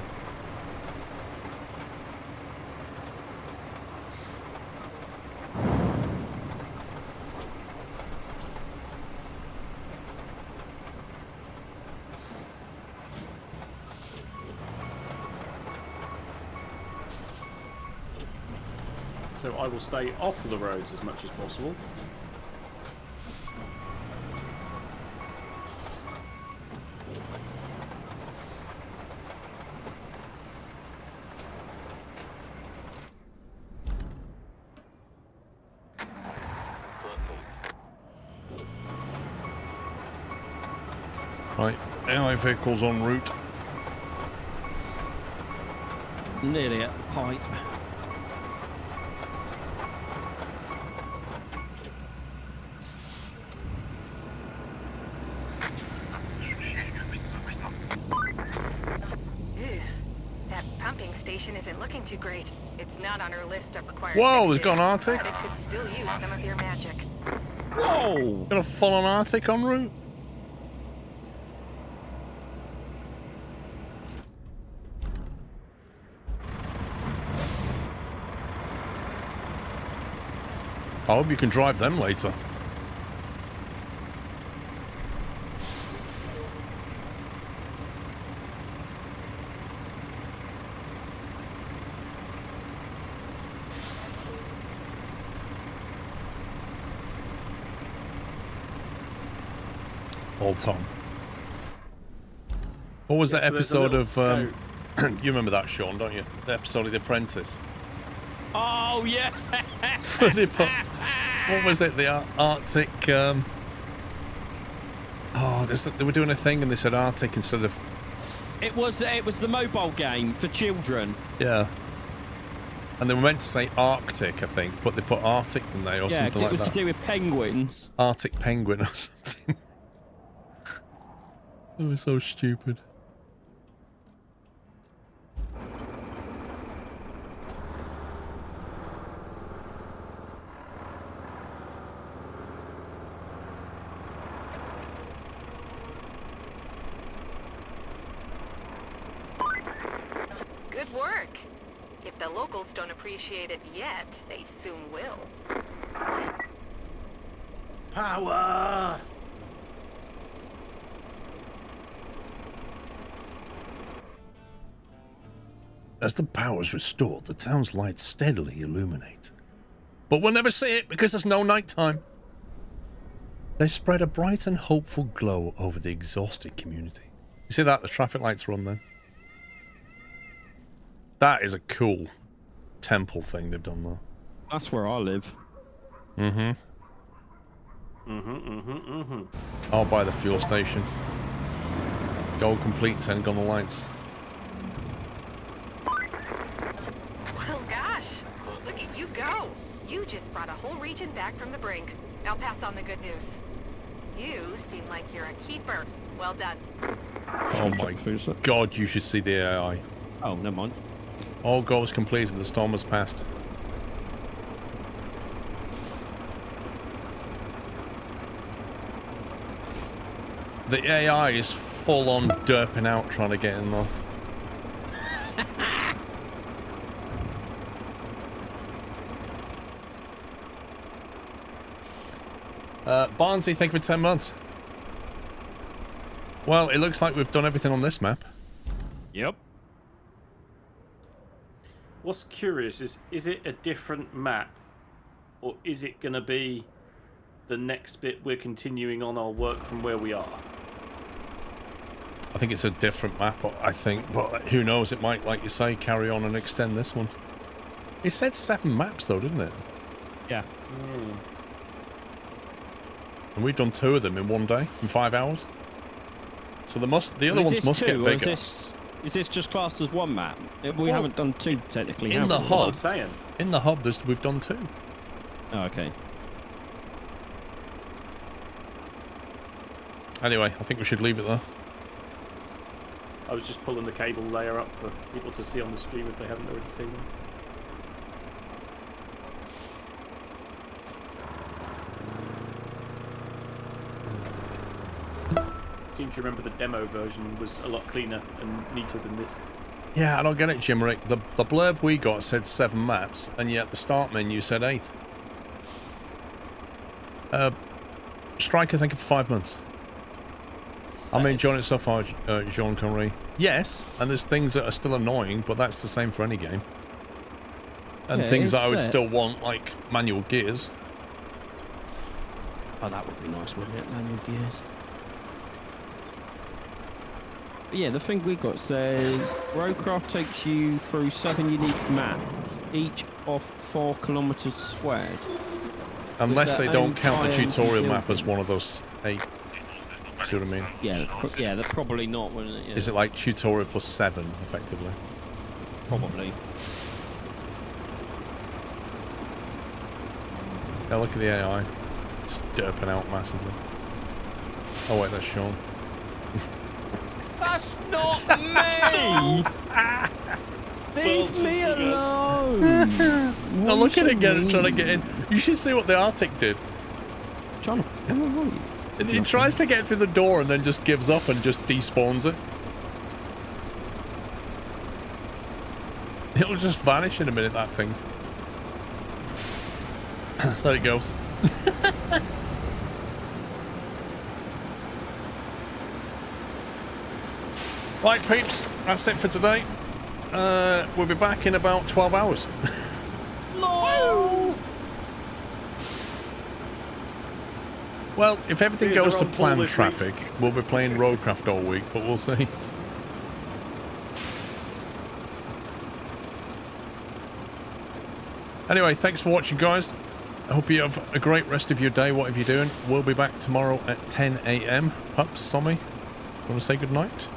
So I will stay off the roads as much as possible. Right, AI vehicles en route. Nearly at the pipe. Ew. That pumping station isn't looking too great. It's not on our list of required Whoa, fixes, it's got an Arctic. but it could still use some of your magic. Whoa! Got a full-on Arctic en route. I hope you can drive them later. Old Tom. What was that so there's a episode little of... scope. you remember that, Sean, don't you? The episode of The Apprentice. Oh, yeah! They put- what was it? The Arctic... oh, they were doing a thing and they said Arctic instead of... It was the mobile game for children. Yeah. And they were meant to say Arctic, I think, but they put Arctic in there or Yeah, something 'cause like it was that. to do with penguins. Arctic penguin or something. It was so stupid. Good work. If the locals don't appreciate it yet, they soon will. Power! As the power is restored, the town's lights steadily illuminate. But we'll never see it because there's no nighttime. They spread a bright and hopeful glow over the exhausted community. You see that? The traffic lights are on then. That is a cool temple thing they've done there. That's where I live. Mm-hmm. I'll buy the fuel station. Goal complete, 10 gun lights. Well, gosh, look at you go. You just brought a whole region back from the brink. I'll pass on the good news. You seem like you're a keeper. Well done. Oh my god, you should see the AI. Oh, never mind. All goals completed, the storm has passed. The AI is full on derping out trying to get in there. Barnsey, thank you for 10 months. Well, it looks like we've done everything on this map. Yep. What's curious is it a different map, or is it going to be the next bit we're continuing on our work from where we are? I think it's a different map, I think, but who knows, it might, like you say, carry on and extend this one. It said 7 maps though, didn't it? Yeah. And we've done 2 of them in one day, in 5 hours. So the other ones must get bigger. Is this just classed as one map? We haven't done 2 technically. In the That's what I'm hub, saying. in the hub, we've done 2. Oh, okay. Anyway, I think we should leave it there. I was just pulling the cable layer up for people to see on the stream if they haven't already seen them. Seem to remember the demo version was a lot cleaner and neater than this. Yeah, I don't get it, Jimrick. The blurb we got said 7 maps, and yet the start menu said 8. Striker, thank you for 5 months. I'm enjoying it so far, Jean Connery. Yes, and there's things that are still annoying, but that's the same for any game. And Yeah, things that I would it's, still want, like manual gears. Oh, that would be nice, wouldn't it? Manual gears. But yeah, the thing we got says roadcraft takes you through 7 unique maps, each of 4 kilometers squared. Unless they their don't own count the tie-ins tutorial and map as building. one of those 8. See what I mean? Yeah, they're probably not, wouldn't it? Yeah, Is it like tutorial plus 7, effectively? probably. Now look at the AI. Just derping out massively. Oh wait, that's Sean. That's not me! Leave me alone! Oh, look at it again, trying to get in. You should see what the Arctic did. John, am I right? It tries to get through the door and then just gives up and just despawns it. It'll just vanish in a minute, that thing. There it goes. Right, peeps, that's it for today. We'll be back in about 12 hours. No! Well, if everything Here's goes to our plan bullet traffic, we'll be playing roadcraft all week, but we'll see. Anyway, thanks for watching, guys. I hope you have a great rest of your day, whatever you're doing. We'll be back tomorrow at 10 a.m. Pups, Sommy, want to say good night?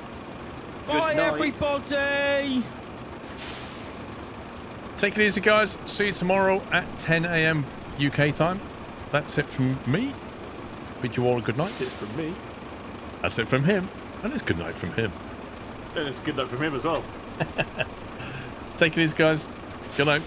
Bye, night. everybody! Take it easy, guys. See you tomorrow at 10 a.m. UK time. That's it from me. Bid you all a good night. That's it from me. That's it from him. And it's good night from him. And it's good night from him as well. Take it easy, guys. Good night.